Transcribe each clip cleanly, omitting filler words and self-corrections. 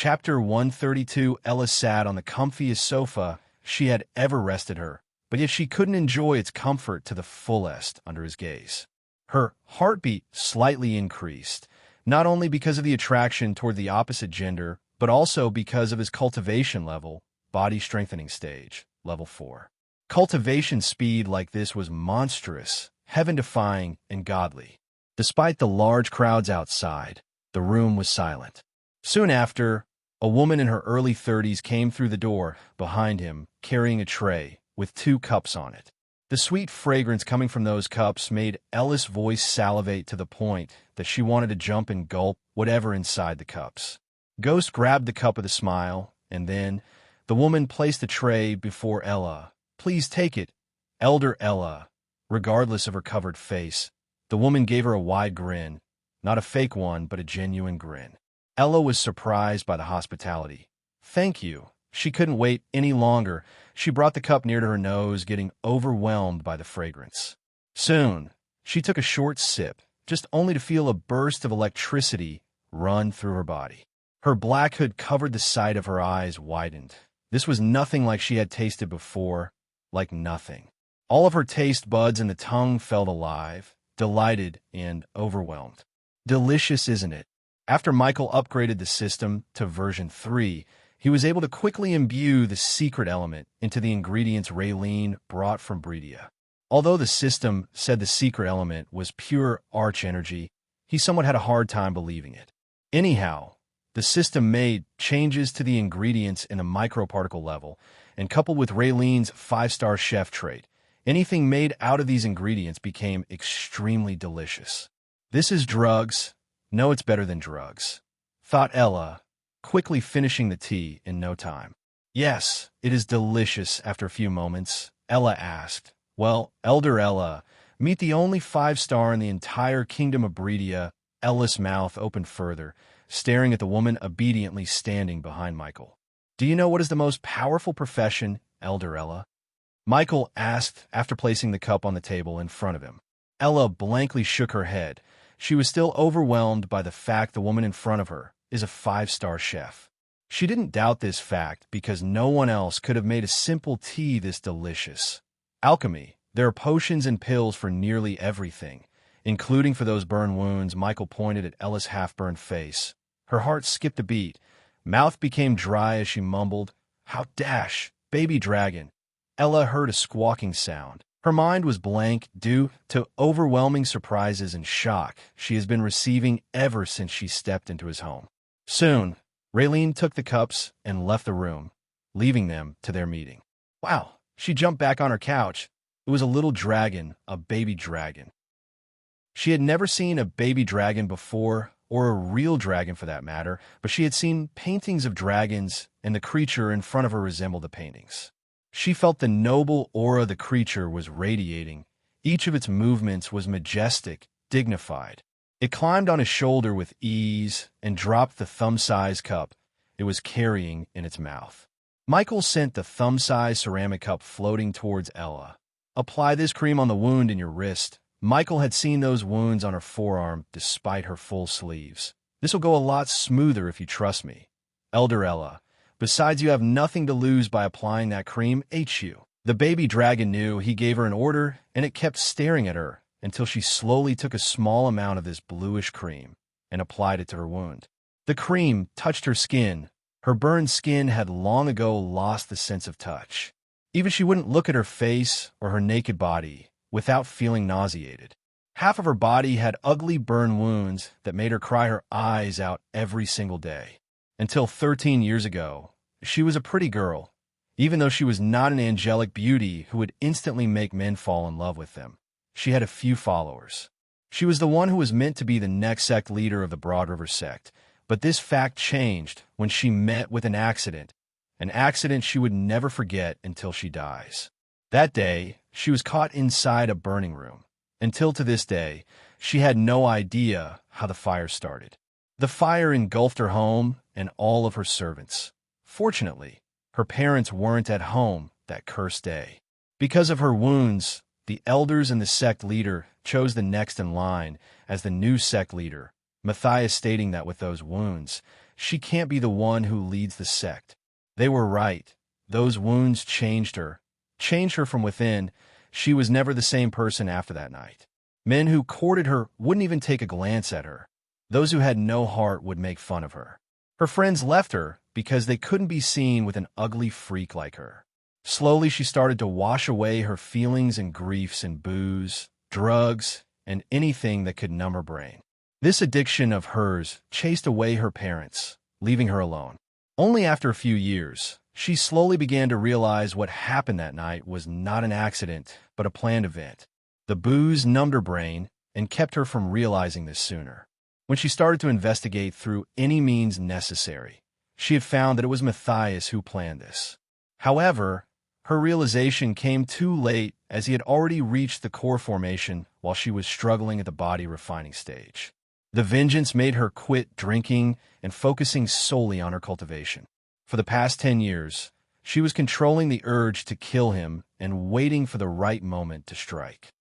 Chapter 132. Ella sat on the comfiest sofa she had ever rested her, but yet she couldn't enjoy its comfort to the fullest under his gaze. Her heartbeat slightly increased, not only because of the attraction toward the opposite gender, but also because of his cultivation level, body strengthening stage, level 4. Cultivation speed like this was monstrous, heaven-defying, and godly. Despite the large crowds outside, the room was silent. Soon after, a woman in her early 30s came through the door behind him, carrying a tray with 2 cups on it. The sweet fragrance coming from those cups made Ella's voice salivate to the point that she wanted to jump and gulp whatever inside the cups. Ghost grabbed the cup with a smile, and then the woman placed the tray before Ella. "Please take it, Elder Ella." Regardless of her covered face, the woman gave her a wide grin, not a fake one, but a genuine grin. Ella was surprised by the hospitality. "Thank you." She couldn't wait any longer. She brought the cup near to her nose, getting overwhelmed by the fragrance. Soon, she took a short sip, just only to feel a burst of electricity run through her body. Her black hood covered the side of her eyes widened. This was nothing like she had tasted before, like nothing. All of her taste buds and the tongue felt alive, delighted and overwhelmed. Delicious, isn't it? After Michael upgraded the system to version 3, he was able to quickly imbue the secret element into the ingredients Raylene brought from Breedia. Although the system said the secret element was pure arch energy, he somewhat had a hard time believing it. Anyhow, the system made changes to the ingredients in a microparticle level, and coupled with Raylene's 5-star chef trait, anything made out of these ingredients became extremely delicious. "This is drugs. No, it's better than drugs," thought Ella, quickly finishing the tea in no time. "Yes, it is delicious." After a few moments, Ella asked, "Well, Elder Ella, meet the only 5-star in the entire kingdom of Breedia." Ella's mouth opened further, staring at the woman obediently standing behind Michael. "Do you know what is the most powerful profession, Elder Ella?" Michael asked after placing the cup on the table in front of him. Ella blankly shook her head. She was still overwhelmed by the fact the woman in front of her is a 5-star chef. She didn't doubt this fact because no one else could have made a simple tea this delicious. Alchemy. There are potions and pills for nearly everything, including for those burn wounds. Michael pointed at Ella's half-burned face. Her heart skipped a beat. Mouth became dry as she mumbled, "How dash, baby dragon." Ella heard a squawking sound. Her mind was blank due to overwhelming surprises and shock she has been receiving ever since she stepped into his home. Soon, Raylene took the cups and left the room, leaving them to their meeting. Wow, she jumped back on her couch. It was a little dragon, a baby dragon. She had never seen a baby dragon before, or a real dragon for that matter, but she had seen paintings of dragons, and the creature in front of her resembled the paintings. She felt the noble aura the creature was radiating. Each of its movements was majestic, dignified. It climbed on his shoulder with ease and dropped the thumb-sized cup it was carrying in its mouth. Michael sent the thumb-sized ceramic cup floating towards Ella. "Apply this cream on the wound in your wrist." Michael had seen those wounds on her forearm despite her full sleeves. "This will go a lot smoother if you trust me, Elder Ella. Besides, you have nothing to lose by applying that cream, ain't you?" The baby dragon knew. He gave her an order, and it kept staring at her until she slowly took a small amount of this bluish cream and applied it to her wound. The cream touched her skin. Her burned skin had long ago lost the sense of touch. Even she wouldn't look at her face or her naked body without feeling nauseated. Half of her body had ugly burn wounds that made her cry her eyes out every single day. Until 13 years ago, she was a pretty girl, even though she was not an angelic beauty who would instantly make men fall in love with them. She had a few followers. She was the one who was meant to be the next sect leader of the Broad River sect, but this fact changed when she met with an accident she would never forget until she dies. That day, she was caught inside a burning room. Until to this day, she had no idea how the fire started. The fire engulfed her home and all of her servants. Fortunately, her parents weren't at home that cursed day. Because of her wounds, the elders and the sect leader chose the next in line as the new sect leader, Matthias stating that with those wounds, she can't be the one who leads the sect. They were right. Those wounds changed her from within. She was never the same person after that night. Men who courted her wouldn't even take a glance at her. Those who had no heart would make fun of her. Her friends left her because they couldn't be seen with an ugly freak like her. Slowly, she started to wash away her feelings and griefs in booze, drugs, and anything that could numb her brain. This addiction of hers chased away her parents, leaving her alone. Only after a few years, she slowly began to realize what happened that night was not an accident, but a planned event. The booze numbed her brain and kept her from realizing this sooner. When she started to investigate through any means necessary, she had found that it was Matthias who planned this. However, her realization came too late, as he had already reached the core formation while she was struggling at the body refining stage. The vengeance made her quit drinking and focusing solely on her cultivation. For the past 10 years, she was controlling the urge to kill him and waiting for the right moment to strike.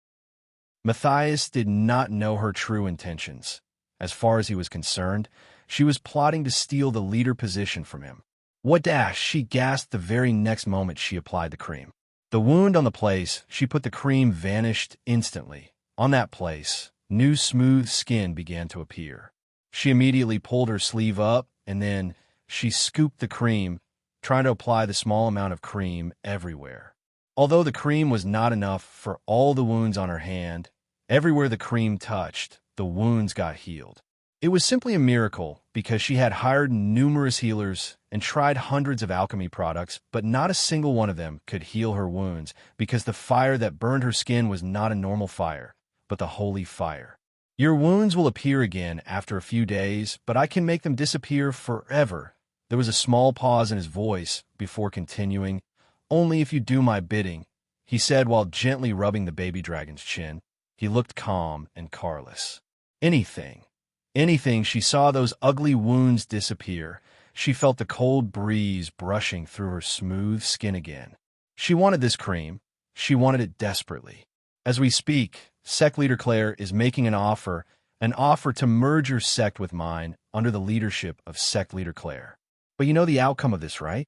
Matthias did not know her true intentions. As far as he was concerned, she was plotting to steal the leader position from him. What dash, she gasped the very next moment she applied the cream. The wound on the place she put the cream vanished instantly. On that place, new smooth skin began to appear. She immediately pulled her sleeve up, and then she scooped the cream, trying to apply the small amount of cream everywhere. Although the cream was not enough for all the wounds on her hand, everywhere the cream touched, the wounds got healed. It was simply a miracle because she had hired numerous healers and tried hundreds of alchemy products, but not a single one of them could heal her wounds because the fire that burned her skin was not a normal fire, but the holy fire. Your wounds will appear again after a few days, but I can make them disappear forever. There was a small pause in his voice before continuing. Only if you do my bidding, he said while gently rubbing the baby dragon's chin. He looked calm and careless. Anything, she saw those ugly wounds disappear. She felt the cold breeze brushing through her smooth skin again. She wanted this cream. She wanted it desperately. As we speak, Sect Leader Claire is making an offer to merge your sect with mine under the leadership of Sect Leader Claire. But you know the outcome of this, right?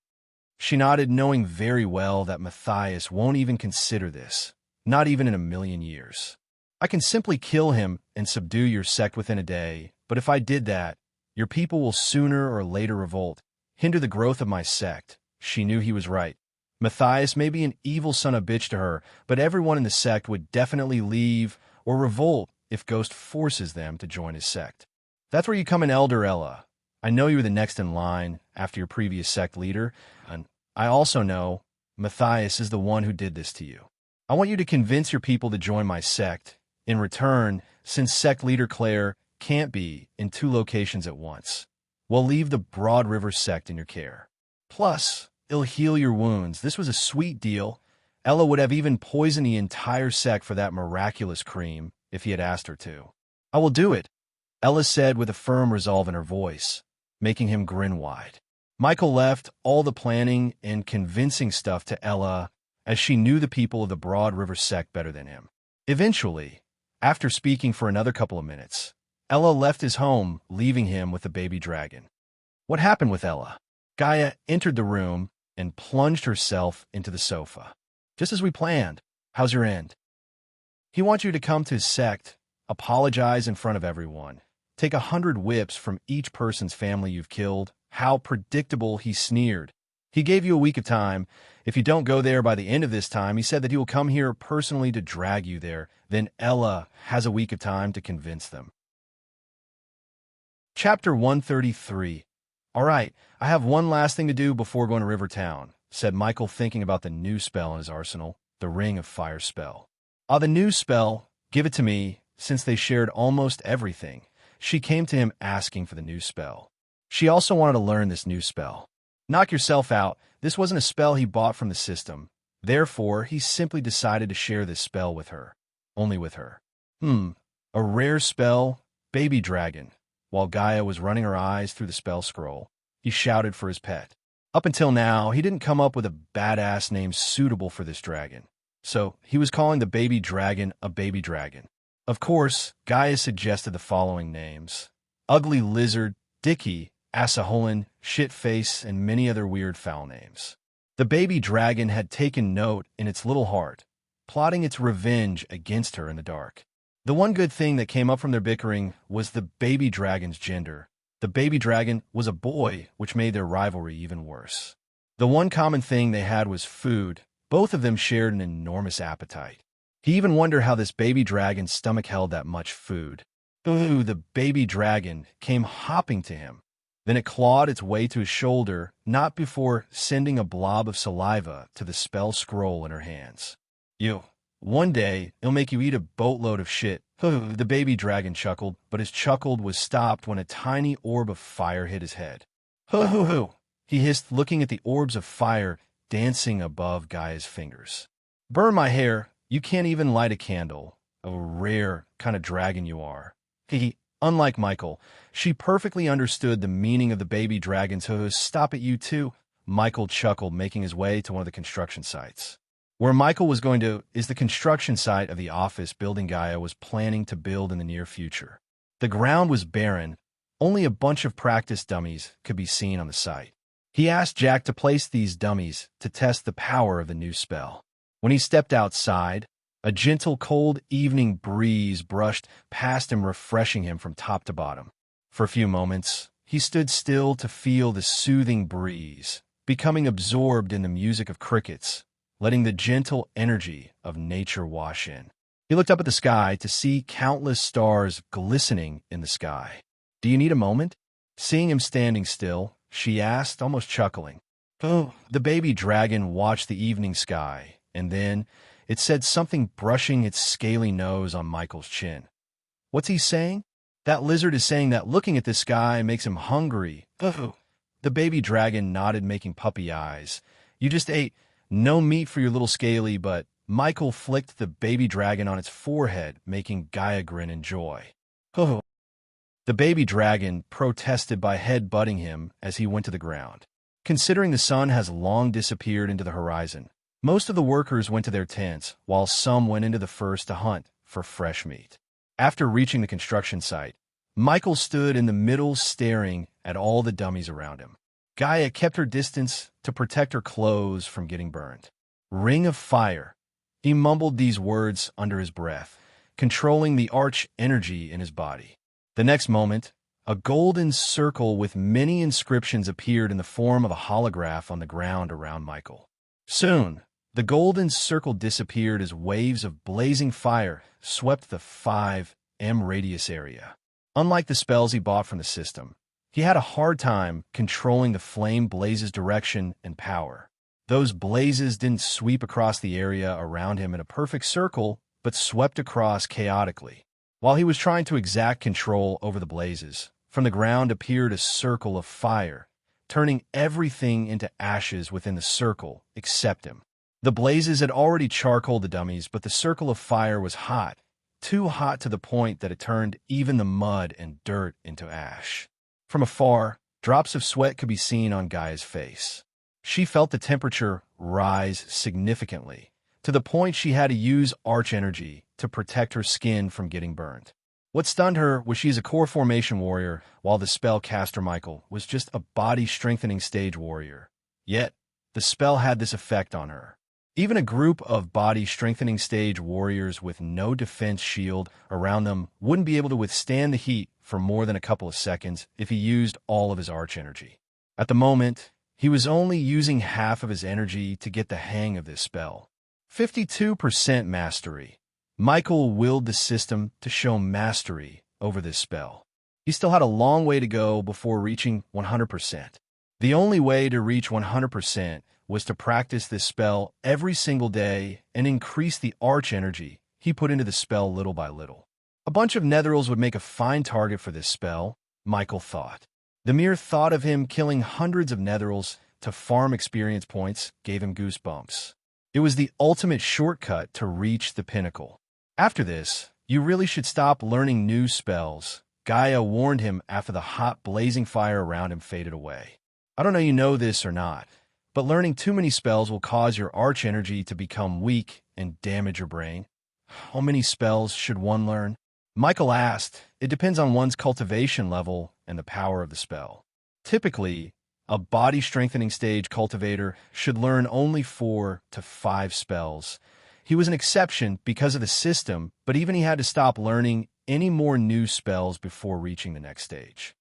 She nodded, knowing very well that Matthias won't even consider this, not even in a million years. I can simply kill him and subdue your sect within a day, but if I did that, your people will sooner or later revolt, hinder the growth of my sect. She knew he was right. Matthias may be an evil son of a bitch to her, but everyone in the sect would definitely leave or revolt if Ghost forces them to join his sect. That's where you come in, Elder Ella. I know you were the next in line after your previous sect leader, and I also know Matthias is the one who did this to you. I want you to convince your people to join my sect. In return, since Sect Leader Claire can't be in 2 locations at once, we'll leave the Broad River sect in your care. Plus, it'll heal your wounds. This was a sweet deal. Ella would have even poisoned the entire sect for that miraculous cream if he had asked her to. I will do it, Ella said with a firm resolve in her voice, making him grin wide. Michael left all the planning and convincing stuff to Ella, as she knew the people of the Broad River sect better than him. Eventually, after speaking for another couple of minutes, Ella left his home, leaving him with the baby dragon. What happened with Ella? Gaia entered the room and plunged herself into the sofa. Just as we planned. How's your end? He wants you to come to his sect, apologize in front of everyone, take 100 whips from each person's family you've killed. How predictable, he sneered. He gave you a week of time. If you don't go there by the end of this time, he said that he will come here personally to drag you there. Then Ella has a week of time to convince them. Chapter 133. All right, I have one last thing to do before going to Rivertown, said Michael, thinking about the new spell in his arsenal, the Ring of Fire spell. The new spell, give it to me, since they shared almost everything. She came to him asking for the new spell. She also wanted to learn this new spell. Knock yourself out. This wasn't a spell he bought from the system. Therefore, he simply decided to share this spell with her. Only with her. A rare spell, Baby Dragon. While Gaia was running her eyes through the spell scroll, he shouted for his pet. Up until now, he didn't come up with a badass name suitable for this dragon. So, he was calling the baby dragon a baby dragon. Of course, Gaia suggested the following names: Ugly Lizard, Dicky, Asaholan, Shitface, and many other weird foul names. The baby dragon had taken note in its little heart, plotting its revenge against her in the dark. The one good thing that came up from their bickering was the baby dragon's gender. The baby dragon was a boy, which made their rivalry even worse. The one common thing they had was food. Both of them shared an enormous appetite. He even wondered how this baby dragon's stomach held that much food. Ooh, the baby dragon came hopping to him. Then it clawed its way to his shoulder, not before sending a blob of saliva to the spell scroll in her hands. You. One day, it'll make you eat a boatload of shit. Ooh, the baby dragon chuckled, but his chuckle was stopped when a tiny orb of fire hit his head. Hoo hoo hoo, he hissed, looking at the orbs of fire dancing above Gaia's fingers. Burn my hair. You can't even light a candle. A rare kind of dragon you are. Unlike Michael, she perfectly understood the meaning of the baby dragon's hooves. Stop it, you two. Michael chuckled, making his way to one of the construction sites. Where Michael was going to is the construction site of the office building Gaia was planning to build in the near future. The ground was barren. Only a bunch of practice dummies could be seen on the site. He asked Jack to place these dummies to test the power of the new spell. When he stepped outside, a gentle, cold evening breeze brushed past him, refreshing him from top to bottom. For a few moments, he stood still to feel the soothing breeze, becoming absorbed in the music of crickets, letting the gentle energy of nature wash in. He looked up at the sky to see countless stars glistening in the sky. Do you need a moment? Seeing him standing still, she asked, almost chuckling. Oh, the baby dragon watched the evening sky, and then it said something, brushing its scaly nose on Michael's chin. What's he saying? That lizard is saying that looking at this sky makes him hungry. Oh, the baby dragon nodded, making puppy eyes. You just ate no meat for your little scaly, but Michael flicked the baby dragon on its forehead, making Gaia grin in joy. Oh. The baby dragon protested by head-butting him as he went to the ground. Considering the sun has long disappeared into the horizon, most of the workers went to their tents, while some went into the forest to hunt for fresh meat. After reaching the construction site, Michael stood in the middle staring at all the dummies around him. Gaia kept her distance to protect her clothes from getting burned. Ring of fire. He mumbled these words under his breath, controlling the arch energy in his body. The next moment, a golden circle with many inscriptions appeared in the form of a holograph on the ground around Michael. Soon, the golden circle disappeared as waves of blazing fire swept the 5m radius area. Unlike the spells he bought from the system, he had a hard time controlling the flame blaze's direction and power. Those blazes didn't sweep across the area around him in a perfect circle, but swept across chaotically. While he was trying to exact control over the blazes, from the ground appeared a circle of fire, turning everything into ashes within the circle except him. The blazes had already charcoaled the dummies, but the circle of fire was hot, too hot to the point that it turned even the mud and dirt into ash. From afar, drops of sweat could be seen on Gaia's face. She felt the temperature rise significantly, to the point she had to use arch energy to protect her skin from getting burned. What stunned her was she is a core formation warrior, while the spellcaster Michael was just a body-strengthening stage warrior. Yet, the spell had this effect on her. Even a group of body-strengthening stage warriors with no defense shield around them wouldn't be able to withstand the heat for more than a couple of seconds if he used all of his arch energy. At the moment, he was only using half of his energy to get the hang of this spell. 52% mastery. Michael willed the system to show mastery over this spell. He still had a long way to go before reaching 100%. The only way to reach 100% was to practice this spell every single day and increase the arch energy he put into the spell little by little. A bunch of netherils would make a fine target for this spell, Michael thought. The mere thought of him killing hundreds of netherils to farm experience points gave him goosebumps. It was the ultimate shortcut to reach the pinnacle. After this, you really should stop learning new spells, Gaia warned him after the hot, blazing fire around him faded away. I don't know you know this or not, but learning too many spells will cause your arch energy to become weak and damage your brain. How many spells should one learn? Michael asked. It depends on one's cultivation level and the power of the spell. Typically, a body-strengthening stage cultivator should learn only 4 to 5 spells. He was an exception because of the system, but even he had to stop learning any more new spells before reaching the next stage.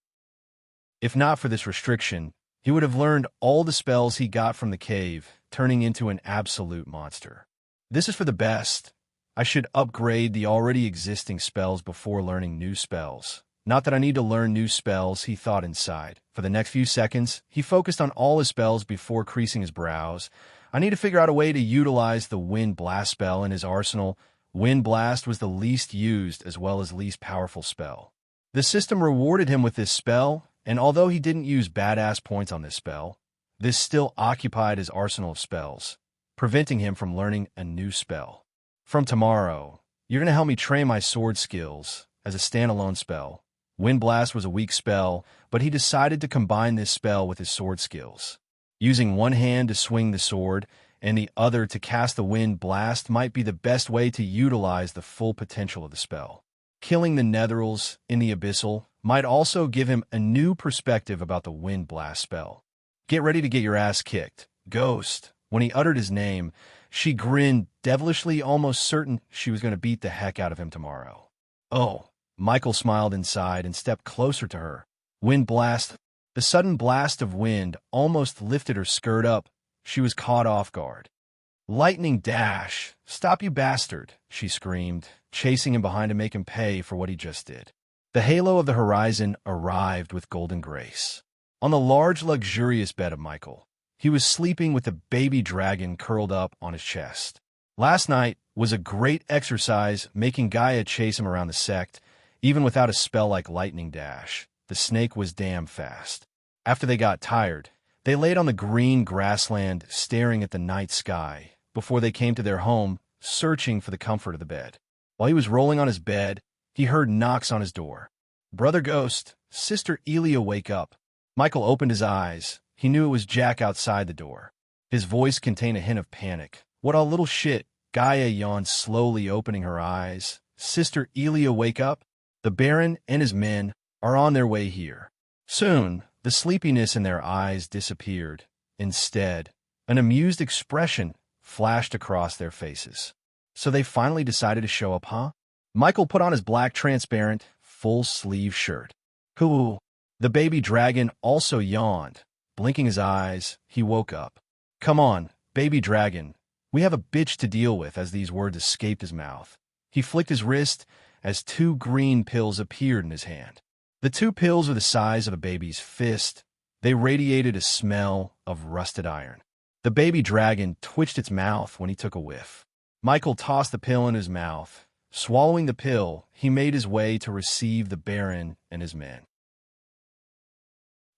If not for this restriction, he would have learned all the spells he got from the cave, turning into an absolute monster. This is for the best. I should upgrade the already existing spells before learning new spells. Not that I need to learn new spells, he thought inside. For the next few seconds, he focused on all his spells before creasing his brows. I need to figure out a way to utilize the Wind Blast spell in his arsenal. Wind Blast was the least used as well as least powerful spell. The system rewarded him with this spell, and although he didn't use badass points on this spell, this still occupied his arsenal of spells, preventing him from learning a new spell. From tomorrow, you're going to help me train my sword skills as a standalone spell. Wind Blast was a weak spell, but he decided to combine this spell with his sword skills. Using one hand to swing the sword and the other to cast the Wind Blast might be the best way to utilize the full potential of the spell. Killing the Netherils in the Abyssal might also give him a new perspective about the Wind Blast spell. Get ready to get your ass kicked, Ghost. When he uttered his name, she grinned devilishly, almost certain she was going to beat the heck out of him tomorrow. Oh, Michael smiled inside and stepped closer to her. Wind Blast. The sudden blast of wind almost lifted her skirt up. She was caught off guard. Lightning Dash! Stop, you bastard! She screamed, chasing him behind to make him pay for what he just did. The halo of the horizon arrived with golden grace. On the large, luxurious bed of Michael, he was sleeping with the baby dragon curled up on his chest. Last night was a great exercise making Gaia chase him around the sect, even without a spell like Lightning Dash. The snake was damn fast. After they got tired, they laid on the green grassland staring at the night sky before they came to their home, searching for the comfort of the bed. While he was rolling on his bed, he heard knocks on his door. Brother Ghost, Sister Elia, wake up. Michael opened his eyes. He knew it was Jack outside the door. His voice contained a hint of panic. What a little shit. Gaia yawned, slowly opening her eyes. Sister Elia, wake up. The Baron and his men are on their way here. Soon, the sleepiness in their eyes disappeared. Instead, an amused expression flashed across their faces. So they finally decided to show up, huh? Michael put on his black transparent, full-sleeve shirt. Hoo! The baby dragon also yawned. Blinking his eyes, he woke up. Come on, baby dragon. We have a bitch to deal with, as these words escaped his mouth. He flicked his wrist as 2 green pills appeared in his hand. The 2 pills were the size of a baby's fist. They radiated a smell of rusted iron. The baby dragon twitched its mouth when he took a whiff. Michael tossed the pill in his mouth. Swallowing the pill, he made his way to receive the Baron and his men.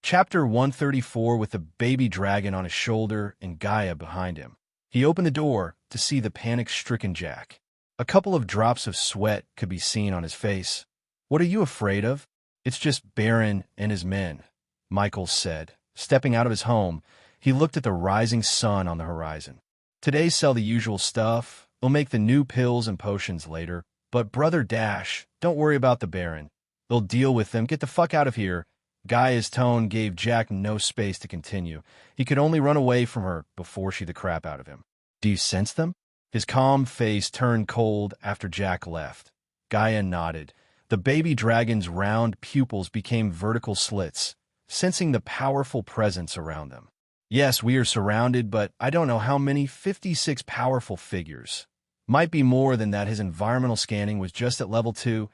Chapter 134, with the baby dragon on his shoulder and Gaia behind him. He opened the door to see the panic-stricken Jack. A couple of drops of sweat could be seen on his face. What are you afraid of? It's just Baron and his men, Michael said. Stepping out of his home, he looked at the rising sun on the horizon. Today sell the usual stuff. We'll make the new pills and potions later. But Brother Dash, don't worry about the Baron. They'll deal with them. Get the fuck out of here. Gaia's tone gave Jack no space to continue. He could only run away from her before she the crap out of him. Do you sense them? His calm face turned cold after Jack left. Gaia nodded. The baby dragon's round pupils became vertical slits, sensing the powerful presence around them. Yes, we are surrounded, but I don't know how many. 56 powerful figures. Might be more than that. His environmental scanning was just at level 2.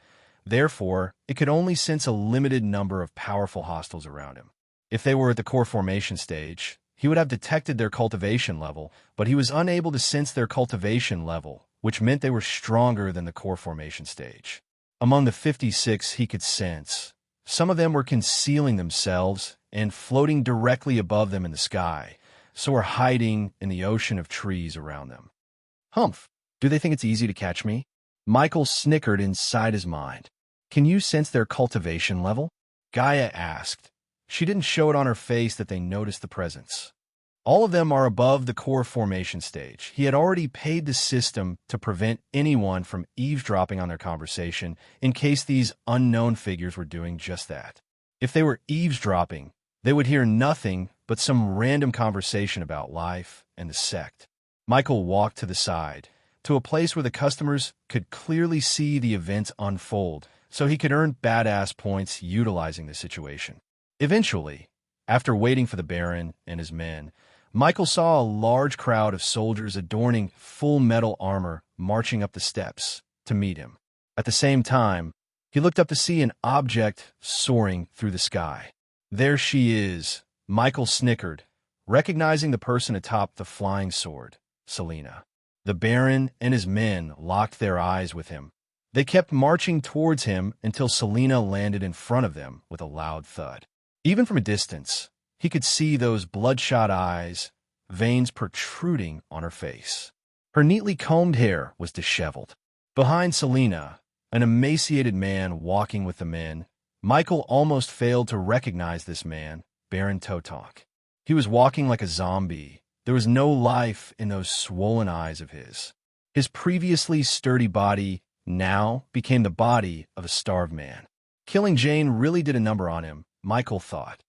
Therefore, it could only sense a limited number of powerful hostiles around him. If they were at the core formation stage, he would have detected their cultivation level, but he was unable to sense their cultivation level, which meant they were stronger than the core formation stage. Among the 56 he could sense, some of them were concealing themselves and floating directly above them in the sky, so were hiding in the ocean of trees around them. Humph! Do they think it's easy to catch me? Michael snickered inside his mind. Can you sense their cultivation level? Gaia asked. She didn't show it on her face that they noticed the presence. All of them are above the core formation stage. He had already paid the system to prevent anyone from eavesdropping on their conversation in case these unknown figures were doing just that. If they were eavesdropping, They would hear nothing but some random conversation about life and the sect. Michael walked to the side, to a place where the customers could clearly see the events unfold, so he could earn badass points utilizing the situation. Eventually, after waiting for the Baron and his men, Michael saw a large crowd of soldiers adorning full metal armor marching up the steps to meet him. At the same time, he looked up to see an object soaring through the sky. There she is, Michael snickered, recognizing the person atop the flying sword, Selena. The Baron and his men locked their eyes with him. They kept marching towards him until Selena landed in front of them with a loud thud. Even from a distance, he could see those bloodshot eyes, veins protruding on her face. Her neatly combed hair was disheveled. Behind Selena, an emaciated man walking with the men, Michael almost failed to recognize this man, Baron Totonk. He was walking like a zombie. There was no life in those swollen eyes of his. His previously sturdy body now became the body of a starved man. Killing Jane really did a number on him, Michael thought.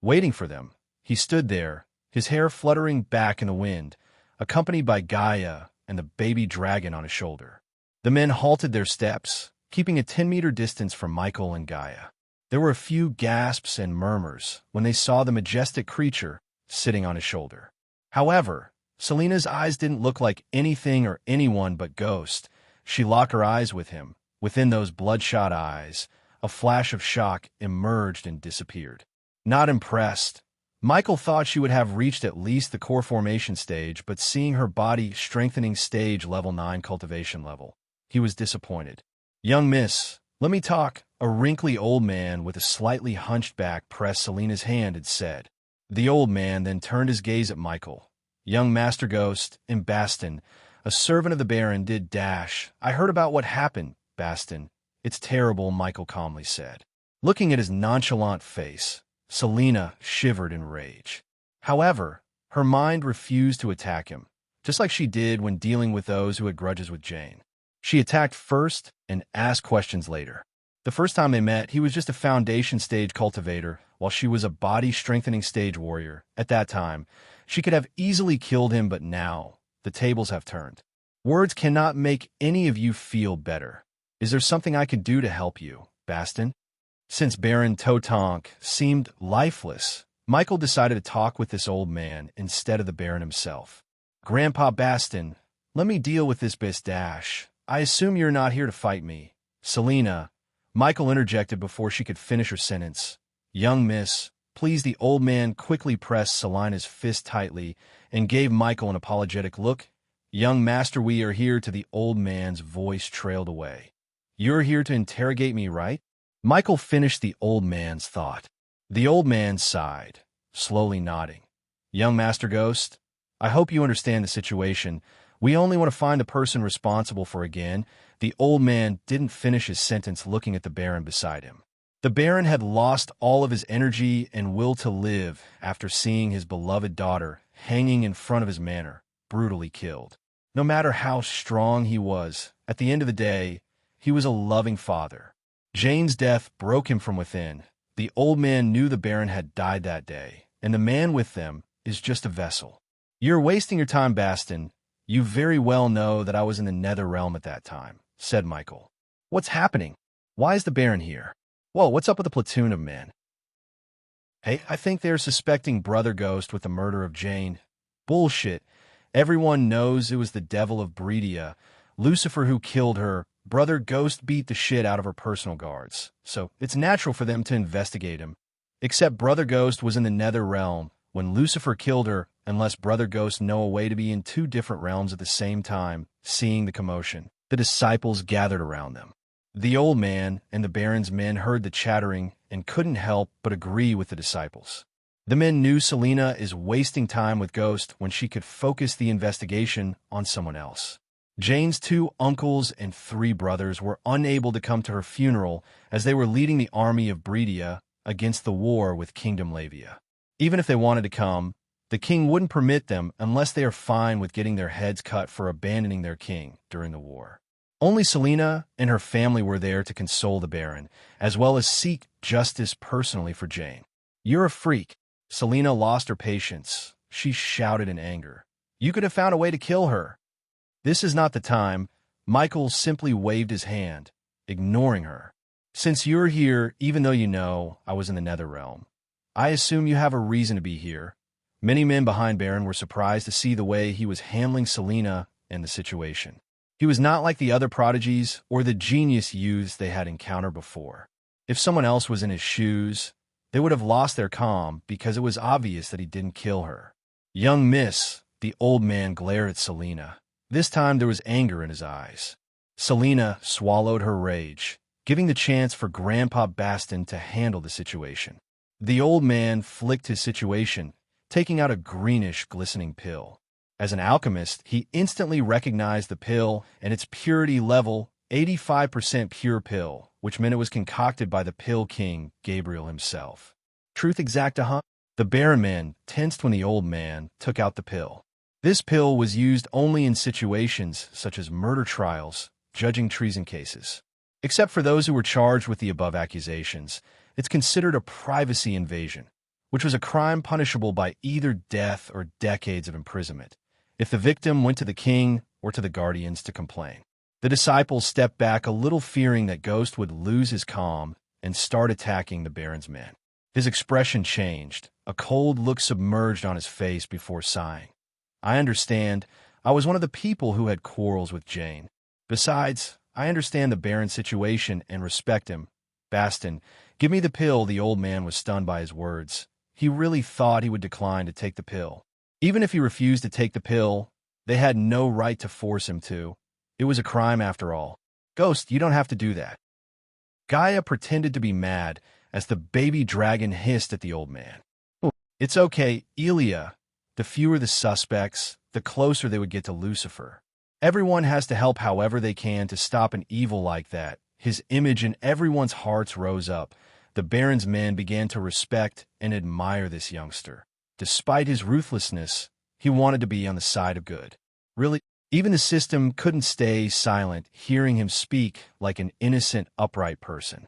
Waiting for them, he stood there, his hair fluttering back in the wind, accompanied by Gaia and the baby dragon on his shoulder. The men halted their steps, keeping a 10-meter distance from Michael and Gaia. There were a few gasps and murmurs when they saw the majestic creature sitting on his shoulder. However, Selena's eyes didn't look like anything or anyone but Ghost. She locked her eyes with him. Within those bloodshot eyes, a flash of shock emerged and disappeared. Not impressed, Michael thought she would have reached at least the core formation stage, but seeing her body strengthening stage level 9 cultivation level, he was disappointed. "Young miss, let me talk," a wrinkly old man with a slightly hunched back pressed Selena's hand and said. The old man then turned his gaze at Michael. "Young Master Ghost and Baston, a servant of the Baron, did dash. I heard about what happened, Baston. It's terrible," Michael calmly said. Looking at his nonchalant face, Selena shivered in rage. However, her mind refused to attack him, just like she did when dealing with those who had grudges with Jane. She attacked first and asked questions later. The first time they met, he was just a foundation stage cultivator, while she was a body-strengthening stage warrior. At that time, she could have easily killed him, but now, the tables have turned. "Words cannot make any of you feel better. Is there something I can do to help you, Baston?" Since Baron Totonk seemed lifeless, Michael decided to talk with this old man instead of the Baron himself. "Grandpa Baston, let me deal with this dash. I assume you're not here to fight me." "Selena," Michael interjected before she could finish her sentence. "Young miss, please." The old man quickly pressed Selena's fist tightly and gave Michael an apologetic look. "Young master, we are here." To the old man's voice trailed away. "You're here to interrogate me, right?" Michael finished the old man's thought. The old man sighed, slowly nodding. "Young Master Ghost, I hope you understand the situation. We only want to find the person responsible for again." The old man didn't finish his sentence, looking at the Baron beside him. The Baron had lost all of his energy and will to live after seeing his beloved daughter hanging in front of his manor, brutally killed. No matter how strong he was, at the end of the day, he was a loving father. Jane's death broke him from within. The old man knew the Baron had died that day, and the man with them is just a vessel. "You're wasting your time, Baston. You very well know that I was in the Nether Realm at that time," said Michael. "What's happening? Why is the Baron here? Whoa, what's up with the platoon of men?" "Hey, I think they're suspecting Brother Ghost with the murder of Jane." "Bullshit. Everyone knows it was the devil of Breedia, Lucifer, who killed her. Brother Ghost beat the shit out of her personal guards, so it's natural for them to investigate him. Except Brother Ghost was in the Nether Realm when Lucifer killed her, unless Brother Ghost know a way to be in two different realms at the same time." Seeing the commotion, the disciples gathered around them. The old man and the Baron's men heard the chattering and couldn't help but agree with the disciples. The men knew Selena is wasting time with Ghost when she could focus the investigation on someone else. Jane's 2 uncles and 3 brothers were unable to come to her funeral as they were leading the army of Breedia against the war with Kingdom Lavia. Even if they wanted to come, the king wouldn't permit them unless they are fine with getting their heads cut for abandoning their king during the war. Only Selena and her family were there to console the Baron, as well as seek justice personally for Jane. You're a freak. Selena lost her patience. She shouted in anger. You could have found a way to kill her. This is not the time. Michael simply waved his hand, ignoring her. Since you're here, even though you know I was in the Netherrealm, I assume you have a reason to be here. Many men behind Baron were surprised to see the way he was handling Selena and the situation. He was not like the other prodigies or the genius youths they had encountered before. If someone else was in his shoes, they would have lost their calm because it was obvious that he didn't kill her. Young miss, the old man glared at Selena. This time there was anger in his eyes. Selena swallowed her rage, giving the chance for Grandpa Baston to handle the situation. The old man flicked his situation, taking out a greenish, glistening pill. As an alchemist, he instantly recognized the pill and its purity level, 85% pure pill, which meant it was concocted by the Pill King, Gabriel himself. Truth exacta, huh? The Baron tensed when the old man took out the pill. This pill was used only in situations such as murder trials, judging treason cases. Except for those who were charged with the above accusations, it's considered a privacy invasion, which was a crime punishable by either death or decades of imprisonment, if the victim went to the king or to the guardians to complain. The disciples stepped back a little, fearing that Ghost would lose his calm and start attacking the Baron's men. His expression changed. A cold look submerged on his face before sighing. I understand. I was one of the people who had quarrels with Jane. Besides, I understand the Baron's situation and respect him. Baston, give me the pill. The old man was stunned by his words. He really thought he would decline to take the pill. Even if he refused to take the pill, they had no right to force him to. It was a crime after all. Ghost, you don't have to do that. Gaia pretended to be mad as the baby dragon hissed at the old man. It's okay, Elia. The fewer the suspects, the closer they would get to Lucifer. Everyone has to help however they can to stop an evil like that. His image in everyone's hearts rose up. The Baron's men began to respect and admire this youngster. Despite his ruthlessness, he wanted to be on the side of good. Really, even the system couldn't stay silent, hearing him speak like an innocent, upright person.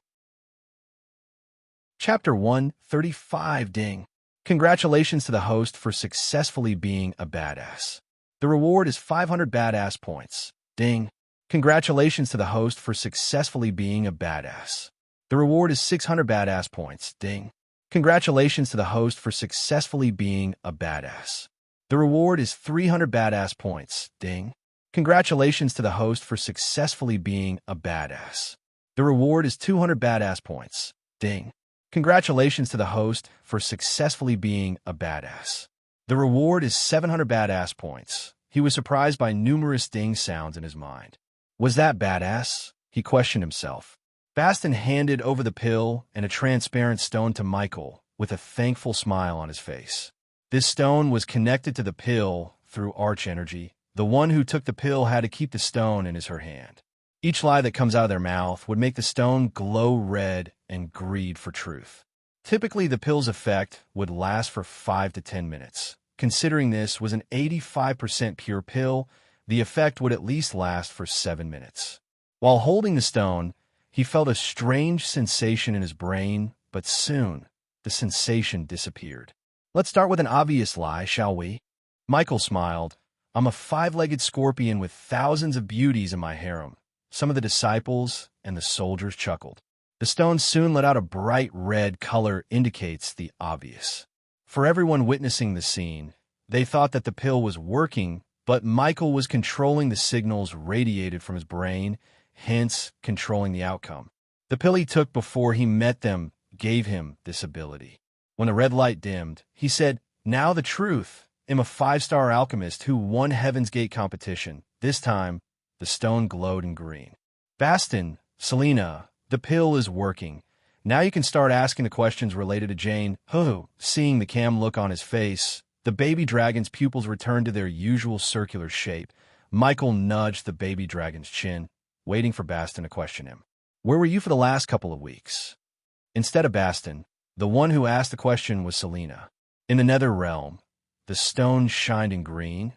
Chapter 135. Ding. Congratulations to the host for successfully being a badass. The reward is 500 badass points. Ding. Congratulations to the host for successfully being a badass. The reward is 600 badass points. Ding. Congratulations to the host for successfully being a badass. The reward is 300 badass points. Ding. Congratulations to the host for successfully being a badass. The reward is 200 badass points. Ding. Congratulations to the host for successfully being a badass. The reward is 700 badass points. He was surprised by numerous ding sounds in his mind. Was that badass? He questioned himself. Baston handed over the pill and a transparent stone to Michael with a thankful smile on his face. This stone was connected to the pill through arch energy. The one who took the pill had to keep the stone in her hand. Each lie that comes out of their mouth would make the stone glow red and greed for truth. Typically, the pill's effect would last for 5 to 10 minutes. Considering this was an 85% pure pill, the effect would at least last for 7 minutes. While holding the stone, he felt a strange sensation in his brain, but soon the sensation disappeared. Let's start with an obvious lie, shall we? Michael smiled. I'm a 5-legged scorpion with thousands of beauties in my harem. Some of the disciples and the soldiers chuckled. The stone soon let out a bright red color, indicates the obvious. For everyone witnessing the scene, they thought that the pill was working, but Michael was controlling the signals radiated from his brain, hence controlling the outcome. The pill he took before he met them gave him this ability. When the red light dimmed, he said, "Now the truth. I'm a 5-star alchemist who won Heaven's Gate competition. This time, the stone glowed in green." Baston, Selena, the pill is working. Now you can start asking the questions related to Jane. Seeing the calm look on his face, the baby dragon's pupils returned to their usual circular shape. Michael nudged the baby dragon's chin, waiting for Baston to question him. Where were you for the last couple of weeks? Instead of Baston, the one who asked the question was Selena. In the nether realm, the stone shined in green.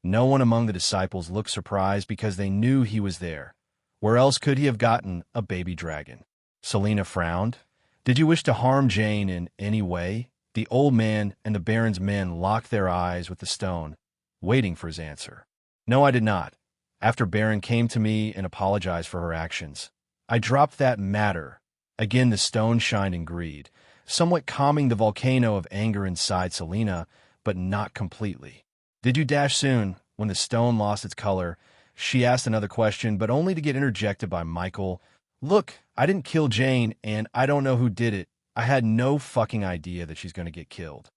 No one among the disciples looked surprised because they knew he was there. Where else could he have gotten a baby dragon? Selena frowned. Did you wish to harm Jane in any way? The old man and the Baron's men locked their eyes with the stone, waiting for his answer. No, I did not. After Baron came to me and apologized for her actions, I dropped that matter. Again the stone shined in greed, somewhat calming the volcano of anger inside Selena, but not completely. Did you dash soon? When the stone lost its color, she asked another question, but only to get interjected by Michael. Look, I didn't kill Jane, and I don't know who did it. I had no fucking idea that she's going to get killed.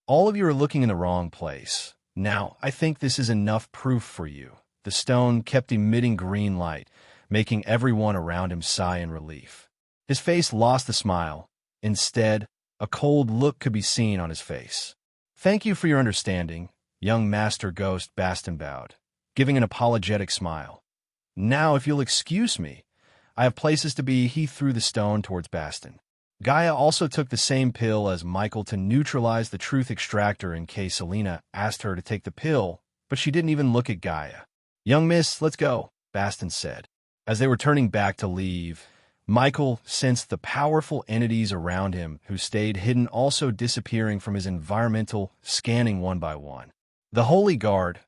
All of you are looking in the wrong place. Now, I think this is enough proof for you. The stone kept emitting green light, making everyone around him sigh in relief. His face lost the smile. Instead, a cold look could be seen on his face. Thank you for your understanding, young Master Ghost. Baston bowed, giving an apologetic smile. Now, if you'll excuse me, I have places to be. He threw the stone towards Baston. Gaia also took the same pill as Michael to neutralize the truth extractor in case Selena asked her to take the pill, but she didn't even look at Gaia. Young miss, let's go, Baston said. As they were turning back to leave, Michael sensed the powerful entities around him who stayed hidden also disappearing from his environmental scanning one by one. The Holy Guard,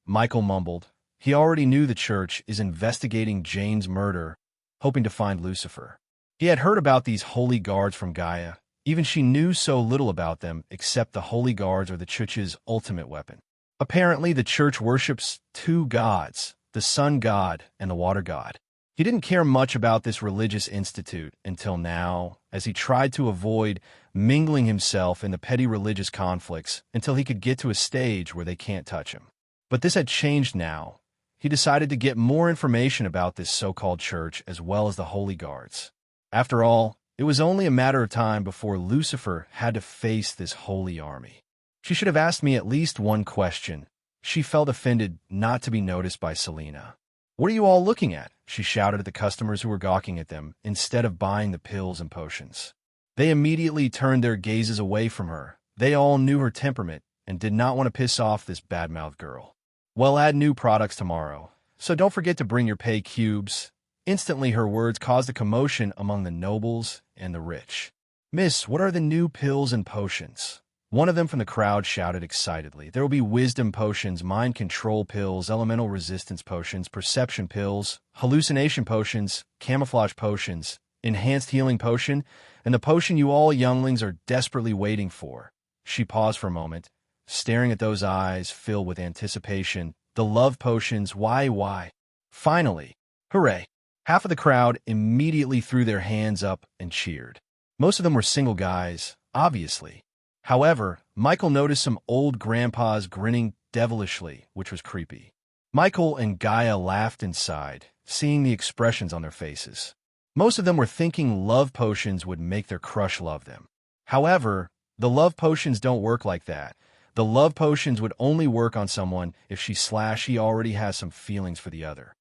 Michael mumbled. He already knew the church is investigating Jane's murder, hoping to find Lucifer. He had heard about these Holy Guards from Gaia. Even she knew so little about them, except the Holy Guards are the church's ultimate weapon. Apparently, the church worships two gods, the sun god and the water god. He didn't care much about this religious institute until now, as he tried to avoid mingling himself in the petty religious conflicts until he could get to a stage where they can't touch him. But this had changed now. He decided to get more information about this so-called church as well as the Holy Guards. After all, it was only a matter of time before Lucifer had to face this holy army. She should have asked me at least one question. She felt offended not to be noticed by Selena. What are you all looking at? She shouted at the customers who were gawking at them, instead of buying the pills and potions. They immediately turned their gazes away from her. They all knew her temperament and did not want to piss off this bad-mouthed girl. We'll add new products tomorrow, so don't forget to bring your pay cubes. Instantly her words caused a commotion among the nobles and the rich. Miss, what are the new pills and potions? One of them from the crowd shouted excitedly. There will be wisdom potions, mind control pills, elemental resistance potions, perception pills, hallucination potions, camouflage potions, enhanced healing potion, and the potion you all younglings are desperately waiting for. She paused for a moment, staring at those eyes filled with anticipation. The love potions, why? Finally, hooray! Half of the crowd immediately threw their hands up and cheered. Most of them were single guys, obviously. However, Michael noticed some old grandpas grinning devilishly, which was creepy. Michael and Gaia laughed inside, seeing the expressions on their faces. Most of them were thinking love potions would make their crush love them. However, the love potions don't work like that. The love potions would only work on someone if he already has some feelings for the other.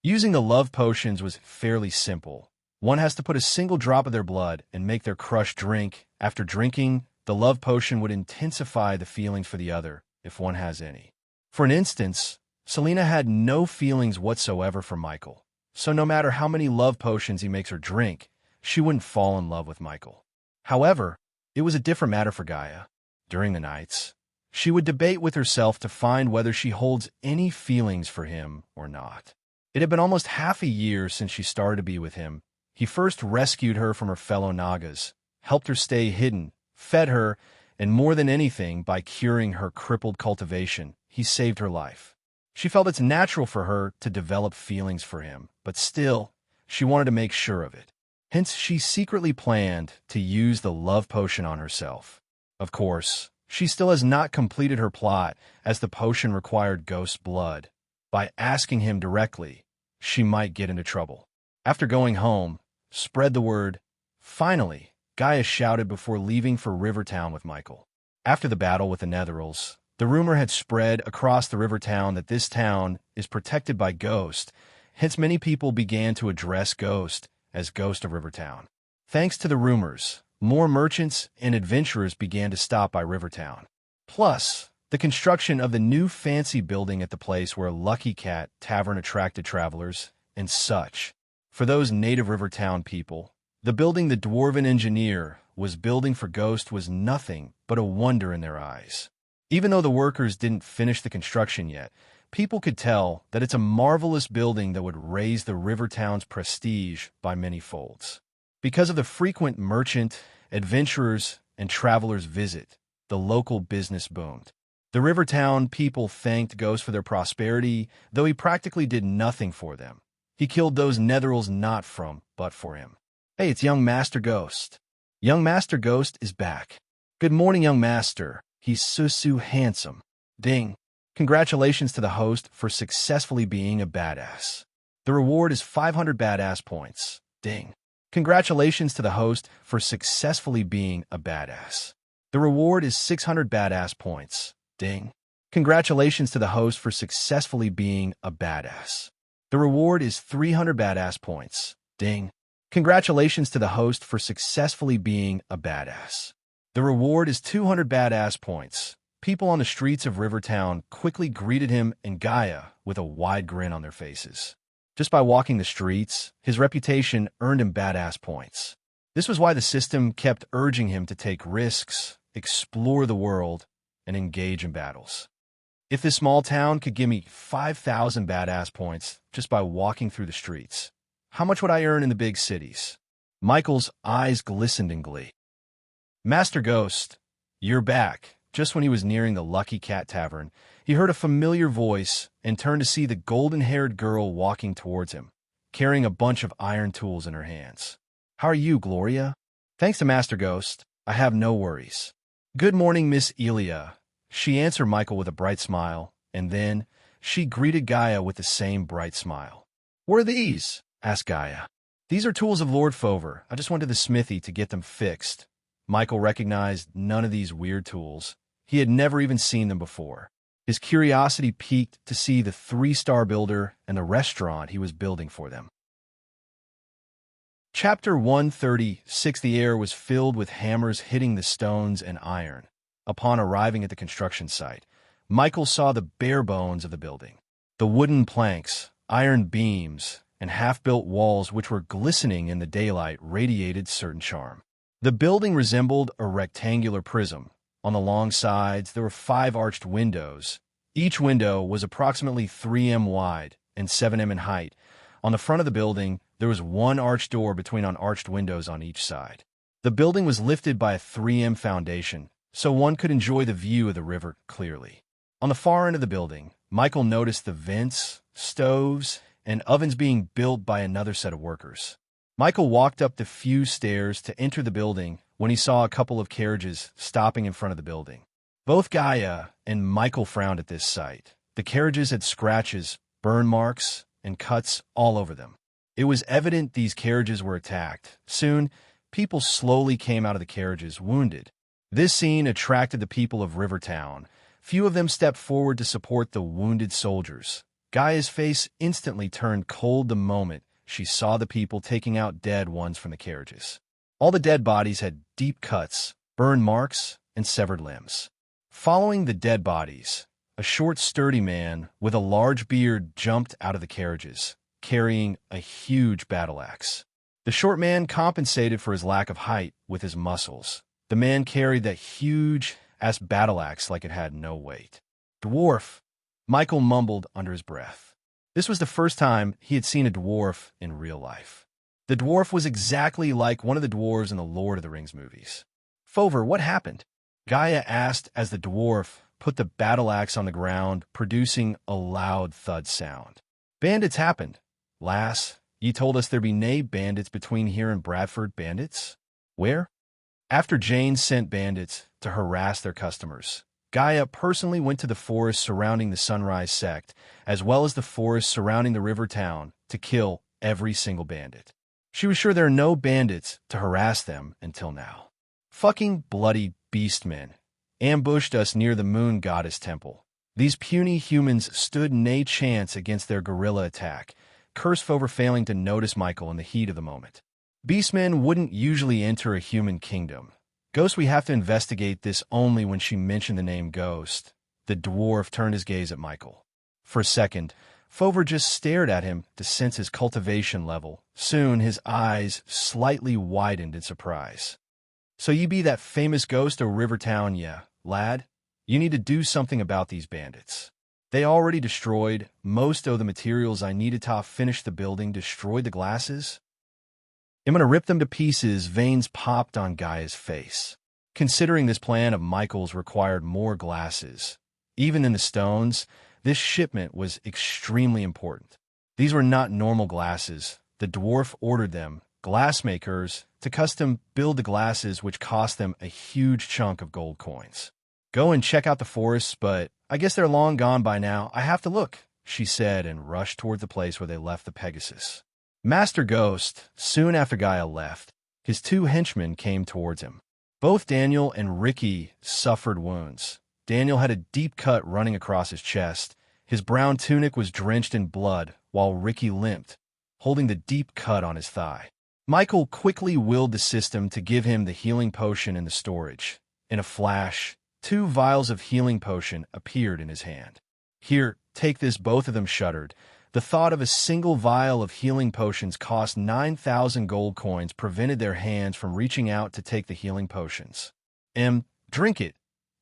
Using the love potions was fairly simple. One has to put a single drop of their blood and make their crush drink. After drinking, the love potion would intensify the feelings for the other, if one has any. For an instance, Selena had no feelings whatsoever for Michael, so no matter how many love potions he makes her drink, she wouldn't fall in love with Michael. However, it was a different matter for Gaia. During the nights, she would debate with herself to find whether she holds any feelings for him or not. It had been almost half a year since she started to be with him. He first rescued her from her fellow Nagas, helped her stay hidden, fed her, and more than anything, by curing her crippled cultivation, he saved her life. She felt it's natural for her to develop feelings for him, but still, she wanted to make sure of it. Hence, she secretly planned to use the love potion on herself. Of course, she still has not completed her plot, as the potion required ghost blood. By asking him directly, she might get into trouble. After going home, spread the word. Finally, Gaia shouted before leaving for Rivertown with Michael. After the battle with the Netherals, the rumor had spread across the Rivertown that this town is protected by Ghost, hence many people began to address Ghost as Ghost of Rivertown. Thanks to the rumors, more merchants and adventurers began to stop by Rivertown. Plus, the construction of the new fancy building at the place where Lucky Cat Tavern attracted travelers, and such. For those native Rivertown people, The building the dwarven engineer was building for Ghost was nothing but a wonder in their eyes. Even though the workers didn't finish the construction yet, people could tell that it's a marvelous building that would raise the river town's prestige by many folds. Because of the frequent merchant, adventurers, and travelers' visit, the local business boomed. The river town people thanked Ghost for their prosperity, though he practically did nothing for them. He killed those netherils not from, but for him. Hey, it's young Master Ghost. Young Master Ghost is back. Good morning, young Master. He's so handsome. Ding. Congratulations to the host for successfully being a badass. The reward is 500 badass points. Ding. Congratulations to the host for successfully being a badass. The reward is 600 badass points. Ding. Congratulations to the host for successfully being a badass. The reward is 300 badass points. Ding. Congratulations to the host for successfully being a badass. The reward is 200 badass points. People on the streets of Rivertown quickly greeted him and Gaia with a wide grin on their faces. Just by walking the streets, his reputation earned him badass points. This was why the system kept urging him to take risks, explore the world, and engage in battles. If this small town could give me 5,000 badass points just by walking through the streets, how much would I earn in the big cities? Michael's eyes glistened in glee. Master Ghost, you're back. Just when he was nearing the Lucky Cat Tavern, he heard a familiar voice and turned to see the golden-haired girl walking towards him, carrying a bunch of iron tools in her hands. How are you, Gloria? Thanks to Master Ghost, I have no worries. Good morning, Miss Elia. She answered Michael with a bright smile, and then she greeted Gaia with the same bright smile. What are these? Asked Gaia. These are tools of Lord Fover. I just went to the smithy to get them fixed. Michael recognized none of these weird tools. He had never even seen them before. His curiosity piqued to see the 3-star builder and the restaurant he was building for them. Chapter 136. The air was filled with hammers hitting the stones and iron. Upon arriving at the construction site, Michael saw the bare bones of the building. The wooden planks, iron beams, and half-built walls which were glistening in the daylight radiated certain charm. The building resembled a rectangular prism. On the long sides, there were 5 arched windows. Each window was approximately 3 m wide and 7 m in height. On the front of the building, there was 1 arched door between arched windows on each side. The building was lifted by a 3 m foundation, so one could enjoy the view of the river clearly. On the far end of the building, Michael noticed the vents, stoves, and ovens being built by another set of workers. Michael walked up the few stairs to enter the building when he saw a couple of carriages stopping in front of the building. Both Gaia and Michael frowned at this sight. The carriages had scratches, burn marks, and cuts all over them. It was evident these carriages were attacked. Soon, people slowly came out of the carriages, wounded. This scene attracted the people of Rivertown. Few of them stepped forward to support the wounded soldiers. Gaia's face instantly turned cold the moment she saw the people taking out dead ones from the carriages. All the dead bodies had deep cuts, burn marks, and severed limbs. Following the dead bodies, a short, sturdy man with a large beard jumped out of the carriages, carrying a huge battle axe. The short man compensated for his lack of height with his muscles. The man carried that huge-ass battle axe like it had no weight. Dwarf, Michael mumbled under his breath. This was the first time he had seen a dwarf in real life. The dwarf was exactly like one of the dwarves in the Lord of the Rings movies. Fover, what happened? Gaia asked as the dwarf put the battle axe on the ground, producing a loud thud sound. Bandits happened. Lass, ye told us there be nae bandits between here and Bradford. Bandits? Where? After Jane sent bandits to harass their customers, Gaia personally went to the forest surrounding the Sunrise sect, as well as the forest surrounding the river town, to kill every single bandit. She was sure there are no bandits to harass them until now. Fucking bloody beastmen ambushed us near the moon goddess temple. These puny humans stood nae chance against their guerrilla attack, cursed over failing to notice Michael in the heat of the moment. Beastmen wouldn't usually enter a human kingdom. Ghost, we have to investigate this. Only when she mentioned the name Ghost, the dwarf turned his gaze at Michael. For a second, Fover just stared at him to sense his cultivation level Soon his eyes slightly widened in surprise. "So you be that famous ghost of Rivertown, yeah, lad? You need to do something about these bandits. They already destroyed most of the materials I needed to finish the building, destroyed the glasses. I'm gonna rip them to pieces." Veins popped on Gaia's face. Considering this plan of Michael's required more glasses, even in the stones, this shipment was extremely important. These were not normal glasses. The dwarf ordered them, glassmakers, to custom build the glasses, which cost them a huge chunk of gold coins. "Go and check out the forests, but I guess they're long gone by now. I have to look," she said, and rushed toward the place where they left the Pegasus. Master Ghost, soon after Gaia left, his two henchmen came towards him. Both Daniel and Ricky suffered wounds. Daniel had a deep cut running across his chest. His brown tunic was drenched in blood, while Ricky limped, holding the deep cut on his thigh. Michael quickly willed the system to give him the healing potion in the storage. In a flash, 2 vials of healing potion appeared in his hand. "Here, take this." Both of them shuddered. The thought of a single vial of healing potions cost 9,000 gold coins prevented their hands from reaching out to take the healing potions. Drink it.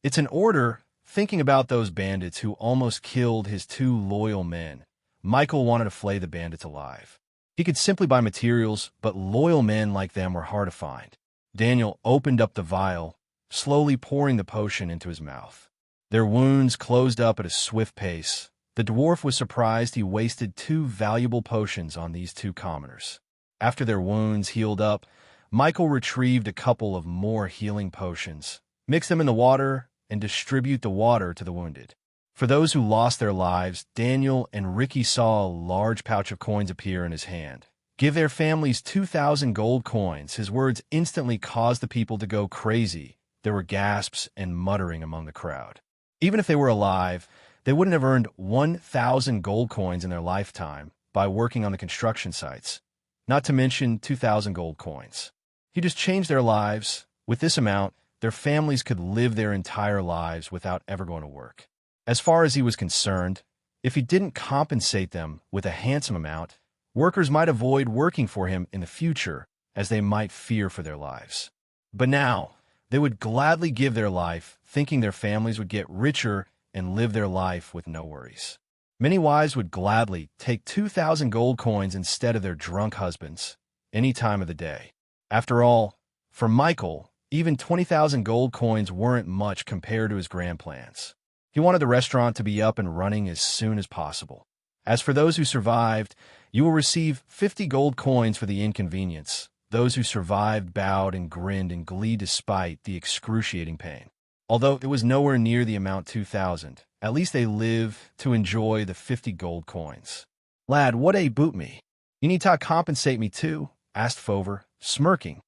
It's an order." Thinking about those bandits who almost killed his 2 loyal men, Michael wanted to flay the bandits alive. He could simply buy materials, but loyal men like them were hard to find. Daniel opened up the vial, slowly pouring the potion into his mouth. Their wounds closed up at a swift pace. The dwarf was surprised he wasted 2 valuable potions on these 2 commoners. After their wounds healed up, Michael retrieved a couple of more healing potions, mixed them in the water, and distribute the water to the wounded. For those who lost their lives, Daniel and Ricky saw a large pouch of coins appear in his hand. "Give their families 2,000 gold coins." His words instantly caused the people to go crazy. There were gasps and muttering among the crowd. Even if they were alive, they wouldn't have earned 1,000 gold coins in their lifetime by working on the construction sites, not to mention 2,000 gold coins. He just changed their lives. With this amount, their families could live their entire lives without ever going to work. As far as he was concerned, if he didn't compensate them with a handsome amount, workers might avoid working for him in the future, as they might fear for their lives. But now, they would gladly give their life, thinking their families would get richer and live their life with no worries. Many wives would gladly take 2,000 gold coins instead of their drunk husbands, any time of the day. After all, for Michael, even 20,000 gold coins weren't much compared to his grand plans. He wanted the restaurant to be up and running as soon as possible. As for those who survived, you will receive 50 gold coins for the inconvenience. Those who survived bowed and grinned in glee despite the excruciating pain. Although it was nowhere near the amount 2,000, at least they lived to enjoy the 50 gold coins. "Lad, what a boot me? You need to compensate me too?" asked Fover, smirking.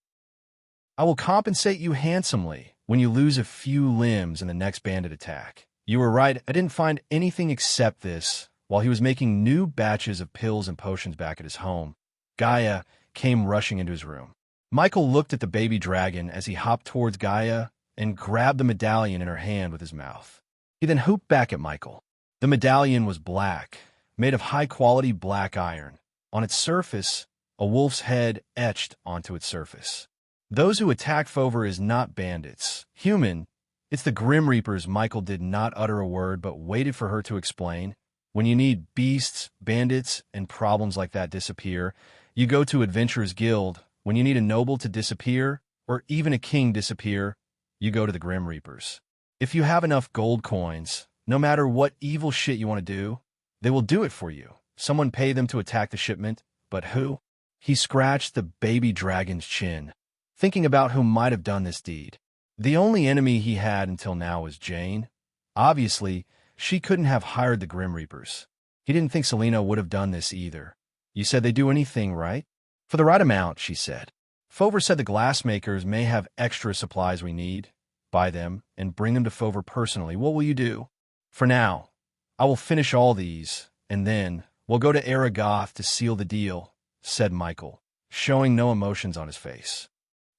"I will compensate you handsomely when you lose a few limbs in the next bandit attack." "You were right, I didn't find anything except this." While he was making new batches of pills and potions back at his home, Gaia came rushing into his room. Michael looked at the baby dragon as he hopped towards Gaia and grabbed the medallion in her hand with his mouth. He then whooped back at Michael. The medallion was black, made of high-quality black iron. On its surface, a wolf's head etched onto its surface. Those who attacked Fover is not bandits. Human, it's the Grim Reapers. Michael did not utter a word but waited for her to explain. When you need beasts, bandits, and problems like that disappear, you go to Adventurers Guild. When you need a noble to disappear, or even a king disappear, you go to the Grim Reapers. If you have enough gold coins, no matter what evil shit you want to do, they will do it for you. Someone pay them to attack the shipment, but who? He scratched the baby dragon's chin, thinking about who might have done this deed. The only enemy he had until now was Jane. Obviously, she couldn't have hired the Grim Reapers. He didn't think Selena would have done this either. "You said they do anything, right?" "For the right amount," she said. Fover said the glassmakers may have extra supplies we need. Buy them and bring them to Fover personally. What will you do? "For now, I will finish all these, and then we'll go to Aragoth to seal the deal," said Michael, showing no emotions on his face.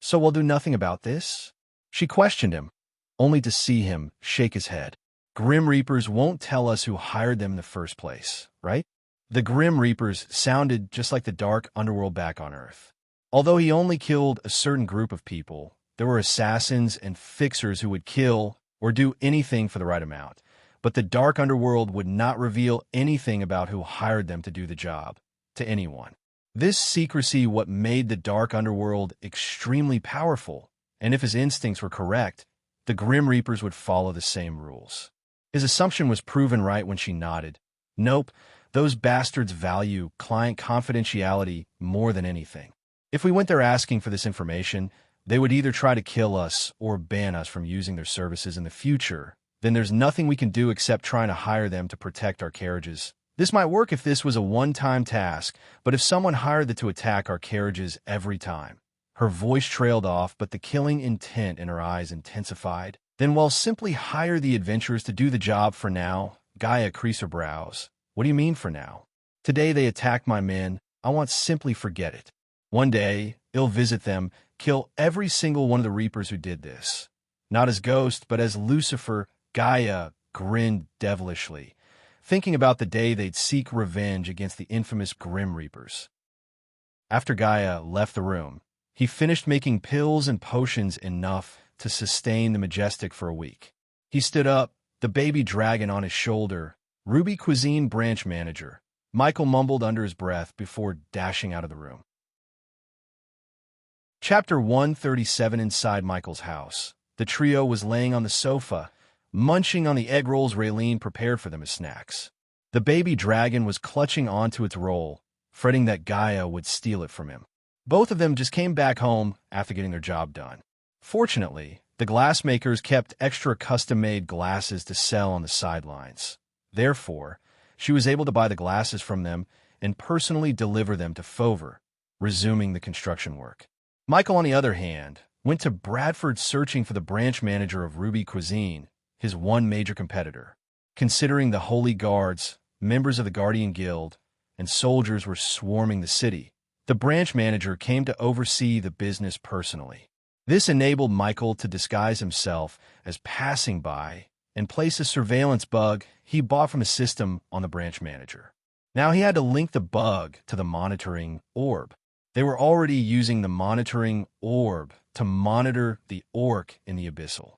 "So we'll do nothing about this?" She questioned him, only to see him shake his head. "Grim Reapers won't tell us who hired them in the first place, right?" The Grim Reapers sounded just like the dark underworld back on Earth. Although he only killed a certain group of people, there were assassins and fixers who would kill or do anything for the right amount. But the dark underworld would not reveal anything about who hired them to do the job to anyone. This secrecy what made the dark underworld extremely powerful, and if his instincts were correct, the Grim Reapers would follow the same rules. His assumption was proven right when she nodded. Nope, those bastards value client confidentiality more than anything. If we went there asking for this information, they would either try to kill us or ban us from using their services in the future. Then there's nothing we can do except trying to hire them to protect our carriages. This might work if this was a one-time task, but if someone hired them to attack our carriages every time. Her voice trailed off, but the killing intent in her eyes intensified. Then we'll simply hire the adventurers to do the job for now. Gaia creased her brows. What do you mean for now? Today they attacked my men. I want simply forget it. One day, I'll visit them, kill every single one of the Reapers who did this. Not as Ghost, but as Lucifer. Gaia grinned devilishly, thinking about the day they'd seek revenge against the infamous Grim Reapers. After Gaia left the room, he finished making pills and potions enough to sustain the Majestic for a week. He stood up, the baby dragon on his shoulder. Ruby Cuisine branch manager. Michael mumbled under his breath before dashing out of the room. Chapter 137. Inside Michael's house, the trio was laying on the sofa, munching on the egg rolls Raylene prepared for them as snacks. The baby dragon was clutching onto its roll, fretting that Gaia would steal it from him. Both of them just came back home after getting their job done. Fortunately, the glassmakers kept extra custom-made glasses to sell on the sidelines. Therefore, she was able to buy the glasses from them and personally deliver them to Fover, resuming the construction work. Michael, on the other hand, went to Bradford searching for the branch manager of Ruby Cuisine, his one major competitor. Considering the Holy Guards, members of the Guardian Guild, and soldiers were swarming the city, the branch manager came to oversee the business personally. This enabled Michael to disguise himself as passing by and place a surveillance bug he bought from a system on the branch manager. Now he had to link the bug to the monitoring orb. They were already using the monitoring orb to monitor the orc in the abyssal.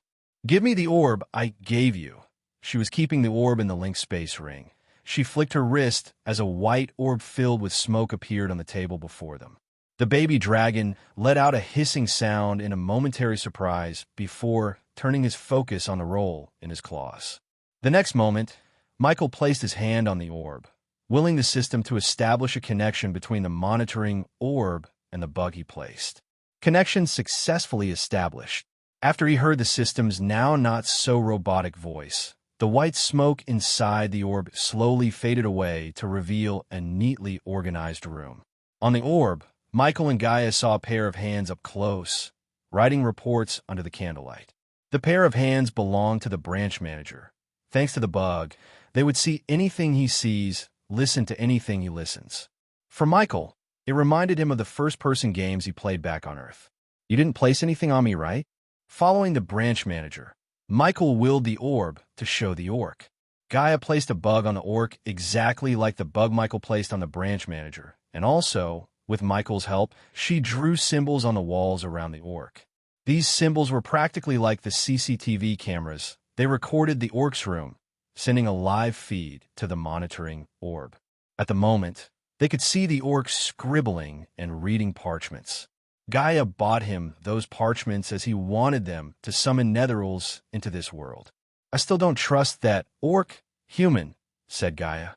Give me the orb I gave you. She was keeping the orb in the link space ring. She flicked her wrist as a white orb filled with smoke appeared on the table before them. The baby dragon let out a hissing sound in a momentary surprise before turning his focus on the roll in his claws. The next moment, Michael placed his hand on the orb, willing the system to establish a connection between the monitoring orb and the bug he placed. Connection successfully established. After he heard the system's now not so robotic voice, the white smoke inside the orb slowly faded away to reveal a neatly organized room. On the orb, Michael and Gaia saw a pair of hands up close, writing reports under the candlelight. The pair of hands belonged to the branch manager. Thanks to the bug, they would see anything he sees, listen to anything he listens. For Michael, it reminded him of the first-person games he played back on Earth. You didn't place anything on me, right? Following the branch manager, Michael willed the orb to show the orc. Gaia placed a bug on the orc exactly like the bug Michael placed on the branch manager, and also, with Michael's help, she drew symbols on the walls around the orc. These symbols were practically like the CCTV cameras. They recorded the orc's room, sending a live feed to the monitoring orb. At the moment, they could see the orc scribbling and reading parchments. Gaia bought him those parchments as he wanted them to summon netherils into this world. I still don't trust that orc human, said Gaia,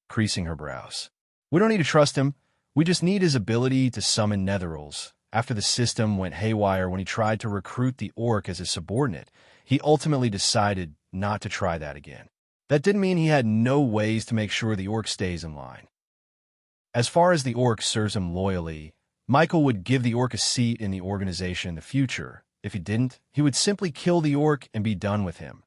creasing her brows. We don't need to trust him. We just need his ability to summon netherils. After the system went haywire when he tried to recruit the orc as his subordinate, he ultimately decided not to try that again. That didn't mean he had no ways to make sure the orc stays in line. As far as the orc serves him loyally, Michael would give the orc a seat in the organization in the future. If he didn't, he would simply kill the orc and be done with him.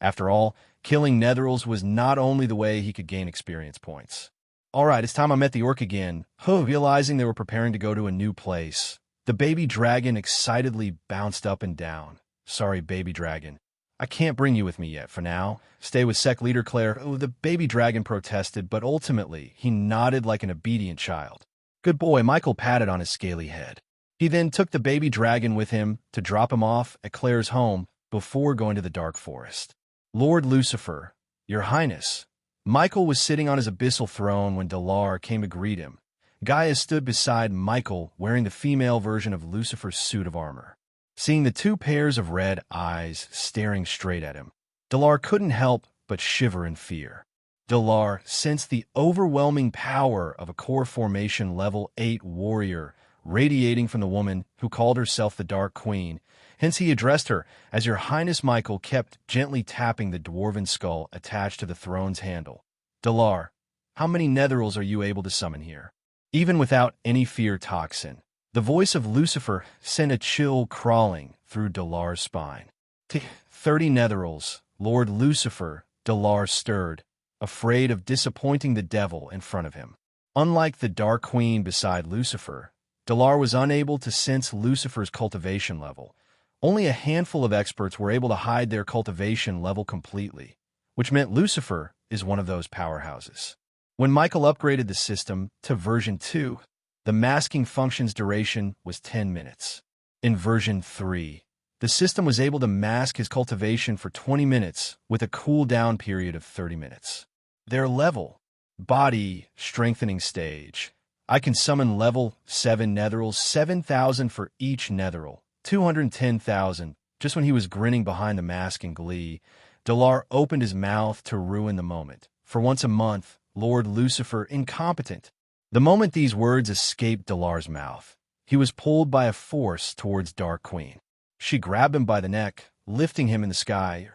After all, killing netherils was not only the way he could gain experience points. All right, it's time I met the orc again. Realizing they were preparing to go to a new place, the baby dragon excitedly bounced up and down. Sorry, baby dragon. I can't bring you with me yet for now. Stay with sect leader Claire. Oh, the baby dragon protested, but ultimately he nodded like an obedient child. Good boy, Michael patted on his scaly head. He then took the baby dragon with him to drop him off at Claire's home before going to the dark forest. Lord Lucifer, Your Highness. Michael was sitting on his abyssal throne when Delar came to greet him. Gaia stood beside Michael wearing the female version of Lucifer's suit of armor. Seeing the two pairs of red eyes staring straight at him, Delar couldn't help but shiver in fear. Delar sensed the overwhelming power of a core formation level 8 warrior radiating from the woman who called herself the Dark Queen. Hence he addressed her as Your Highness. Michael kept gently tapping the dwarven skull attached to the throne's handle. Delar, how many netherils are you able to summon here? Even without any fear toxin, the voice of Lucifer sent a chill crawling through Delar's spine. 30 netherils, Lord Lucifer. Delar stirred, afraid of disappointing the devil in front of him. Unlike the Dark Queen beside Lucifer, Delar was unable to sense Lucifer's cultivation level. Only a handful of experts were able to hide their cultivation level completely, which meant Lucifer is one of those powerhouses. When Michael upgraded the system to version 2, the masking function's duration was 10 minutes. In version 3, the system was able to mask his cultivation for 20 minutes with a cooldown period of 30 minutes. Their level, body strengthening stage. I can summon level 7 netherils, 7,000 for each netheril, 210,000. Just when he was grinning behind the mask in glee, Delar opened his mouth to ruin the moment. For once a month, Lord Lucifer incompetent. The moment these words escaped Delar's mouth, he was pulled by a force towards Dark Queen. She grabbed him by the neck, lifting him in the sky.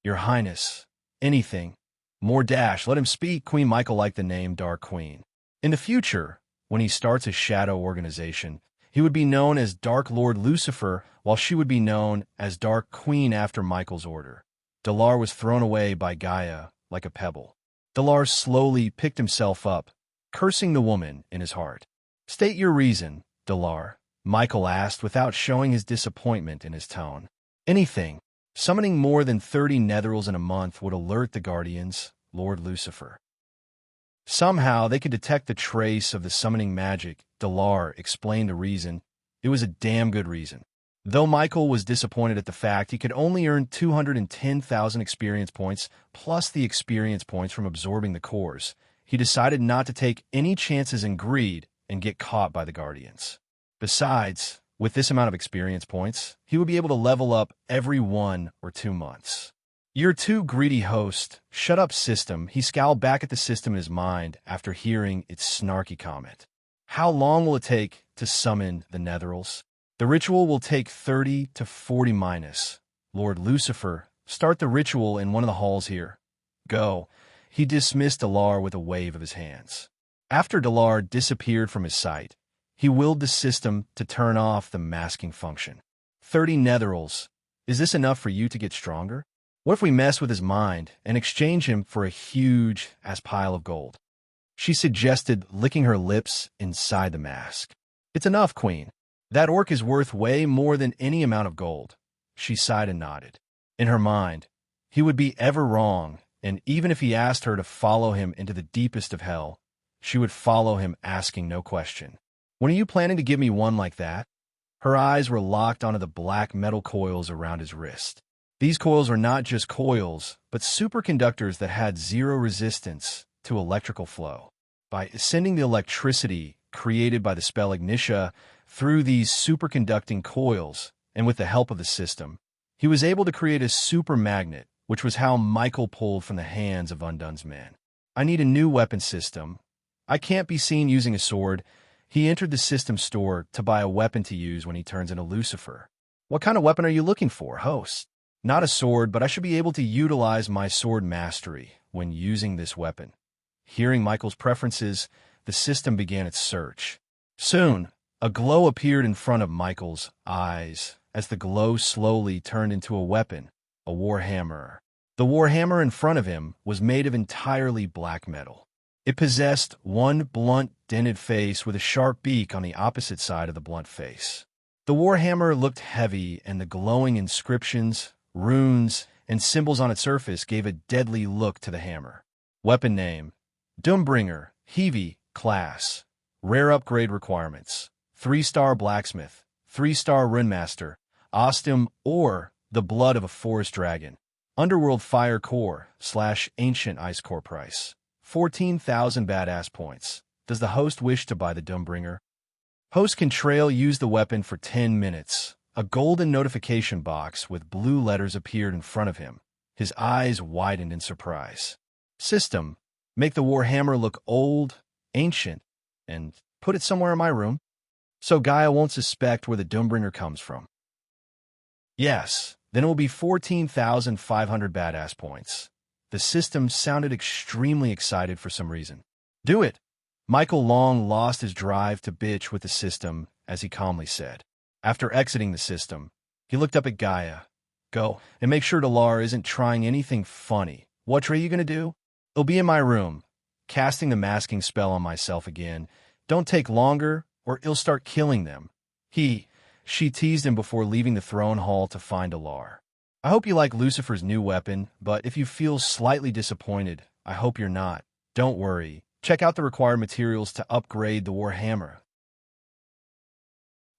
Your Highness, anything. More dash, let him speak. Queen Michael liked the name Dark Queen. In the future, when he starts a shadow organization, he would be known as Dark Lord Lucifer, while she would be known as Dark Queen after Michael's order. Delar was thrown away by Gaia like a pebble. Delar slowly picked himself up, cursing the woman in his heart. State your reason, Delar, Michael asked without showing his disappointment in his tone. Anything. Summoning more than 30 netherils in a month would alert the Guardians, Lord Lucifer. Somehow they could detect the trace of the summoning magic. Delar explained the reason. It was a damn good reason. Though Michael was disappointed at the fact he could only earn 210,000 experience points plus the experience points from absorbing the cores, he decided not to take any chances in greed and get caught by the Guardians. Besides, with this amount of experience points, he would be able to level up every 1 or 2 months. You're too greedy, host. Shut up, system. He scowled back at the system in his mind after hearing its snarky comment. How long will it take to summon the netherils? The ritual will take 30 to 40 minus. Lord Lucifer, start the ritual in one of the halls here. Go. He dismissed Delar with a wave of his hands. After Delar disappeared from his sight, he willed the system to turn off the masking function. 30 netherils. Is this enough for you to get stronger? What if we mess with his mind and exchange him for a huge-ass pile of gold? She suggested, licking her lips inside the mask. It's enough, Queen. That orc is worth way more than any amount of gold. She sighed and nodded. In her mind, he would be ever wrong, and even if he asked her to follow him into the deepest of hell, she would follow him asking no question. When are you planning to give me one like that? Her eyes were locked onto the black metal coils around his wrist. These coils were not just coils, but superconductors that had zero resistance to electrical flow. By sending the electricity created by the spell Ignitia through these superconducting coils, and with the help of the system, he was able to create a super magnet, which was how Michael pulled from the hands of Undun's men. I need a new weapon system. I can't be seen using a sword. He entered the system store to buy a weapon to use when he turns into Lucifer. What kind of weapon are you looking for, host? Not a sword, but I should be able to utilize my sword mastery when using this weapon. Hearing Michael's preferences, the system began its search. Soon, a glow appeared in front of Michael's eyes as the glow slowly turned into a weapon, a warhammer. The warhammer in front of him was made of entirely black metal. It possessed one blunt, dented face with a sharp beak on the opposite side of the blunt face. The warhammer looked heavy, and the glowing inscriptions, runes, and symbols on its surface gave a deadly look to the hammer. Weapon name: Doombringer, Heavy, Class. Rare upgrade requirements: 3-star Blacksmith, 3-star Runemaster, Ostum or the Blood of a Forest Dragon. Underworld Fire Core / Ancient Ice Core price: 14,000 badass points. Does the host wish to buy the Doombringer? Host can trail use the weapon for 10 minutes. A golden notification box with blue letters appeared in front of him. His eyes widened in surprise. System: make the Warhammer look old, ancient, and put it somewhere in my room, so Gaia won't suspect where the Doombringer comes from. Yes, then it will be 14,500 badass points. The system sounded extremely excited for some reason. Do it! Michael Long lost his drive to bitch with the system, as he calmly said. After exiting the system, he looked up at Gaia. Go, and make sure Delar isn't trying anything funny. What are you going to do? It'll be in my room. Casting the masking spell on myself again. Don't take longer, or it'll start killing them. She teased him before leaving the throne hall to find Delar. I hope you like Lucifer's new weapon, but if you feel slightly disappointed, I hope you're not. Don't worry. Check out the required materials to upgrade the Warhammer.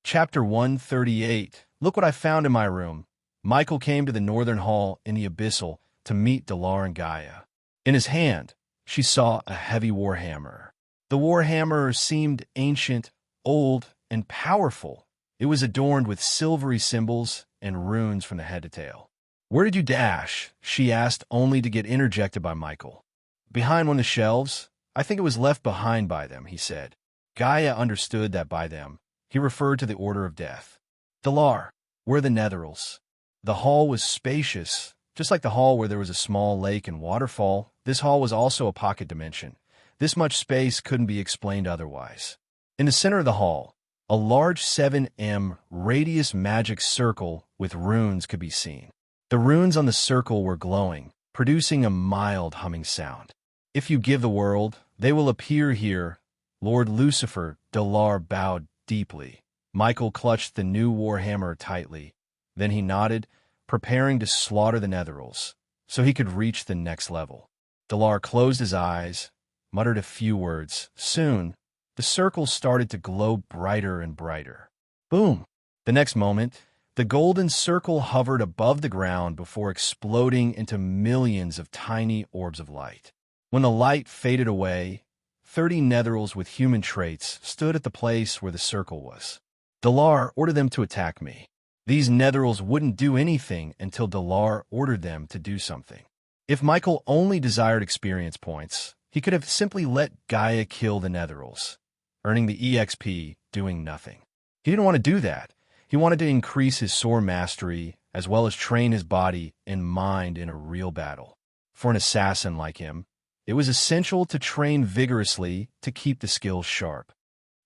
Chapter 138. Look what I found in my room. Michael came to the northern hall in the Abyssal to meet Delar and Gaia. In his hand, she saw a heavy Warhammer. The Warhammer seemed ancient, old, and powerful. It was adorned with silvery symbols and runes from the head to tail. Where did you dash? She asked, only to get interjected by Michael. Behind one of the shelves. I think it was left behind by them, he said. Gaia understood that by them he referred to the Order of Death. Delar, where are the Netherils? The hall was spacious. Just like the hall where there was a small lake and waterfall, this hall was also a pocket dimension. This much space couldn't be explained otherwise. In the center of the hall, a large 7M radius magic circle with runes could be seen. The runes on the circle were glowing, producing a mild humming sound. If you give the world, they will appear here. Lord Lucifer. Delar bowed deeply. Michael clutched the new Warhammer tightly. Then he nodded, preparing to slaughter the Netherils, so he could reach the next level. Delar closed his eyes, muttered a few words. Soon, the circle started to glow brighter and brighter. Boom! The next moment, the golden circle hovered above the ground before exploding into millions of tiny orbs of light. When the light faded away, 30 Netherils with human traits stood at the place where the circle was. Delar ordered them to attack me. These Netherils wouldn't do anything until Delar ordered them to do something. If Michael only desired experience points, he could have simply let Gaia kill the Netherils, earning the EXP, doing nothing. He didn't want to do that. He wanted to increase his sword mastery, as well as train his body and mind in a real battle. For an assassin like him, it was essential to train vigorously to keep the skills sharp.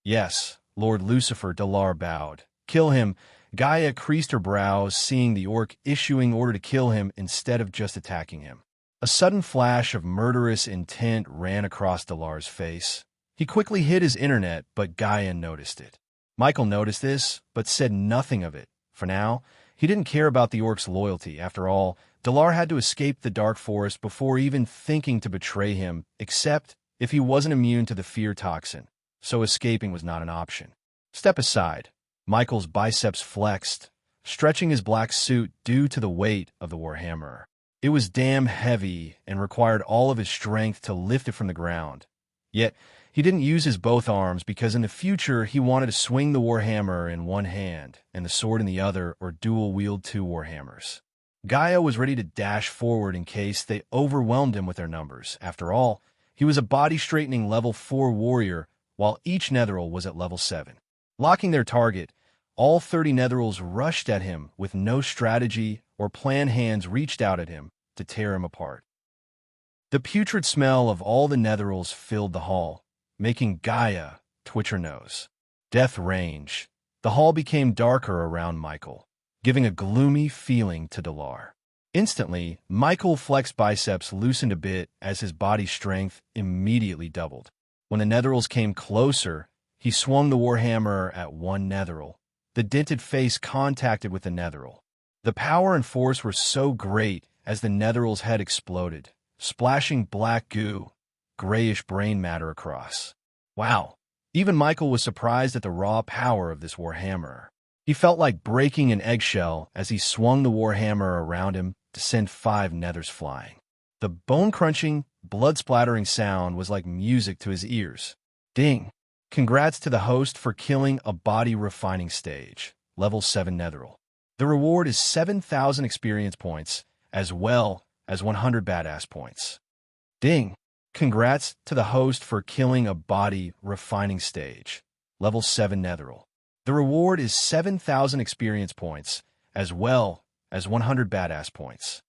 Yes, Lord Lucifer. Delar bowed. Kill him. Gaia creased her brows, seeing the orc issuing order to kill him instead of just attacking him. A sudden flash of murderous intent ran across Delar's face. He quickly hid his internet, but Gaia noticed it. Michael noticed this, but said nothing of it. For now, he didn't care about the orc's loyalty. After all, Delar had to escape the Dark Forest before even thinking to betray him, except if he wasn't immune to the fear toxin, so escaping was not an option. Step aside. Michael's biceps flexed, stretching his black suit due to the weight of the Warhammer. It was damn heavy and required all of his strength to lift it from the ground. Yet, he didn't use his both arms because in the future he wanted to swing the Warhammer in one hand and the sword in the other, or dual-wield 2 Warhammers. Gaia was ready to dash forward in case they overwhelmed him with their numbers. After all, he was a body-straightening level 4 warrior, while each Netheril was at level 7. Locking their target, all 30 Netherils rushed at him with no strategy or plan. Hands reached out at him to tear him apart. The putrid smell of all the Netherils filled the hall, making Gaia twitch her nose. Death range. The hall became darker around Michael, giving a gloomy feeling to Delar. Instantly, Michael flexed biceps loosened a bit as his body strength immediately doubled. When the Netherils came closer, he swung the Warhammer at one Netheril. The dented face contacted with the Netheril. The power and force were so great, as the netheral's head exploded, splashing black goo, grayish brain matter across. Wow. Even Michael was surprised at the raw power of this warhammer. He felt like breaking an eggshell as he swung the warhammer around him to send 5 nethers flying. The bone-crunching, blood-splattering sound was like music to his ears. Ding! Congrats to the host for killing a body-refining stage. Level 7 Netheril. The reward is 7,000 experience points, as well as 100 badass points. Ding! Congrats to the host for killing a body-refining stage. Level 7 Netheril. The reward is 7,000 experience points, as well as 100 badass points.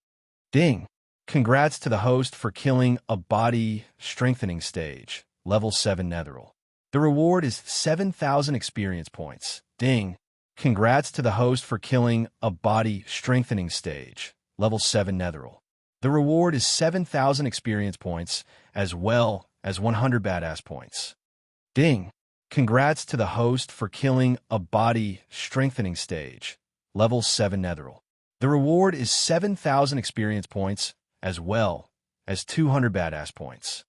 Ding! Congrats to the host for killing a body-strengthening stage. Level 7 Netheril. The reward is 7,000 experience points. Ding! Congrats to the host for killing a body-strengthening stage. Level 7 Netheril. The reward is 7,000 experience points, as well as 100 badass points. Ding! Congrats to the host for killing a body-strengthening stage. Level 7 Netheril. The reward is 7,000 experience points, as well as 200 badass points.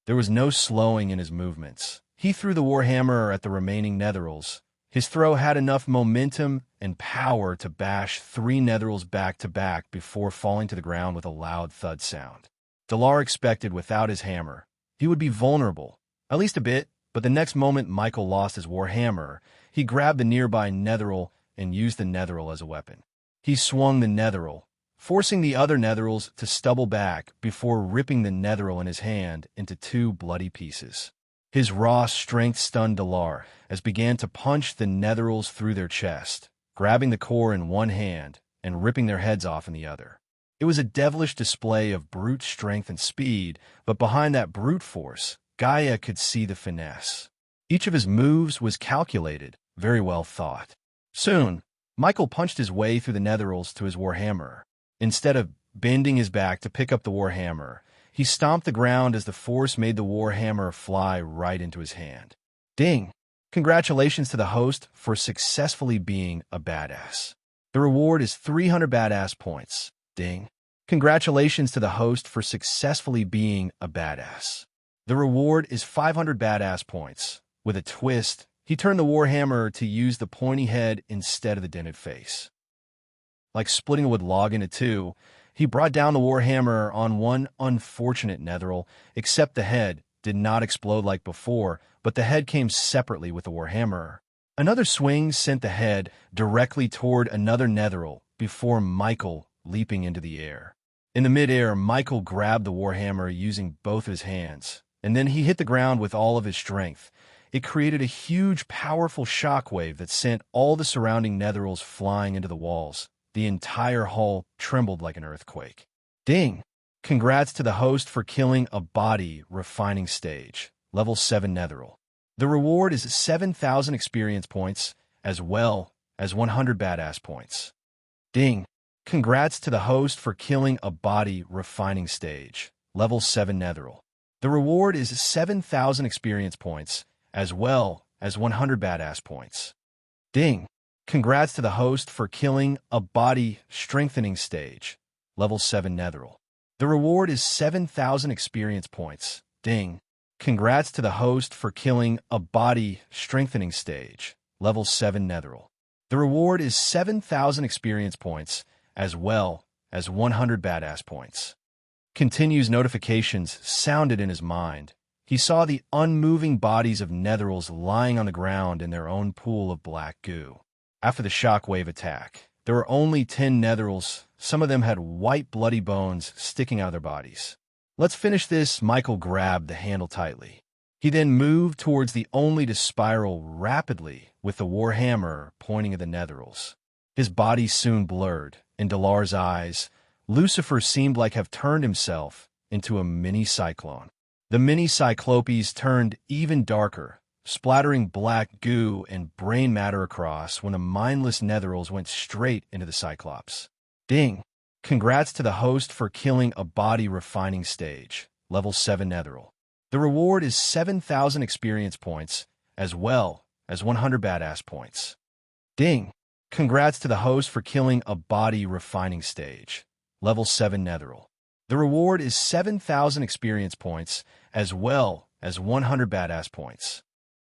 There was no slowing in his movements. He threw the warhammer at the remaining netherils. His throw had enough momentum and power to bash 3 netherils back to back before falling to the ground with a loud thud sound. Dalar expected without his hammer, he would be vulnerable, at least a bit, but the next moment Michael lost his warhammer, he grabbed the nearby netheril and used the netheril as a weapon. He swung the netheril, forcing the other netherils to stumble back before ripping the netheril in his hand into 2 bloody pieces. His raw strength stunned Dalar as began to punch the netherils through their chest, grabbing the core in one hand and ripping their heads off in the other. It was a devilish display of brute strength and speed, but behind that brute force, Gaia could see the finesse. Each of his moves was calculated, very well thought. Soon, Michael punched his way through the netherils to his warhammer. Instead of bending his back to pick up the warhammer, he stomped the ground as the force made the warhammer fly right into his hand. Ding! Congratulations to the host for successfully being a badass. The reward is 300 badass points. Ding! Congratulations to the host for successfully being a badass. The reward is 500 badass points. With a twist, he turned the warhammer to use the pointy head instead of the dented face. Like splitting a wood log into 2, he brought down the warhammer on one unfortunate netheril, except the head did not explode like before, but the head came separately with the warhammer. Another swing sent the head directly toward another netheril before Michael leaping into the air. In the midair, Michael grabbed the warhammer using both his hands, and then he hit the ground with all of his strength. It created a huge, powerful shockwave that sent all the surrounding netherils flying into the walls. The entire hull trembled like an earthquake. Ding! Congrats to the host for killing a body-refining stage. Level 7 Netheril. The reward is 7,000 experience points, as well as 100 badass points. Ding! Congrats to the host for killing a body-refining stage. Level 7 Netheril. The reward is 7,000 experience points, as well as 100 badass points. Ding! Congrats to the host for killing a body-strengthening stage. Level 7 Netheril. The reward is 7,000 experience points. Ding! Congrats to the host for killing a body-strengthening stage. Level 7 Netheril. The reward is 7,000 experience points, as well as 100 badass points. Continue's notifications sounded in his mind. He saw the unmoving bodies of netherils lying on the ground in their own pool of black goo. After the shockwave attack, there were only 10 netherils. Some of them had white bloody bones sticking out of their bodies. Let's finish this. Michael grabbed the handle tightly. He then moved towards the only to spiral rapidly with the warhammer pointing at the netherils. His body soon blurred. In Dalar's eyes, Lucifer seemed like have turned himself into a mini cyclone. The mini cyclopes turned even darker, splattering black goo and brain matter across when the mindless netherils went straight into the Cyclops. Ding! Congrats to the host for killing a body-refining stage. Level 7 Netheril. The reward is 7,000 experience points, as well as 100 badass points. Ding! Congrats to the host for killing a body-refining stage. level 7 netheril. The reward is 7,000 experience points, as well as 100 badass points.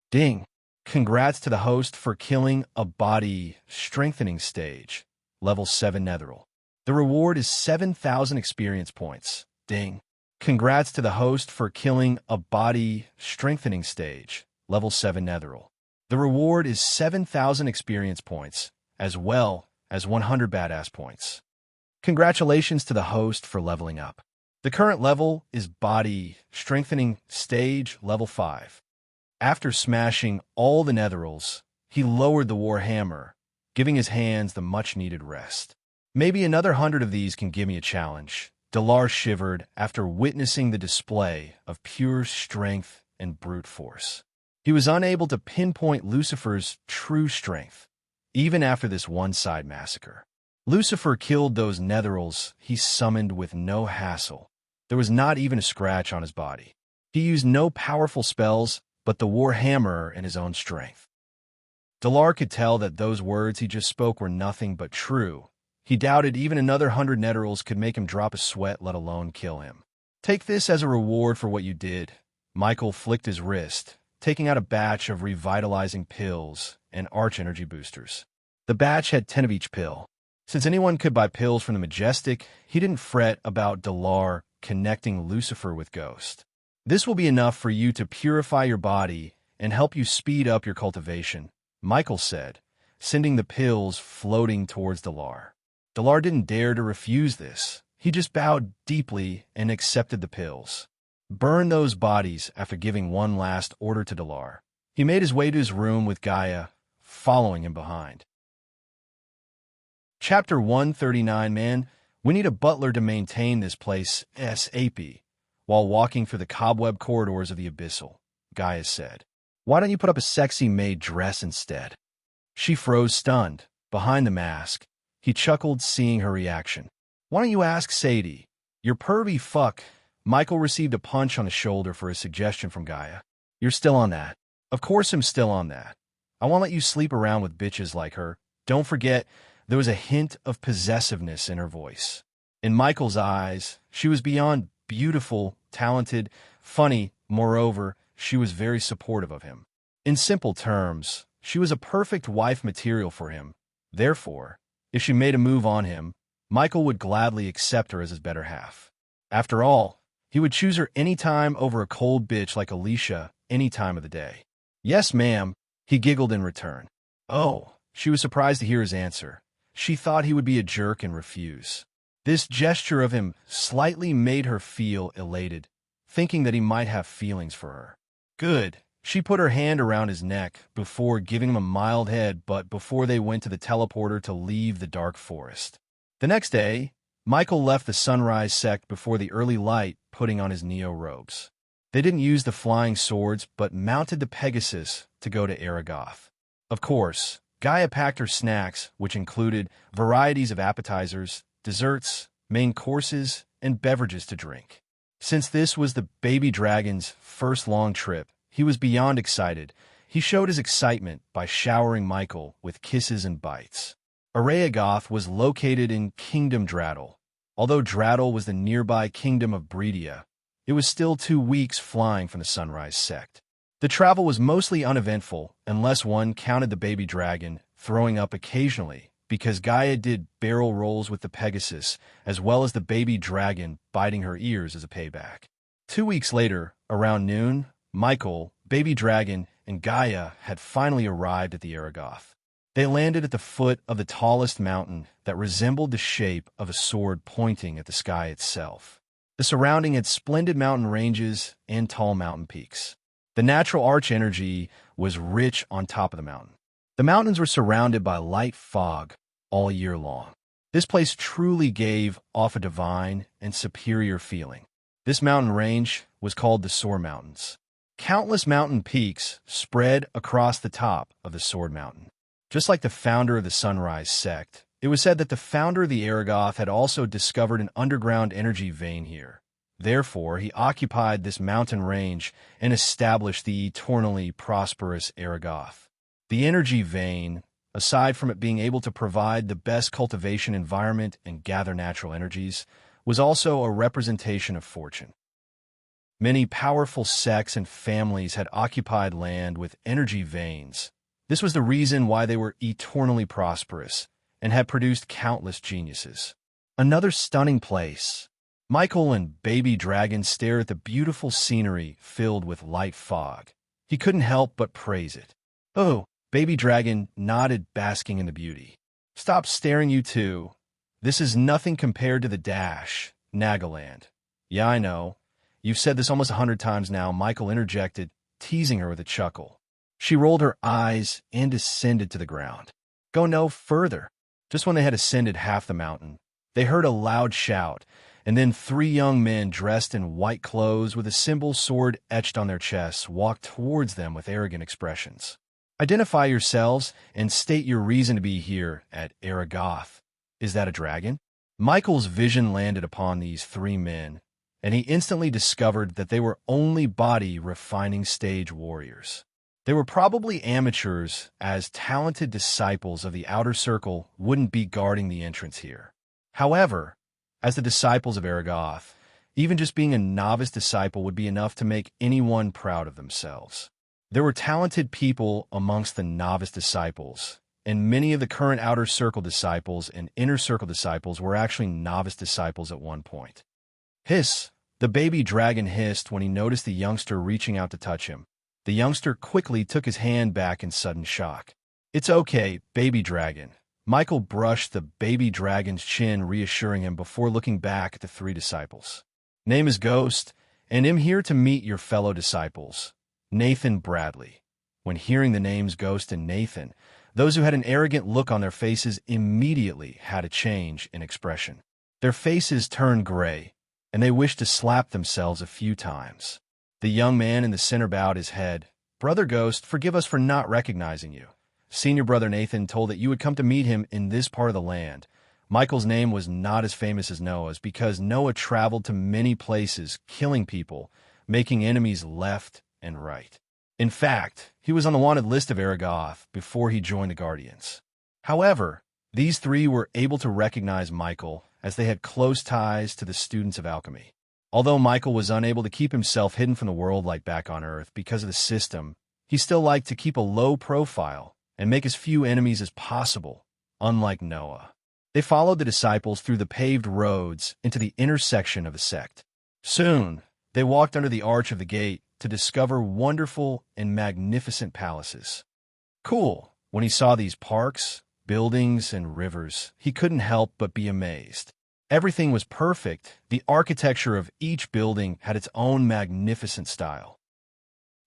Ding! Congrats to the host for killing a body strengthening stage, level 7 netheril. The reward is 7,000 experience points. Ding! Congrats to the host for killing a body strengthening stage, level 7 netheril. The reward is 7,000 experience points, as well as 100 badass points. Congratulations to the host for leveling up. The current level is body strengthening stage, level 5. After smashing all the netherils, he lowered the warhammer, giving his hands the much-needed rest. Maybe another 100 of these can give me a challenge. Dalar shivered after witnessing the display of pure strength and brute force. He was unable to pinpoint Lucifer's true strength, even after this one-side massacre. Lucifer killed those netherils he summoned with no hassle. There was not even a scratch on his body. He used no powerful spells, but the warhammer and his own strength. Dalar could tell that those words he just spoke were nothing but true. He doubted even another 100 netherils could make him drop a sweat, let alone kill him. Take this as a reward for what you did. Michael flicked his wrist, taking out a batch of revitalizing pills and arch energy boosters. The batch had 10 of each pill. Since anyone could buy pills from the Majestic, he didn't fret about Dalar connecting Lucifer with Ghost. This will be enough for you to purify your body and help you speed up your cultivation, Michael said, sending the pills floating towards Dalar. Dalar didn't dare to refuse this. He just bowed deeply and accepted the pills. Burn those bodies after giving one last order to Dalar. He made his way to his room with Gaia, following him behind. Chapter 139. Man, we need a butler to maintain this place ASAP. While walking through the cobweb corridors of the Abyssal, Gaia said, "Why don't you put up a sexy maid dress instead?" She froze stunned, behind the mask. He chuckled, seeing her reaction. "Why don't you ask Sadie? You're pervy fuck." Michael received a punch on the shoulder for his suggestion from Gaia. "You're still on that." "Of course I'm still on that. I won't let you sleep around with bitches like her. Don't forget," there was a hint of possessiveness in her voice. In Michael's eyes, she was beyond beautiful, talented, funny. Moreover, she was very supportive of him. In simple terms, she was a perfect wife material for him. Therefore, if she made a move on him, Michael would gladly accept her as his better half. After all, he would choose her any time over a cold bitch like Alicia any time of the day. "Yes, ma'am," he giggled in return. Oh, she was surprised to hear his answer. She thought he would be a jerk and refuse. This gesture of him slightly made her feel elated, thinking that he might have feelings for her. Good. She put her hand around his neck before giving him a mild headbutt before they went to the teleporter to leave the dark forest. The next day, Michael left the Sunrise sect before the early light, putting on his Neo robes. They didn't use the flying swords, but mounted the Pegasus to go to Aragoth. Of course, Gaia packed her snacks, which included varieties of appetizers, desserts, main courses, and beverages to drink. Since this was the baby dragon's first long trip, he was beyond excited. He showed his excitement by showering Michael with kisses and bites. Aragoth was located in Kingdom Draddle. Although Draddle was the nearby kingdom of Breedia, it was still 2 weeks flying from the Sunrise sect. The travel was mostly uneventful, unless one counted the baby dragon throwing up occasionally, because Gaia did barrel rolls with the Pegasus, as well as the baby dragon biting her ears as a payback. 2 weeks later, around noon, Michael, baby dragon, and Gaia had finally arrived at the Aragoth. They landed at the foot of the tallest mountain that resembled the shape of a sword pointing at the sky itself. The surrounding had splendid mountain ranges and tall mountain peaks. The natural arch energy was rich on top of the mountain. The mountains were surrounded by light fog all year long. This place truly gave off a divine and superior feeling. This mountain range was called the Sword Mountains. Countless mountain peaks spread across the top of the Sword Mountain. Just like the founder of the Sunrise sect, it was said that the founder of the Aragoth had also discovered an underground energy vein here. Therefore, he occupied this mountain range and established the eternally prosperous Aragoth. The energy vein aside from it being able to provide the best cultivation environment and gather natural energies, was also a representation of fortune. Many powerful sects and families had occupied land with energy veins. This was the reason why they were eternally prosperous and had produced countless geniuses. Another stunning place. Michael and Baby Dragon stare at the beautiful scenery filled with light fog. He couldn't help but praise it. Oh, Baby Dragon nodded, basking in the beauty. Stop staring, you two. This is nothing compared to the Dash, Nagaland. Yeah, I know. You've said this almost 100 times now, Michael interjected, teasing her with a chuckle. She rolled her eyes and descended to the ground. Go no further. Just when they had ascended half the mountain, they heard a loud shout, and then 3 young men dressed in white clothes with a symbol sword etched on their chests walked towards them with arrogant expressions. Identify yourselves and state your reason to be here at Aragoth. Is that a dragon? Michael's vision landed upon these 3 men, and he instantly discovered that they were only body refining stage warriors. They were probably amateurs, as talented disciples of the Outer Circle wouldn't be guarding the entrance here. However, as the disciples of Aragoth, even just being a novice disciple would be enough to make anyone proud of themselves. There were talented people amongst the novice disciples, and many of the current Outer Circle disciples and Inner Circle disciples were actually novice disciples at one point. Hiss! The baby dragon hissed when he noticed the youngster reaching out to touch him. The youngster quickly took his hand back in sudden shock. It's okay, baby dragon. Michael brushed the baby dragon's chin, reassuring him before looking back at the 3 disciples. Name is Ghost, and I'm here to meet your fellow disciples, Nathan Bradley. When hearing the names Ghost and Nathan, those who had an arrogant look on their faces immediately had a change in expression. Their faces turned gray, and they wished to slap themselves a few times. The young man in the center bowed his head. Brother Ghost, forgive us for not recognizing you. Senior brother Nathan told that you would come to meet him in this part of the land. Michael's name was not as famous as Noah's because Noah traveled to many places, killing people, making enemies left and right. In fact, he was on the wanted list of Aragoth before he joined the Guardians. However, these 3 were able to recognize Michael as they had close ties to the students of alchemy. Although Michael was unable to keep himself hidden from the world like back on Earth because of the system, he still liked to keep a low profile and make as few enemies as possible, unlike Noah. They followed the disciples through the paved roads into the intersection of the sect. Soon, they walked under the arch of the gate to discover wonderful and magnificent palaces. Cool. When he saw these parks, buildings, and rivers, he couldn't help but be amazed. Everything was perfect. The architecture of each building had its own magnificent style.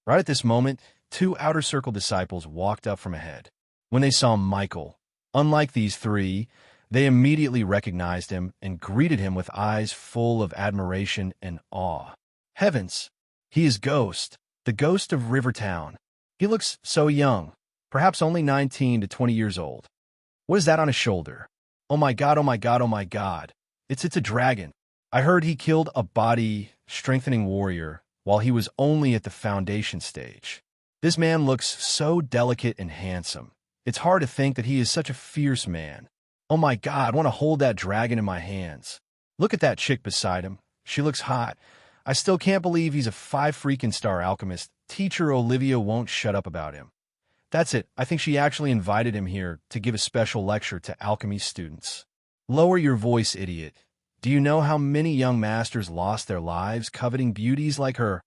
Right at this moment, 2 Outer Circle disciples walked up from ahead. When they saw Michael, unlike these 3, they immediately recognized him and greeted him with eyes full of admiration and awe. Heavens! He is Ghost, the ghost of Rivertown. He looks so young, perhaps only 19 to 20 years old. What is that on his shoulder? Oh my god, oh my god, oh my god. It's a dragon. I heard he killed a body-strengthening warrior while he was only at the foundation stage. This man looks so delicate and handsome. It's hard to think that he is such a fierce man. Oh my god, I want to hold that dragon in my hands. Look at that chick beside him. She looks hot. I still can't believe he's a 5-freaking-star alchemist. Teacher Olivia won't shut up about him. That's it. I think she actually invited him here to give a special lecture to alchemy students. Lower your voice, idiot. Do you know how many young masters lost their lives coveting beauties like her?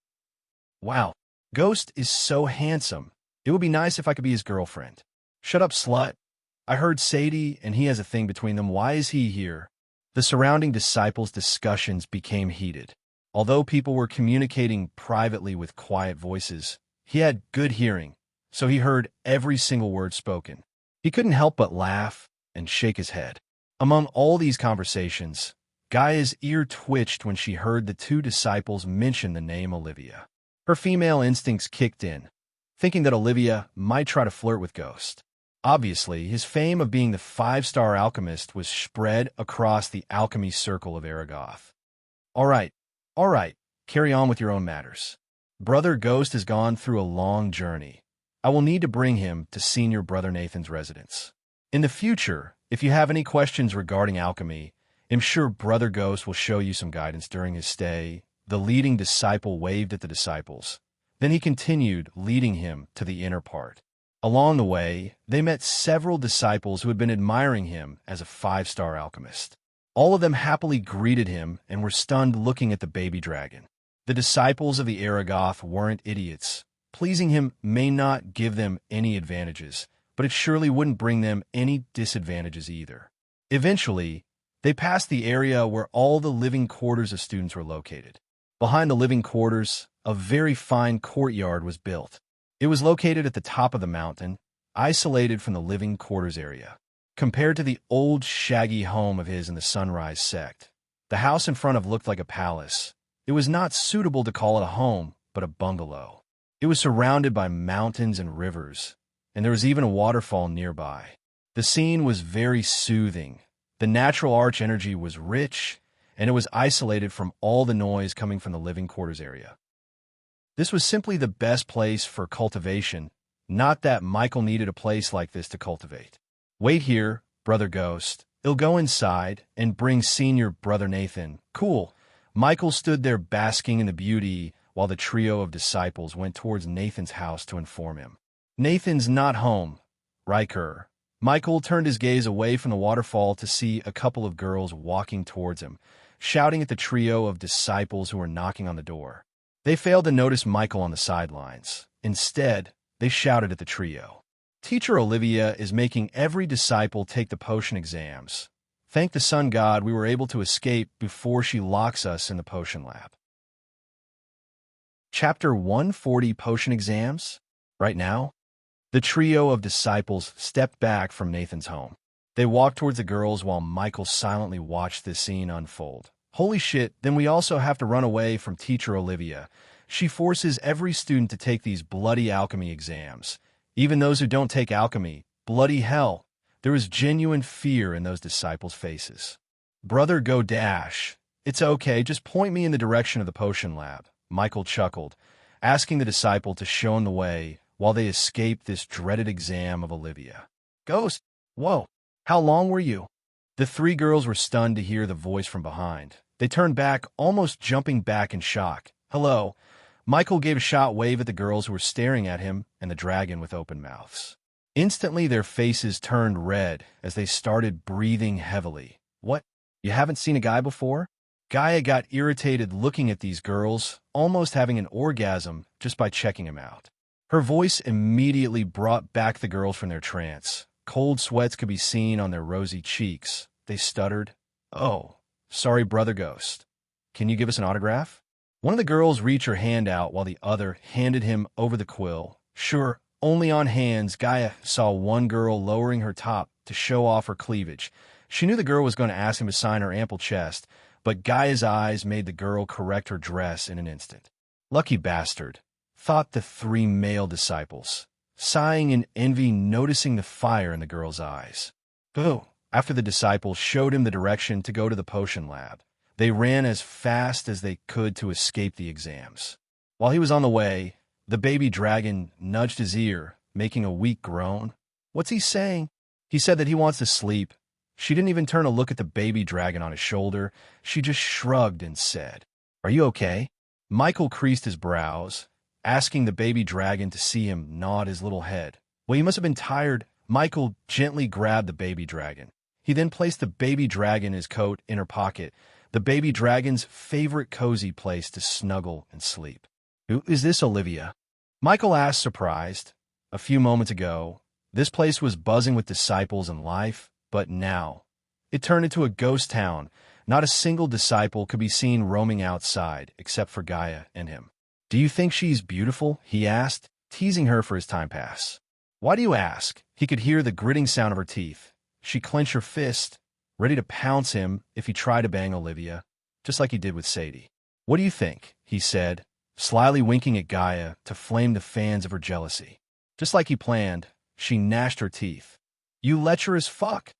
Wow, Ghost is so handsome. It would be nice if I could be his girlfriend. Shut up, slut. I heard Sadie and he has a thing between them. Why is he here? The surrounding disciples' discussions became heated. Although people were communicating privately with quiet voices, he had good hearing, so he heard every single word spoken. He couldn't help but laugh and shake his head. Among all these conversations, Gaia's ear twitched when she heard the 2 disciples mention the name Olivia. Her female instincts kicked in, thinking that Olivia might try to flirt with Ghost. Obviously, his fame of being the 5-star alchemist was spread across the alchemy circle of Aragoth. All right, carry on with your own matters. Brother Ghost has gone through a long journey. I will need to bring him to Senior Brother Nathan's residence. In the future, if you have any questions regarding alchemy, I'm sure Brother Ghost will show you some guidance during his stay." The leading disciple waved at the disciples. Then he continued, leading him to the inner part. Along the way, they met several disciples who had been admiring him as a 5-star alchemist. All of them happily greeted him and were stunned looking at the baby dragon. The disciples of the Aragoth weren't idiots. Pleasing him may not give them any advantages, but it surely wouldn't bring them any disadvantages either. Eventually, they passed the area where all the living quarters of students were located. Behind the living quarters, a very fine courtyard was built. It was located at the top of the mountain, isolated from the living quarters area. Compared to the old shaggy home of his in the Sunrise sect, the house in front of looked like a palace. It was not suitable to call it a home, but a bungalow. It was surrounded by mountains and rivers, and there was even a waterfall nearby. The scene was very soothing. The natural arch energy was rich, and it was isolated from all the noise coming from the living quarters area. This was simply the best place for cultivation, not that Michael needed a place like this to cultivate. "Wait here, Brother Ghost. I'll go inside and bring Senior Brother Nathan." "Cool." Michael stood there basking in the beauty while the trio of disciples went towards Nathan's house to inform him. "Nathan's not home, Riker." Michael turned his gaze away from the waterfall to see a couple of girls walking towards him, shouting at the trio of disciples who were knocking on the door. They failed to notice Michael on the sidelines. Instead, they shouted at the trio. "Teacher Olivia is making every disciple take the potion exams. Thank the sun god we were able to escape before she locks us in the potion lab." Chapter 140, Potion Exams. Right now, the trio of disciples stepped back from Nathan's home. They walked towards the girls while Michael silently watched this scene unfold. "Holy shit, then we also have to run away from Teacher Olivia. She forces every student to take these bloody alchemy exams. Even those who don't take alchemy. Bloody hell." There was genuine fear in those disciples' faces. "Brother Go Dash, it's okay, just point me in the direction of the potion lab," Michael chuckled, asking the disciple to show him the way while they escaped this dreaded exam of Olivia. "Ghost, whoa, how long were you?" The three girls were stunned to hear the voice from behind. They turned back, almost jumping back in shock. "Hello." Michael gave a shot wave at the girls who were staring at him and the dragon with open mouths. Instantly, their faces turned red as they started breathing heavily. "What? You haven't seen a guy before?" Gaia got irritated looking at these girls, almost having an orgasm just by checking him out. Her voice immediately brought back the girls from their trance. Cold sweats could be seen on their rosy cheeks. They stuttered, "Oh, sorry, Brother Ghost. Can you give us an autograph?" One of the girls reached her hand out while the other handed him over the quill. Sure, only on hands, Gaia saw one girl lowering her top to show off her cleavage. She knew the girl was going to ask him to sign her ample chest, but Gaia's eyes made the girl correct her dress in an instant. "Lucky bastard," thought the three male disciples, sighing in envy, noticing the fire in the girl's eyes. "Oh." After the disciples showed him the direction to go to the potion lab, they ran as fast as they could to escape the exams. While he was on the way, the baby dragon nudged his ear, making a weak groan. "What's he saying?" "He said that he wants to sleep." She didn't even turn to look at the baby dragon on his shoulder. She just shrugged and said, "Are you okay?" Michael creased his brows, asking the baby dragon to see him nod his little head. "Well, you must have been tired." Michael gently grabbed the baby dragon. He then placed the baby dragon in his coat inner pocket, the baby dragon's favorite cozy place to snuggle and sleep. "Who is this, Olivia?" Michael asked, surprised. A few moments ago, this place was buzzing with disciples and life, but now it turned into a ghost town. Not a single disciple could be seen roaming outside, except for Gaia and him. "Do you think she's beautiful?" he asked, teasing her for his time pass. "Why do you ask?" He could hear the gritting sound of her teeth. She clenched her fist, ready to pounce him if he tried to bang Olivia, just like he did with Sadie. "What do you think?" he said, slyly winking at Gaia to flame the fans of her jealousy. Just like he planned, she gnashed her teeth. "You lecherous fuck!"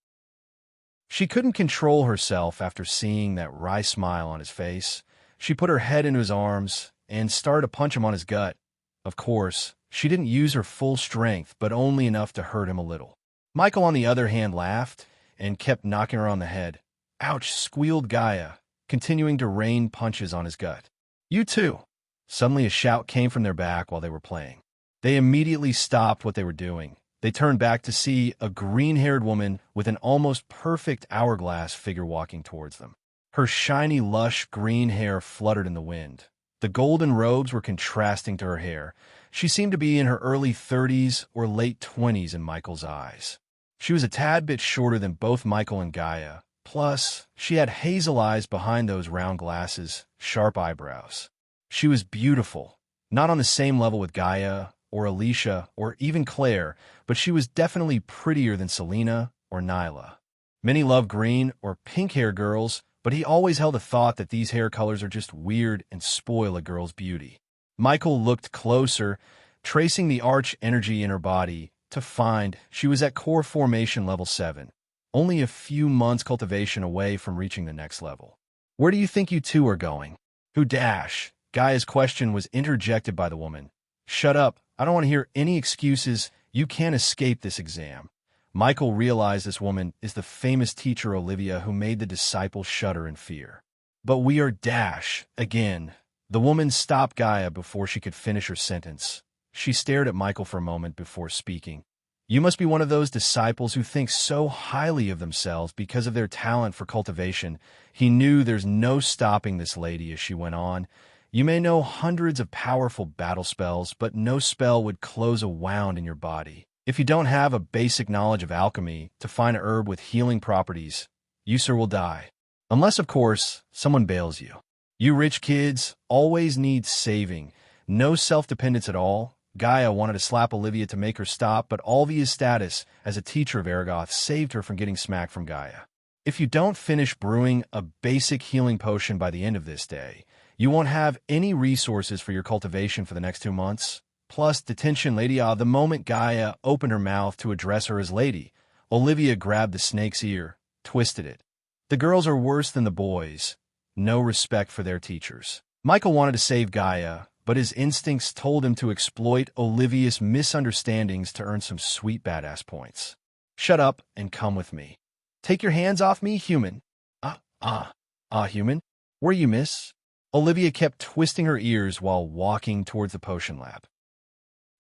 She couldn't control herself after seeing that wry smile on his face. She put her head into his arms and started to punch him on his gut. Of course, She didn't use her full strength, but only enough to hurt him a little. Michael, on the other hand, laughed and kept knocking her on the head. Ouch, squealed Gaia, continuing to rain punches on his gut. You too. Suddenly a shout came from their back while they were playing. They immediately stopped what they were doing. They turned back to see a green-haired woman with an almost perfect hourglass figure walking towards them. Her shiny, lush green hair fluttered in the wind. The golden robes were contrasting to her hair. She seemed to be in her early 30s or late 20s in Michael's eyes. She was a tad bit shorter than both Michael and Gaia. Plus, she had hazel eyes behind those round glasses, sharp eyebrows. She was beautiful, not on the same level with Gaia or Alicia or even Claire, but she was definitely prettier than Selena or Nyla. Many love green or pink-hair girls, but he always held a thought that these hair colors are just weird and spoil a girl's beauty. Michael looked closer, tracing the arch energy in her body, to find she was at core formation level 7, only a few months cultivation away from reaching the next level. Where do you think you two are going? Who dash? Gaia's question was interjected by the woman. Shut up. I don't want to hear any excuses. You can't escape this exam. Michael realized this woman is the famous teacher Olivia who made the disciples shudder in fear. But we are dash. Again. The woman stopped Gaia before she could finish her sentence. She stared at Michael for a moment before speaking. You must be one of those disciples who think so highly of themselves because of their talent for cultivation. He knew there's no stopping this lady as she went on. You may know hundreds of powerful battle spells, but no spell would close a wound in your body. If you don't have a basic knowledge of alchemy to find a herb with healing properties, you, sir, will die. Unless, of course, someone bails you. You rich kids always need saving. No self-dependence at all. Gaia wanted to slap Olivia to make her stop, but Olvia's status as a teacher of Aragoth saved her from getting smacked from Gaia. If you don't finish brewing a basic healing potion by the end of this day, you won't have any resources for your cultivation for the next 2 months. Plus, detention, Lady Ah. The moment Gaia opened her mouth to address her as Lady, Olivia grabbed the snake's ear, twisted it. The girls are worse than the boys. No respect for their teachers. Michael wanted to save Gaia, but his instincts told him to exploit Olivia's misunderstandings to earn some sweet badass points. Shut up and come with me. Take your hands off me, human. Human? Where you, miss? Olivia kept twisting her ears while walking towards the potion lab.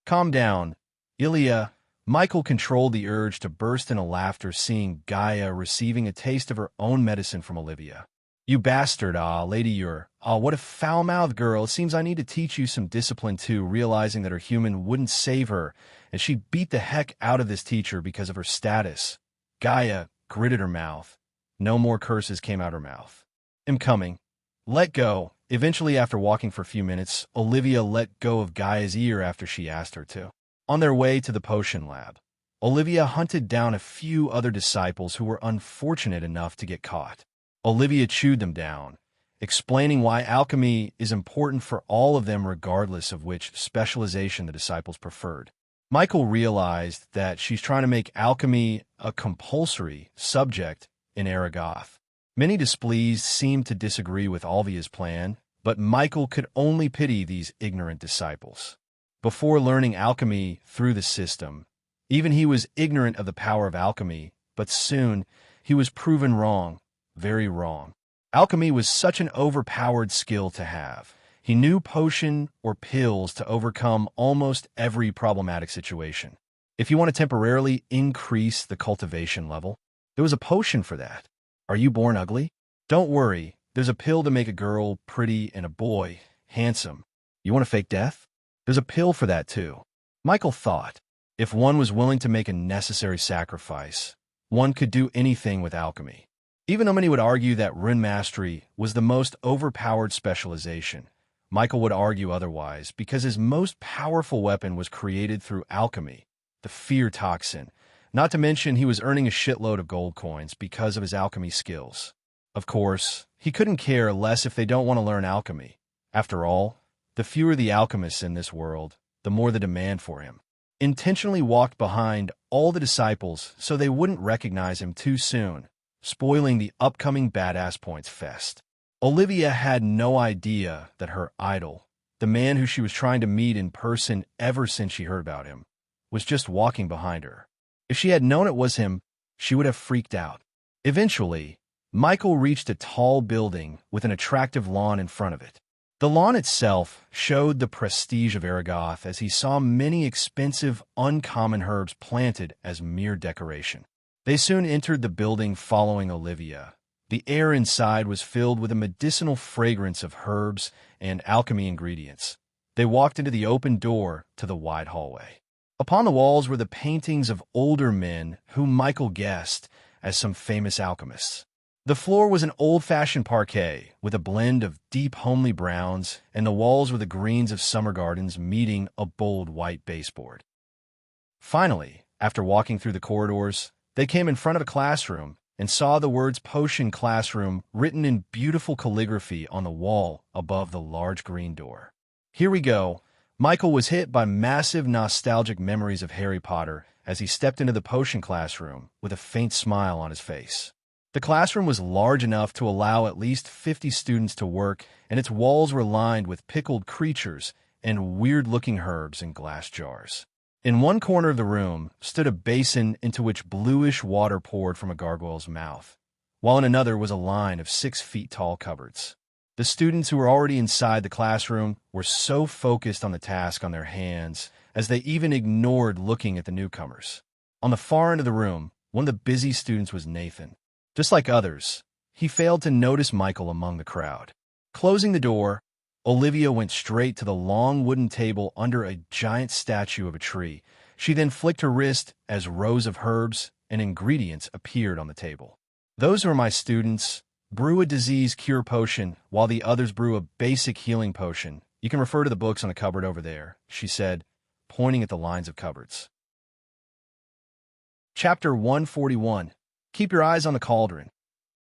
Calm down, Ilya. Michael controlled the urge to burst into laughter seeing Gaia receiving a taste of her own medicine from Olivia. You bastard, lady, you're. What a foul-mouthed girl. It seems I need to teach you some discipline too, realizing that her human wouldn't save her, and she beat the heck out of this teacher because of her status. Gaia gritted her mouth. No more curses came out her mouth. I'm coming. Let go. Eventually, after walking for a few minutes, Olivia let go of Gaia's ear after she asked her to. On their way to the potion lab, Olivia hunted down a few other disciples who were unfortunate enough to get caught. Olivia chewed them down, explaining why alchemy is important for all of them regardless of which specialization the disciples preferred. Michael realized that she's trying to make alchemy a compulsory subject in Aragoth. Many displeased seemed to disagree with Olvia's plan, but Michael could only pity these ignorant disciples. Before learning alchemy through the system, even he was ignorant of the power of alchemy, but soon he was proven wrong. Very wrong. Alchemy was such an overpowered skill to have. He knew potion or pills to overcome almost every problematic situation. If you want to temporarily increase the cultivation level, there was a potion for that. Are you born ugly? Don't worry, there's a pill to make a girl pretty and a boy handsome. You want to fake death? There's a pill for that too. Michael thought, if one was willing to make a necessary sacrifice, one could do anything with alchemy. Even though many would argue that rune mastery was the most overpowered specialization, Michael would argue otherwise because his most powerful weapon was created through alchemy, the fear toxin. Not to mention he was earning a shitload of gold coins because of his alchemy skills. Of course, he couldn't care less if they don't want to learn alchemy. After all, the fewer the alchemists in this world, the more the demand for him. Intentionally walked behind all the disciples so they wouldn't recognize him too soon, spoiling the upcoming badass points fest. Olivia had no idea that her idol, the man who she was trying to meet in person ever since she heard about him, was just walking behind her. If she had known it was him, she would have freaked out. Eventually, Michael reached a tall building with an attractive lawn in front of it. The lawn itself showed the prestige of Aragoth as he saw many expensive, uncommon herbs planted as mere decoration. They soon entered the building following Olivia. The air inside was filled with a medicinal fragrance of herbs and alchemy ingredients. They walked into the open door to the wide hallway. Upon the walls were the paintings of older men whom Michael guessed as some famous alchemists. The floor was an old-fashioned parquet with a blend of deep homely browns, and the walls were the greens of summer gardens meeting a bold white baseboard. Finally, after walking through the corridors, they came in front of a classroom and saw the words Potion Classroom written in beautiful calligraphy on the wall above the large green door. Here we go. Michael was hit by massive nostalgic memories of Harry Potter as he stepped into the potion classroom with a faint smile on his face. The classroom was large enough to allow at least 50 students to work, and its walls were lined with pickled creatures and weird-looking herbs in glass jars. In one corner of the room stood a basin into which bluish water poured from a gargoyle's mouth, while in another was a line of 6-feet-tall cupboards. The students who were already inside the classroom were so focused on the task on their hands as they even ignored looking at the newcomers. On the far end of the room, one of the busy students was Nathan. Just like others, he failed to notice Michael among the crowd. Closing the door, Olivia went straight to the long wooden table under a giant statue of a tree. She then flicked her wrist as rows of herbs and ingredients appeared on the table. "Those are my students. Brew a disease cure potion while the others brew a basic healing potion. You can refer to the books on the cupboard over there," she said, pointing at the lines of cupboards. Chapter 141. Keep your eyes on the cauldron.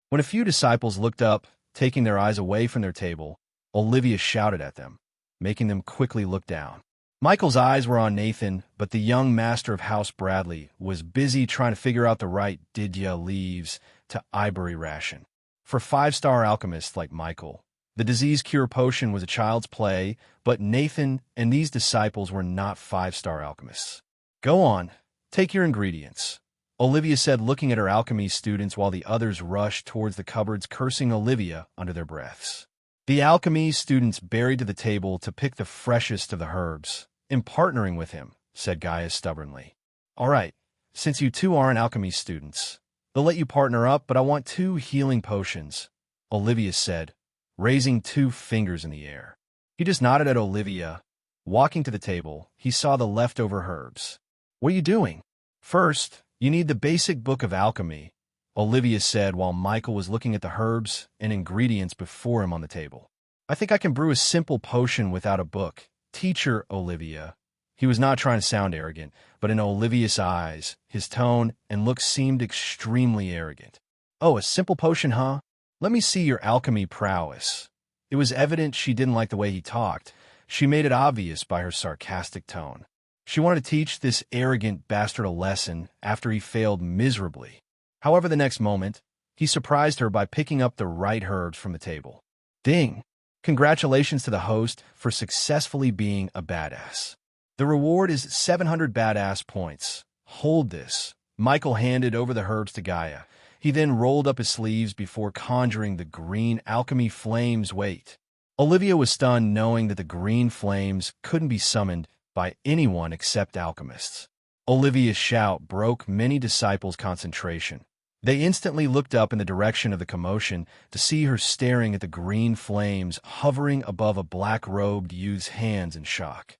When a few disciples looked up, taking their eyes away from their table, Olivia shouted at them, making them quickly look down. Michael's eyes were on Nathan, but the young master of House Bradley was busy trying to figure out the right Didya leaves to Ivory ration. For 5-star alchemists like Michael, the disease cure potion was a child's play, but Nathan and these disciples were not 5-star alchemists. "Go on, take your ingredients," Olivia said, looking at her alchemy students while the others rushed towards the cupboards, cursing Olivia under their breaths. The alchemy students buried to the table to pick the freshest of the herbs. "In partnering with him," said Gaius stubbornly. "All right, since you two aren't alchemy students, they'll let you partner up, but I want 2 healing potions," Olivia said, raising 2 fingers in the air. He just nodded at Olivia. Walking to the table, he saw the leftover herbs. "What are you doing?" "First, you need the basic book of alchemy," Olivia said while Michael was looking at the herbs and ingredients before him on the table. "I think I can brew a simple potion without a book. Teacher Olivia." He was not trying to sound arrogant, but in Olivia's eyes, his tone and look seemed extremely arrogant. "Oh, a simple potion, huh? Let me see your alchemy prowess." It was evident she didn't like the way he talked. She made it obvious by her sarcastic tone. She wanted to teach this arrogant bastard a lesson after he failed miserably. However, the next moment, he surprised her by picking up the right herbs from the table. "Ding! Congratulations to the host for successfully being a badass. The reward is 700 badass points. Hold this." Michael handed over the herbs to Gaia. He then rolled up his sleeves before conjuring the green alchemy flames. Wait. Olivia was stunned knowing that the green flames couldn't be summoned by anyone except alchemists. Olivia's shout broke many disciples' concentration. They instantly looked up in the direction of the commotion to see her staring at the green flames hovering above a black-robed youth's hands in shock.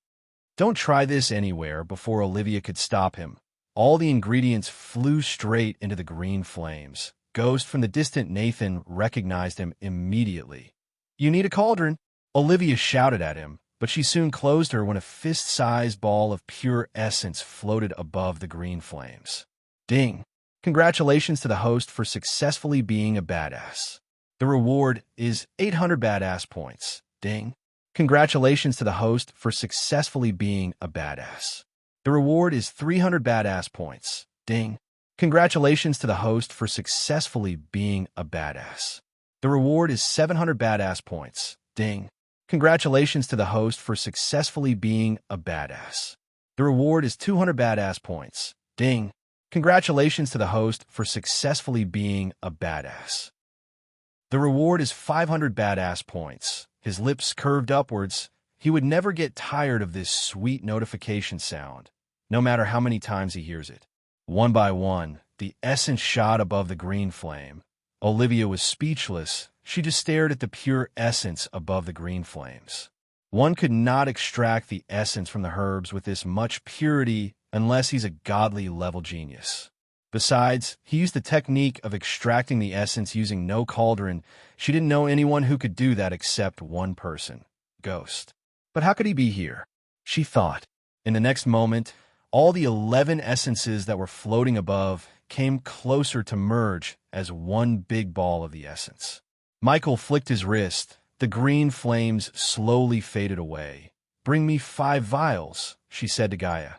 "Don't try this anywhere," before Olivia could stop him. All the ingredients flew straight into the green flames. Ghost from the distant Nathan recognized him immediately. "You need a cauldron," Olivia shouted at him, but she soon closed her when a fist-sized ball of pure essence floated above the green flames. "Ding! Congratulations to the host for successfully being a badass. The reward is 800 badass points. Ding! Congratulations to the host for successfully being a badass. The reward is 300 badass points. Ding! Congratulations to the host for successfully being a badass. The reward is 700 badass points. Ding! Congratulations to the host for successfully being a badass. The reward is 200 badass points. Ding. Congratulations to the host for successfully being a badass. The reward is 500 badass points. His lips curved upwards. He would never get tired of this sweet notification sound, no matter how many times he hears it. One by one, the essence shot above the green flame. Olivia was speechless. She just stared at the pure essence above the green flames. One could not extract the essence from the herbs with this much purity unless he's a godly level genius. Besides, he used the technique of extracting the essence using no cauldron. She didn't know anyone who could do that except one person, Ghost. But how could he be here? She thought. In the next moment, all the 11 essences that were floating above came closer to merge as one big ball of the essence. Michael flicked his wrist. The green flames slowly faded away. "Bring me 5 vials," she said to Gaia,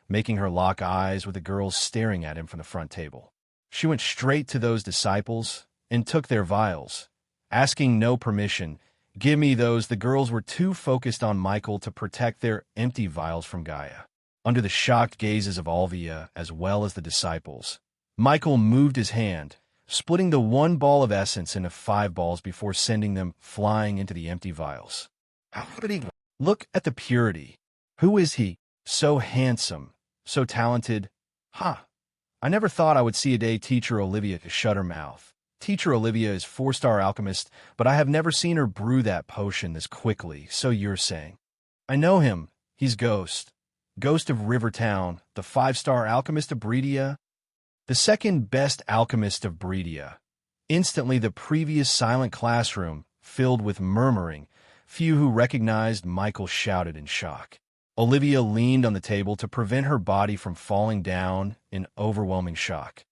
making her lock eyes with the girls staring at him from the front table. She went straight to those disciples and took their vials, asking no permission. "Give me those." The girls were too focused on Michael to protect their empty vials from Gaia. Under the shocked gazes of Olivia as well as the disciples, Michael moved his hand, splitting the one ball of essence into 5 balls before sending them flying into the empty vials. How did he look at the purity? Who is he? So handsome, so talented. I never thought I would see a day Teacher Olivia shut her mouth. Teacher Olivia is 4-star alchemist, but I have never seen her brew that potion this quickly, so you're saying. I know him. He's Ghost. Ghost of Rivertown, the 5-star alchemist of Breedia. The second best alchemist of Breedia. Instantly the previous silent classroom filled with murmuring. Few who recognized Michael shouted in shock. Olivia leaned on the table to prevent her body from falling down in overwhelming shock.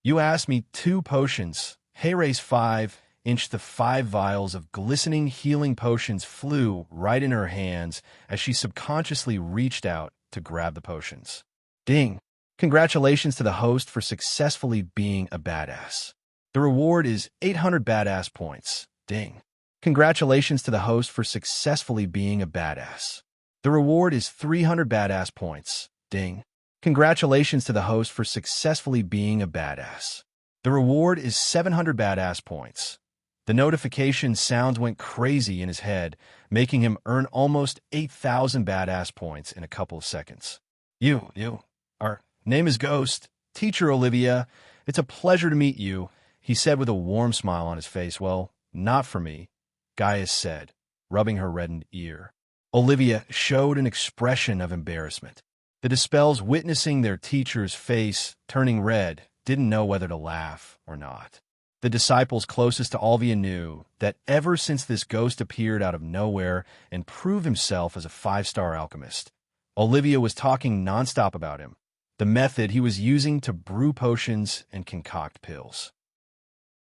You asked me 2 potions. Hera's 5-inch. The 5 vials of glistening healing potions flew right in her hands as she subconsciously reached out to grab the potions. Ding. Congratulations to the host for successfully being a badass. The reward is 800 badass points. Ding. Congratulations to the host for successfully being a badass. The reward is 300 badass points. Ding. Congratulations to the host for successfully being a badass. The reward is 700 badass points. The notification sounds went crazy in his head, making him earn almost 8,000 badass points in a couple of seconds. Our name is Ghost. Teacher Olivia, it's a pleasure to meet you, he said with a warm smile on his face. Well, not for me, Gaius said, rubbing her reddened ear. Olivia showed an expression of embarrassment. The Dispels, witnessing their teacher's face turning red, didn't know whether to laugh or not. The disciples closest to Olivia knew that ever since this ghost appeared out of nowhere and proved himself as a 5-star alchemist, Olivia was talking nonstop about him, the method he was using to brew potions and concoct pills.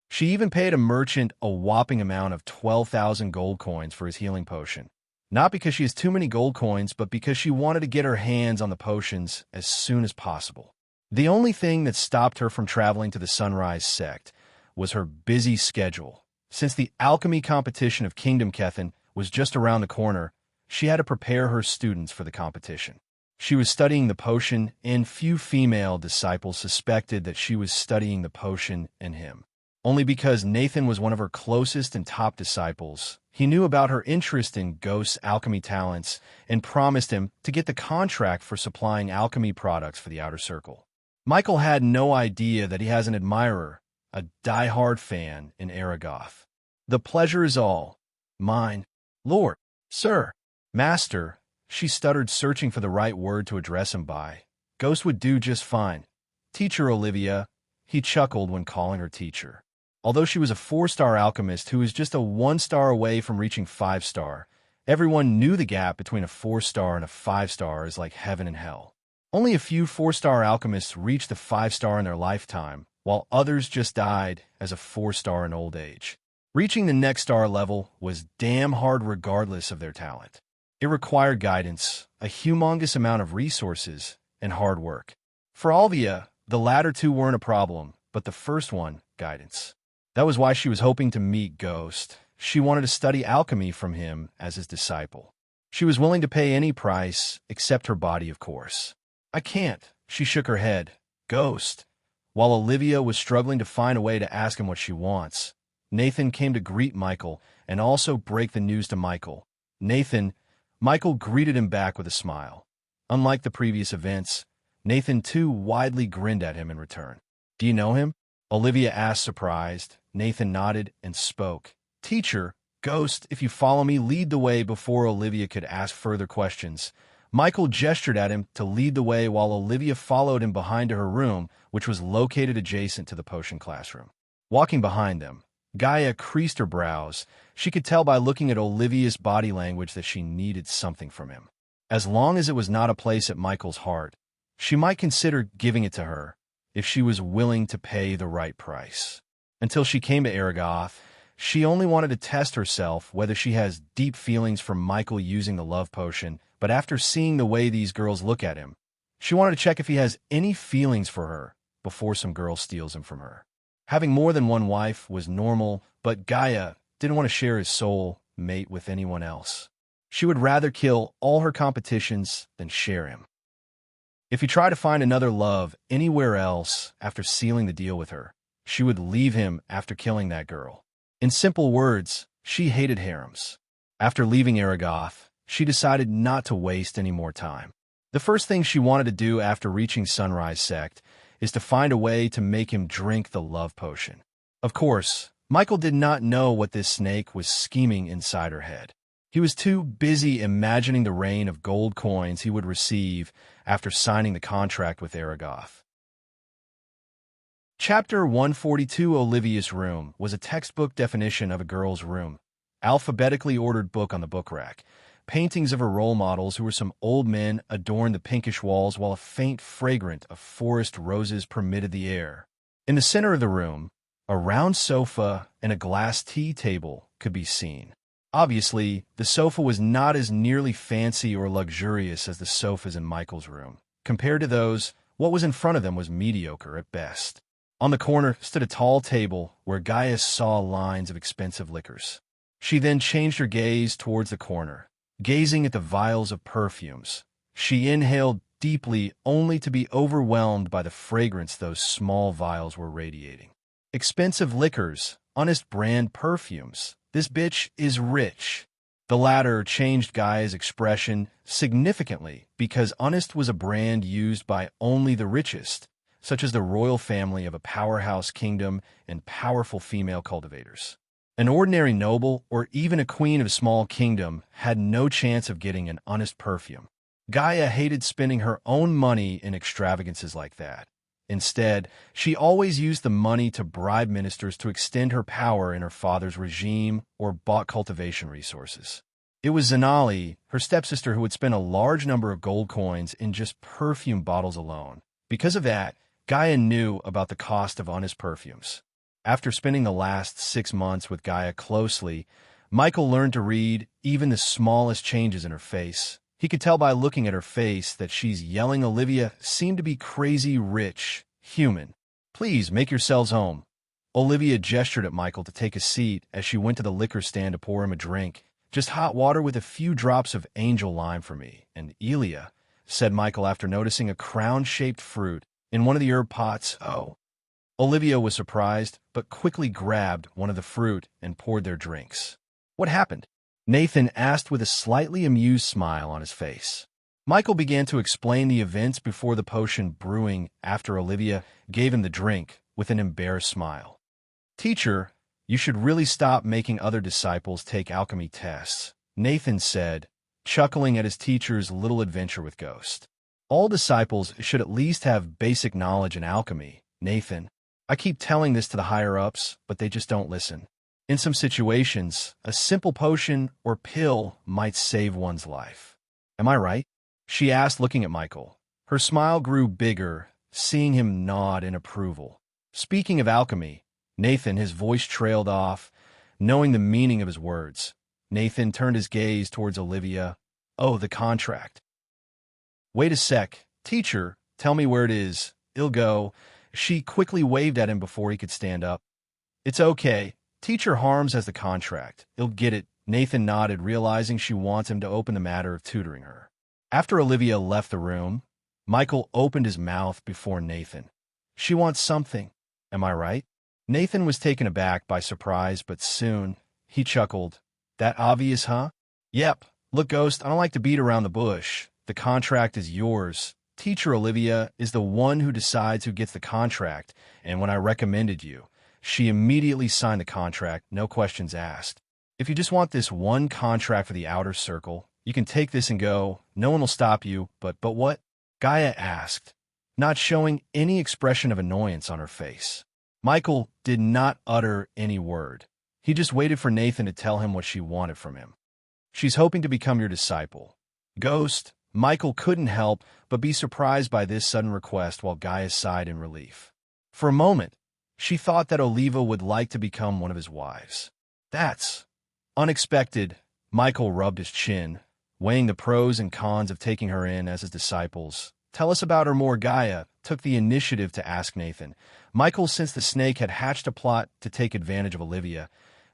She even paid a merchant a whopping amount of 12,000 gold coins for his healing potion. Not because she has too many gold coins, but because she wanted to get her hands on the potions as soon as possible. The only thing that stopped her from traveling to the Sunrise Sect was her busy schedule. Since the alchemy competition of Kingdom Kethin was just around the corner, she had to prepare her students for the competition. She was studying the potion, and few female disciples suspected that she was studying the potion and him. Only because Nathan was one of her closest and top disciples, he knew about her interest in Ghost's alchemy talents and promised him to get the contract for supplying alchemy products for the Outer Circle. Michael had no idea that he has an admirer, a die-hard fan in Aragoth. The pleasure is all mine. Lord, sir, master, she stuttered, searching for the right word to address him by. Ghost would do just fine. Teacher Olivia, he chuckled when calling her teacher. Although she was a 4-star alchemist who was just a 1-star away from reaching 5-star, everyone knew the gap between a 4-star and a 5-star is like heaven and hell. Only a few 4-star alchemists reached the 5-star in their lifetime, while others just died as a 4-star in old age. Reaching the next star level was damn hard regardless of their talent. It required guidance, a humongous amount of resources, and hard work. For Olivia, the latter two weren't a problem, but the first one, guidance. That was why she was hoping to meet Ghost. She wanted to study alchemy from him as his disciple. She was willing to pay any price, except her body, of course. I can't. She shook her head. Ghost. While Olivia was struggling to find a way to ask him what she wants, Nathan came to greet Michael and also break the news to Michael. Michael greeted him back with a smile. Unlike the previous events, Nathan too widely grinned at him in return. Do you know him? Olivia asked, surprised. Nathan nodded and spoke. Teacher, Ghost, if you follow me, lead the way. Before Olivia could ask further questions, Michael gestured at him to lead the way while Olivia followed him behind to her room, which was located adjacent to the potion classroom. Walking behind them, Gaia creased her brows. She could tell by looking at Olivia's body language that she needed something from him. As long as it was not a place at Michael's heart, she might consider giving it to her if she was willing to pay the right price. Until she came to Aragoth, she only wanted to test herself whether she has deep feelings for Michael using the love potion, but after seeing the way these girls look at him, she wanted to check if he has any feelings for her before some girl steals him from her. Having more than one wife was normal, but Gaia didn't want to share his soul mate with anyone else. She would rather kill all her competitions than share him. If he tried to find another love anywhere else after sealing the deal with her, she would leave him after killing that girl. In simple words, she hated harems. After leaving Aragoth, she decided not to waste any more time. The first thing she wanted to do after reaching Sunrise Sect is to find a way to make him drink the love potion. Of course, Michael did not know what this snake was scheming inside her head. He was too busy imagining the rain of gold coins he would receive after signing the contract with Aragoth. Chapter 142, Olivia's Room, was a textbook definition of a girl's room. Alphabetically ordered book on the book rack. Paintings of her role models, who were some old men, adorned the pinkish walls, while a faint fragrance of forest roses permitted the air. In the center of the room, a round sofa and a glass tea table could be seen. Obviously, the sofa was not as nearly fancy or luxurious as the sofas in Michael's room. Compared to those, what was in front of them was mediocre at best. On the corner stood a tall table where Gaia saw lines of expensive liquors. She then changed her gaze towards the corner, gazing at the vials of perfumes. She inhaled deeply, only to be overwhelmed by the fragrance those small vials were radiating. Expensive liquors, honest brand perfumes. This bitch is rich. The latter changed Gaia's expression significantly because Honest was a brand used by only the richest, such as the royal family of a powerhouse kingdom and powerful female cultivators. An ordinary noble or even a queen of a small kingdom had no chance of getting an Honest perfume. Gaia hated spending her own money in extravagances like that. Instead, she always used the money to bribe ministers to extend her power in her father's regime or bought cultivation resources. It was Zanali, her stepsister, who would spend a large number of gold coins in just perfume bottles alone. Because of that, Gaia knew about the cost of Honest perfumes. After spending the last 6 months with Gaia closely, Michael learned to read even the smallest changes in her face. He could tell by looking at her face that she's yelling Olivia seemed to be crazy rich, human. Please make yourselves home. Olivia gestured at Michael to take a seat as she went to the liquor stand to pour him a drink. Just hot water with a few drops of angel lime for me. And Elia, said Michael after noticing a crown-shaped fruit in one of the herb pots. Oh. Olivia was surprised, but quickly grabbed one of the fruit and poured their drinks. What happened? Nathan asked with a slightly amused smile on his face. Michael began to explain the events before the potion brewing after Olivia gave him the drink with an embarrassed smile. Teacher, you should really stop making other disciples take alchemy tests, Nathan said, chuckling at his teacher's little adventure with Ghost. All disciples should at least have basic knowledge in alchemy, Nathan. I keep telling this to the higher-ups, but they just don't listen. In some situations, a simple potion or pill might save one's life. Am I right? She asked, looking at Michael. Her smile grew bigger, seeing him nod in approval. Speaking of alchemy, Nathan, his voice trailed off, knowing the meaning of his words. Nathan turned his gaze towards Olivia. Oh, the contract. Wait a sec. Teacher, tell me where it is. I'll go. She quickly waved at him before he could stand up. It's okay. Teacher Harms has the contract. He'll get it. Nathan nodded, realizing she wants him to open the matter of tutoring her. After Olivia left the room, Michael opened his mouth before Nathan. She wants something. Am I right? Nathan was taken aback by surprise, but soon he chuckled. That obvious, huh? Yep. Look, Ghost, I don't like to beat around the bush. The contract is yours. Teacher Olivia is the one who decides who gets the contract, and when I recommended you, she immediately signed the contract, no questions asked. If you just want this one contract for the outer circle, you can take this and go. No one will stop you, but what? Gaia asked, not showing any expression of annoyance on her face. Michael did not utter any word. He just waited for Nathan to tell him what she wanted from him. She's hoping to become your disciple. Ghost, Michael couldn't help but be surprised by this sudden request while Gaia sighed in relief. For a moment, she thought that Oliva would like to become one of his wives. That's unexpected. Michael rubbed his chin, weighing the pros and cons of taking her in as his disciples. Tell us about her more. Gaia took the initiative to ask Nathan. Michael, since the snake had hatched a plot to take advantage of Olivia,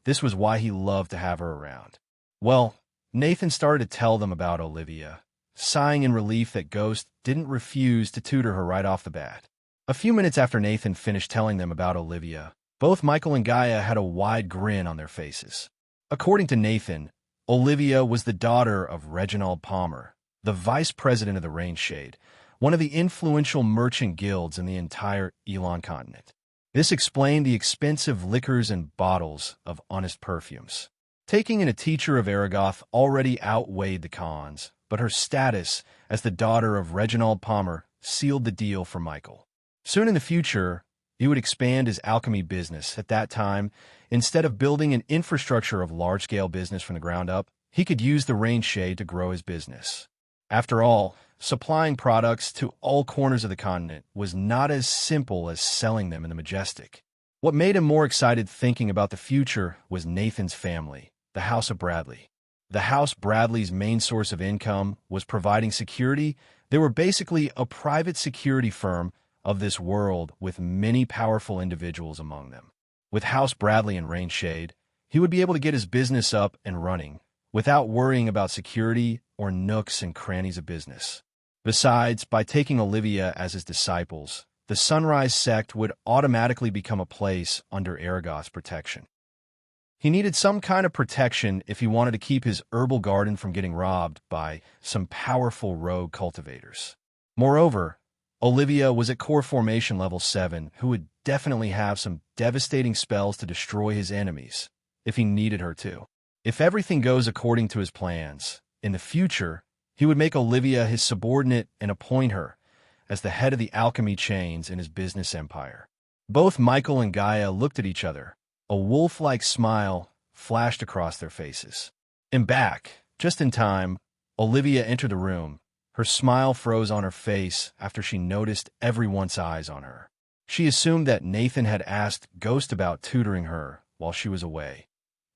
this was why he loved to have her around. Well, Nathan started to tell them about Olivia, sighing in relief that Ghost didn't refuse to tutor her right off the bat. A few minutes after Nathan finished telling them about Olivia, both Michael and Gaia had a wide grin on their faces. According to Nathan, Olivia was the daughter of Reginald Palmer, the vice president of the Rainshade, one of the influential merchant guilds in the entire Elon continent. This explained the expensive liquors and bottles of honest perfumes. Taking in a teacher of Aragoth already outweighed the cons, but her status as the daughter of Reginald Palmer sealed the deal for Michael. Soon in the future, he would expand his alchemy business. At that time, instead of building an infrastructure of large-scale business from the ground up, he could use the Rainshade to grow his business. After all, supplying products to all corners of the continent was not as simple as selling them in the Majestic. What made him more excited thinking about the future was Nathan's family, the House of Bradley. The House Bradley's main source of income was providing security. They were basically a private security firm of this world with many powerful individuals among them. With House Bradley and Rainshade, he would be able to get his business up and running without worrying about security or nooks and crannies of business. Besides, by taking Olivia as his disciples, the Sunrise sect would automatically become a place under Aragoth's protection. He needed some kind of protection if he wanted to keep his herbal garden from getting robbed by some powerful rogue cultivators. Moreover, Olivia was at core formation level 7, who would definitely have some devastating spells to destroy his enemies if he needed her to. If everything goes according to his plans, in the future, he would make Olivia his subordinate and appoint her as the head of the alchemy chains in his business empire. Both Michael and Gaia looked at each other. A wolf-like smile flashed across their faces. And back, just in time, Olivia entered the room. Her smile froze on her face after she noticed everyone's eyes on her. She assumed that Nathan had asked Ghost about tutoring her while she was away.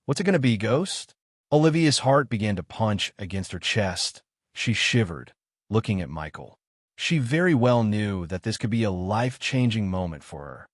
What's it going to be, Ghost? Olivia's heart began to punch against her chest. She shivered, looking at Michael. She very well knew that this could be a life-changing moment for her.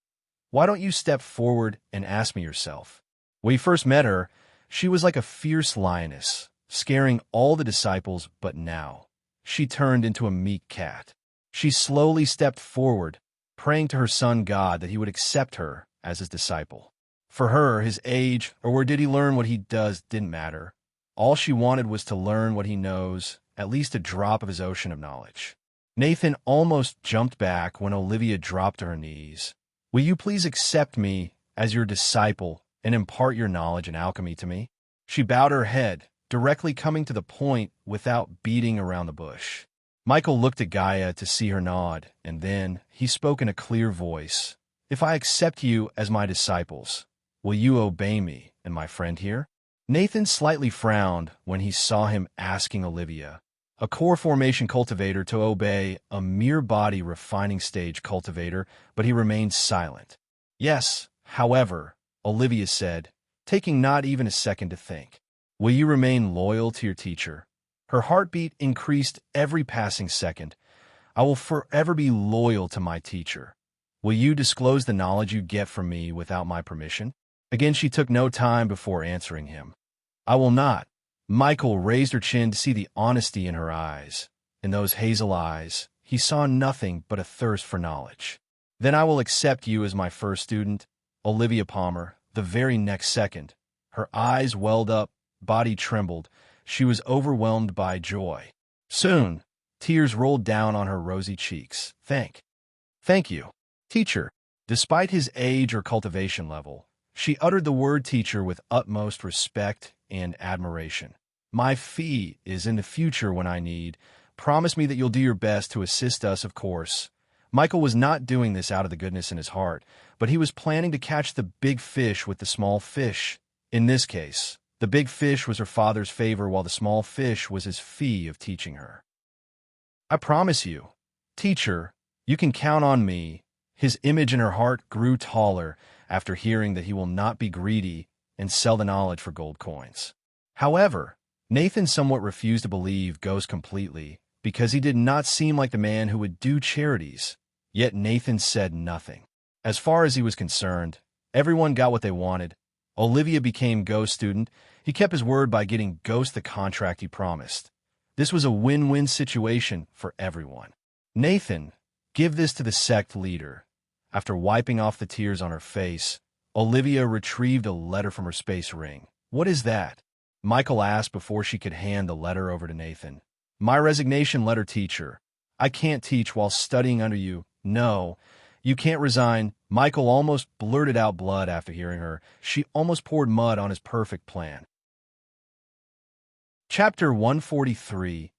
Why don't you step forward and ask me yourself? When we first met her, she was like a fierce lioness, scaring all the disciples, but now she turned into a meek cat. She slowly stepped forward, praying to her son God that he would accept her as his disciple. For her, his age, or where did he learn what he does, didn't matter. All she wanted was to learn what he knows, at least a drop of his ocean of knowledge. Nathan almost jumped back when Olivia dropped to her knees. Will you please accept me as your disciple and impart your knowledge in alchemy to me? She bowed her head, directly coming to the point without beating around the bush. Michael looked at Gaia to see her nod, and then he spoke in a clear voice. If I accept you as my disciples, will you obey me and my friend here? Nathan slightly frowned when he saw him asking Olivia, a core formation cultivator, to obey a mere body refining stage cultivator, but he remained silent. Yes, however, Olivia said, taking not even a second to think. Will you remain loyal to your teacher? Her heartbeat increased every passing second. I will forever be loyal to my teacher. Will you disclose the knowledge you get from me without my permission? Again, she took no time before answering him. I will not. Michael raised her chin to see the honesty in her eyes. In those hazel eyes, he saw nothing but a thirst for knowledge. Then I will accept you as my first student, Olivia Palmer. The very next second, her eyes welled up, body trembled. She was overwhelmed by joy. Soon, tears rolled down on her rosy cheeks. Thank you, teacher. Despite his age or cultivation level, she uttered the word teacher with utmost respect and admiration. My fee is in the future when I need. Promise me that you'll do your best to assist us, of course. Michael was not doing this out of the goodness in his heart, but he was planning to catch the big fish with the small fish. In this case, the big fish was her father's favor, while the small fish was his fee of teaching her. I promise you, teacher, you can count on me. His image in her heart grew taller after hearing that he will not be greedy and sell the knowledge for gold coins. However, Nathan somewhat refused to believe Ghost completely because he did not seem like the man who would do charities. Yet Nathan said nothing. As far as he was concerned, everyone got what they wanted. Olivia became Ghost's student. He kept his word by getting Ghost the contract he promised. This was a win-win situation for everyone. Nathan, give this to the sect leader. After wiping off the tears on her face, Olivia retrieved a letter from her space ring. What is that? Michael asked before she could hand the letter over to Nathan. My resignation letter, teacher. I can't teach while studying under you. No, you can't resign. Michael almost blurted out blood after hearing her. She almost poured mud on his perfect plan. Chapter 143.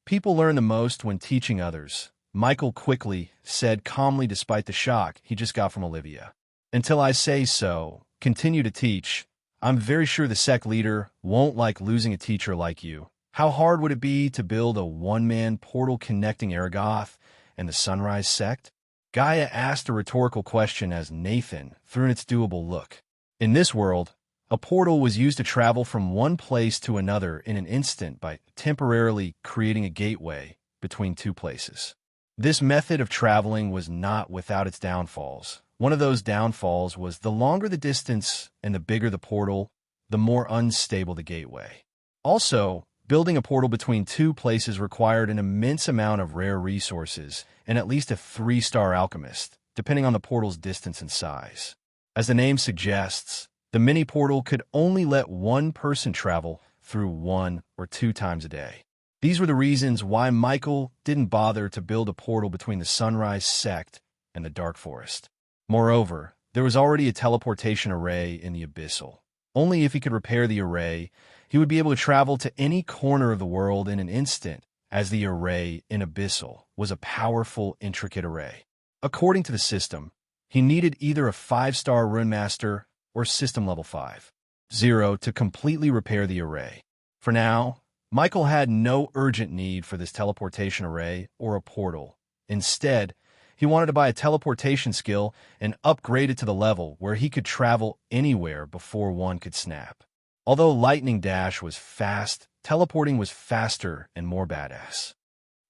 People learn the most when teaching others. Michael quickly said calmly despite the shock he just got from Olivia. Until I say so, continue to teach. I'm very sure the sect leader won't like losing a teacher like you. How hard would it be to build a one-man portal connecting Aragoth and the Sunrise sect? Gaia asked a rhetorical question as Nathan threw in its doable look. In this world, a portal was used to travel from one place to another in an instant by temporarily creating a gateway between two places. This method of traveling was not without its downfalls. One of those downfalls was the longer the distance and the bigger the portal, the more unstable the gateway. Also, building a portal between two places required an immense amount of rare resources and at least a 3-star alchemist, depending on the portal's distance and size. As the name suggests, the mini-portal could only let one person travel through 1 or 2 times a day. These were the reasons why Michael didn't bother to build a portal between the Sunrise sect and the Dark Forest. Moreover, there was already a teleportation array in the Abyssal. Only if he could repair the array, he would be able to travel to any corner of the world in an instant, as the array in Abyssal was a powerful, intricate array. According to the system, he needed either a 5-star Rune Master or System Level 5.0 to completely repair the array. For now, Michael had no urgent need for this teleportation array or a portal. Instead, he wanted to buy a teleportation skill and upgrade it to the level where he could travel anywhere before one could snap. Although Lightning Dash was fast, teleporting was faster and more badass.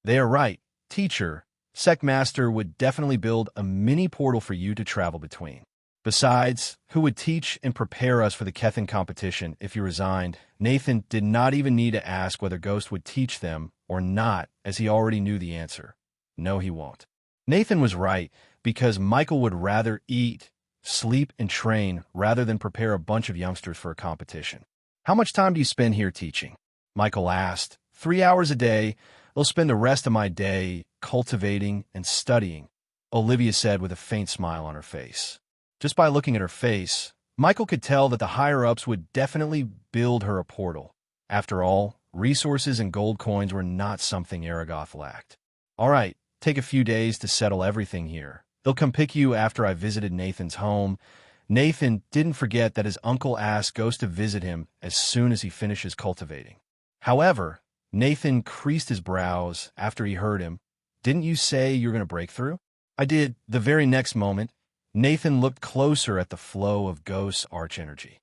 They are right, teacher. Sect Master would definitely build a mini portal for you to travel between. Besides, who would teach and prepare us for the Kethin competition if you resigned? Nathan did not even need to ask whether Ghost would teach them or not, as he already knew the answer. No, he won't. Nathan was right, because Michael would rather eat, sleep, and train rather than prepare a bunch of youngsters for a competition. How much time do you spend here teaching? Michael asked. 3 hours a day. I'll spend the rest of my day cultivating and studying, Olivia said with a faint smile on her face. Just by looking at her face, Michael could tell that the higher-ups would definitely build her a portal. After all, resources and gold coins were not something Aragoth lacked. All right, take a few days to settle everything here. They'll come pick you after I visited Nathan's home. Nathan didn't forget that his uncle asked Ghost to visit him as soon as he finishes cultivating. However, Nathan creased his brows after he heard him. Didn't you say you're going to break through? I did. The very next moment, Nathan looked closer at the flow of Ghost's archenergy.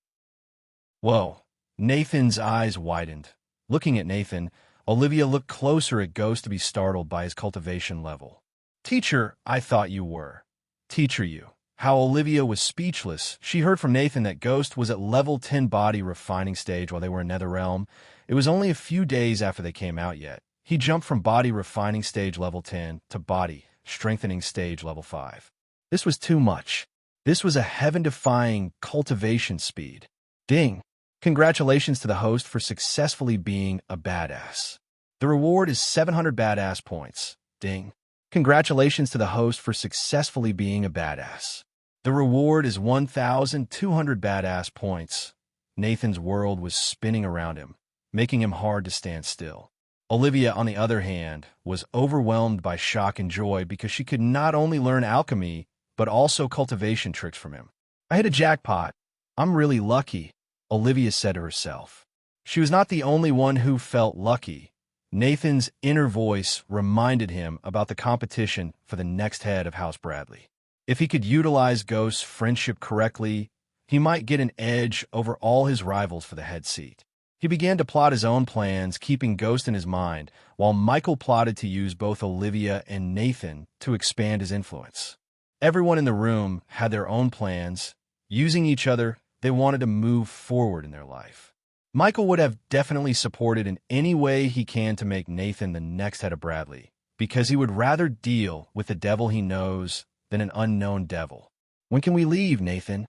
Whoa. Nathan's eyes widened. Looking at Nathan, Olivia looked closer at Ghost to be startled by his cultivation level. Teacher, I thought you were. Teacher, you. How Olivia was speechless. She heard from Nathan that Ghost was at level 10 body refining stage while they were in Netherrealm. It was only a few days after they came out yet. He jumped from body refining stage level 10 to body strengthening stage level 5. This was too much. This was a heaven-defying cultivation speed. Ding! Congratulations to the host for successfully being a badass. The reward is 700 badass points. Ding! Congratulations to the host for successfully being a badass. The reward is 1,200 badass points. Nathan's world was spinning around him, making him hard to stand still. Olivia, on the other hand, was overwhelmed by shock and joy because she could not only learn alchemy, but also cultivation tricks from him. I hit a jackpot. I'm really lucky, Olivia said to herself. She was not the only one who felt lucky. Nathan's inner voice reminded him about the competition for the next head of House Bradley. If he could utilize Ghost's friendship correctly, he might get an edge over all his rivals for the head seat. He began to plot his own plans, keeping Ghost in his mind, while Michael plotted to use both Olivia and Nathan to expand his influence. Everyone in the room had their own plans. Using each other, they wanted to move forward in their life. Michael would have definitely supported in any way he can to make Nathan the next head of Bradley, because he would rather deal with the devil he knows than an unknown devil. When can we leave, Nathan?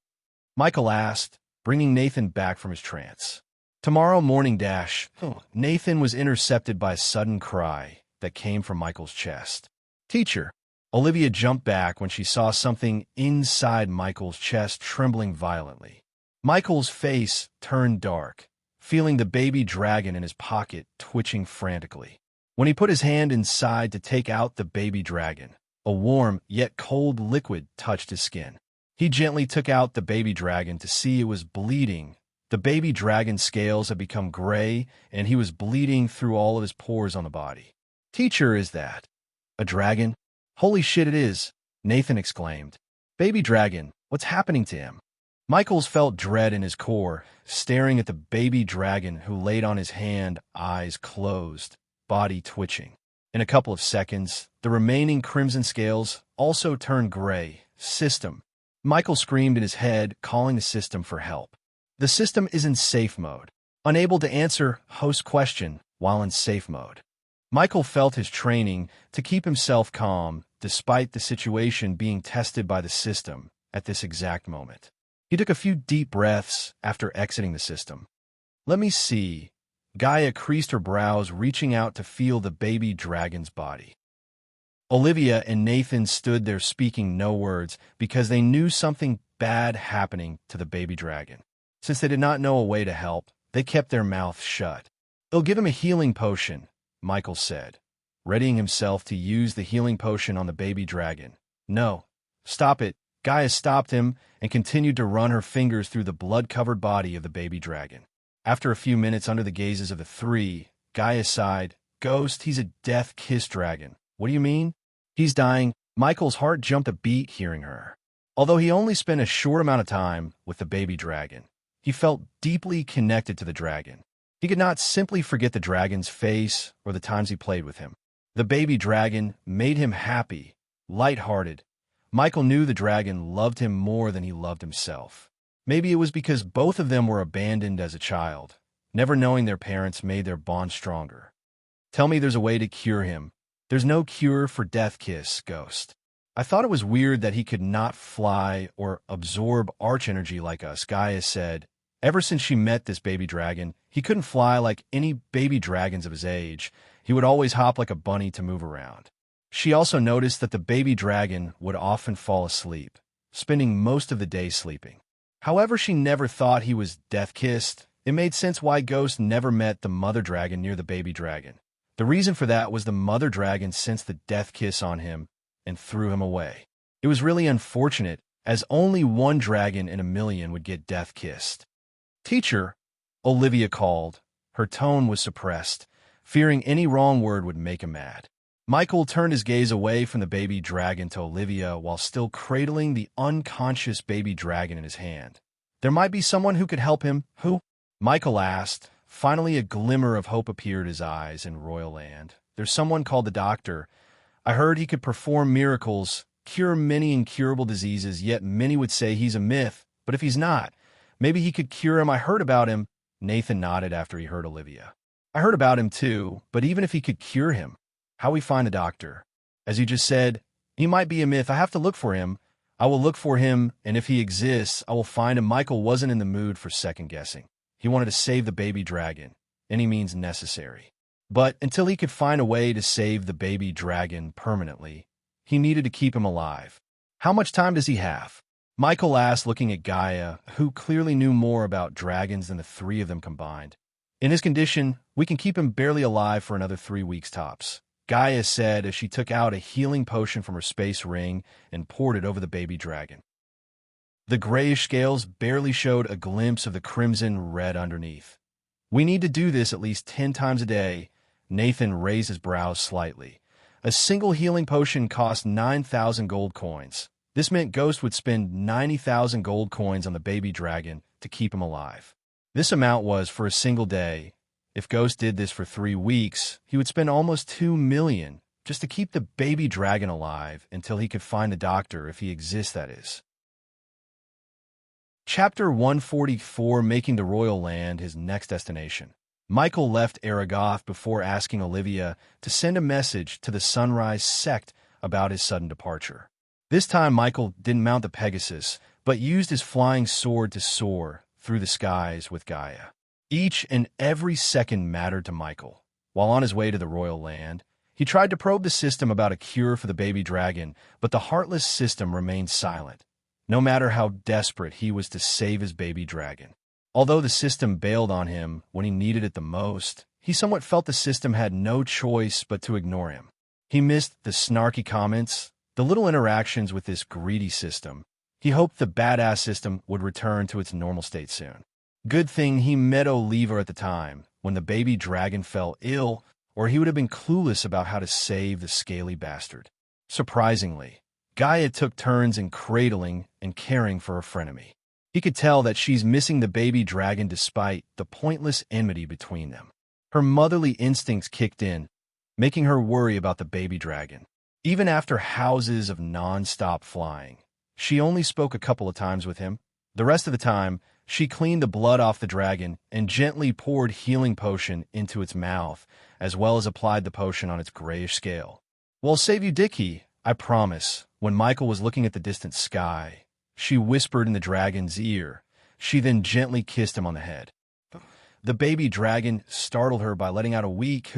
Michael asked, bringing Nathan back from his trance. Tomorrow morning dash. Nathan was intercepted by a sudden cry that came from Michael's chest. Teacher. Olivia jumped back when she saw something inside Michael's chest trembling violently. Michael's face turned dark, feeling the baby dragon in his pocket twitching frantically. When he put his hand inside to take out the baby dragon, a warm yet cold liquid touched his skin. He gently took out the baby dragon to see it was bleeding. The baby dragon's scales had become gray, and he was bleeding through all of his pores on the body. Teacher, is that a dragon? Holy shit, it is, Nathan exclaimed. Baby dragon, what's happening to him? Michaels felt dread in his core, staring at the baby dragon who laid on his hand, eyes closed, body twitching. In a couple of seconds, the remaining crimson scales also turned gray. System. Michael screamed in his head, calling the system for help. The system is in safe mode, unable to answer host question while in safe mode. Michael felt his training to keep himself calm despite the situation being tested by the system at this exact moment. He took a few deep breaths after exiting the system. Let me see. Gaia creased her brows, reaching out to feel the baby dragon's body. Olivia and Nathan stood there speaking no words because they knew something bad happening to the baby dragon. Since they did not know a way to help, they kept their mouths shut. It'll give him a healing potion, Michael said, readying himself to use the healing potion on the baby dragon. No. Stop it. Gaia stopped him and continued to run her fingers through the blood-covered body of the baby dragon. After a few minutes under the gazes of the three, Gaia sighed. Ghost, he's a death-kissed dragon. What do you mean? He's dying. Michael's heart jumped a beat hearing her. Although he only spent a short amount of time with the baby dragon, he felt deeply connected to the dragon. He could not simply forget the dragon's face or the times he played with him. The baby dragon made him happy, light-hearted. Michael knew the dragon loved him more than he loved himself. Maybe it was because both of them were abandoned as a child. Never knowing their parents made their bond stronger. Tell me there's a way to cure him. There's no cure for Death Kiss, Ghost. I thought it was weird that he could not fly or absorb arch energy like us, Gaia said. Ever since she met this baby dragon, he couldn't fly like any baby dragons of his age. He would always hop like a bunny to move around. She also noticed that the baby dragon would often fall asleep, spending most of the day sleeping. However, she never thought he was death-kissed. It made sense why Ghost never met the mother dragon near the baby dragon. The reason for that was the mother dragon sensed the death kiss on him and threw him away. It was really unfortunate, as only one dragon in a million would get death-kissed. Teacher, Olivia called. Her tone was suppressed, fearing any wrong word would make him mad. Michael turned his gaze away from the baby dragon to Olivia while still cradling the unconscious baby dragon in his hand. There might be someone who could help him. Who? Michael asked. Finally, a glimmer of hope appeared in his eyes in Royal Land. There's someone called the doctor. I heard he could perform miracles. cure many incurable diseases, yet many would say he's a myth. But if he's not, maybe he could cure him. I heard about him. Nathan nodded after he heard Olivia. I heard about him too, but even if he could cure him, how we find a doctor? As you just said, he might be a myth. I have to look for him. I will look for him, and if he exists, I will find him. Michael wasn't in the mood for second-guessing. He wanted to save the baby dragon, any means necessary. But until he could find a way to save the baby dragon permanently, he needed to keep him alive. How much time does he have? Michael asked, looking at Gaia, who clearly knew more about dragons than the three of them combined. In his condition, we can keep him barely alive for another 3 weeks tops, Gaia said as she took out a healing potion from her space ring and poured it over the baby dragon. The grayish scales barely showed a glimpse of the crimson red underneath. We need to do this at least 10 times a day. Nathan raised his brows slightly. A single healing potion cost 9,000 gold coins. This meant Ghost would spend 90,000 gold coins on the baby dragon to keep him alive. This amount was for a single day. If Ghost did this for 3 weeks, he would spend almost 2 million just to keep the baby dragon alive until he could find the doctor, if he exists, that is. Chapter 144, Making the Royal Land his next destination. Michael left Aragoth before asking Olivia to send a message to the Sunrise sect about his sudden departure. This time Michael didn't mount the Pegasus, but used his flying sword to soar through the skies with Gaia. Each and every second mattered to Michael. While on his way to the royal land, he tried to probe the system about a cure for the baby dragon, but the heartless system remained silent, no matter how desperate he was to save his baby dragon. Although the system bailed on him when he needed it the most, he somewhat felt the system had no choice but to ignore him. He missed the snarky comments, the little interactions with this greedy system. He hoped the badass system would return to its normal state soon. Good thing he met Oliva at the time, when the baby dragon fell ill, or he would have been clueless about how to save the scaly bastard. Surprisingly, Gaia took turns in cradling and caring for her frenemy. He could tell that she's missing the baby dragon despite the pointless enmity between them. Her motherly instincts kicked in, making her worry about the baby dragon. Even after houses of non-stop flying, she only spoke a couple of times with him. The rest of the time, she cleaned the blood off the dragon and gently poured healing potion into its mouth, as well as applied the potion on its grayish scale. "We'll save you, Dickie, I promise." When Michael was looking at the distant sky, she whispered in the dragon's ear. She then gently kissed him on the head. The baby dragon startled her by letting out a weak,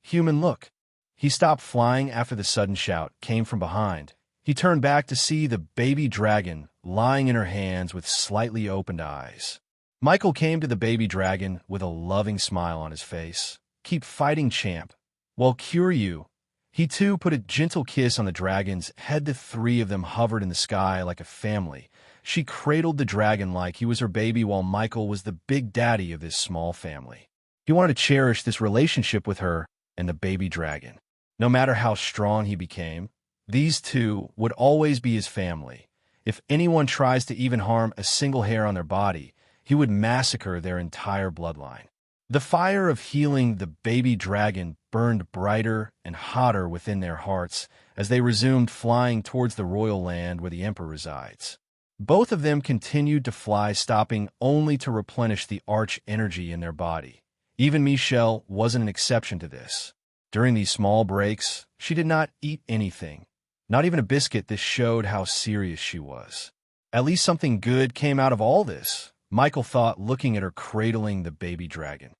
human look. He stopped flying after the sudden shout came from behind. He turned back to see the baby dragon lying in her hands with slightly opened eyes. Michael came to the baby dragon with a loving smile on his face. "Keep fighting, champ. We'll cure you." He too put a gentle kiss on the dragon's head. The three of them hovered in the sky like a family. She cradled the dragon like he was her baby, while Michael was the big daddy of this small family. He wanted to cherish this relationship with her and the baby dragon. No matter how strong he became, these two would always be his family. If anyone tries to even harm a single hair on their body, he would massacre their entire bloodline. The fire of healing the baby dragon burned brighter and hotter within their hearts as they resumed flying towards the royal land where the emperor resides. Both of them continued to fly, stopping only to replenish the arch energy in their body. Even Michelle wasn't an exception to this. During these small breaks, she did not eat anything. Not even a biscuit. This showed how serious she was. At least something good came out of all this, Michael thought, looking at her cradling the baby dragon.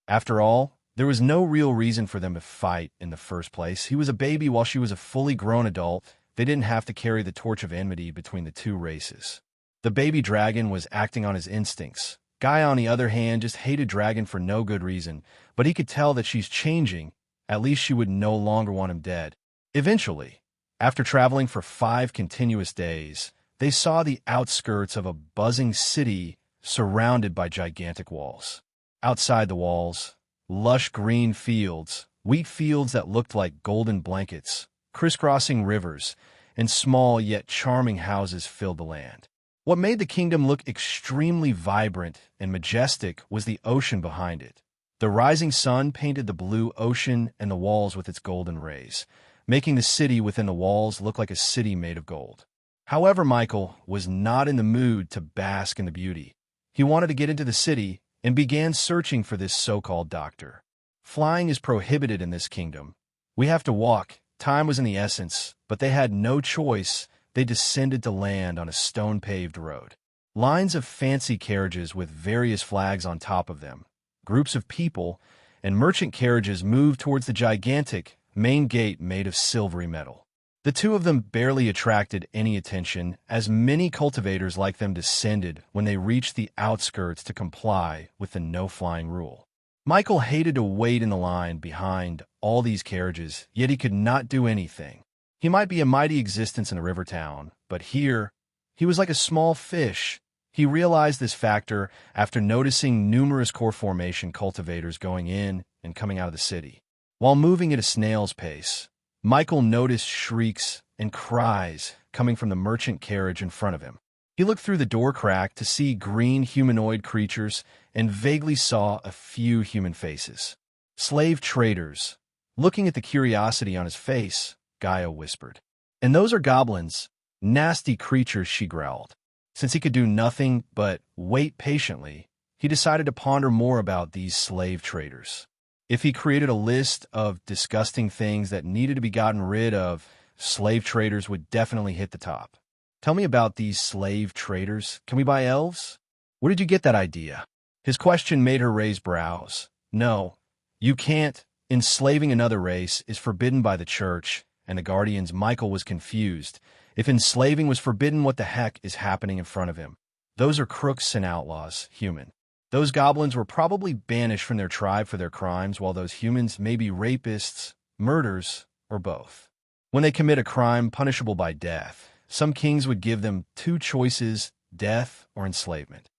After all, there was no real reason for them to fight in the first place. He was a baby while she was a fully grown adult. They didn't have to carry the torch of enmity between the two races. The baby dragon was acting on his instincts. Gaia, on the other hand, just hated Dragon for no good reason, but he could tell that she's changing. At least she would no longer want him dead. Eventually, after traveling for 5 continuous days, they saw the outskirts of a buzzing city surrounded by gigantic walls. Outside the walls, lush green fields, wheat fields that looked like golden blankets, crisscrossing rivers, and small yet charming houses filled the land. What made the kingdom look extremely vibrant and majestic was the ocean behind it. The rising sun painted the blue ocean and the walls with its golden rays. making the city within the walls look like a city made of gold. However, Michael was not in the mood to bask in the beauty. He wanted to get into the city and began searching for this so-called doctor. Flying is prohibited in this kingdom. We have to walk. Time was in the essence, but they had no choice. They descended to land on a stone-paved road. Lines of fancy carriages with various flags on top of them, groups of people, and merchant carriages moved towards the gigantic main gate made of silvery metal. The two of them barely attracted any attention, as many cultivators like them descended when they reached the outskirts to comply with the no-flying rule. Michael hated to wait in the line behind all these carriages, yet he could not do anything. He might be a mighty existence in a river town, but here, he was like a small fish. He realized this factor after noticing numerous core formation cultivators going in and coming out of the city. While moving at a snail's pace, Michael noticed shrieks and cries coming from the merchant carriage in front of him. He looked through the door crack to see green humanoid creatures and vaguely saw a few human faces. Slave traders. Looking at the curiosity on his face, Gaia whispered. "And those are goblins. Nasty creatures," she growled. Since he could do nothing but wait patiently, he decided to ponder more about these slave traders. If he created a list of disgusting things that needed to be gotten rid of, slave traders would definitely hit the top. "Tell me about these slave traders. Can we buy elves? Where did you get that idea?" His question made her raise brows. "No, you can't. Enslaving another race is forbidden by the church and the guardians." Michael was confused. If enslaving was forbidden, what the heck is happening in front of him? Those are crooks and outlaws, human. Those goblins were probably banished from their tribe for their crimes, while those humans may be rapists, murderers, or both. When they commit a crime punishable by death, some kings would give them two choices: death or enslavement.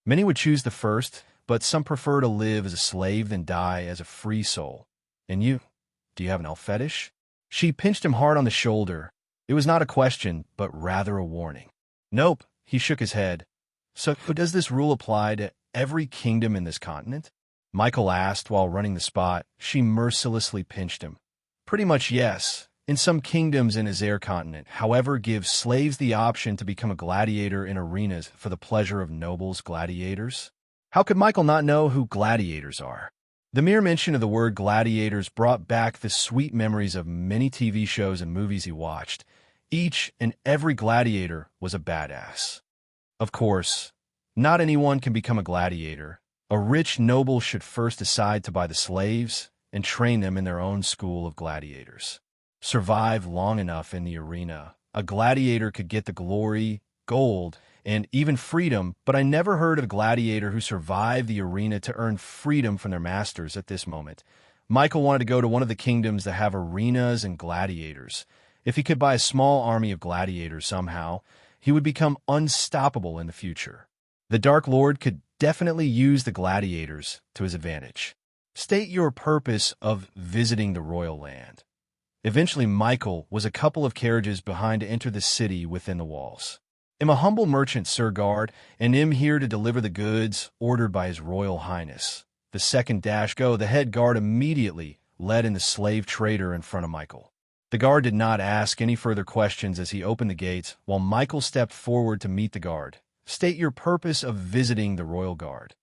Many would choose the first, but some prefer to live as a slave than die as a free soul. And you? Do you have an elf fetish? She pinched him hard on the shoulder. It was not a question, but rather a warning. Nope, he shook his head. So does this rule apply to every kingdom in this continent? Michael asked while running the spot. She mercilessly pinched him. Pretty much yes. In some kingdoms in Azare continent, however, give slaves the option to become a gladiator in arenas for the pleasure of nobles. Gladiators? How could Michael not know who gladiators are? The mere mention of the word gladiators brought back the sweet memories of many TV shows and movies he watched. Each and every gladiator was a badass. Of course, not anyone can become a gladiator. A rich noble should first decide to buy the slaves and train them in their own school of gladiators. Survive long enough in the arena, a gladiator could get the glory, gold, and even freedom, but I never heard of a gladiator who survived the arena to earn freedom from their masters at this moment. Michael wanted to go to one of the kingdoms that have arenas and gladiators. If he could buy a small army of gladiators somehow, he would become unstoppable in the future. The Dark Lord could definitely use the gladiators to his advantage. State your purpose of visiting the royal land. Eventually, Michael was a couple of carriages behind to enter the city within the walls. "Am a humble merchant, Sir Guard, and am here to deliver the goods ordered by His Royal Highness." The second dash go, the head guard immediately led in the slave trader in front of Michael. The guard did not ask any further questions as he opened the gates, while Michael stepped forward to meet the guard. State your purpose of visiting the royal guard.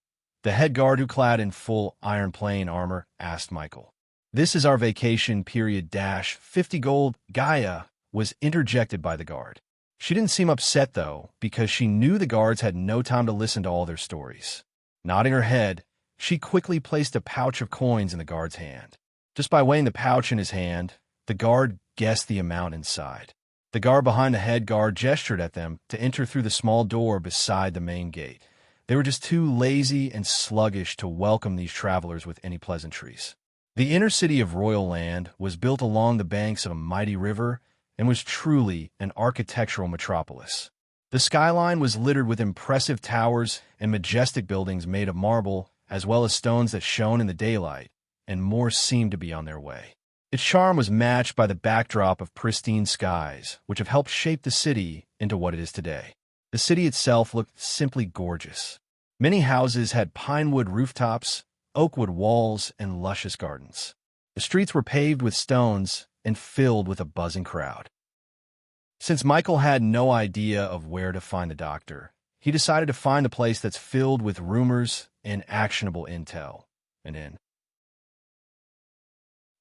The head guard, who clad in full iron plane armor, asked Michael. "This is our vacation period dash 50 gold." Gaia was interjected by the guard. She didn't seem upset, though, because she knew the guards had no time to listen to all their stories. Nodding her head, she quickly placed a pouch of coins in the guard's hand. Just by weighing the pouch in his hand, the guard guessed the amount inside. The guard behind the head guard gestured at them to enter through the small door beside the main gate. They were just too lazy and sluggish to welcome these travelers with any pleasantries. The inner city of Royal Land was built along the banks of a mighty river and was truly an architectural metropolis. The skyline was littered with impressive towers and majestic buildings made of marble, as well as stones that shone in the daylight, and more seemed to be on their way. Its charm was matched by the backdrop of pristine skies, which have helped shape the city into what it is today. The city itself looked simply gorgeous. Many houses had pinewood rooftops, oakwood walls, and luscious gardens. The streets were paved with stones, and filled with a buzzing crowd. Since Michael had no idea of where to find the doctor, he decided to find the place that's filled with rumors and actionable intel. And in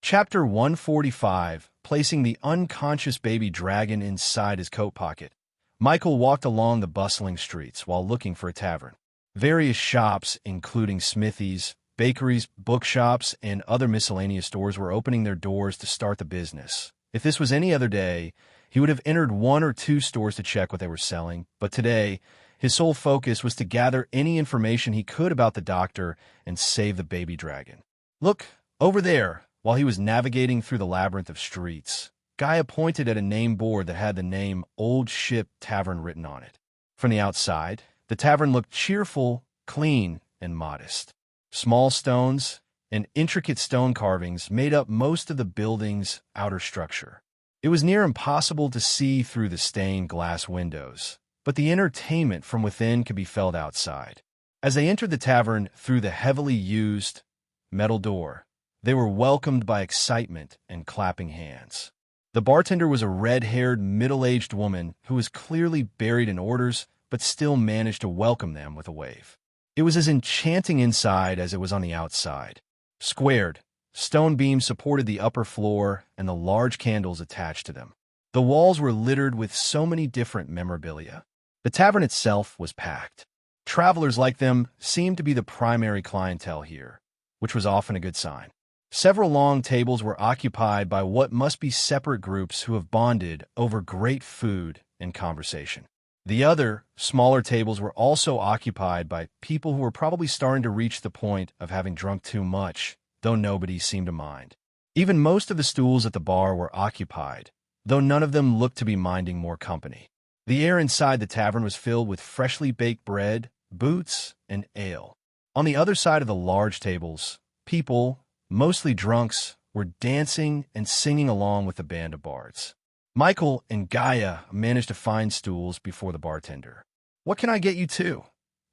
Chapter 145, placing the unconscious baby dragon inside his coat pocket, Michael walked along the bustling streets while looking for a tavern. Various shops, including smithies, bakeries, bookshops, and other miscellaneous stores, were opening their doors to start the business. If this was any other day, he would have entered one or two stores to check what they were selling, but today, his sole focus was to gather any information he could about the doctor and save the baby dragon. Look, over there. While he was navigating through the labyrinth of streets, Gaia pointed at a name board that had the name Old Ship Tavern written on it. From the outside, the tavern looked cheerful, clean, and modest. Small stones and intricate stone carvings made up most of the building's outer structure. It was near impossible to see through the stained glass windows, but the entertainment from within could be felt outside. As they entered the tavern through the heavily used metal door, they were welcomed by excitement and clapping hands. The bartender was a red-haired, middle-aged woman who was clearly buried in orders but still managed to welcome them with a wave. It was as enchanting inside as it was on the outside. Squared, stone beams supported the upper floor and the large candles attached to them. The walls were littered with so many different memorabilia. The tavern itself was packed. Travelers like them seemed to be the primary clientele here, which was often a good sign. Several long tables were occupied by what must be separate groups who have bonded over great food and conversation. The other, smaller tables were also occupied by people who were probably starting to reach the point of having drunk too much, though nobody seemed to mind. Even most of the stools at the bar were occupied, though none of them looked to be minding more company. The air inside the tavern was filled with freshly baked bread, boots, and ale. On the other side of the large tables, people, mostly drunks, were dancing and singing along with the band of bards. Michael and Gaia managed to find stools before the bartender. "What can I get you too?"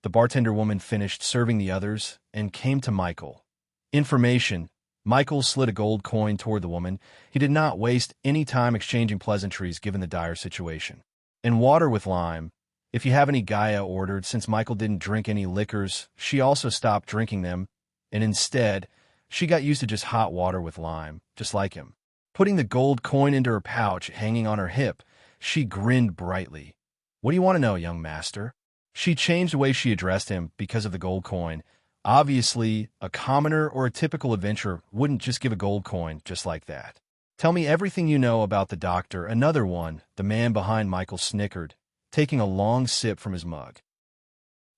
The bartender woman finished serving the others and came to Michael. Information. Michael slid a gold coin toward the woman. He did not waste any time exchanging pleasantries given the dire situation. "And water with lime. If you have any," Gaia ordered. Since Michael didn't drink any liquors, she also stopped drinking them, and instead, she got used to just hot water with lime, just like him. Putting the gold coin into her pouch hanging on her hip, she grinned brightly. "What do you want to know, young master?" She changed the way she addressed him because of the gold coin. Obviously, a commoner or a typical adventurer wouldn't just give a gold coin just like that. "Tell me everything you know about the doctor." Another one, the man behind Michael snickered, taking a long sip from his mug.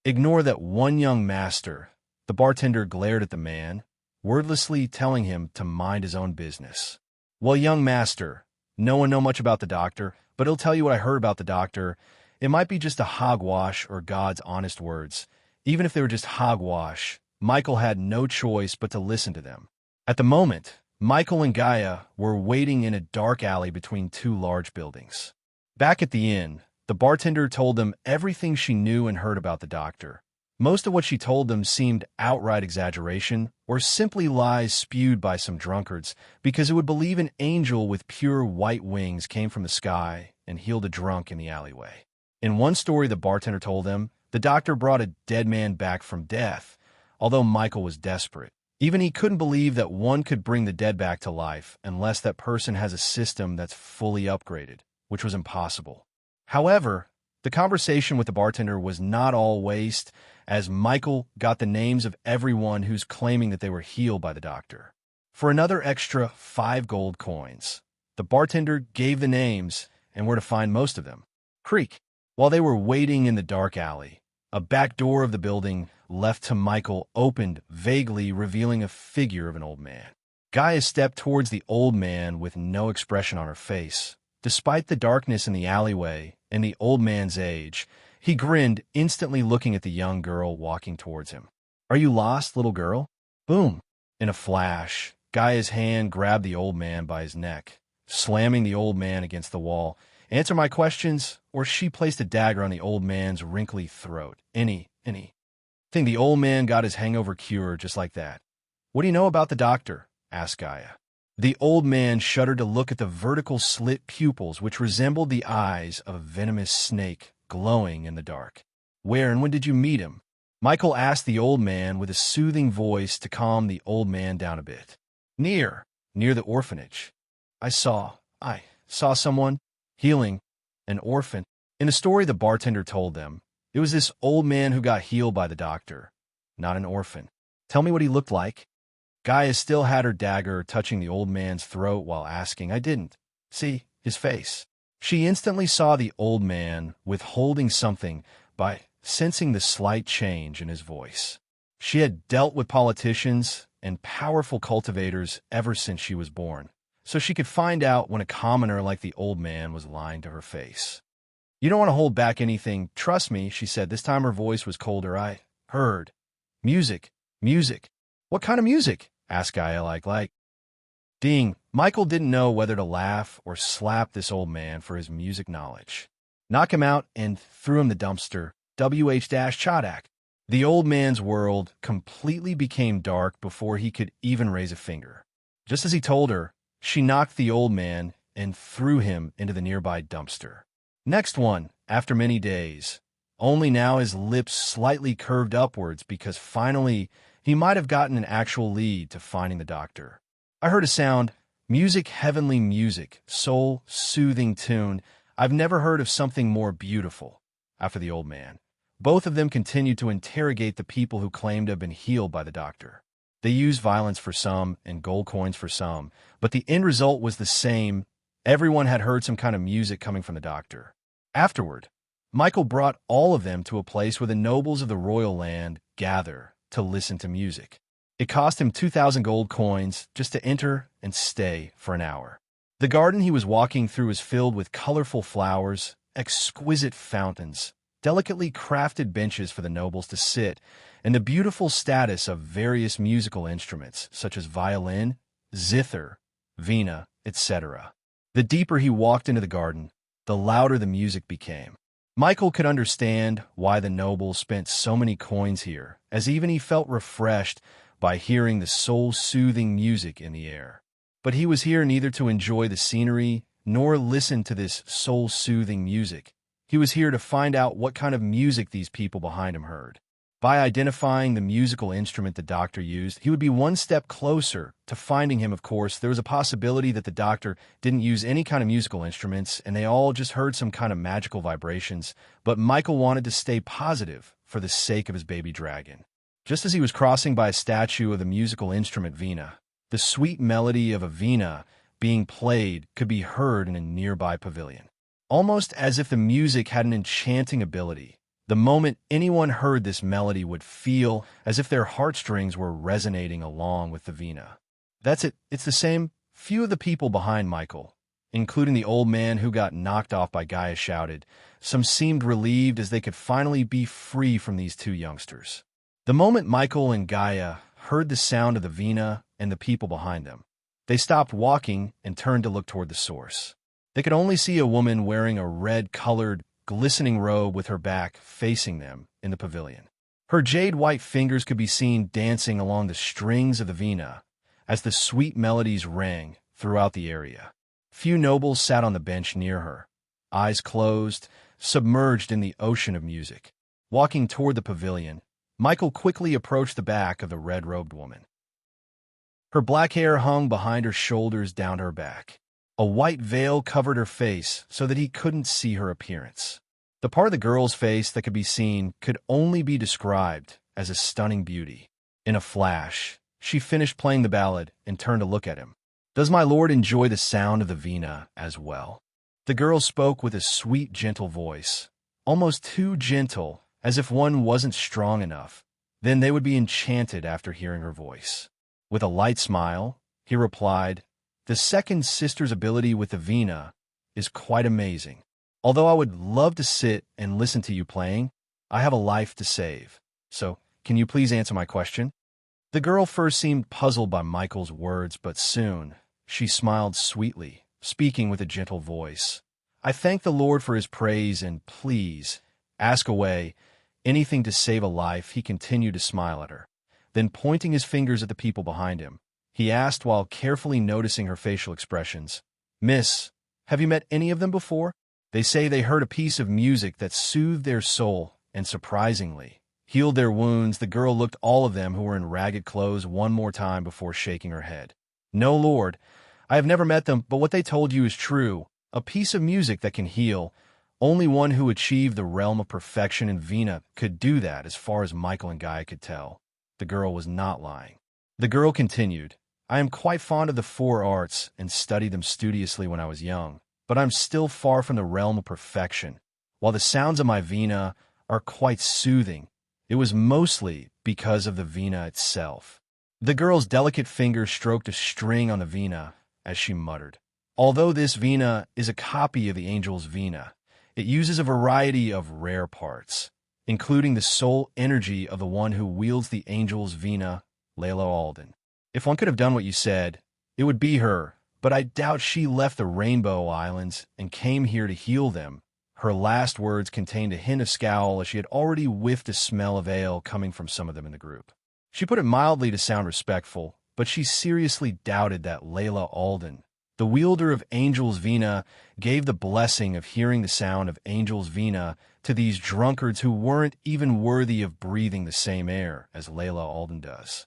"Ignore that one, young master." The bartender glared at the man, wordlessly telling him to mind his own business. "Well, young master, no one know much about the doctor, but he'll tell you what I heard about the doctor. It might be just a hogwash or God's honest words. Even if they were just hogwash, Michael had no choice but to listen to them. At the moment, Michael and Gaia were waiting in a dark alley between two large buildings. Back at the inn, the bartender told them everything she knew and heard about the doctor. Most of what she told them seemed outright exaggeration or simply lies spewed by some drunkards because it would believe an angel with pure white wings came from the sky and healed a drunk in the alleyway. In one story the bartender told them, the doctor brought a dead man back from death, although Michael was desperate. Even he couldn't believe that one could bring the dead back to life unless that person has a system that's fully upgraded, which was impossible. However, the conversation with the bartender was not all waste, as Michael got the names of everyone who's claiming that they were healed by the doctor. For another extra 5 gold coins, the bartender gave the names and where to find most of them. Creek. While they were waiting in the dark alley, a back door of the building left to Michael opened vaguely, revealing a figure of an old man. Gaia stepped towards the old man with no expression on her face. Despite the darkness in the alleyway and the old man's age, he grinned, instantly looking at the young girl walking towards him. "Are you lost, little girl?" Boom! In a flash, Gaia's hand grabbed the old man by his neck, slamming the old man against the wall. "Answer my questions," or she placed a dagger on the old man's wrinkly throat. Any. Think the old man got his hangover cured just like that. "What do you know about the doctor?" asked Gaia. The old man shuddered to look at the vertical slit pupils which resembled the eyes of a venomous snake glowing in the dark. Where and when did you meet him? Michael asked the old man with a soothing voice to calm the old man down a bit. Near the orphanage. I saw someone healing an orphan. In a story the bartender told them, it was this old man who got healed by the doctor, not an orphan. Tell me what he looked like. Gaia still had her dagger touching the old man's throat while asking. I didn't see his face. She instantly saw the old man withholding something by sensing the slight change in his voice. She had dealt with politicians and powerful cultivators ever since she was born, so she could find out when a commoner like the old man was lying to her face. You don't want to hold back anything. Trust me, she said. This time her voice was colder. I heard music. What kind of music? Asked Gaia like. Ding. Michael didn't know whether to laugh or slap this old man for his music knowledge. Knock him out and threw him the dumpster. WH-Chodak. The old man's world completely became dark before he could even raise a finger. Just as he told her, she knocked the old man and threw him into the nearby dumpster. Next one, after many days. Only now his lips slightly curved upwards because finally he might have gotten an actual lead to finding the doctor. I heard a sound, music, heavenly music, soul-soothing tune. I've never heard of something more beautiful. After the old man, both of them continued to interrogate the people who claimed to have been healed by the doctor. They used violence for some and gold coins for some, but the end result was the same. Everyone had heard some kind of music coming from the doctor. Afterward, Michael brought all of them to a place where the nobles of the royal land gather to listen to music. It cost him 2,000 gold coins just to enter and stay for an hour. The garden he was walking through was filled with colorful flowers, exquisite fountains, delicately crafted benches for the nobles to sit, and the beautiful status of various musical instruments such as violin, zither, vina, etc. The deeper he walked into the garden, the louder the music became. Michael could understand why the nobles spent so many coins here, as even he felt refreshed by hearing the soul-soothing music in the air. But he was here neither to enjoy the scenery nor listen to this soul-soothing music. He was here to find out what kind of music these people behind him heard. By identifying the musical instrument the doctor used, he would be one step closer to finding him. Of course, there was a possibility that the doctor didn't use any kind of musical instruments and they all just heard some kind of magical vibrations, but Michael wanted to stay positive for the sake of his baby dragon. Just as he was crossing by a statue of the musical instrument vina, the sweet melody of a vina being played could be heard in a nearby pavilion. Almost as if the music had an enchanting ability. The moment anyone heard this melody would feel as if their heartstrings were resonating along with the vina. That's it. It's the same. Few of the people behind Michael, including the old man who got knocked off by Gaia, shouted. Some seemed relieved as they could finally be free from these two youngsters. The moment Michael and Gaia heard the sound of the vina and the people behind them, they stopped walking and turned to look toward the source. They could only see a woman wearing a red-colored, glistening robe with her back facing them in the pavilion. Her jade-white fingers could be seen dancing along the strings of the vina as the sweet melodies rang throughout the area. Few nobles sat on the bench near her, eyes closed, submerged in the ocean of music. Walking toward the pavilion, Michael quickly approached the back of the red-robed woman. Her black hair hung behind her shoulders down to her back. A white veil covered her face so that he couldn't see her appearance. The part of the girl's face that could be seen could only be described as a stunning beauty. In a flash, she finished playing the ballad and turned to look at him. Does my lord enjoy the sound of the vina as well? The girl spoke with a sweet, gentle voice, almost too gentle, as if one wasn't strong enough. Then they would be enchanted after hearing her voice. With a light smile, he replied, the second sister's ability with the vina is quite amazing. Although I would love to sit and listen to you playing, I have a life to save. So, can you please answer my question? The girl first seemed puzzled by Michael's words, but soon she smiled sweetly, speaking with a gentle voice. I thank the Lord for his praise and please, ask away. Anything to save a life. He continued to smile at her. Then pointing his fingers at the people behind him, he asked while carefully noticing her facial expressions. "Miss, have you met any of them before? They say they heard a piece of music that soothed their soul and, surprisingly, healed their wounds." The girl looked all of them who were in ragged clothes one more time before shaking her head. "No, Lord, I have never met them, but what they told you is true. A piece of music that can heal. Only one who achieved the realm of perfection in Vina could do that, as far as Michael and Gaia could tell." The girl was not lying. The girl continued, "I am quite fond of the four arts and studied them studiously when I was young, but I'm still far from the realm of perfection. While the sounds of my Vina are quite soothing, it was mostly because of the Vina itself." The girl's delicate fingers stroked a string on the Vina as she muttered, "Although this Vina is a copy of the angel's Vina, it uses a variety of rare parts, including the soul energy of the one who wields the angel's Vina, Layla Alden. If one could have done what you said, it would be her, but I doubt she left the Rainbow Islands and came here to heal them." Her last words contained a hint of scowl, as she had already whiffed a smell of ale coming from some of them in the group. She put it mildly to sound respectful, but she seriously doubted that Layla Alden, the wielder of Angel's Vina, gave the blessing of hearing the sound of Angel's Vina to these drunkards who weren't even worthy of breathing the same air as Layla Alden does.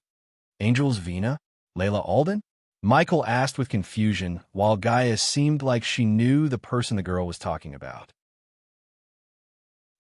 "Angel's Vina? Layla Alden?" Michael asked with confusion, while Gaia seemed like she knew the person the girl was talking about.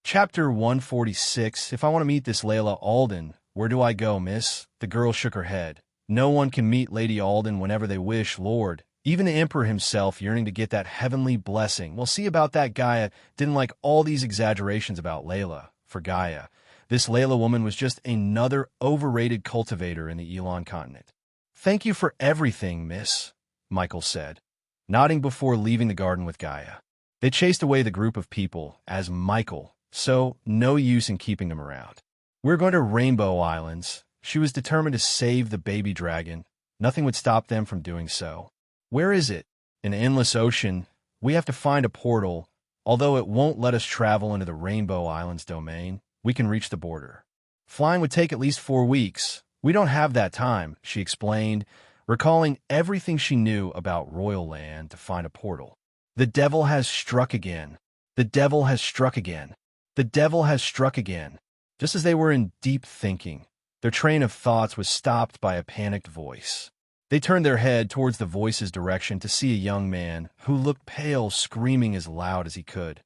Chapter 146. "If I want to meet this Layla Alden, where do I go, miss?" The girl shook her head. "No one can meet Lady Alden whenever they wish, Lord. Even the Emperor himself, yearning to get that heavenly blessing." Well, see about that. Gaia didn't like all these exaggerations about Layla. For Gaia, this Layla woman was just another overrated cultivator in the Elon continent. "Thank you for everything, miss," Michael said, nodding before leaving the garden with Gaia. They chased away the group of people as Michael, so no use in keeping them around. "We're going to Rainbow Islands." She was determined to save the baby dragon. Nothing would stop them from doing so. "Where is it?" "An endless ocean. We have to find a portal. Although it won't let us travel into the Rainbow Islands domain, we can reach the border. Flying would take at least 4 weeks. We don't have that time," she explained, recalling everything she knew about Royal Land to find a portal. "The devil has struck again. The devil has struck again. The devil has struck again." Just as they were in deep thinking, their train of thoughts was stopped by a panicked voice. They turned their head towards the voice's direction to see a young man who looked pale, screaming as loud as he could.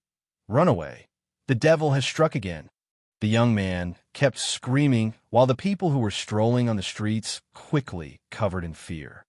"Run away. The devil has struck again." The young man kept screaming while the people who were strolling on the streets quickly covered in fear.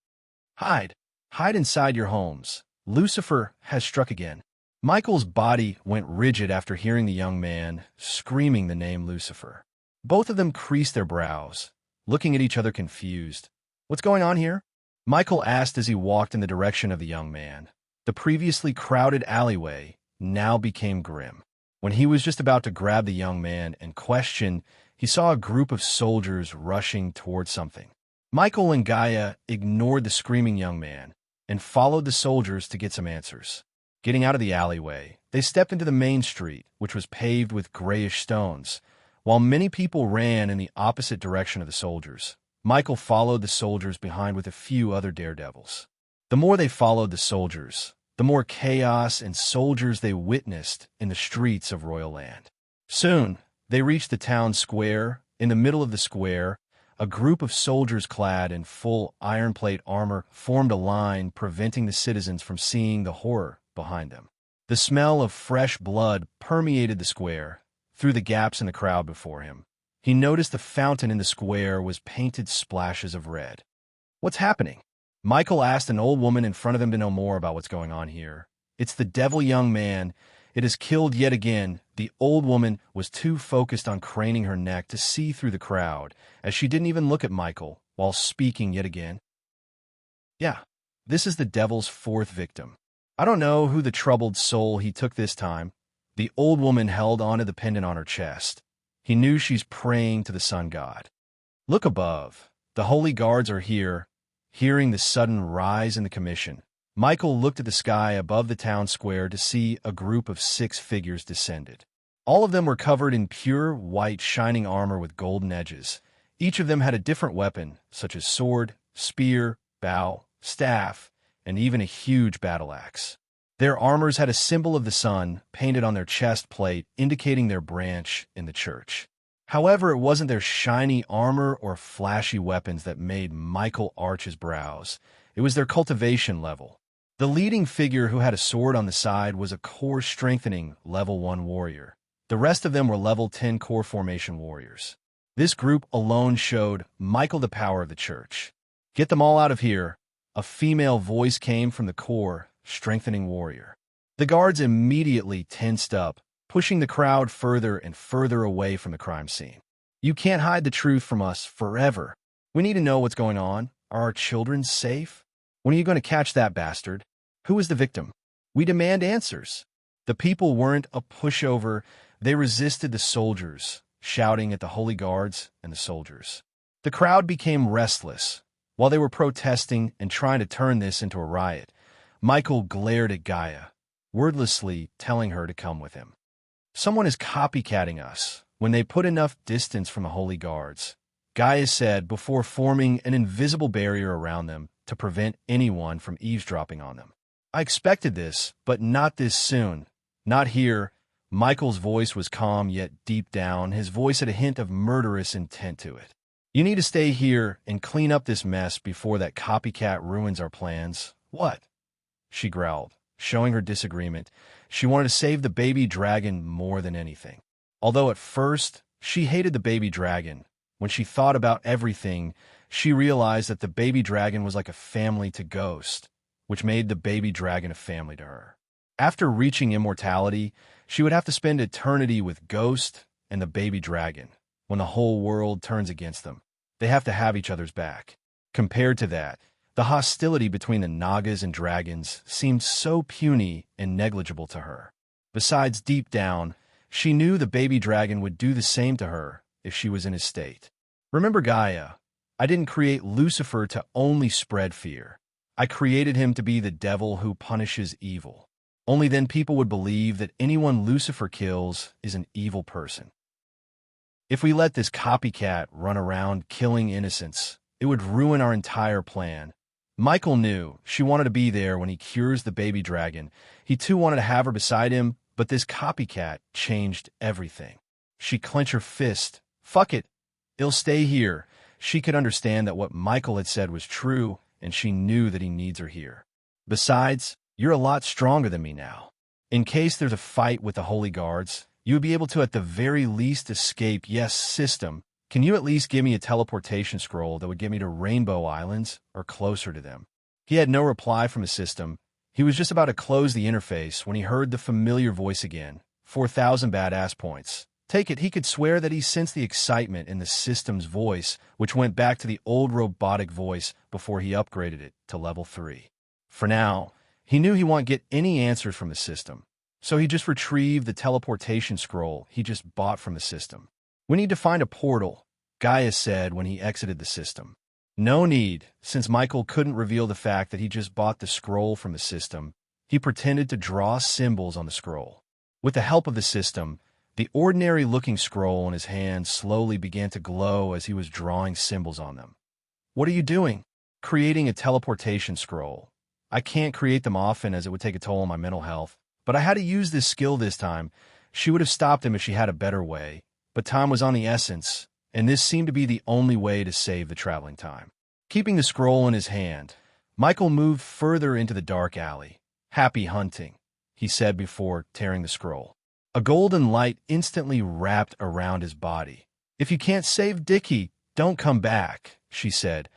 "Hide! Hide inside your homes. Lucifer has struck again." Michael's body went rigid after hearing the young man screaming the name Lucifer. Both of them creased their brows, looking at each other confused. "What's going on here?" Michael asked as he walked in the direction of the young man. The previously crowded alleyway now became grim. When he was just about to grab the young man and question, he saw a group of soldiers rushing towards something. Michael and Gaia ignored the screaming young man and followed the soldiers to get some answers. Getting out of the alleyway, they stepped into the main street, which was paved with grayish stones, while many people ran in the opposite direction of the soldiers. Michael followed the soldiers behind with a few other daredevils. The more they followed the soldiers, the more chaos and soldiers they witnessed in the streets of Royal Land. Soon, they reached the town square. In the middle of the square, a group of soldiers clad in full iron plate armor formed a line, preventing the citizens from seeing the horror behind them. The smell of fresh blood permeated the square, through the gaps in the crowd before him. He noticed the fountain in the square was painted splashes of red. "What's happening?" Michael asked an old woman in front of him to know more about what's going on here. "It's the devil young man. It has killed yet again." The old woman was too focused on craning her neck to see through the crowd, as she didn't even look at Michael while speaking yet again. "Yeah, this is the devil's 4th victim. I don't know who the troubled soul he took this time." The old woman held onto the pendant on her chest. He knew she's praying to the sun god. "Look above. The holy guards are here." Hearing the sudden rise in the commission, Michael looked at the sky above the town square to see a group of 6 figures descended. All of them were covered in pure white shining armor with golden edges. Each of them had a different weapon, such as sword, spear, bow, staff, and even a huge battle axe. Their armors had a symbol of the sun painted on their chest plate, indicating their branch in the church. However, it wasn't their shiny armor or flashy weapons that made Michael arch his brows. It was their cultivation level. The leading figure, who had a sword on the side, was a core strengthening level 1 warrior. The rest of them were level 10 core formation warriors. This group alone showed Michael the power of the church. "Get them all out of here," a female voice came from the core strengthening warrior. The guards immediately tensed up, pushing the crowd further and further away from the crime scene. "You can't hide the truth from us forever. We need to know what's going on. Are our children safe? When are you going to catch that bastard? Who is the victim? We demand answers." The people weren't a pushover. They resisted the soldiers, shouting at the holy guards and the soldiers. The crowd became restless. While they were protesting and trying to turn this into a riot, Michael glared at Gaia, wordlessly telling her to come with him. "Someone is copycatting us." When they put enough distance from the holy guards, Gaia said, before forming an invisible barrier around them to prevent anyone from eavesdropping on them. "I expected this, but not this soon. Not here." Michael's voice was calm, yet deep down, his voice had a hint of murderous intent to it. "You need to stay here and clean up this mess before that copycat ruins our plans." "What?" she growled, showing her disagreement. She wanted to save the baby dragon more than anything. Although at first she hated the baby dragon, when she thought about everything, she realized that the baby dragon was like a family to Ghost, which made the baby dragon a family to her. After reaching immortality, she would have to spend eternity with Ghost and the baby dragon. When the whole world turns against them, they have to have each other's back. Compared to that, the hostility between the Nagas and dragons seemed so puny and negligible to her. Besides, deep down, she knew the baby dragon would do the same to her if she was in his state. "Remember, Gaia, I didn't create Lucifer to only spread fear. I created him to be the devil who punishes evil. Only then people would believe that anyone Lucifer kills is an evil person. If we let this copycat run around killing innocents, it would ruin our entire plan." Michael knew she wanted to be there when he cures the baby dragon. He too wanted to have her beside him, but this copycat changed everything. She clenched her fist. "Fuck it. It'll stay here." She could understand that what Michael had said was true, and she knew that he needs her here. "Besides, you're a lot stronger than me now. In case there's a fight with the holy guards, you would be able to at the very least escape." "Yes, system. Can you at least give me a teleportation scroll that would get me to Rainbow Islands or closer to them?" He had no reply from the system. He was just about to close the interface when he heard the familiar voice again. 4,000 badass points. Take it, he could swear that he sensed the excitement in the system's voice, which went back to the old robotic voice before he upgraded it to level 3. For now, he knew he wouldn't get any answers from the system, so he just retrieved the teleportation scroll he just bought from the system. "We need to find a portal," Gaia said when he exited the system. No need, since Michael couldn't reveal the fact that he just bought the scroll from the system. He pretended to draw symbols on the scroll. With the help of the system, the ordinary-looking scroll in his hand slowly began to glow as he was drawing symbols on them. "What are you doing?" "Creating a teleportation scroll. I can't create them often as it would take a toll on my mental health, but I had to use this skill this time." She would have stopped him if she had a better way, but time was on the essence, and this seemed to be the only way to save the traveling time. Keeping the scroll in his hand, Michael moved further into the dark alley. "Happy hunting," he said before tearing the scroll. A golden light instantly wrapped around his body. "If you can't save Dickie, don't come back," she said,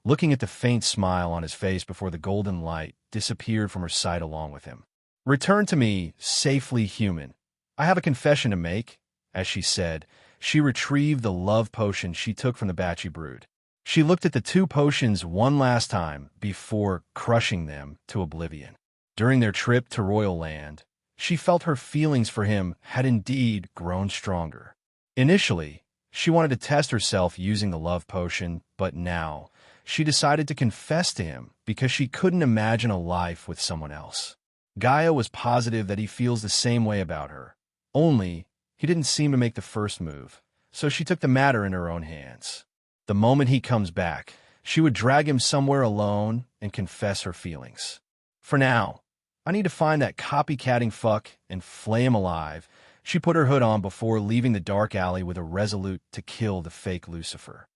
looking at the faint smile on his face before the golden light disappeared from her sight along with him. "Return to me, safely human. I have a confession to make." As she said, she retrieved the love potion she took from the Batchy brood. She looked at the 2 potions one last time before crushing them to oblivion. During their trip to Royal Land, she felt her feelings for him had indeed grown stronger. Initially, she wanted to test herself using the love potion, but now she decided to confess to him because she couldn't imagine a life with someone else. Gaia was positive that he feels the same way about her. Only, he didn't seem to make the first move, so she took the matter in her own hands. "The moment he comes back," She would drag him somewhere alone and confess her feelings. For now, I need to find that copycatting fuck and flay him alive. She put her hood on before leaving the dark alley with a resolute to kill the fake Lucifer.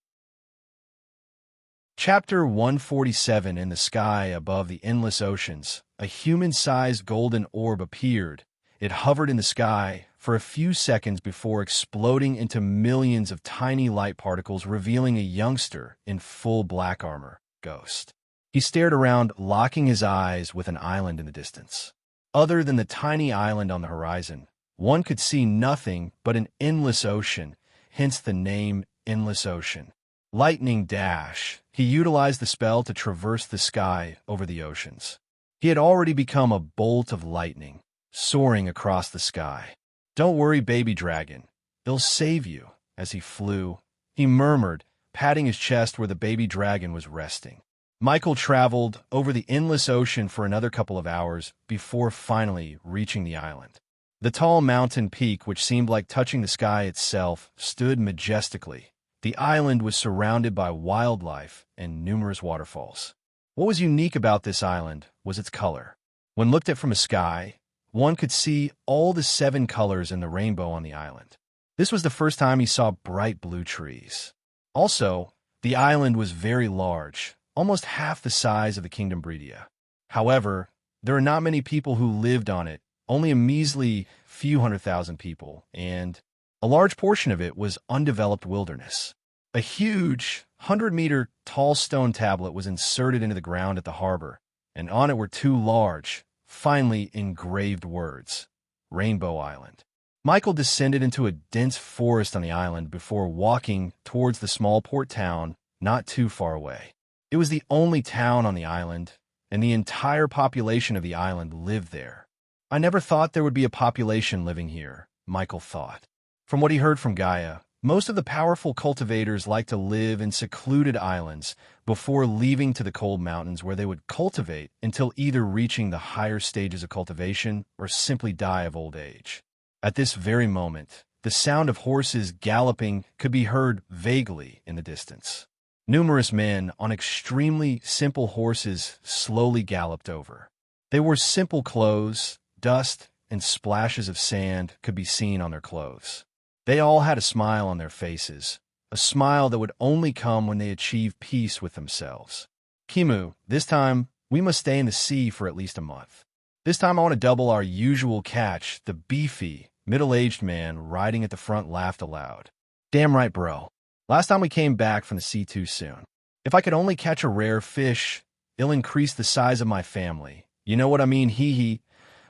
Chapter 147. In the sky above the endless oceans, a human-sized golden orb appeared. It hovered in the sky for a few seconds before exploding into millions of tiny light particles, revealing a youngster in full black armor, Ghost. He stared around, locking his eyes with an island in the distance. Other than the tiny island on the horizon, one could see nothing but an endless ocean, hence the name Endless Ocean. Lightning Dash. He utilized the spell to traverse the sky over the oceans. He had already become a bolt of lightning, soaring across the sky. "Don't worry, baby dragon. They'll save you." As he flew, he murmured, patting his chest where the baby dragon was resting. Michael traveled over the endless ocean for another couple of hours before finally reaching the island. The tall mountain peak, which seemed like touching the sky itself, stood majestically. The island was surrounded by wildlife and numerous waterfalls. What was unique about this island was its color. When looked at from a sky, one could see all the 7 colors in the rainbow on the island. This was the first time he saw bright blue trees. Also, the island was very large, almost half the size of the Kingdom Breedia. However, there are not many people who lived on it, only a measly few 100,000 people, and a large portion of it was undeveloped wilderness. A huge 100-meter tall stone tablet was inserted into the ground at the harbor, and on it were 2 large, finely engraved words, Rainbow Island. Michael descended into a dense forest on the island before walking towards the small port town not too far away. It was the only town on the island, and the entire population of the island lived there. I never thought there would be a population living here, Michael thought. From what he heard from Gaia, most of the powerful cultivators like to live in secluded islands before leaving to the cold mountains, where they would cultivate until either reaching the higher stages of cultivation or simply die of old age. At this very moment, the sound of horses galloping could be heard vaguely in the distance. Numerous men on extremely simple horses slowly galloped over. They wore simple clothes. Dust and splashes of sand could be seen on their clothes. They all had a smile on their faces, a smile that would only come when they achieved peace with themselves. "Kimu, this time we must stay in the sea for at least a month. This time I want to double our usual catch." The beefy, middle-aged man riding at the front laughed aloud. "Damn right, bro. Last time we came back from the sea too soon. If I could only catch a rare fish, it'll increase the size of my family. You know what I mean, hee."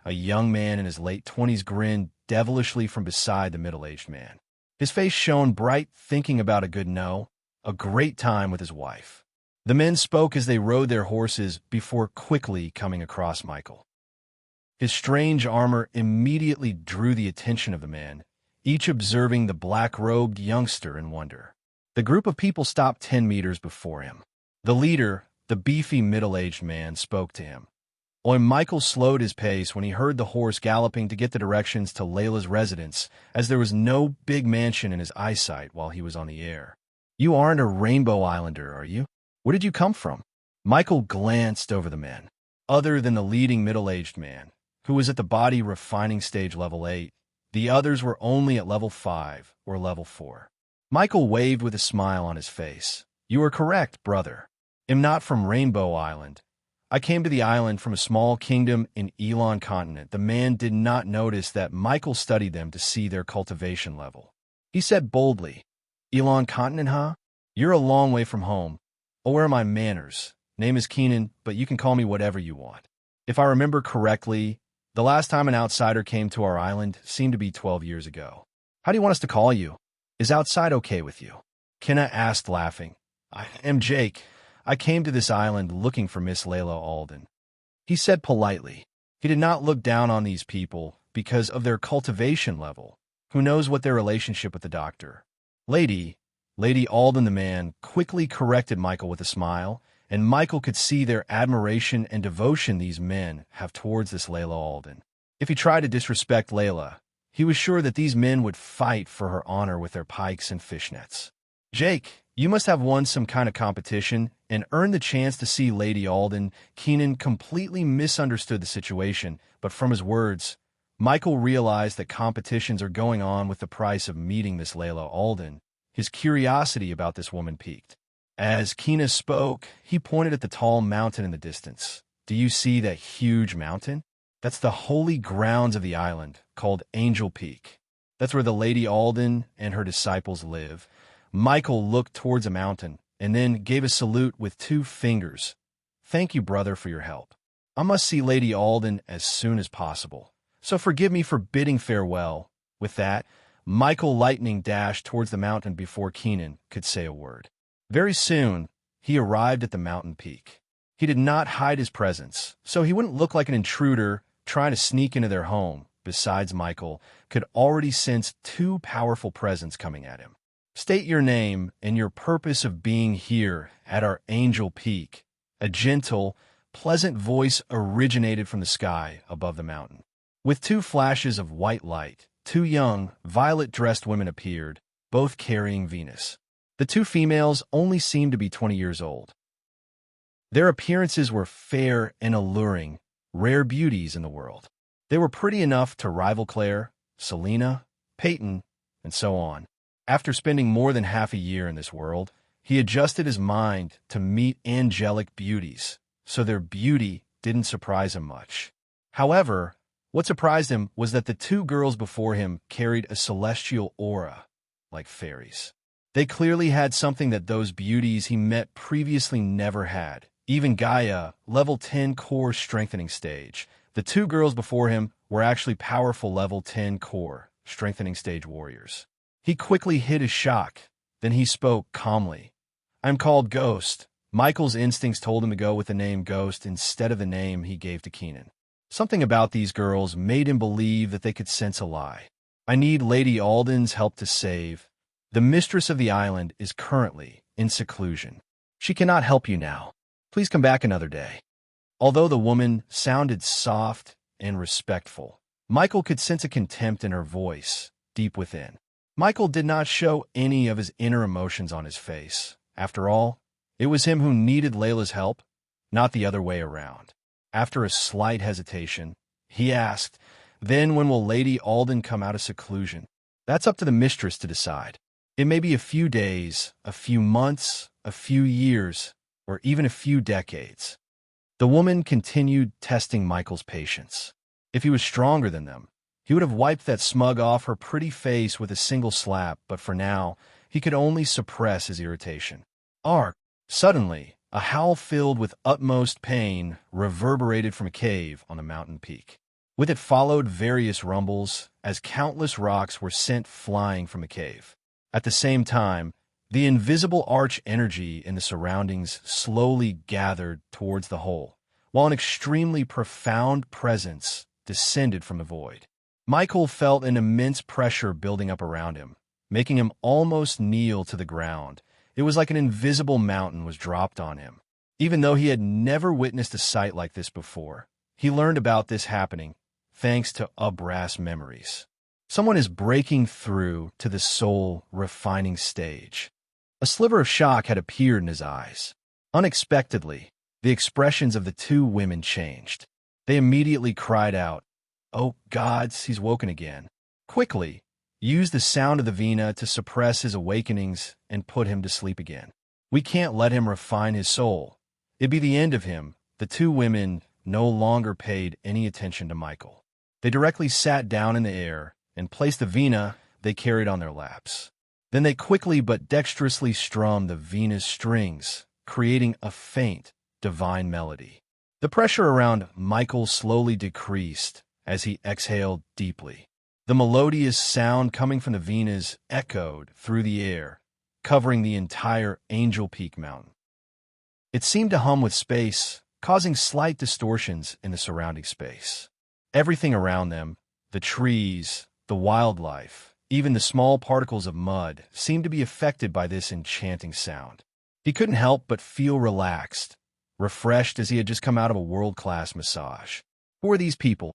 A young man in his late 20s grinned devilishly from beside the middle-aged man. His face shone bright, thinking about a great time with his wife. The men spoke as they rode their horses before quickly coming across Michael. His strange armor immediately drew the attention of the men, each observing the black-robed youngster in wonder. The group of people stopped 10 meters before him. The leader, the beefy middle-aged man, spoke to him. Michael slowed his pace when he heard the horse galloping to get the directions to Layla's residence, as there was no big mansion in his eyesight while he was on the air. "You aren't a Rainbow Islander, are you? Where did you come from?" Michael glanced over the men. Other than the leading middle-aged man, who was at the body refining stage level 8, the others were only at level 5 or level 4. Michael waved with a smile on his face. "You are correct, brother. I'm not from Rainbow Island. I came to the island from a small kingdom in Elon Continent." The man did not notice that Michael studied them to see their cultivation level. He said boldly, "Elon Continent, huh? You're a long way from home. Oh, where are my manners? Name is Keenan, but you can call me whatever you want. If I remember correctly, the last time an outsider came to our island seemed to be 12 years ago. How do you want us to call you? Is outside okay with you?" Kenna asked, laughing. "I am Jake. I came to this island looking for Miss Layla Alden," he said politely. He did not look down on these people because of their cultivation level. Who knows what their relationship with the doctor? Lady Alden, the man, quickly corrected Michael with a smile, and Michael could see their admiration and devotion these men have towards this Layla Alden. If he tried to disrespect Layla, he was sure that these men would fight for her honor with their pikes and fishnets. "Jake, you must have won some kind of competition and earned the chance to see Lady Alden, Keenan completely misunderstood the situation, but from his words, Michael realized that competitions are going on with the price of meeting Miss Layla Alden. His curiosity about this woman piqued. As Keenan spoke, he pointed at the tall mountain in the distance. Do you see that huge mountain? That's the holy grounds of the island, called Angel Peak. That's where the Lady Alden and her disciples live. Michael looked towards a mountain, and then gave a salute with 2 fingers. Thank you, brother, for your help. I must see Lady Alden as soon as possible, so forgive me for bidding farewell. With that, Michael lightning dashed towards the mountain before Keenan could say a word. Very soon, he arrived at the mountain peak. He did not hide his presence, so he wouldn't look like an intruder trying to sneak into their home. Besides, Michael could already sense 2 powerful presence coming at him. State your name and your purpose of being here at our Angel Peak. A gentle, pleasant voice originated from the sky above the mountain. With 2 flashes of white light, 2 young, violet-dressed women appeared, both carrying Venus. The 2 females only seemed to be 20 years old. Their appearances were fair and alluring, rare beauties in the world. They were pretty enough to rival Claire, Selena, Peyton, and so on. After spending more than half a year in this world, he adjusted his mind to meet angelic beauties, so their beauty didn't surprise him much. However, what surprised him was that the 2 girls before him carried a celestial aura, like fairies. They clearly had something that those beauties he met previously never had. Even Gaia, level 10 core strengthening stage. The 2 girls before him were actually powerful level 10 core strengthening stage warriors. He quickly hid his shock. Then he spoke calmly. I'm called Ghost. Michael's instincts told him to go with the name Ghost instead of the name he gave to Keenan. Something about these girls made him believe that they could sense a lie. I need Lady Alden's help to save. The mistress of the island is currently in seclusion. She cannot help you now. Please come back another day. Although the woman sounded soft and respectful, Michael could sense a contempt in her voice deep within. Michael did not show any of his inner emotions on his face. After all, it was him who needed Layla's help, not the other way around. After a slight hesitation, he asked, Then when will Lady Alden come out of seclusion? That's up to the mistress to decide. It may be a few days, a few months, a few years, or even a few decades. The woman continued testing Michael's patience. If he was stronger than them, he would have wiped that smug off her pretty face with a single slap, but for now, he could only suppress his irritation. Ark! Suddenly, a howl filled with utmost pain reverberated from a cave on the mountain peak. With it followed various rumbles, as countless rocks were sent flying from the cave. At the same time, the invisible arch energy in the surroundings slowly gathered towards the hole, while an extremely profound presence descended from the void. Michael felt an immense pressure building up around him, making him almost kneel to the ground. It was like an invisible mountain was dropped on him. Even though he had never witnessed a sight like this before, he learned about this happening thanks to Brass memories. Someone is breaking through to the soul-refining stage. A sliver of shock had appeared in his eyes. Unexpectedly, the expressions of the 2 women changed. They immediately cried out, Oh gods, he's woken again. Quickly, use the sound of the vina to suppress his awakenings and put him to sleep again. We can't let him refine his soul. It'd be the end of him. The 2 women no longer paid any attention to Michael. They directly sat down in the air and placed the vina they carried on their laps. Then they quickly but dexterously strummed the vina's strings, creating a faint, divine melody. The pressure around Michael slowly decreased as he exhaled deeply. The melodious sound coming from the Venas echoed through the air, covering the entire Angel Peak mountain. It seemed to hum with space, causing slight distortions in the surrounding space. Everything around them, the trees, the wildlife, even the small particles of mud, seemed to be affected by this enchanting sound. He couldn't help but feel relaxed, refreshed as he had just come out of a world-class massage. Who are these people?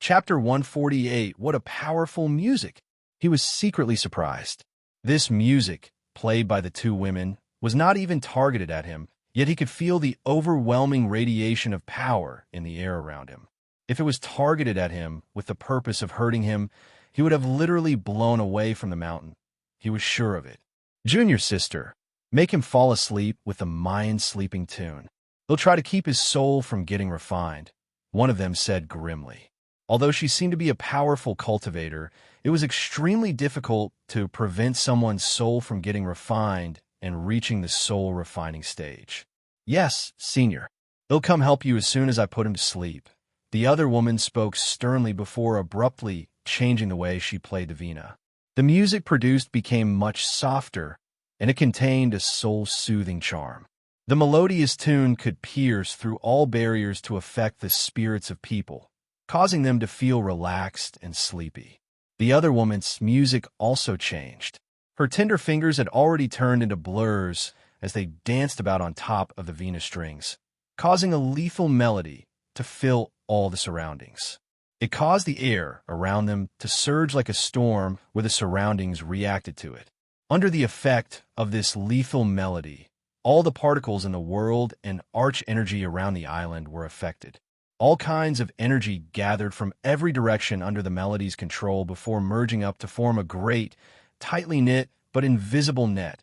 Chapter 148. What a powerful music! He was secretly surprised. This music, played by the 2 women, was not even targeted at him, yet he could feel the overwhelming radiation of power in the air around him. If it was targeted at him with the purpose of hurting him, he would have literally blown away from the mountain. He was sure of it. Junior's sister, make him fall asleep with the Mayan sleeping tune. They'll try to keep his soul from getting refined, one of them said grimly. Although she seemed to be a powerful cultivator, it was extremely difficult to prevent someone's soul from getting refined and reaching the soul refining stage. Yes, Senior. They'll come help you as soon as I put him to sleep. The other woman spoke sternly before abruptly changing the way she played the vina. The music produced became much softer, and it contained a soul-soothing charm. The melodious tune could pierce through all barriers to affect the spirits of people, causing them to feel relaxed and sleepy. The other woman's music also changed. Her tender fingers had already turned into blurs as they danced about on top of the vina strings, causing a lethal melody to fill all the surroundings. It caused the air around them to surge like a storm where the surroundings reacted to it. Under the effect of this lethal melody, all the particles in the world and arch energy around the island were affected. All kinds of energy gathered from every direction under the melody's control before merging up to form a great, tightly knit but invisible net,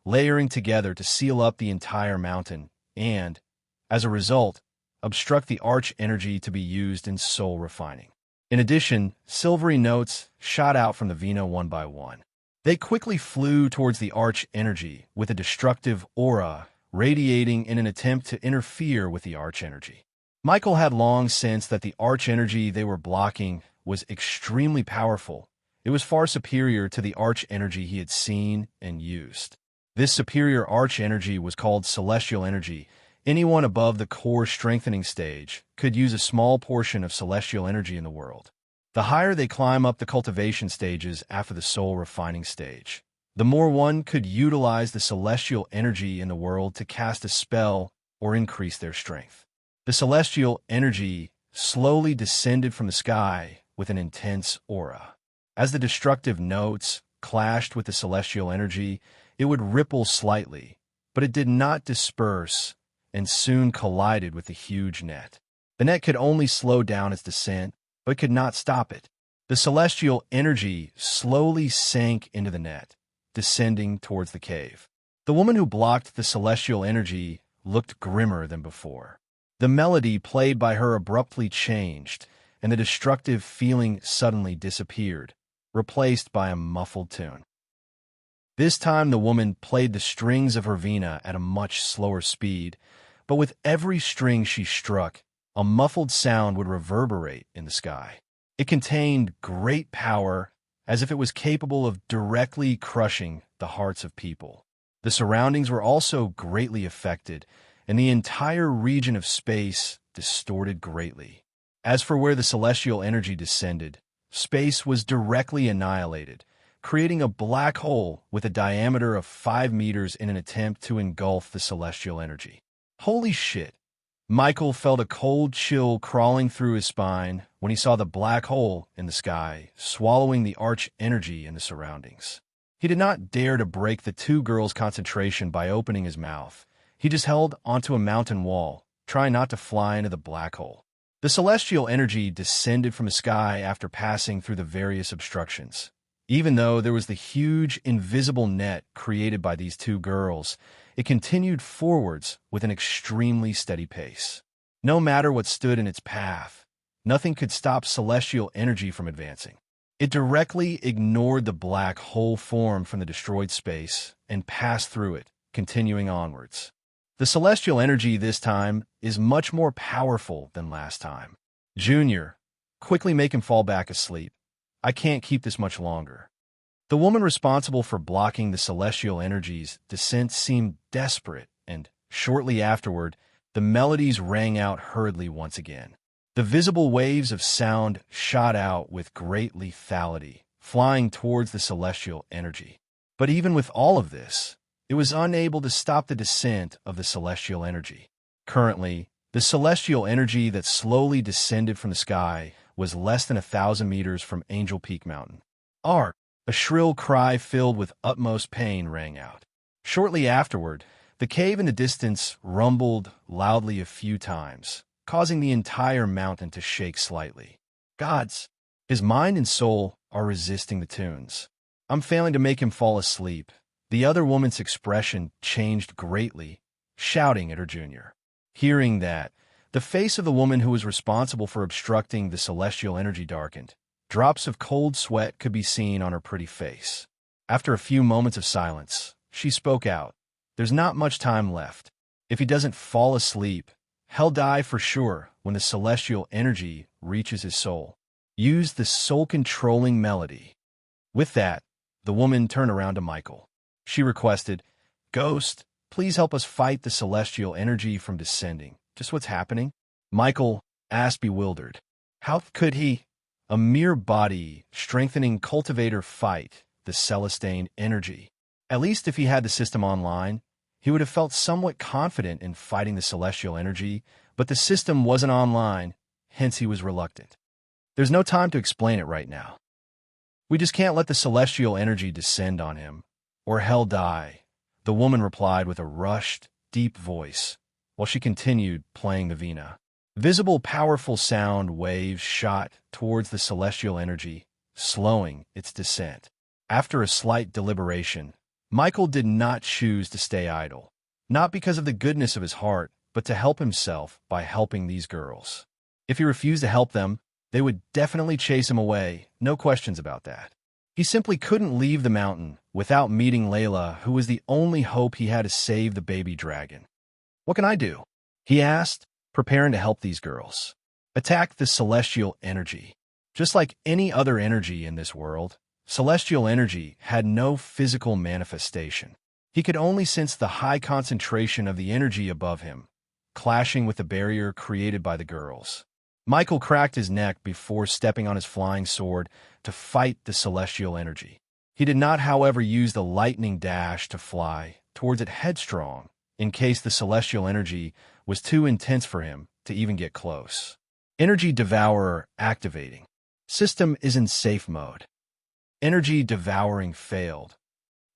layering together to seal up the entire mountain and, as a result, obstruct the arch energy to be used in soul refining. In addition, silvery notes shot out from the vina one by one. They quickly flew towards the arch energy with a destructive aura radiating in an attempt to interfere with the arch energy. Michael had long sensed that the arch energy they were blocking was extremely powerful. It was far superior to the arch energy he had seen and used. This superior arch energy was called celestial energy. Anyone above the core strengthening stage could use a small portion of celestial energy in the world. The higher they climb up the cultivation stages after the soul refining stage, the more one could utilize the celestial energy in the world to cast a spell or increase their strength. The celestial energy slowly descended from the sky with an intense aura. As the destructive notes clashed with the celestial energy, it would ripple slightly, but it did not disperse and soon collided with the huge net. The net could only slow down its descent, but could not stop it. The celestial energy slowly sank into the net, descending towards the cave. The woman who blocked the celestial energy looked grimmer than before. The melody played by her abruptly changed, and the destructive feeling suddenly disappeared, replaced by a muffled tune. This time the woman played the strings of her vina at a much slower speed, but with every string she struck, a muffled sound would reverberate in the sky. It contained great power, as if it was capable of directly crushing the hearts of people. The surroundings were also greatly affected, and the entire region of space distorted greatly. As for where the celestial energy descended, space was directly annihilated, creating a black hole with a diameter of 5 meters in an attempt to engulf the celestial energy. Holy shit! Michael felt a cold chill crawling through his spine when he saw the black hole in the sky, swallowing the arch energy in the surroundings. He did not dare to break the two girls' concentration by opening his mouth. He just held onto a mountain wall, trying not to fly into the black hole. The celestial energy descended from the sky after passing through the various obstructions. Even though there was the huge invisible net created by these two girls, it continued forwards with an extremely steady pace. No matter what stood in its path, nothing could stop celestial energy from advancing. It directly ignored the black hole formed from the destroyed space and passed through it, continuing onwards. The celestial energy this time is much more powerful than last time. Junior, quickly make him fall back asleep. I can't keep this much longer. The woman responsible for blocking the celestial energy's descent seemed desperate, and shortly afterward, the melodies rang out hurriedly once again. The visible waves of sound shot out with great lethality, flying towards the celestial energy. But even with all of this, it was unable to stop the descent of the celestial energy. Currently, the celestial energy that slowly descended from the sky was less than 1,000 meters from Angel Peak Mountain. Ark! A shrill cry filled with utmost pain rang out. Shortly afterward, the cave in the distance rumbled loudly a few times, causing the entire mountain to shake slightly. Gods, his mind and soul are resisting the tunes. I'm failing to make him fall asleep. The other woman's expression changed greatly, shouting at her junior. Hearing that, the face of the woman who was responsible for obstructing the celestial energy darkened. Drops of cold sweat could be seen on her pretty face. After a few moments of silence, she spoke out. There's not much time left. If he doesn't fall asleep, he'll die for sure when the celestial energy reaches his soul. Use the soul-controlling melody. With that, the woman turned around to Michael. She requested, Ghost, please help us fight the celestial energy from descending. Just what's happening? Michael asked, bewildered. How could he? A mere body, strengthening cultivator fight the celestine energy. At least if he had the system online, he would have felt somewhat confident in fighting the celestial energy, but the system wasn't online, hence he was reluctant. There's no time to explain it right now. We just can't let the celestial energy descend on him, or hell die, the woman replied with a rushed, deep voice, while she continued playing the vina. Visible, powerful sound waves shot towards the celestial energy, slowing its descent. After a slight deliberation, Michael did not choose to stay idle, not because of the goodness of his heart, but to help himself by helping these girls. If he refused to help them, they would definitely chase him away, no questions about that. He simply couldn't leave the mountain without meeting Layla, who was the only hope he had to save the baby dragon. What can I do? He asked, preparing to help these girls. Attack the celestial energy. Just like any other energy in this world, celestial energy had no physical manifestation. He could only sense the high concentration of the energy above him, clashing with the barrier created by the girls. Michael cracked his neck before stepping on his flying sword to fight the celestial energy. He did not, however, use the lightning dash to fly towards it headstrong, in case the celestial energy was too intense for him to even get close. Energy Devourer activating. System is in safe mode. Energy devouring failed.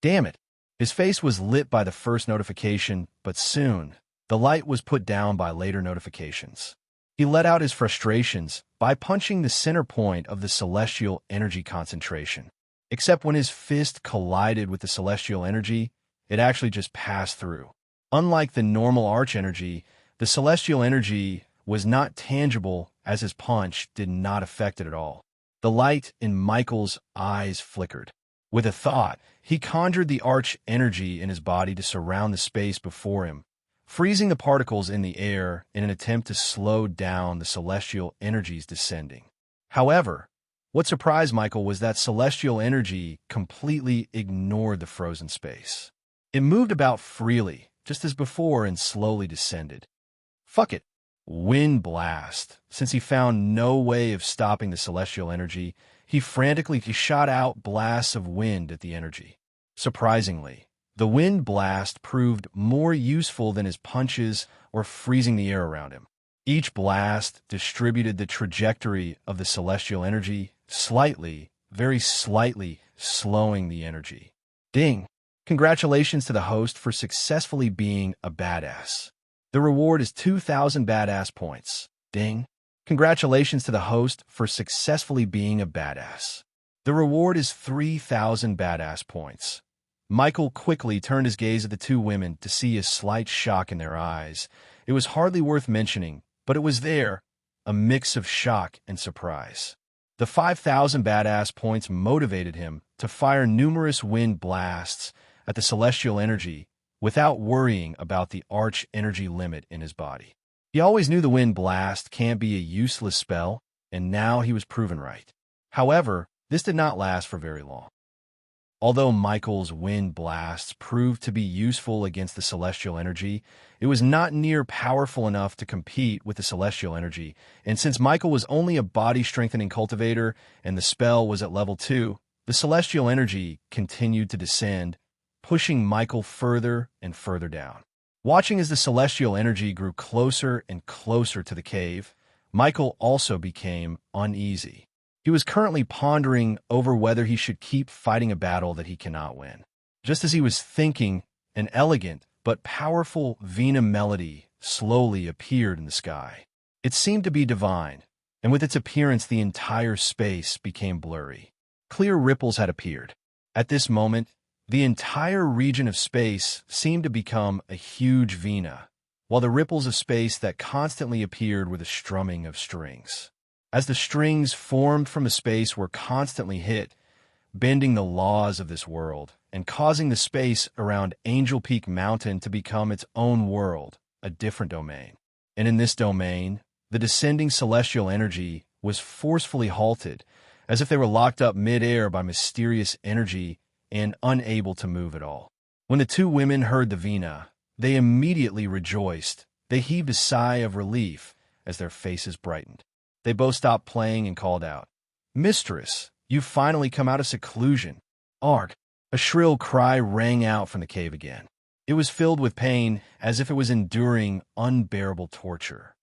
Damn it. His face was lit by the first notification, but soon, the light was put down by later notifications. He let out his frustrations by punching the center point of the celestial energy concentration. Except when his fist collided with the celestial energy, it actually just passed through. Unlike the normal arch energy, the celestial energy was not tangible, as his punch did not affect it at all. The light in Michael's eyes flickered. With a thought, he conjured the arch energy in his body to surround the space before him, freezing the particles in the air in an attempt to slow down the celestial energies descending. However, what surprised Michael was that celestial energy completely ignored the frozen space. It moved about freely, just as before, and slowly descended. Fuck it. Wind blast. Since he found no way of stopping the celestial energy, he frantically shot out blasts of wind at the energy. Surprisingly, the wind blast proved more useful than his punches or freezing the air around him. Each blast distributed the trajectory of the celestial energy slightly, very slightly, slowing the energy. Ding! Congratulations to the host for successfully being a badass. The reward is 2,000 badass points. Ding! Congratulations to the host for successfully being a badass. The reward is 3,000 badass points. Michael quickly turned his gaze at the two women to see a slight shock in their eyes. It was hardly worth mentioning, but it was there, a mix of shock and surprise. The 5,000 badass points motivated him to fire numerous wind blasts at the celestial energy without worrying about the arch energy limit in his body. He always knew the wind blast can't be a useless spell, and now he was proven right. However, this did not last for very long. Although Michael's wind blasts proved to be useful against the celestial energy, it was not near powerful enough to compete with the celestial energy, and since Michael was only a body-strengthening cultivator and the spell was at level 2, the celestial energy continued to descend, pushing Michael further and further down. Watching as the celestial energy grew closer and closer to the cave, Michael also became uneasy. He was currently pondering over whether he should keep fighting a battle that he cannot win. Just as he was thinking, An elegant but powerful vina melody slowly appeared in the sky. It seemed to be divine, and with its appearance the entire space became blurry. Clear ripples had appeared. At this moment, the entire region of space seemed to become a huge vina, while the ripples of space that constantly appeared were the strumming of strings. As the strings formed from the space were constantly hit, bending the laws of this world and causing the space around Angel Peak Mountain to become its own world, a different domain. And in this domain, the descending celestial energy was forcefully halted, as if they were locked up mid-air by mysterious energy and unable to move at all. When the two women heard the vina, they immediately rejoiced. They heaved a sigh of relief as their faces brightened. They both stopped playing and called out, "Mistress, you've finally come out of seclusion." "Arg!" A shrill cry rang out from the cave again. It was filled with pain, as if it was enduring unbearable torture.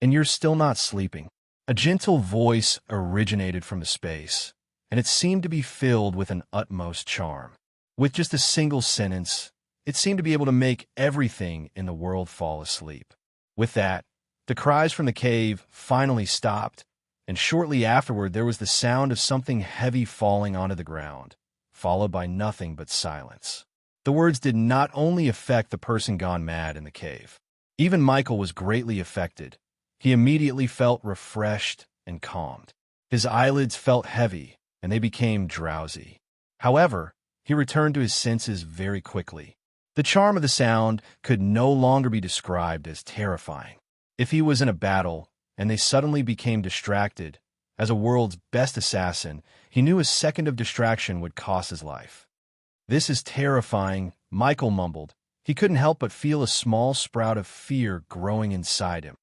"And you're still not sleeping?" A gentle voice originated from the space, and it seemed to be filled with an utmost charm. With just a single sentence, it seemed to be able to make everything in the world fall asleep. With that, the cries from the cave finally stopped, and shortly afterward there was the sound of something heavy falling onto the ground, followed by nothing but silence. The words did not only affect the person gone mad in the cave. Even Michael was greatly affected. He immediately felt refreshed and calmed. His eyelids felt heavy, and they became drowsy. However, he returned to his senses very quickly. The charm of the sound could no longer be described as terrifying. If he was in a battle, and they suddenly became distracted, as a world's best assassin, he knew a second of distraction would cost his life. "This is terrifying," Michael mumbled. He couldn't help but feel a small sprout of fear growing inside him.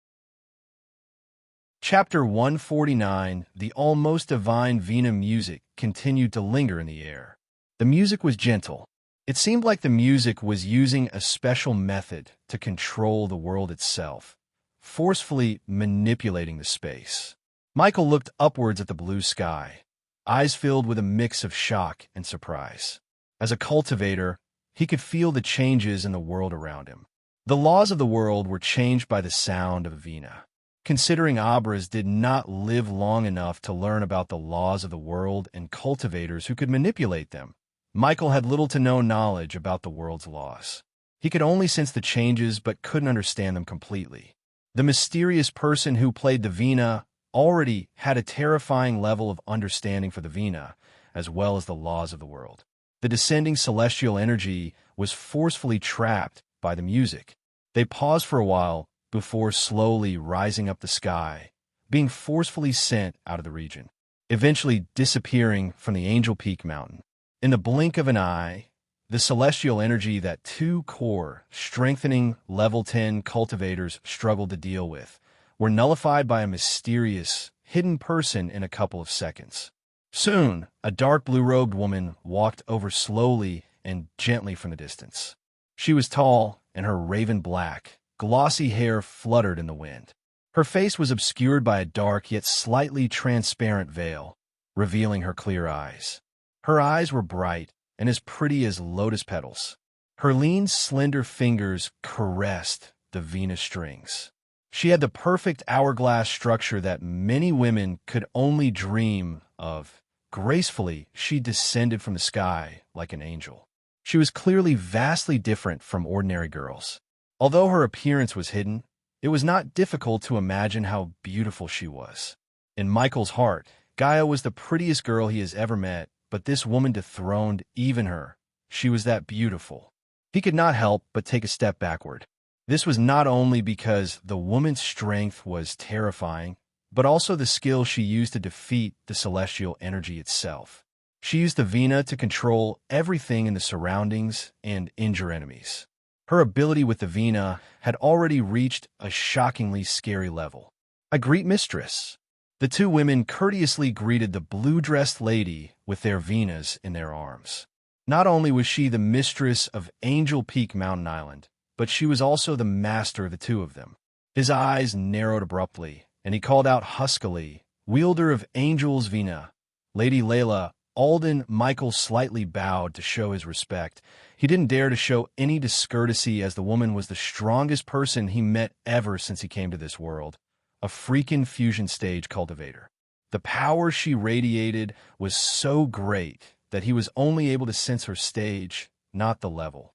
Chapter 149, the almost divine vina music continued to linger in the air. The music was gentle. It seemed like the music was using a special method to control the world itself, forcefully manipulating the space. Michael looked upwards at the blue sky, eyes filled with a mix of shock and surprise. As a cultivator, he could feel the changes in the world around him. The laws of the world were changed by the sound of vina. Considering Abras did not live long enough to learn about the laws of the world and cultivators who could manipulate them, Michael had little to no knowledge about the world's laws. He could only sense the changes but couldn't understand them completely. The mysterious person who played the vina already had a terrifying level of understanding for the vina, as well as the laws of the world. The descending celestial energy was forcefully trapped by the music. They paused for a while before slowly rising up the sky, being forcefully sent out of the region, eventually disappearing from the Angel Peak Mountain. In the blink of an eye, the celestial energy that two core, strengthening level 10 cultivators struggled to deal with were nullified by a mysterious, hidden person in a couple of seconds. Soon, a dark blue-robed woman walked over slowly and gently from the distance. She was tall, and her raven black, glossy hair fluttered in the wind. Her face was obscured by a dark yet slightly transparent veil, revealing her clear eyes. Her eyes were bright and as pretty as lotus petals. Her lean, slender fingers caressed the vina strings. She had the perfect hourglass structure that many women could only dream of. Gracefully, she descended from the sky like an angel. She was clearly vastly different from ordinary girls. Although her appearance was hidden, it was not difficult to imagine how beautiful she was. In Michael's heart, Gaia was the prettiest girl he has ever met, but this woman dethroned even her. She was that beautiful. He could not help but take a step backward. This was not only because the woman's strength was terrifying, but also the skill she used to defeat the celestial energy itself. She used the vina to control everything in the surroundings and injure enemies. Her ability with the vina had already reached a shockingly scary level. "I greet mistress." The two women courteously greeted the blue-dressed lady with their vinas in their arms. Not only was she the mistress of Angel Peak Mountain Island, but she was also the master of the two of them. His eyes narrowed abruptly, and he called out huskily, "Wielder of Angel's Vina, Lady Layla, Alden, Michael slightly bowed to show his respect. He didn't dare to show any discourtesy, as the woman was the strongest person he met ever since he came to this world, a freaking fusion stage cultivator. The power she radiated was so great that he was only able to sense her stage, not the level.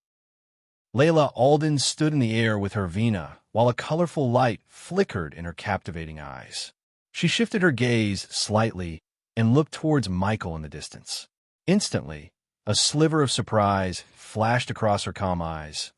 Layla Alden stood in the air with her Vina, while a colorful light flickered in her captivating eyes. She shifted her gaze slightly and looked towards Michael in the distance. Instantly, a sliver of surprise flashed across her calm eyes.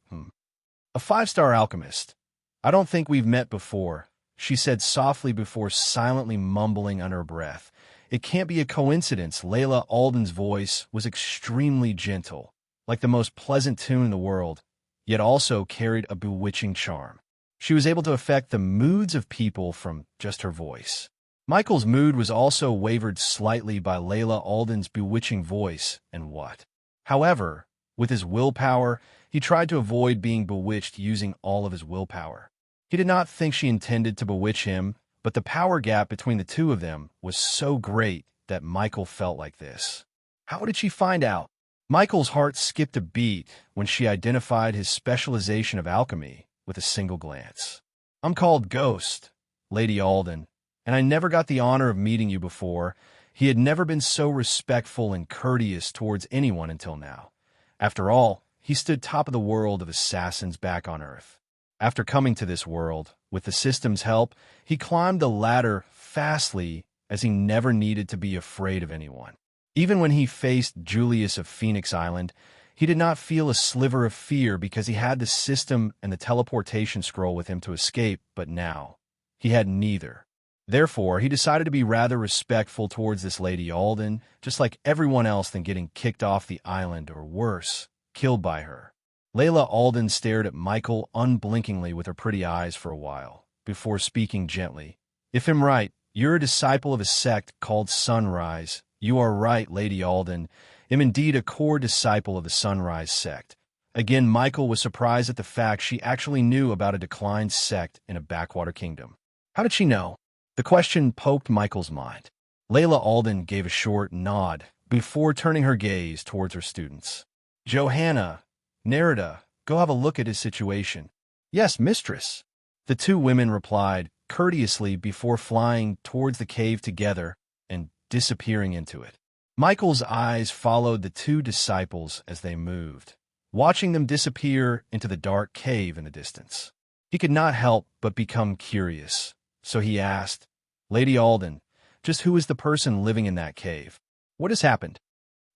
A five-star alchemist. I don't think we've met before, she said softly before silently mumbling under her breath. It can't be a coincidence. Layla Alden's voice was extremely gentle, like the most pleasant tune in the world, yet also carried a bewitching charm. She was able to affect the moods of people from just her voice. Michael's mood was also wavered slightly by Layla Alden's bewitching voice and what. However, with his willpower, he tried to avoid being bewitched using all of his willpower. He did not think she intended to bewitch him, but the power gap between the two of them was so great that Michael felt like this. How did she find out? Michael's heart skipped a beat when she identified his specialization of alchemy with a single glance. I'm called Ghost, Lady Alden, and I never got the honor of meeting you before. He had never been so respectful and courteous towards anyone until now. After all, he stood top of the world of assassins back on Earth. After coming to this world, with the system's help, he climbed the ladder fastly, as he never needed to be afraid of anyone. Even when he faced Julius of Phoenix Island, he did not feel a sliver of fear because he had the system and the teleportation scroll with him to escape, but now he had neither. Therefore, he decided to be rather respectful towards this Lady Alden, just like everyone else, than getting kicked off the island or worse, killed by her. Layla Alden stared at Michael unblinkingly with her pretty eyes for a while, before speaking gently. If I'm right, you're a disciple of a sect called Sunrise. You are right, Lady Alden. I'm indeed a core disciple of the Sunrise sect. Again, Michael was surprised at the fact she actually knew about a declined sect in a backwater kingdom. How did she know? The question poked Michael's mind. Layla Alden gave a short nod before turning her gaze towards her students. Johanna, Nerida, go have a look at his situation. Yes, mistress. The two women replied courteously before flying towards the cave together and disappearing into it. Michael's eyes followed the two disciples as they moved, watching them disappear into the dark cave in the distance. He could not help but become curious, so he asked, Lady Alden, just who is the person living in that cave? What has happened?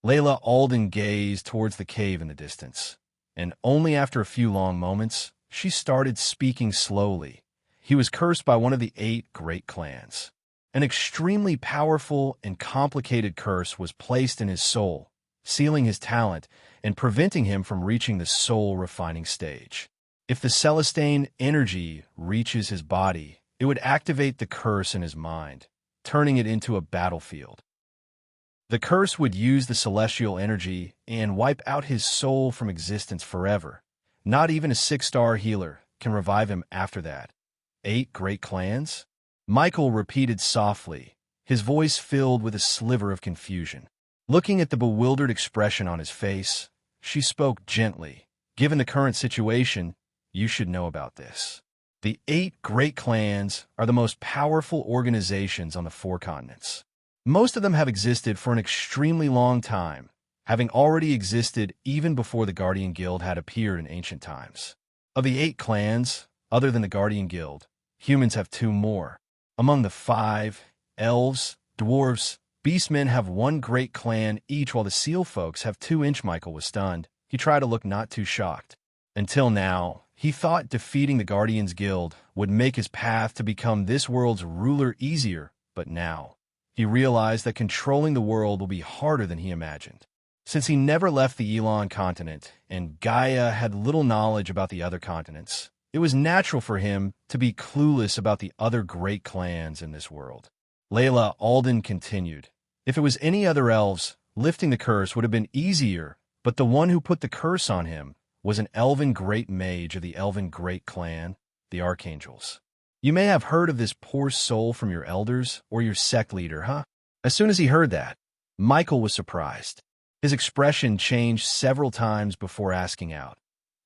Layla Alden gazed towards the cave in the distance, and only after a few long moments, she started speaking slowly. He was cursed by one of the 8 great clans. An extremely powerful and complicated curse was placed in his soul, sealing his talent and preventing him from reaching the soul-refining stage. If the Celestine energy reaches his body, it would activate the curse in his mind, turning it into a battlefield. The curse would use the celestial energy and wipe out his soul from existence forever. Not even a 6-star healer can revive him after that. 8 great clans? Michael repeated softly, his voice filled with a sliver of confusion. Looking at the bewildered expression on his face, she spoke gently. Given the current situation, you should know about this. The 8 great clans are the most powerful organizations on the 4 continents. Most of them have existed for an extremely long time, having already existed even before the Guardian Guild had appeared in ancient times. Of the 8 clans, other than the Guardian Guild, humans have 2 more. Among the 5, elves, dwarves, beastmen have 1 great clan each, while the seal folks have 2. Michael was stunned. He tried to look not too shocked. Until now, he thought defeating the Guardians Guild would make his path to become this world's ruler easier, but now he realized that controlling the world will be harder than he imagined. Since he never left the Elon continent, and Gaia had little knowledge about the other continents, it was natural for him to be clueless about the other great clans in this world. Layla Alden continued, if it was any other elves, lifting the curse would have been easier, but the one who put the curse on him was an elven great mage of the elven great clan, the Archangels. You may have heard of this poor soul from your elders or your sect leader, huh? As soon as he heard that, Michael was surprised. His expression changed several times before asking out,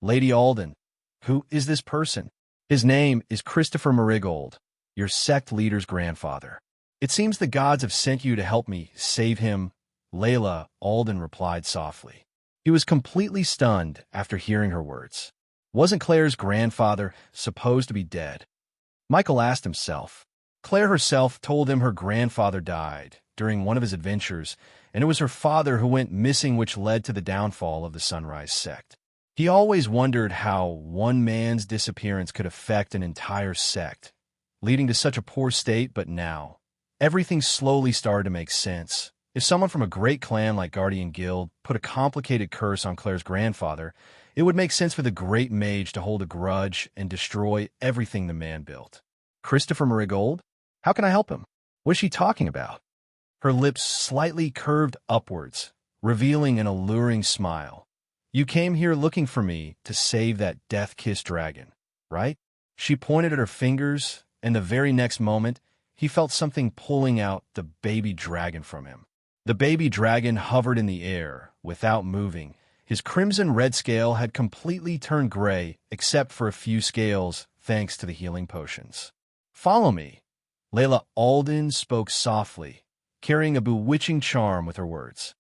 "Lady Alden, who is this person?" "His name is Christopher Marigold, your sect leader's grandfather. It seems the gods have sent you to help me save him," Layla Alden replied softly. He was completely stunned after hearing her words. Wasn't Claire's grandfather supposed to be dead? Michael asked himself. Claire herself told him her grandfather died during one of his adventures, and it was her father who went missing, which led to the downfall of the Sunrise sect. He always wondered how one man's disappearance could affect an entire sect, leading to such a poor state, but now, everything slowly started to make sense. If someone from a great clan like Guardian Guild put a complicated curse on Claire's grandfather, it would make sense for the great mage to hold a grudge and destroy everything the man built. "Christopher Marigold? How can I help him? What is she talking about?" Her lips slightly curved upwards, revealing an alluring smile. "You came here looking for me to save that death-kissed dragon, right?" She pointed at her fingers, and the very next moment, he felt something pulling out the baby dragon from him. The baby dragon hovered in the air, without moving. His crimson-red scale had completely turned gray, except for a few scales, thanks to the healing potions. "Follow me." Layla Alden spoke softly, carrying a bewitching charm with her words.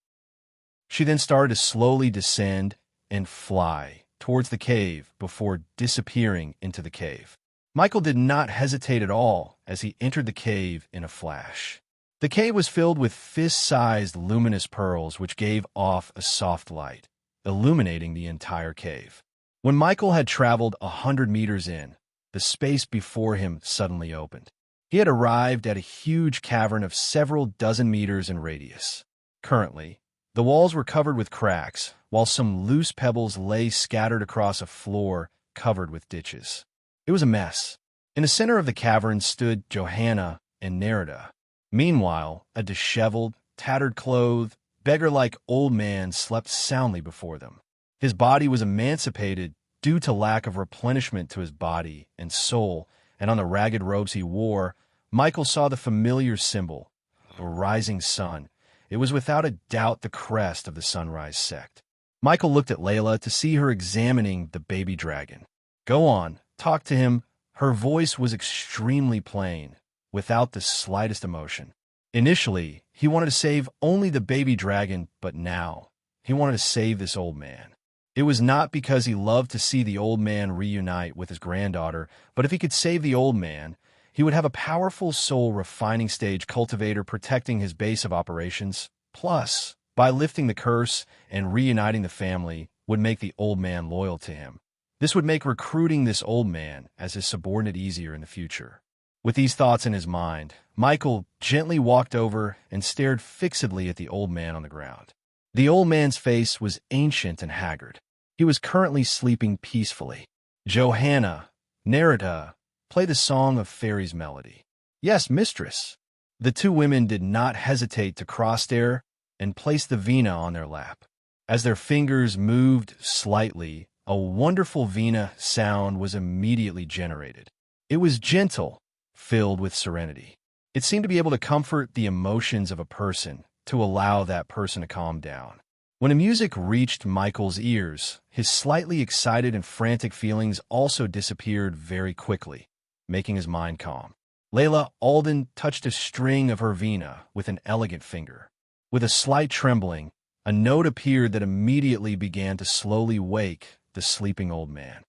She then started to slowly descend and fly towards the cave before disappearing into the cave. Michael did not hesitate at all as he entered the cave in a flash. The cave was filled with fist-sized luminous pearls which gave off a soft light, illuminating the entire cave. When Michael had traveled 100 meters in, the space before him suddenly opened. He had arrived at a huge cavern of several dozen meters in radius. Currently, the walls were covered with cracks, while some loose pebbles lay scattered across a floor covered with ditches. It was a mess. In the center of the cavern stood Johanna and Nerida. Meanwhile, a disheveled, tattered-clothed, beggar-like old man slept soundly before them. His body was emancipated due to lack of replenishment to his body and soul, and on the ragged robes he wore, Michael saw the familiar symbol, a rising sun. It was without a doubt the crest of the Sunrise sect. Michael looked at Layla to see her examining the baby dragon. "Go on, talk to him." Her voice was extremely plain, without the slightest emotion. Initially, he wanted to save only the baby dragon, but now, he wanted to save this old man. It was not because he loved to see the old man reunite with his granddaughter, but if he could save the old man, he would have a powerful soul refining stage cultivator protecting his base of operations. Plus, by lifting the curse and reuniting the family would make the old man loyal to him. This would make recruiting this old man as his subordinate easier in the future. With these thoughts in his mind, Michael gently walked over and stared fixedly at the old man on the ground. The old man's face was ancient and haggard. He was currently sleeping peacefully. "Johanna, Nerida, play the Song of Fairies melody." "Yes, mistress." The two women did not hesitate to cross-stare and place the vina on their lap. As their fingers moved slightly, a wonderful vina sound was immediately generated. It was gentle, filled with serenity. It seemed to be able to comfort the emotions of a person, to allow that person to calm down. When the music reached Michael's ears, his slightly excited and frantic feelings also disappeared very quickly, making his mind calm. Layla Alden touched a string of her vina with an elegant finger. With a slight trembling, a note appeared that immediately began to slowly wake the sleeping old man.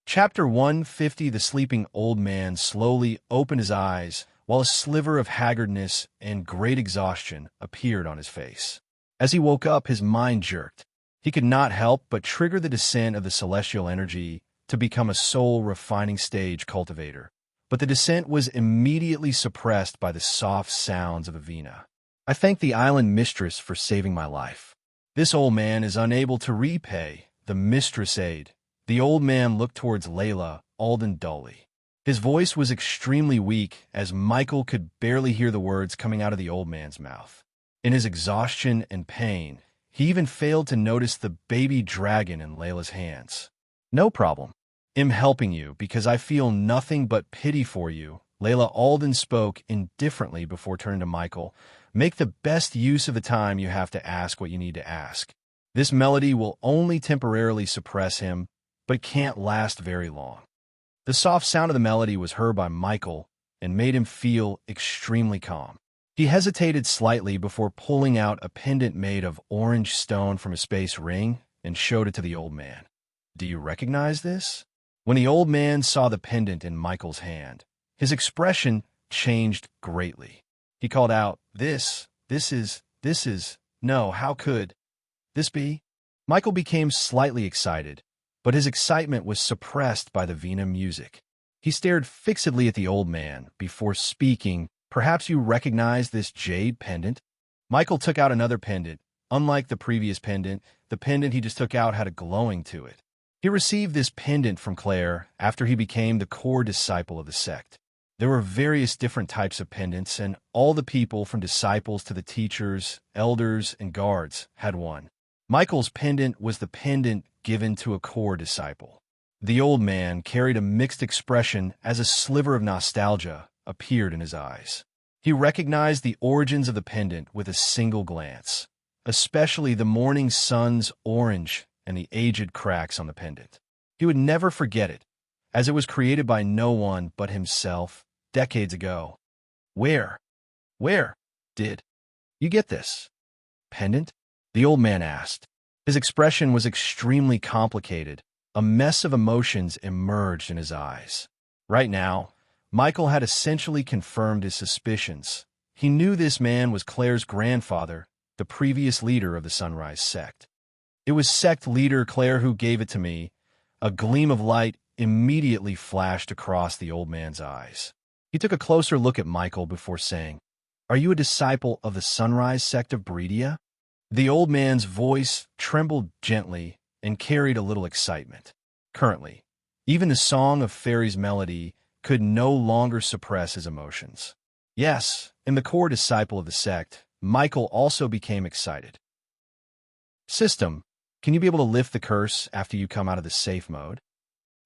Chapter 150. The sleeping old man slowly opened his eyes, while a sliver of haggardness and great exhaustion appeared on his face. As he woke up, his mind jerked. He could not help but trigger the descent of the celestial energy to become a soul-refining stage cultivator. But the descent was immediately suppressed by the soft sounds of a vina. "I thank the island mistress for saving my life. This old man is unable to repay the mistress aid." The old man looked towards Layla Alden dully. His voice was extremely weak, as Michael could barely hear the words coming out of the old man's mouth. In his exhaustion and pain, he even failed to notice the baby dragon in Layla's hands. "No problem. I'm helping you because I feel nothing but pity for you," Layla Alden spoke indifferently before turning to Michael. Make the best use of the time you have to ask what you need to ask. This melody will only temporarily suppress him, but can't last very long. The soft sound of the melody was heard by Michael and made him feel extremely calm. He hesitated slightly before pulling out a pendant made of orange stone from a space ring and showed it to the old man. Do you recognize this? When the old man saw the pendant in Michael's hand, his expression changed greatly. He called out, This is, no, how could this be? Michael became slightly excited, but his excitement was suppressed by the Vina music. He stared fixedly at the old man before speaking. Perhaps you recognize this jade pendant? Michael took out another pendant. Unlike the previous pendant, the pendant he just took out had a glowing to it. He received this pendant from Claire after he became the core disciple of the sect. There were various different types of pendants, and all the people from disciples to the teachers, elders, and guards had one. Michael's pendant was the pendant given to a core disciple. The old man carried a mixed expression as a sliver of nostalgia appeared in his eyes. He recognized the origins of the pendant with a single glance, especially the morning sun's orange and the aged cracks on the pendant. He would never forget it, as it was created by no one but himself decades ago. Where did you get this pendant? The old man asked. His expression was extremely complicated. A mess of emotions emerged in his eyes. Right now, Michael had essentially confirmed his suspicions. He knew this man was Claire's grandfather, the previous leader of the Sunrise sect. It was sect leader Claire who gave it to me. A gleam of light immediately flashed across the old man's eyes. He took a closer look at Michael before saying, Are you a disciple of the Sunrise sect of Breedia? The old man's voice trembled gently and carried a little excitement. Currently, even the song of Fairy's melody could no longer suppress his emotions. Yes, in the core disciple of the sect, Michael also became excited. System, can you be able to lift the curse after you come out of the safe mode?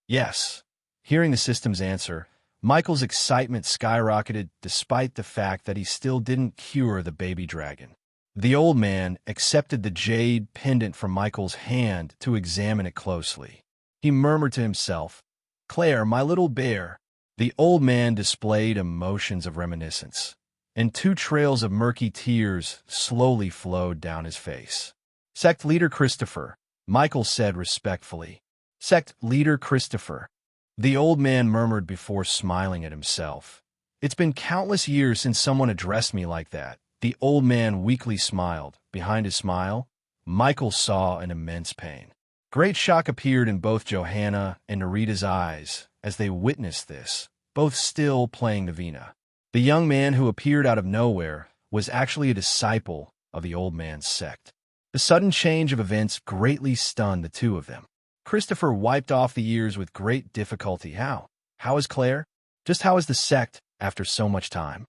Yes. Hearing the system's answer, Michael's excitement skyrocketed despite the fact that he still didn't cure the baby dragon. The old man accepted the jade pendant from Michael's hand to examine it closely. He murmured to himself, Claire, my little bear. The old man displayed emotions of reminiscence, and 2 trails of murky tears slowly flowed down his face. Sect Leader Christopher, Michael said respectfully. Sect Leader Christopher. The old man murmured before smiling at himself. It's been countless years since someone addressed me like that. The old man weakly smiled. Behind his smile, Michael saw an immense pain. Great shock appeared in both Johanna and Narita's eyes as they witnessed this, both still playing the Vina. The young man who appeared out of nowhere was actually a disciple of the old man's sect. The sudden change of events greatly stunned the two of them. Christopher wiped off the years with great difficulty. How is Claire? Just how is the sect after so much time?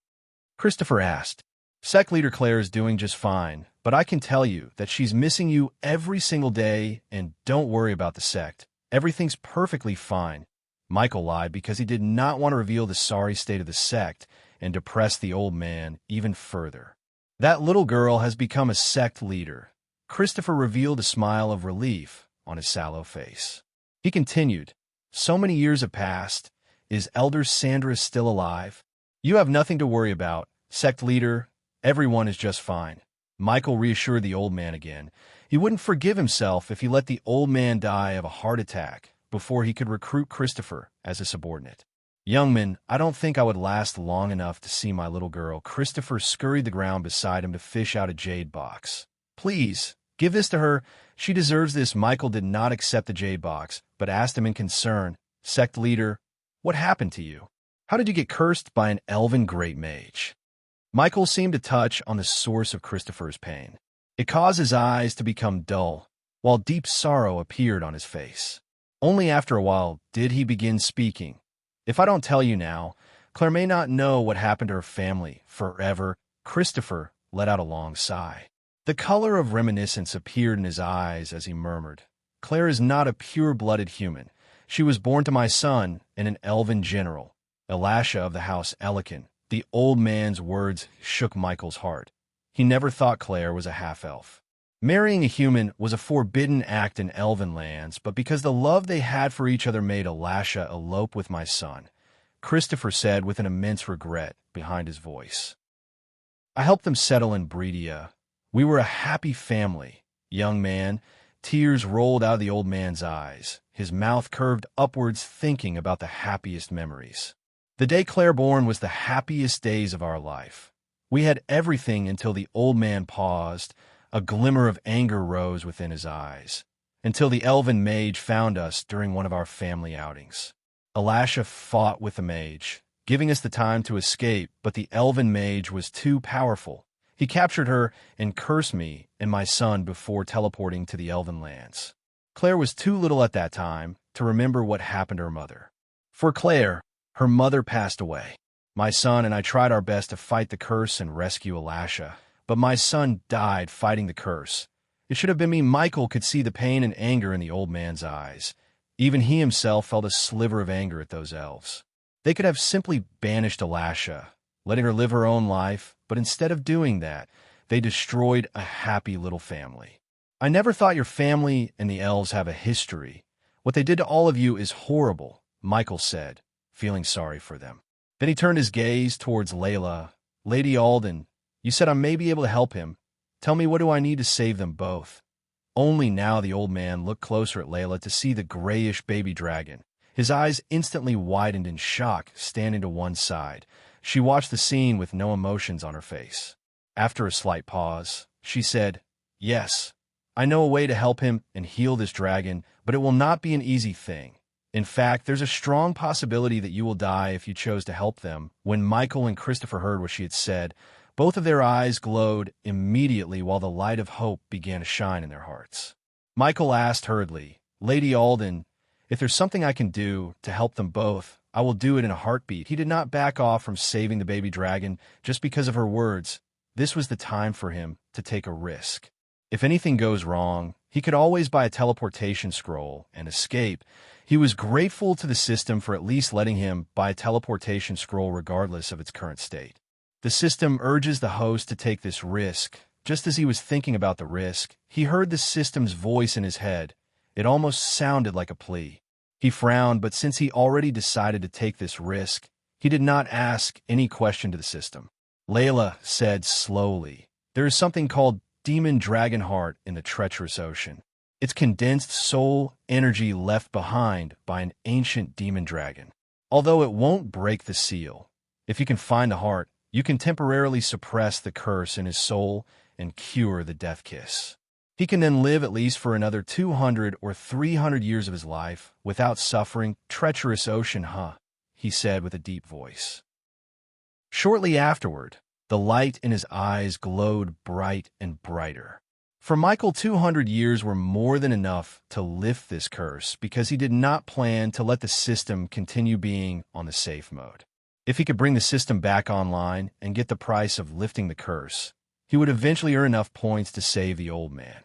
Christopher asked. Sect Leader Claire is doing just fine, but I can tell you that she's missing you every single day, and don't worry about the sect. Everything's perfectly fine. Michael lied because he did not want to reveal the sorry state of the sect and depress the old man even further. That little girl has become a sect leader. Christopher revealed a smile of relief on his sallow face. He continued, So many years have passed. Is Elder Sandra still alive? You have nothing to worry about, Sect Leader. Everyone is just fine. Michael reassured the old man again. He wouldn't forgive himself if he let the old man die of a heart attack before he could recruit Christopher as a subordinate. Youngman, I don't think I would last long enough to see my little girl. Christopher scurried the ground beside him to fish out a jade box. Please, give this to her. She deserves this. Michael did not accept the jade box, but asked him in concern, Sect Leader, what happened to you? How did you get cursed by an elven great mage? Michael seemed to touch on the source of Christopher's pain. It caused his eyes to become dull, while deep sorrow appeared on his face. Only after a while did he begin speaking. If I don't tell you now, Claire may not know what happened to her family forever. Christopher let out a long sigh. The color of reminiscence appeared in his eyes as he murmured, Claire is not a pure-blooded human. She was born to my son and an elven general, Elisha of the house Elican. The old man's words shook Michael's heart. He never thought Claire was a half-elf. Marrying a human was a forbidden act in elven lands, but because the love they had for each other made Elisha elope with my son, Christopher said with an immense regret behind his voice. I helped them settle in Bredia. We were a happy family. Young man, tears rolled out of the old man's eyes. His mouth curved upwards, thinking about the happiest memories. The day Claire born was the happiest days of our life. We had everything until the old man paused. A glimmer of anger rose within his eyes, until the elven mage found us during one of our family outings. Elisha fought with the mage, giving us the time to escape, but the elven mage was too powerful. He captured her and cursed me and my son before teleporting to the elven lands. Claire was too little at that time to remember what happened to her mother. For Claire, her mother passed away. My son and I tried our best to fight the curse and rescue Elisha, but my son died fighting the curse. It should have been me. Michael could see the pain and anger in the old man's eyes. Even he himself felt a sliver of anger at those elves. They could have simply banished Elisha, letting her live her own life, but instead of doing that, they destroyed a happy little family. I never thought your family and the elves have a history. What they did to all of you is horrible, Michael said, feeling sorry for them. Then he turned his gaze towards Layla. Lady Alden, you said I may be able to help him. Tell me, what do I need to save them both? Only now the old man looked closer at Layla to see the grayish baby dragon. His eyes instantly widened in shock, standing to one side. She watched the scene with no emotions on her face. After a slight pause, she said, Yes, I know a way to help him and heal this dragon, but it will not be an easy thing. In fact, there's a strong possibility that you will die if you chose to help them. When Michael and Christopher heard what she had said, both of their eyes glowed immediately while the light of hope began to shine in their hearts. Michael asked hurriedly, Lady Alden, if there's something I can do to help them both, I will do it in a heartbeat. He did not back off from saving the baby dragon just because of her words. This was the time for him to take a risk. If anything goes wrong, he could always buy a teleportation scroll and escape. He was grateful to the system for at least letting him buy a teleportation scroll regardless of its current state. The system urges the host to take this risk. Just as he was thinking about the risk, he heard the system's voice in his head. It almost sounded like a plea. He frowned, but since he already decided to take this risk, he did not ask any question to the system. Layla said slowly, There is something called demon dragon heart in the treacherous ocean. It's condensed soul energy left behind by an ancient demon dragon. Although it won't break the seal, if you can find the heart, you can temporarily suppress the curse in his soul and cure the death kiss. He can then live at least for another 200 or 300 years of his life without suffering. Treacherous ocean, huh? He said with a deep voice. Shortly afterward, the light in his eyes glowed bright and brighter. For Michael, 200 years were more than enough to lift this curse because he did not plan to let the system continue being on the safe mode. If he could bring the system back online and get the price of lifting the curse, he would eventually earn enough points to save the old man.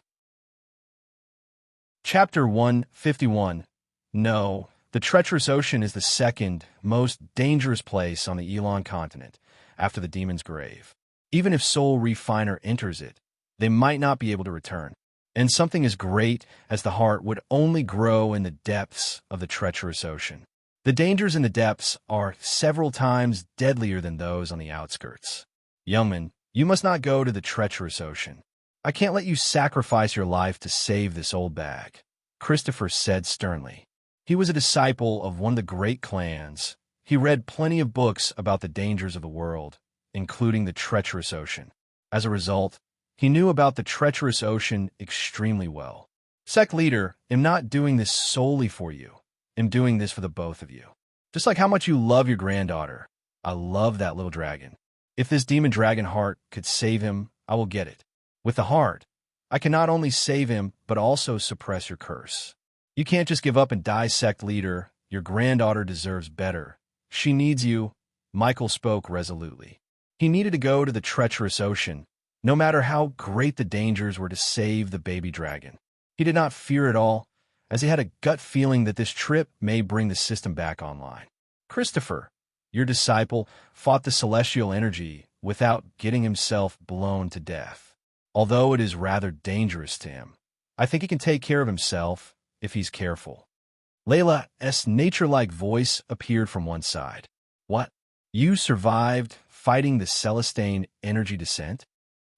Chapter 151. No, the treacherous ocean is the second most dangerous place on the Elon continent, after the demon's grave. Even if Soul Refiner enters it, they might not be able to return. And something as great as the heart would only grow in the depths of the treacherous ocean. The dangers in the depths are several times deadlier than those on the outskirts. Youngman, you must not go to the treacherous ocean. I can't let you sacrifice your life to save this old bag, Christopher said sternly. He was a disciple of one of the great clans. He read plenty of books about the dangers of the world, including the treacherous ocean. As a result, he knew about the treacherous ocean extremely well. Sect leader, I'm not doing this solely for you. I'm doing this for the both of you. Just like how much you love your granddaughter. I love that little dragon. If this demon dragon heart could save him, I will get it. With the heart, I can not only save him, but also suppress your curse. You can't just give up and die, sect leader. Your granddaughter deserves better. She needs you. Michael spoke resolutely. He needed to go to the treacherous ocean, no matter how great the dangers were, to save the baby dragon. He did not fear it all, as he had a gut feeling that this trip may bring the system back online. Christopher, Your disciple fought the celestial energy without getting himself blown to death. Although it is rather dangerous to him, I think he can take care of himself if he's careful. Layla's nature-like voice appeared from one side. What? You survived fighting the Celestine energy descent?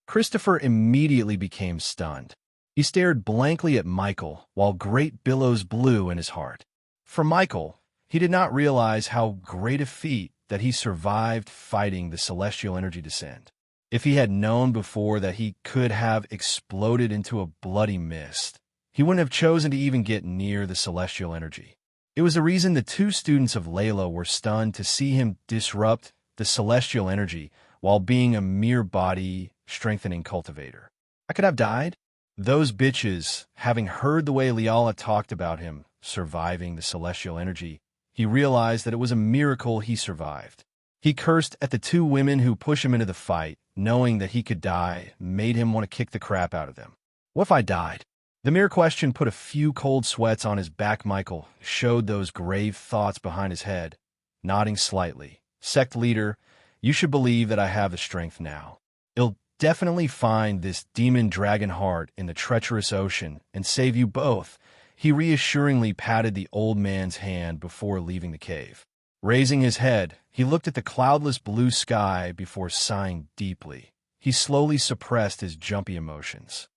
Christopher immediately became stunned. He stared blankly at Michael while great billows blew in his heart. For Michael, he did not realize how great a feat that he survived fighting the celestial energy descent. If he had known before that he could have exploded into a bloody mist, he wouldn't have chosen to even get near the celestial energy. It was the reason the two students of Layla were stunned to see him disrupt the celestial energy while being a mere body-strengthening cultivator. I could have died. Those bitches, having heard the way Leala talked about him surviving the celestial energy, he realized that it was a miracle he survived. He cursed at the two women who pushed him into the fight, knowing that he could die made him want to kick the crap out of them. What if I died? The mere question put a few cold sweats on his back. Michael showed those grave thoughts behind his head, nodding slightly. Sect leader, you should believe that I have the strength now. I'll definitely find this demon dragon heart in the treacherous ocean and save you both. He reassuringly patted the old man's hand before leaving the cave. Raising his head, he looked at the cloudless blue sky before sighing deeply. He slowly suppressed his jumpy emotions.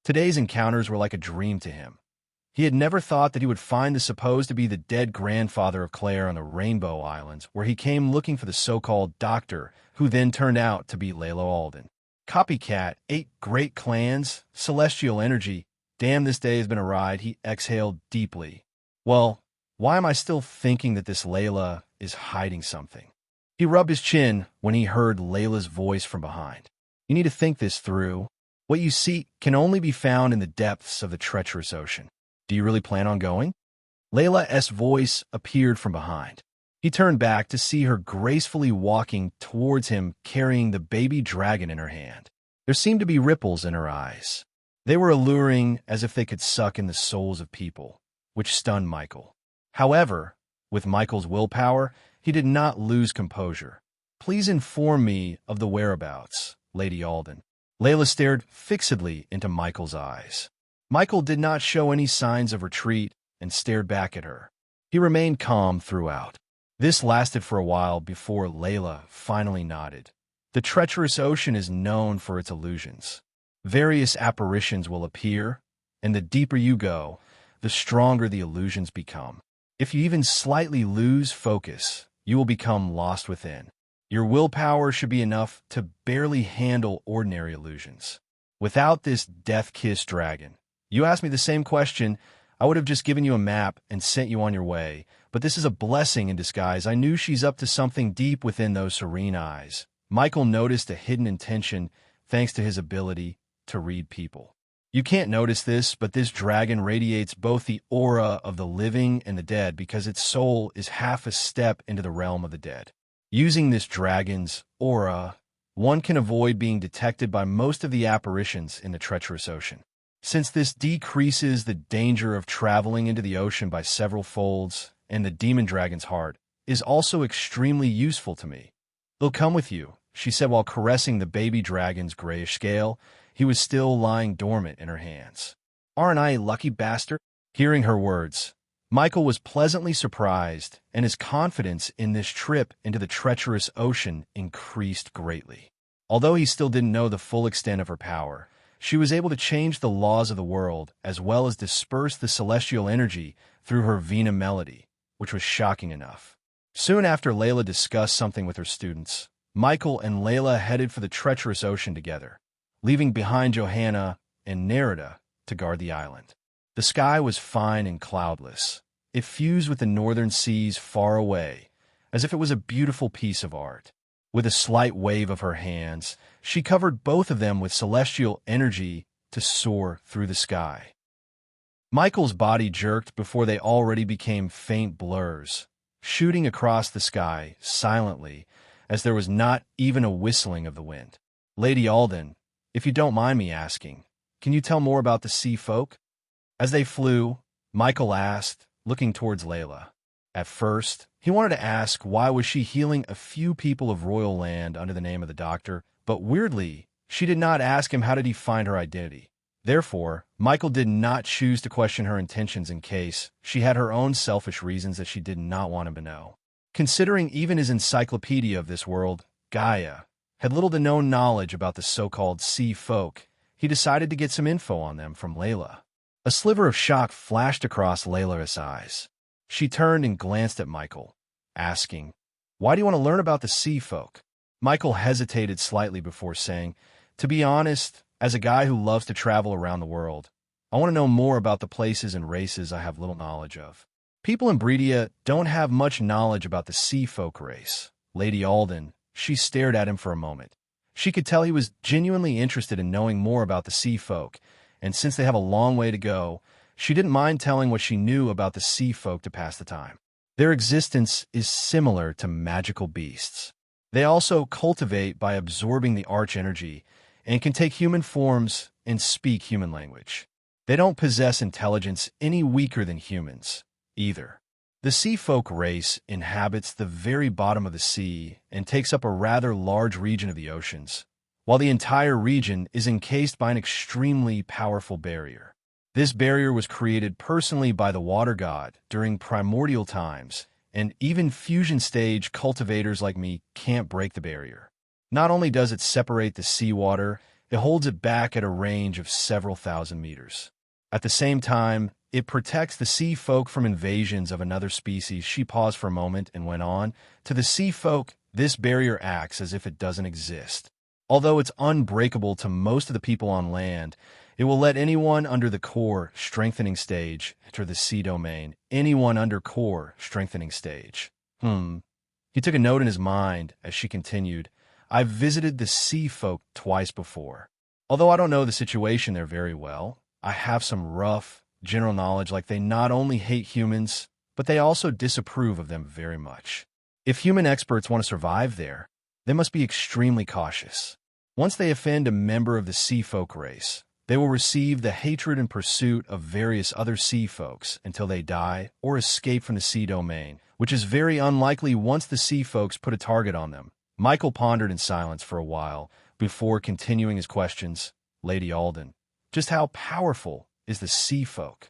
Today's encounters were like a dream to him. He had never thought that he would find the supposed to be the dead grandfather of Claire on the Rainbow Islands, where he came looking for the so-called doctor, who then turned out to be Layla Alden. Copycat, 8 great clans, celestial energy. Damn, this day has been a ride. He exhaled deeply. Well, why am I still thinking that this Layla is hiding something? He rubbed his chin when he heard Layla's voice from behind. You need to think this through. What you seek can only be found in the depths of the treacherous ocean. Do you really plan on going? Layla's voice appeared from behind. He turned back to see her gracefully walking towards him, carrying the baby dragon in her hand. There seemed to be ripples in her eyes. They were alluring, as if they could suck in the souls of people, which stunned Michael. However, with Michael's willpower, he did not lose composure. Please inform me of the whereabouts, Lady Alden. Layla stared fixedly into Michael's eyes. Michael did not show any signs of retreat and stared back at her. He remained calm throughout. This lasted for a while before Layla finally nodded. The treacherous ocean is known for its illusions. Various apparitions will appear, and the deeper you go, the stronger the illusions become. If you even slightly lose focus, you will become lost within. Your willpower should be enough to barely handle ordinary illusions. Without this death-kissed dragon, you asked me the same question, I would have just given you a map and sent you on your way. But this is a blessing in disguise. I knew she's up to something deep within those serene eyes. Michael noticed a hidden intention thanks to his ability to read people. You can't notice this, but this dragon radiates both the aura of the living and the dead because its soul is half a step into the realm of the dead. Using this dragon's aura, one can avoid being detected by most of the apparitions in the treacherous ocean. Since this decreases the danger of traveling into the ocean by several folds, and the demon dragon's heart is also extremely useful to me. They'll come with you, she said while caressing the baby dragon's grayish scale. He was still lying dormant in her hands. Aren't I a lucky bastard? Hearing her words, Michael was pleasantly surprised, and his confidence in this trip into the treacherous ocean increased greatly. Although he still didn't know the full extent of her power, she was able to change the laws of the world as well as disperse the celestial energy through her vena melody, which was shocking enough. Soon after Layla discussed something with her students, Michael and Layla headed for the treacherous ocean together, leaving behind Johanna and Nerida to guard the island. The sky was fine and cloudless. It fused with the northern seas far away, as if it was a beautiful piece of art. With a slight wave of her hands, she covered both of them with celestial energy to soar through the sky. Michael's body jerked before they already became faint blurs, shooting across the sky silently as there was not even a whistling of the wind. Lady Alden, if you don't mind me asking, can you tell more about the sea folk? As they flew, Michael asked, looking towards Layla. At first, He wanted to ask why was she healing a few people of royal land under the name of the doctor, but weirdly, she did not ask him how did he find her identity. Therefore, Michael did not choose to question her intentions in case she had her own selfish reasons that she did not want him to know. Considering even his encyclopedia of this world, Gaia, had little to no knowledge about the so-called sea folk, he decided to get some info on them from Layla. A sliver of shock flashed across Layla's eyes. She turned and glanced at Michael, asking, "Why do you want to learn about the sea folk?" Michael hesitated slightly before saying, "To be honest, as a guy who loves to travel around the world, I want to know more about the places and races I have little knowledge of. People in Bredia don't have much knowledge about the sea folk race." Lady Alden, she stared at him for a moment. She could tell he was genuinely interested in knowing more about the sea folk, and since they have a long way to go, she didn't mind telling what she knew about the sea folk to pass the time. Their existence is similar to magical beasts. They also cultivate by absorbing the arch energy and can take human forms and speak human language. They don't possess intelligence any weaker than humans, either. The sea folk race inhabits the very bottom of the sea and takes up a rather large region of the oceans, while the entire region is encased by an extremely powerful barrier. This barrier was created personally by the water god during primordial times, and even fusion stage cultivators like me can't break the barrier. Not only does it separate the seawater, it holds it back at a range of several thousand meters. At the same time, it protects the sea folk from invasions of another species. She paused for a moment and went on. To the sea folk, this barrier acts as if it doesn't exist. Although it's unbreakable to most of the people on land, it will let anyone under the core strengthening stage enter the sea domain. Anyone under core strengthening stage. He took a note in his mind as she continued. I've visited the sea folk twice before. Although I don't know the situation there very well, I have some rough, general knowledge like they not only hate humans, but they also disapprove of them very much. If human experts want to survive there, they must be extremely cautious. Once they offend a member of the sea folk race, they will receive the hatred and pursuit of various other sea folks until they die or escape from the sea domain, which is very unlikely once the sea folks put a target on them. Michael pondered in silence for a while before continuing his questions. Lady Alden, just how powerful is the sea folk?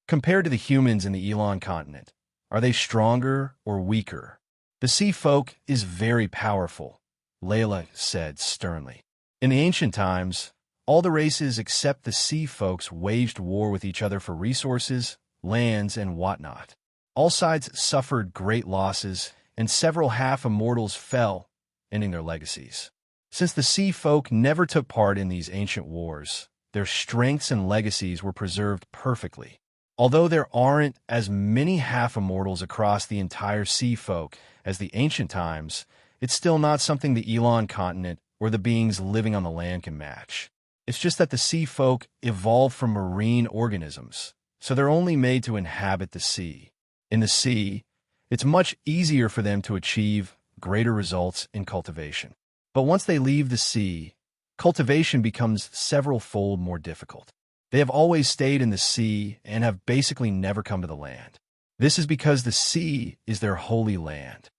Compared to the humans in the Elon continent, are they stronger or weaker? The sea folk is very powerful, Layla said sternly. In the ancient times, all the races except the sea folks waged war with each other for resources, lands, and whatnot. All sides suffered great losses, and several half-immortals fell, ending their legacies. Since the sea folk never took part in these ancient wars, their strengths and legacies were preserved perfectly. Although there aren't as many half-immortals across the entire sea folk as the ancient times, it's still not something the Elon continent or the beings living on the land can match. It's just that the sea folk evolved from marine organisms, so they're only made to inhabit the sea. In the sea, it's much easier for them to achieve greater results in cultivation. But once they leave the sea, cultivation becomes several-fold more difficult. They have always stayed in the sea and have basically never come to the land. This is because the sea is their holy land.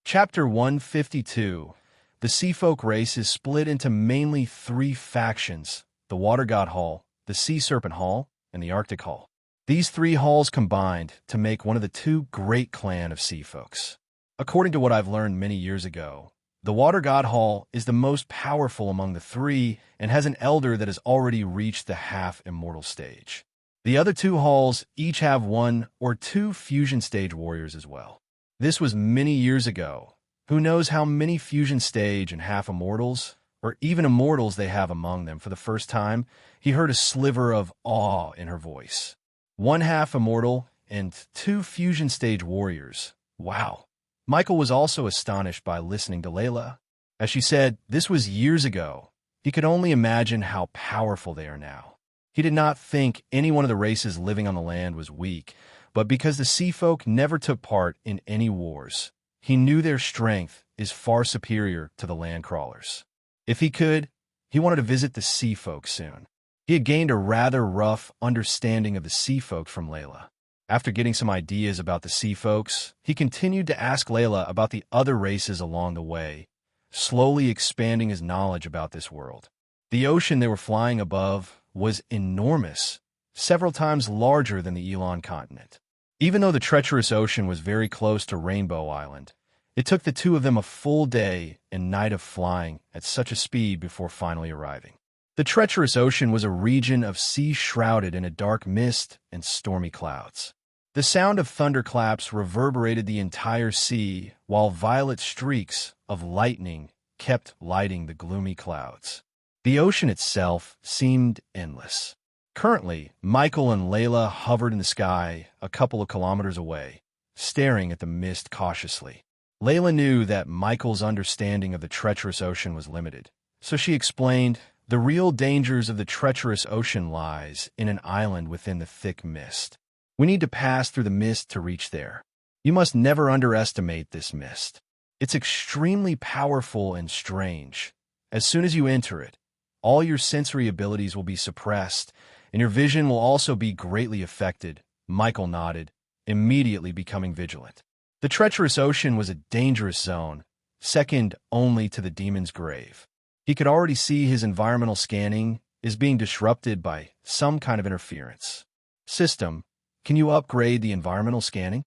Chapter 152. The Sea Folk race is split into mainly 3 factions: the Water God Hall, the Sea Serpent Hall, and the Arctic Hall. These 3 halls combined to make one of the 2 great clan of sea folks. According to what I've learned many years ago, the Water God Hall is the most powerful among the 3 and has an elder that has already reached the half-immortal stage. The other 2 halls each have 1 or 2 fusion stage warriors as well. This was many years ago. Who knows how many fusion stage and half-immortals, or even immortals they have among them? For the first time, he heard a sliver of awe in her voice. 1 half-immortal and 2 fusion stage warriors. Wow. Michael was also astonished by listening to Layla. As she said, this was years ago. He could only imagine how powerful they are now. He did not think any one of the races living on the land was weak, but because the sea folk never took part in any wars, he knew their strength is far superior to the land crawlers. If he could, he wanted to visit the sea folk soon. He had gained a rather rough understanding of the sea folk from Layla. After getting some ideas about the sea folks, he continued to ask Layla about the other races along the way, slowly expanding his knowledge about this world. The ocean they were flying above was enormous, several times larger than the Elon continent. Even though the treacherous ocean was very close to Rainbow Island, it took the two of them a full day and night of flying at such a speed before finally arriving. The treacherous ocean was a region of sea shrouded in a dark mist and stormy clouds. The sound of thunderclaps reverberated the entire sea, while violet streaks of lightning kept lighting the gloomy clouds. The ocean itself seemed endless. Currently, Michael and Layla hovered in the sky a couple of kilometers away, staring at the mist cautiously. Layla knew that Michael's understanding of the treacherous ocean was limited, so she explained, "The real dangers of the treacherous ocean lies in an island within the thick mist. We need to pass through the mist to reach there. You must never underestimate this mist. It's extremely powerful and strange. As soon as you enter it, all your sensory abilities will be suppressed, and your vision will also be greatly affected." Michael nodded, immediately becoming vigilant. The treacherous ocean was a dangerous zone, second only to the demon's grave. He could already see his environmental scanning is being disrupted by some kind of interference. System, can you upgrade the environmental scanning?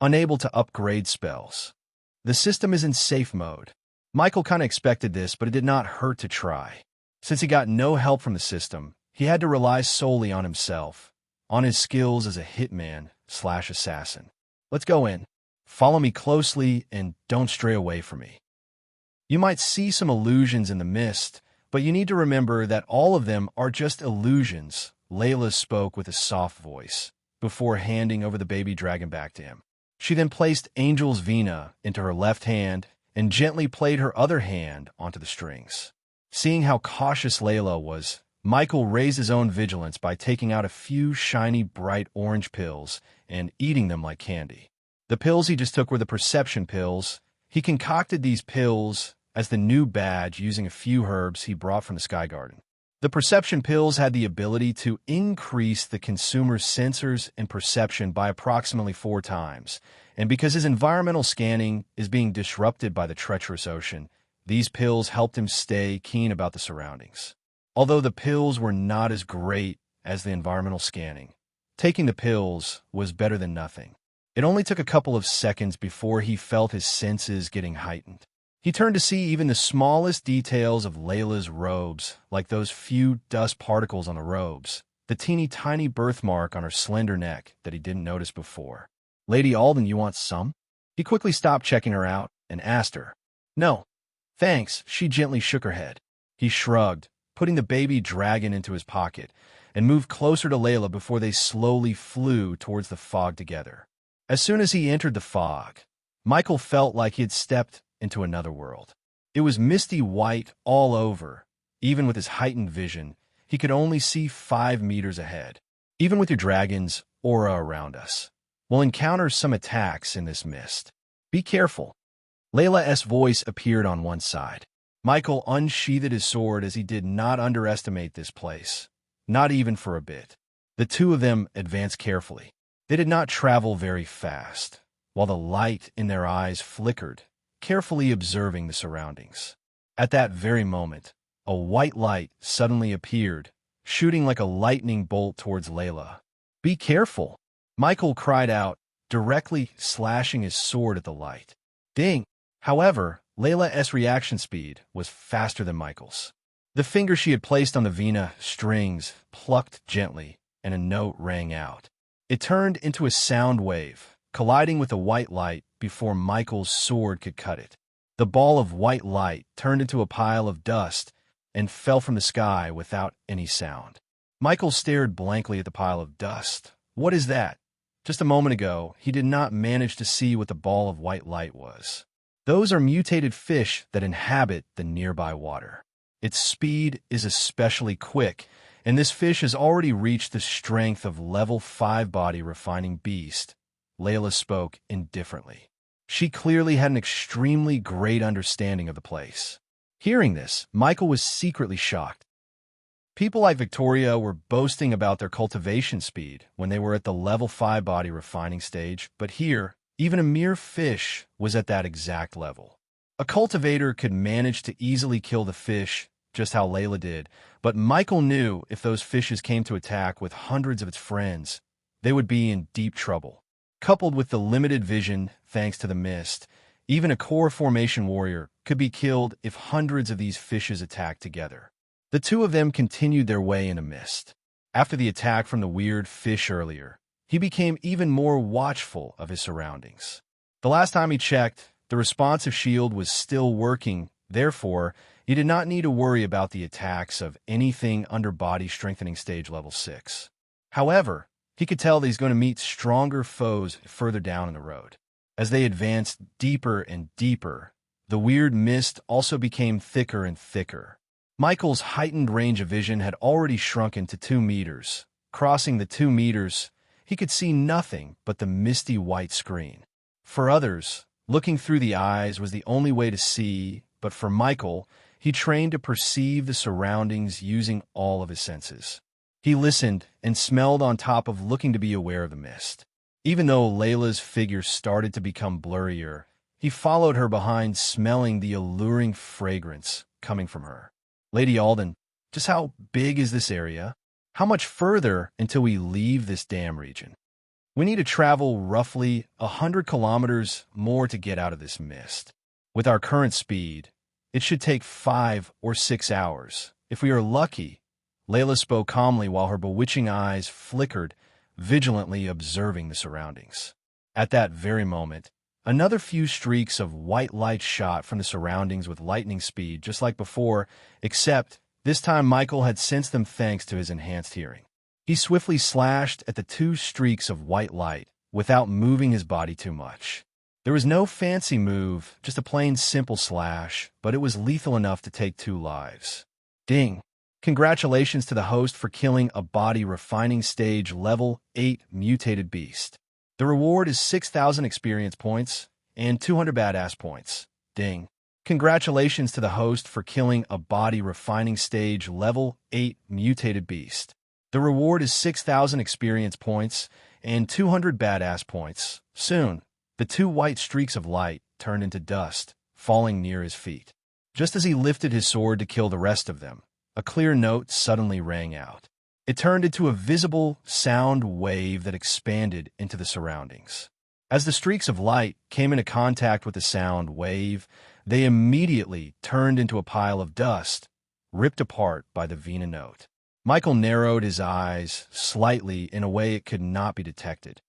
Unable to upgrade spells. The system is in safe mode. Michael kind of expected this, but it did not hurt to try. Since he got no help from the system, he had to rely solely on himself, on his skills as a hitman/assassin. "Let's go in. Follow me closely and don't stray away from me. You might see some illusions in the mist, but you need to remember that all of them are just illusions," Layla spoke with a soft voice, before handing over the baby dragon back to him. She then placed Angel's Vina into her left hand and gently played her other hand onto the strings. Seeing how cautious Layla was, Michael raised his own vigilance by taking out a few shiny bright orange pills and eating them like candy. The pills he just took were the perception pills. He concocted these pills as the new badge using a few herbs he brought from the Sky Garden. The perception pills had the ability to increase the consumer's sensors and perception by approximately 4 times, and because his environmental scanning is being disrupted by the treacherous ocean, these pills helped him stay keen about the surroundings. Although the pills were not as great as the environmental scanning, taking the pills was better than nothing. It only took a couple of seconds before he felt his senses getting heightened. He turned to see even the smallest details of Layla's robes, like those few dust particles on the robes, the teeny tiny birthmark on her slender neck that he didn't notice before. "Lady Alden, you want some?" He quickly stopped checking her out and asked her. "No, thanks." She gently shook her head. He shrugged, putting the baby dragon into his pocket, and moved closer to Layla before they slowly flew towards the fog together. As soon as he entered the fog, Michael felt like he had stepped into another world. It was misty white all over. Even with his heightened vision, he could only see 5 meters ahead. Even with your dragon's aura around us, we'll encounter some attacks in this mist. Be careful. Layla's voice appeared on one side. Michael unsheathed his sword as he did not underestimate this place, not even for a bit. The two of them advanced carefully. They did not travel very fast, while the light in their eyes flickered, carefully observing the surroundings. At that very moment, a white light suddenly appeared, shooting like a lightning bolt towards Layla. "Be careful!" Michael cried out, directly slashing his sword at the light. Ding! However, Layla's reaction speed was faster than Michael's. The finger she had placed on the Vina strings plucked gently, and a note rang out. It turned into a sound wave, colliding with the white light before Michael's sword could cut it. The ball of white light turned into a pile of dust and fell from the sky without any sound. Michael stared blankly at the pile of dust. What is that? Just a moment ago, he did not manage to see what the ball of white light was. Those are mutated fish that inhabit the nearby water. Its speed is especially quick, and this fish has already reached the strength of level 5 body refining beast. Layla spoke indifferently. She clearly had an extremely great understanding of the place. Hearing this, Michael was secretly shocked. People like Victoria were boasting about their cultivation speed when they were at the level 5 body refining stage, but here, even a mere fish was at that exact level. A cultivator could manage to easily kill the fish, just how Layla did, but Michael knew if those fishes came to attack with hundreds of its friends, they would be in deep trouble. Coupled with the limited vision, thanks to the mist, even a core formation warrior could be killed if hundreds of these fishes attacked together. The two of them continued their way in a mist. After the attack from the weird fish earlier, he became even more watchful of his surroundings. The last time he checked, the responsive shield was still working, therefore, he did not need to worry about the attacks of anything under body strengthening stage level 6. However, he could tell that he's going to meet stronger foes further down in the road. As they advanced deeper and deeper, the weird mist also became thicker and thicker. Michael's heightened range of vision had already shrunken to 2 meters. Crossing the 2 meters, he could see nothing but the misty white screen. For others, looking through the eyes was the only way to see, but for Michael, he trained to perceive the surroundings using all of his senses. He listened and smelled on top of looking to be aware of the mist. Even though Layla's figure started to become blurrier, he followed her behind, smelling the alluring fragrance coming from her. Lady Alden, just how big is this area? How much further until we leave this damn region? We need to travel roughly 100 kilometers more to get out of this mist. With our current speed, it should take 5 or 6 hours. If we are lucky, Layla spoke calmly while her bewitching eyes flickered, vigilantly observing the surroundings. At that very moment, another few streaks of white light shot from the surroundings with lightning speed, just like before, except this time Michael had sensed them thanks to his enhanced hearing. He swiftly slashed at the 2 streaks of white light without moving his body too much. There was no fancy move, just a plain simple slash, but it was lethal enough to take 2 lives. Ding! Congratulations to the host for killing a body refining stage level 8 mutated beast. The reward is 6,000 experience points and 200 badass points. Ding. Congratulations to the host for killing a body refining stage level 8 mutated beast. The reward is 6,000 experience points and 200 badass points. Soon, the 2 white streaks of light turned into dust, falling near his feet. Just as he lifted his sword to kill the rest of them, a clear note suddenly rang out. It turned into a visible sound wave that expanded into the surroundings. As the streaks of light came into contact with the sound wave, they immediately turned into a pile of dust, ripped apart by the Vena note. Michael narrowed his eyes slightly in a way it could not be detected.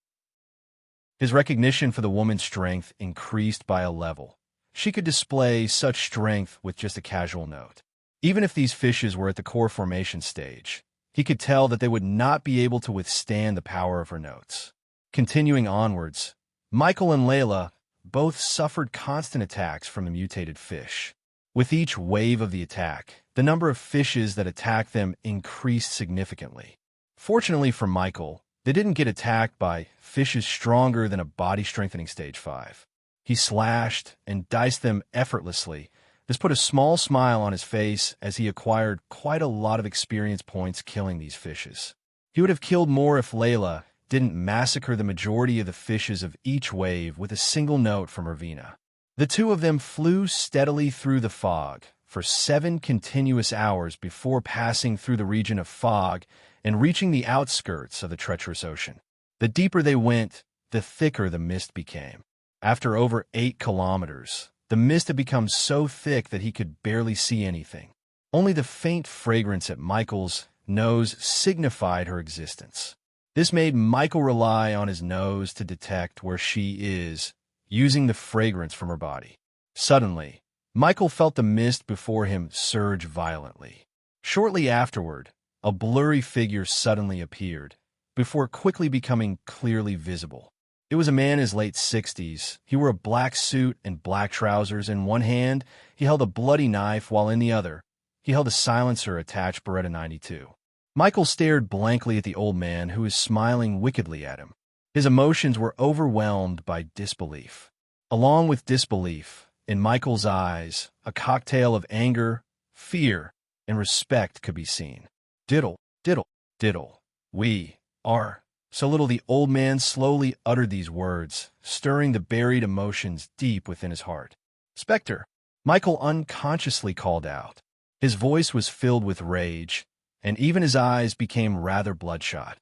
His recognition for the woman's strength increased by a level. She could display such strength with just a casual note. Even if these fishes were at the core formation stage, he could tell that they would not be able to withstand the power of her notes. Continuing onwards, Michael and Layla both suffered constant attacks from the mutated fish. With each wave of the attack, the number of fishes that attacked them increased significantly. Fortunately for Michael, they didn't get attacked by fishes stronger than a body strengthening stage 5. He slashed and diced them effortlessly. This put a small smile on his face as he acquired quite a lot of experience points killing these fishes. He would have killed more if Layla didn't massacre the majority of the fishes of each wave with a single note from her Vena. The 2 of them flew steadily through the fog for 7 continuous hours before passing through the region of fog and reaching the outskirts of the treacherous ocean. The deeper they went, the thicker the mist became. After over 8 kilometers, the mist had become so thick that he could barely see anything. Only the faint fragrance at Michael's nose signified her existence. This made Michael rely on his nose to detect where she is, using the fragrance from her body. Suddenly, Michael felt the mist before him surge violently. Shortly afterward, a blurry figure suddenly appeared, before quickly becoming clearly visible. It was a man in his late 60s. He wore a black suit and black trousers. In one hand, he held a bloody knife, while in the other, he held a silencer-attached Beretta 92. Michael stared blankly at the old man, who was smiling wickedly at him. His emotions were overwhelmed by disbelief. Along with disbelief, in Michael's eyes, a cocktail of anger, fear, and respect could be seen. Diddle, diddle, diddle. We are. So little the old man slowly uttered these words, stirring the buried emotions deep within his heart. Spectre, Michael unconsciously called out. His voice was filled with rage, and even his eyes became rather bloodshot.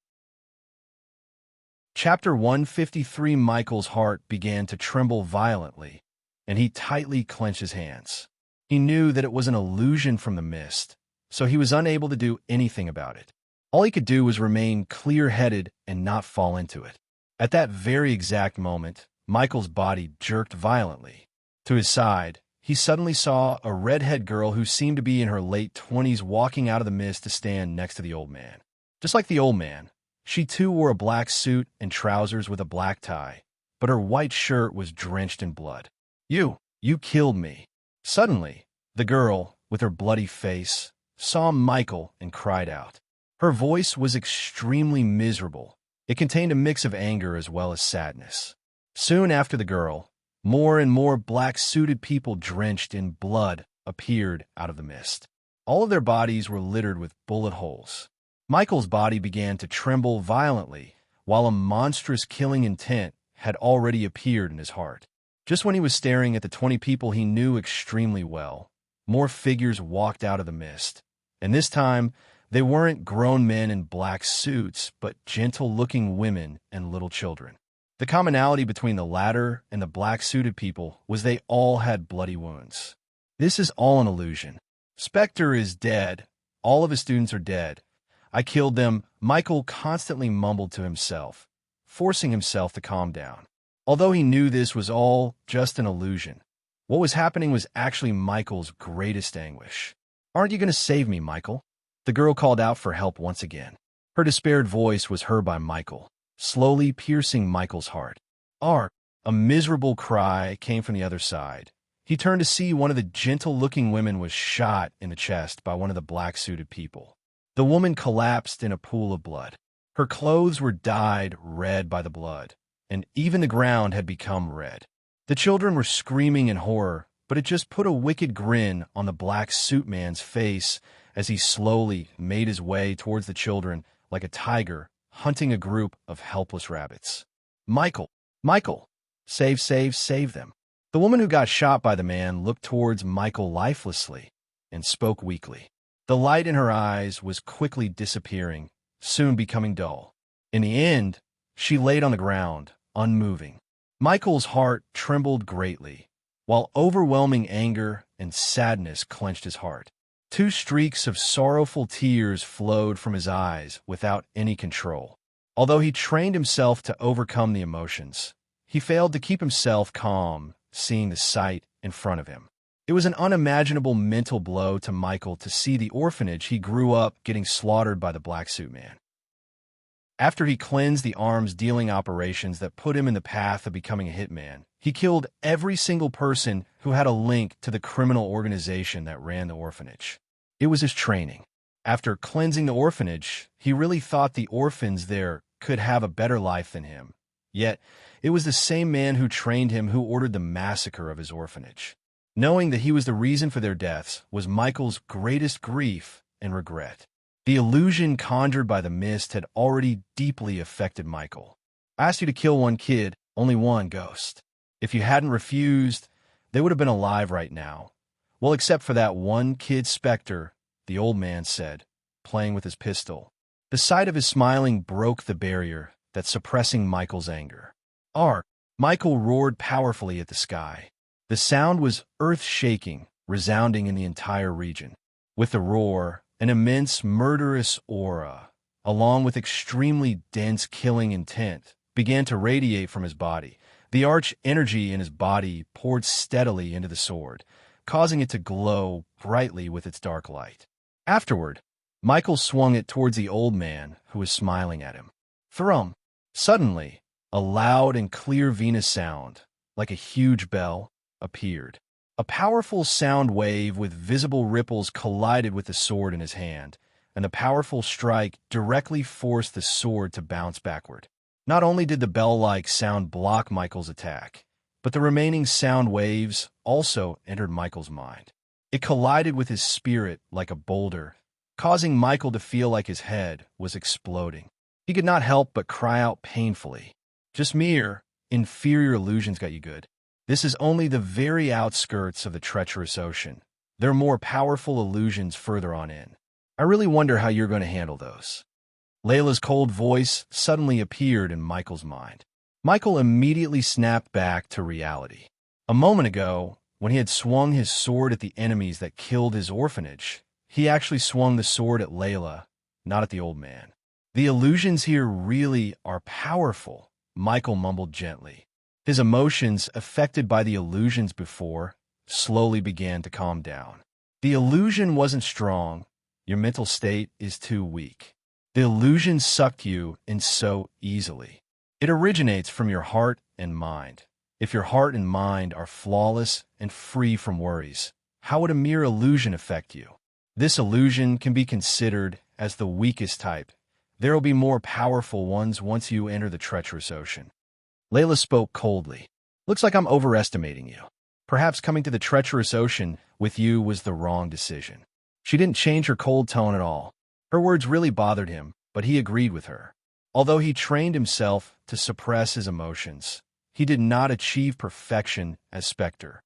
Chapter 153. Michael's heart began to tremble violently, and he tightly clenched his hands. He knew that it was an illusion from the mist, so he was unable to do anything about it. All he could do was remain clear-headed and not fall into it. At that very exact moment, Michael's body jerked violently. To his side, he suddenly saw a redhead girl who seemed to be in her late 20s walking out of the mist to stand next to the old man. Just like the old man, she too wore a black suit and trousers with a black tie, but her white shirt was drenched in blood. You killed me. Suddenly, the girl, with her bloody face, saw Michael and cried out. Her voice was extremely miserable. It contained a mix of anger as well as sadness. Soon after the girl, more and more black-suited people drenched in blood appeared out of the mist. All of their bodies were littered with bullet holes. Michael's body began to tremble violently, while a monstrous killing intent had already appeared in his heart. Just when he was staring at the 20 people he knew extremely well, more figures walked out of the mist. And this time, they weren't grown men in black suits, but gentle-looking women and little children. The commonality between the latter and the black-suited people was they all had bloody wounds. This is all an illusion. Spectre is dead. All of his students are dead. I killed them, Michael constantly mumbled to himself, forcing himself to calm down. Although he knew this was all just an illusion, what was happening was actually Michael's greatest anguish. Aren't you going to save me, Michael? The girl called out for help once again. Her despaired voice was heard by Michael, slowly piercing Michael's heart. Art, a miserable cry came from the other side. He turned to see one of the gentle-looking women was shot in the chest by one of the black-suited people. The woman collapsed in a pool of blood. Her clothes were dyed red by the blood, and even the ground had become red. The children were screaming in horror, but it just put a wicked grin on the black suit man's face as he slowly made his way towards the children like a tiger hunting a group of helpless rabbits. Michael! Michael! Save them. The woman who got shot by the man looked towards Michael lifelessly and spoke weakly. The light in her eyes was quickly disappearing, soon becoming dull. In the end, she laid on the ground, unmoving. Michael's heart trembled greatly, while overwhelming anger and sadness clenched his heart. 2 streaks of sorrowful tears flowed from his eyes without any control. Although he trained himself to overcome the emotions, he failed to keep himself calm, seeing the sight in front of him. It was an unimaginable mental blow to Michael to see the orphanage he grew up getting slaughtered by the black suit man. After he cleansed the arms-dealing operations that put him in the path of becoming a hitman, he killed every single person who had a link to the criminal organization that ran the orphanage. It was his training. After cleansing the orphanage, he really thought the orphans there could have a better life than him. Yet, it was the same man who trained him who ordered the massacre of his orphanage. Knowing that he was the reason for their deaths was Michael's greatest grief and regret. The illusion conjured by the mist had already deeply affected Michael. I asked you to kill one kid, only one ghost. If you hadn't refused, they would have been alive right now. Well, except for that one kid Spectre, the old man said, playing with his pistol. The sight of his smiling broke the barrier that's suppressing Michael's anger. Ark! Michael roared powerfully at the sky. The sound was earth-shaking, resounding in the entire region. With the roar, an immense murderous aura, along with extremely dense killing intent, began to radiate from his body. The arch energy in his body poured steadily into the sword, causing it to glow brightly with its dark light. Afterward, Michael swung it towards the old man who was smiling at him. Thrum! Suddenly, a loud and clear Venus sound, like a huge bell, appeared. A powerful sound wave with visible ripples collided with the sword in his hand, and the powerful strike directly forced the sword to bounce backward. Not only did the bell-like sound block Michael's attack, but the remaining sound waves also entered Michael's mind. It collided with his spirit like a boulder, causing Michael to feel like his head was exploding. He could not help but cry out painfully. Just mere, inferior illusions got you good. This is only the very outskirts of the treacherous ocean. There are more powerful illusions further on in. I really wonder how you're going to handle those. Layla's cold voice suddenly appeared in Michael's mind. Michael immediately snapped back to reality. A moment ago, when he had swung his sword at the enemies that killed his orphanage, he actually swung the sword at Layla, not at the old man. The illusions here really are powerful, Michael mumbled gently. His emotions, affected by the illusions before, slowly began to calm down. The illusion wasn't strong. Your mental state is too weak. The illusion sucked you in so easily. It originates from your heart and mind. If your heart and mind are flawless and free from worries, how would a mere illusion affect you? This illusion can be considered as the weakest type. There will be more powerful ones once you enter the treacherous ocean. Layla spoke coldly. Looks like I'm overestimating you. Perhaps coming to the treacherous ocean with you was the wrong decision. She didn't change her cold tone at all. Her words really bothered him, but he agreed with her. Although he trained himself to suppress his emotions, he did not achieve perfection as Spectre.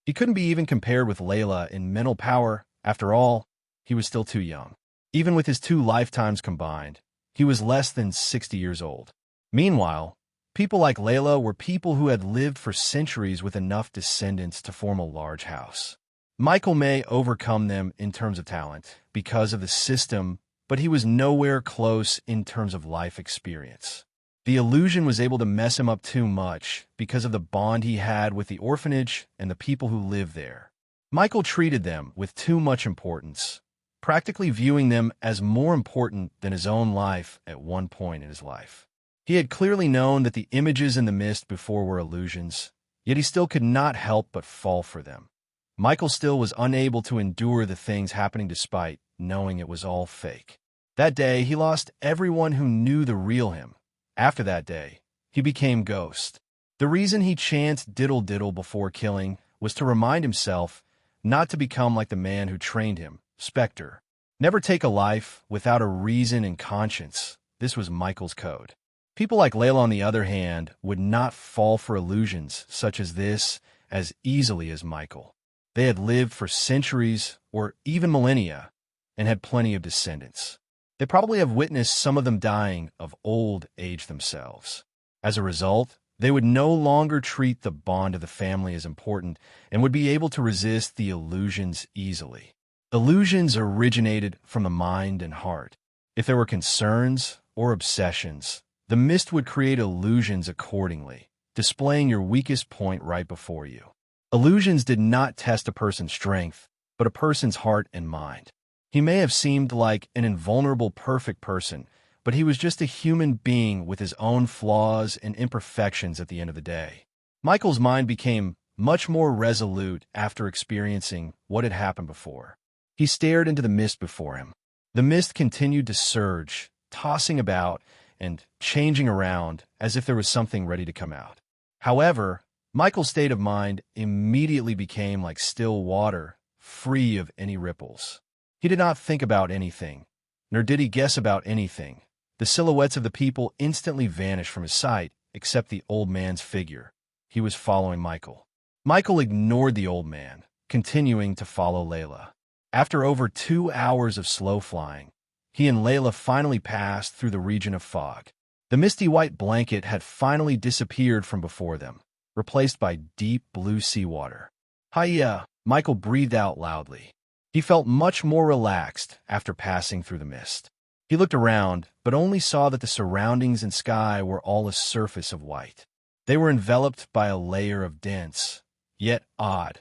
He couldn't be even compared with Layla in mental power. After all, he was still too young. Even with his 2 lifetimes combined, he was less than 60 years old. Meanwhile, people like Layla were people who had lived for centuries with enough descendants to form a large house. Michael may overcome them in terms of talent because of the system, but he was nowhere close in terms of life experience. The illusion was able to mess him up too much because of the bond he had with the orphanage and the people who lived there. Michael treated them with too much importance, practically viewing them as more important than his own life at one point in his life. He had clearly known that the images in the mist before were illusions, yet he still could not help but fall for them. Michael still was unable to endure the things happening despite knowing it was all fake. That day, he lost everyone who knew the real him. After that day, he became Ghost. The reason he chanted diddle-diddle before killing was to remind himself not to become like the man who trained him, Spectre. Never take a life without a reason and conscience. This was Michael's code. People like Layla, on the other hand, would not fall for illusions such as this as easily as Michael. They had lived for centuries or even millennia and had plenty of descendants. They probably have witnessed some of them dying of old age themselves. As a result, they would no longer treat the bond of the family as important and would be able to resist the illusions easily. Illusions originated from the mind and heart. If there were concerns or obsessions, the mist would create illusions accordingly, displaying your weakest point right before you. Illusions did not test a person's strength, but a person's heart and mind. He may have seemed like an invulnerable, perfect person, but he was just a human being with his own flaws and imperfections at the end of the day. Michael's mind became much more resolute after experiencing what had happened before. He stared into the mist before him. The mist continued to surge, tossing about and changing around as if there was something ready to come out. However, Michael's state of mind immediately became like still water, free of any ripples. He did not think about anything, nor did he guess about anything. The silhouettes of the people instantly vanished from his sight, except the old man's figure. He was following Michael. Michael ignored the old man, continuing to follow Layla. After over 2 hours of slow flying, he and Layla finally passed through the region of fog. The misty white blanket had finally disappeared from before them, replaced by deep blue seawater. Hiya! Michael breathed out loudly. He felt much more relaxed after passing through the mist. He looked around, but only saw that the surroundings and sky were all a surface of white. They were enveloped by a layer of dense, yet odd,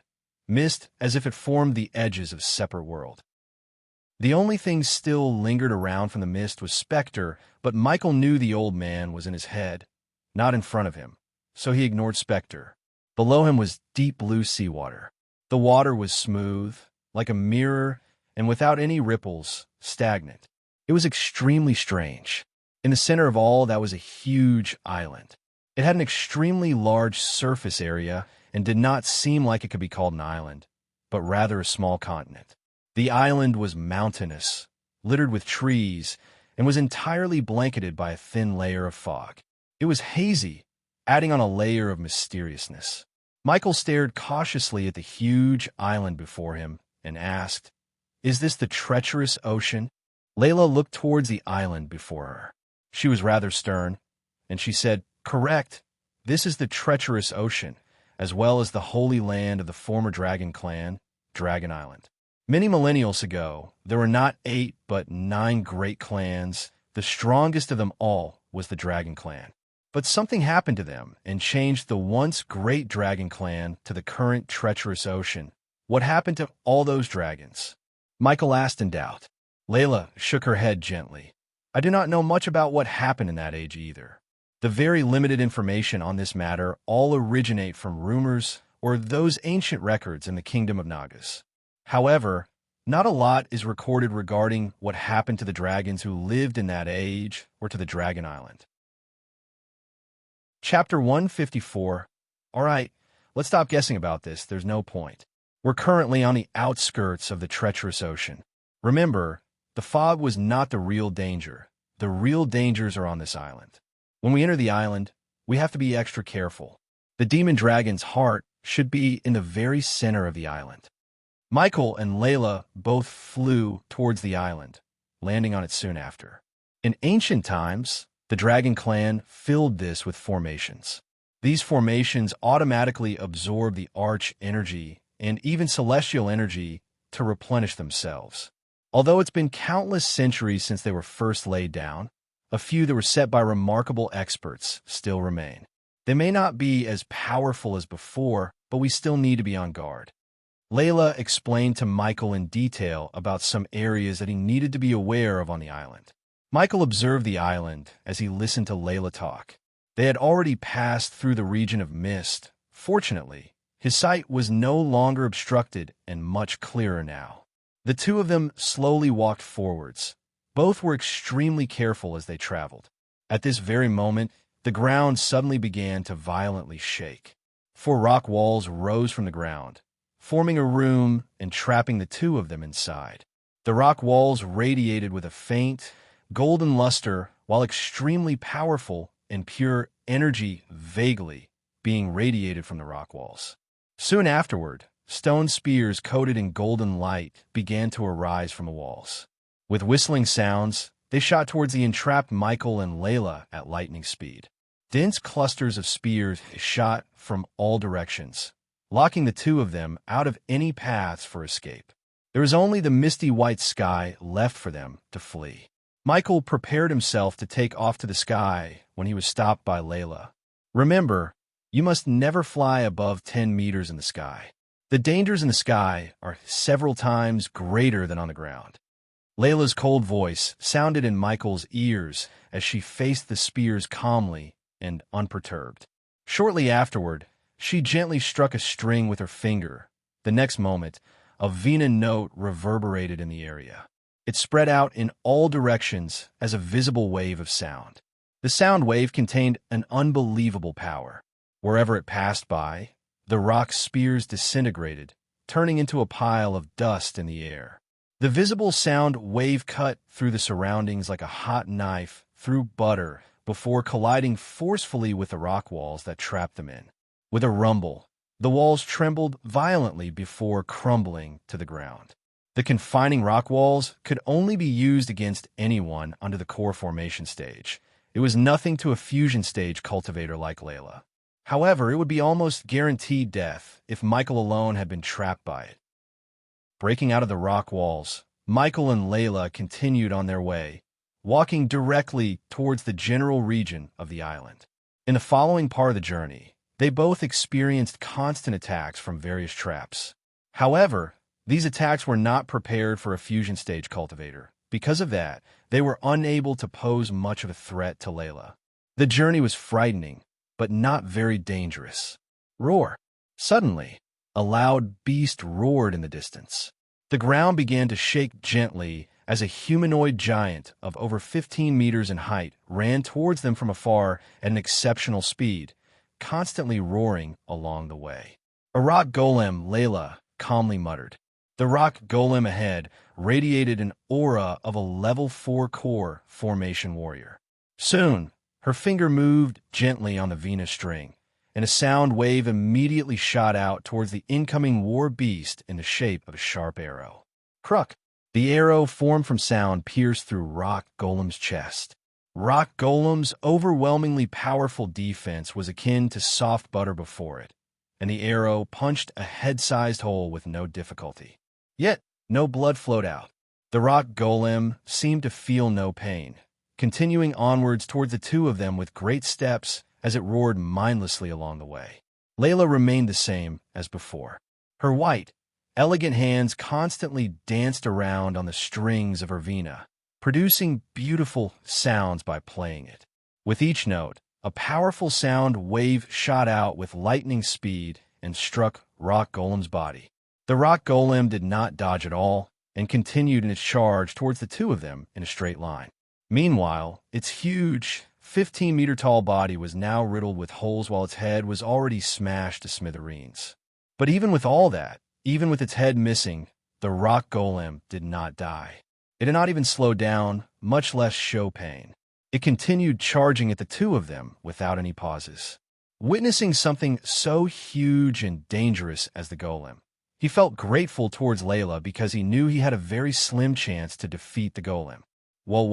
mist as if it formed the edges of a separate world. The only thing still lingered around from the mist was Spectre, but Michael knew the old man was in his head, not in front of him, so he ignored Spectre. Below him was deep blue seawater. The water was smooth, like a mirror, and without any ripples, stagnant. It was extremely strange. In the center of all that was a huge island. It had an extremely large surface area and did not seem like it could be called an island, but rather a small continent. The island was mountainous, littered with trees, and was entirely blanketed by a thin layer of fog. It was hazy, adding on a layer of mysteriousness. Michael stared cautiously at the huge island before him and asked, "Is this the treacherous ocean?" Layla looked towards the island before her. She was rather stern, and she said, "Correct. This is the treacherous ocean, as well as the holy land of the former dragon clan, Dragon Island. Many millennials ago, there were not 8 but 9 great clans. The strongest of them all was the Dragon Clan. But something happened to them and changed the once great Dragon Clan to the current treacherous ocean. What happened to all those dragons?" Michael asked in doubt. Layla shook her head gently. "I do not know much about what happened in that age either. The very limited information on this matter all originate from rumors or those ancient records in the Kingdom of Nagas. However, not a lot is recorded regarding what happened to the dragons who lived in that age or to the Dragon Island." Chapter 154. All right, let's stop guessing about this. There's no point. We're currently on the outskirts of the treacherous ocean. Remember, the fog was not the real danger. The real dangers are on this island. When we enter the island, we have to be extra careful. The demon dragon's heart should be in the very center of the island. Michael and Layla both flew towards the island, landing on it soon after. In ancient times, the Dragon Clan filled this with formations. These formations automatically absorb the arch energy and even celestial energy to replenish themselves. Although it's been countless centuries since they were first laid down, a few that were set by remarkable experts still remain. They may not be as powerful as before, but we still need to be on guard. Layla explained to Michael in detail about some areas that he needed to be aware of on the island. Michael observed the island as he listened to Layla talk. They had already passed through the region of mist. Fortunately, his sight was no longer obstructed and much clearer now. The two of them slowly walked forwards. Both were extremely careful as they traveled. At this very moment, the ground suddenly began to violently shake. 4 rock walls rose from the ground, forming a room and trapping the two of them inside. The rock walls radiated with a faint, golden luster, while extremely powerful and pure energy vaguely being radiated from the rock walls. Soon afterward, stone spears coated in golden light began to arise from the walls. With whistling sounds, they shot towards the entrapped Michael and Layla at lightning speed. Dense clusters of spears shot from all directions, locking the two of them out of any paths for escape. There was only the misty white sky left for them to flee. Michael prepared himself to take off to the sky when he was stopped by Layla. "Remember, you must never fly above 10 meters in the sky. The dangers in the sky are several times greater than on the ground." Layla's cold voice sounded in Michael's ears as she faced the spears calmly and unperturbed. Shortly afterward, she gently struck a string with her finger. The next moment, a vena note reverberated in the area. It spread out in all directions as a visible wave of sound. The sound wave contained an unbelievable power. Wherever it passed by, the rock spears disintegrated, turning into a pile of dust in the air. The visible sound wave cut through the surroundings like a hot knife through butter before colliding forcefully with the rock walls that trapped them in. With a rumble, the walls trembled violently before crumbling to the ground. The confining rock walls could only be used against anyone under the core formation stage. It was nothing to a fusion stage cultivator like Layla. However, it would be almost guaranteed death if Michael alone had been trapped by it. Breaking out of the rock walls, Michael and Layla continued on their way, walking directly towards the general region of the island. In the following part of the journey, they both experienced constant attacks from various traps. However, these attacks were not prepared for a fusion stage cultivator. Because of that, they were unable to pose much of a threat to Layla. The journey was frightening, but not very dangerous. Roar! Suddenly, a loud beast roared in the distance. The ground began to shake gently as a humanoid giant of over 15 meters in height ran towards them from afar at an exceptional speed, constantly roaring along the way. "A rock golem," Layla calmly muttered. The rock golem ahead radiated an aura of a level 4 core formation warrior. Soon, her finger moved gently on the Venus string, and a sound wave immediately shot out towards the incoming war beast in the shape of a sharp arrow. Cruck! The arrow formed from sound pierced through Rock Golem's chest. Rock Golem's overwhelmingly powerful defense was akin to soft butter before it, and the arrow punched a head-sized hole with no difficulty. Yet, no blood flowed out. The rock golem seemed to feel no pain, continuing onwards toward the two of them with great steps as it roared mindlessly along the way. Layla remained the same as before. Her white, elegant hands constantly danced around on the strings of her vina, producing beautiful sounds by playing it. With each note, a powerful sound wave shot out with lightning speed and struck Rock Golem's body. The rock golem did not dodge at all and continued in its charge towards the two of them in a straight line. Meanwhile, its huge, 15-meter-tall body was now riddled with holes while its head was already smashed to smithereens. But even with all that, even with its head missing, the rock golem did not die. It did not even slow down, much less show pain. It continued charging at the two of them without any pauses. Witnessing something so huge and dangerous as the golem, he felt grateful towards Layla because he knew he had a very slim chance to defeat the golem. Well,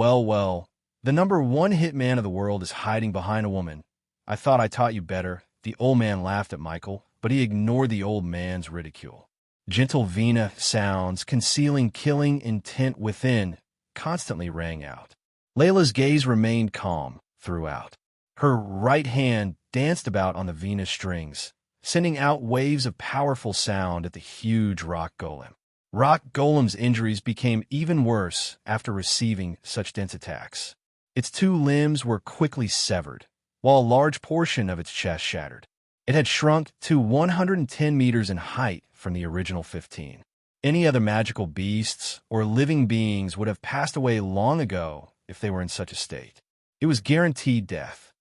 the #1 hitman of the world is hiding behind a woman. I thought I taught you better. The old man laughed at Michael, but he ignored the old man's ridicule. Gentle vina sounds, concealing killing intent within, constantly rang out. Layla's gaze remained calm throughout. Her right hand danced about on the vina strings, sending out waves of powerful sound at the huge rock golem. Rock Golem's injuries became even worse after receiving such dense attacks. Its two limbs were quickly severed, while a large portion of its chest shattered. It had shrunk to 110 meters in height from the original 15. Any other magical beasts or living beings would have passed away long ago if they were in such a state. It was guaranteed death.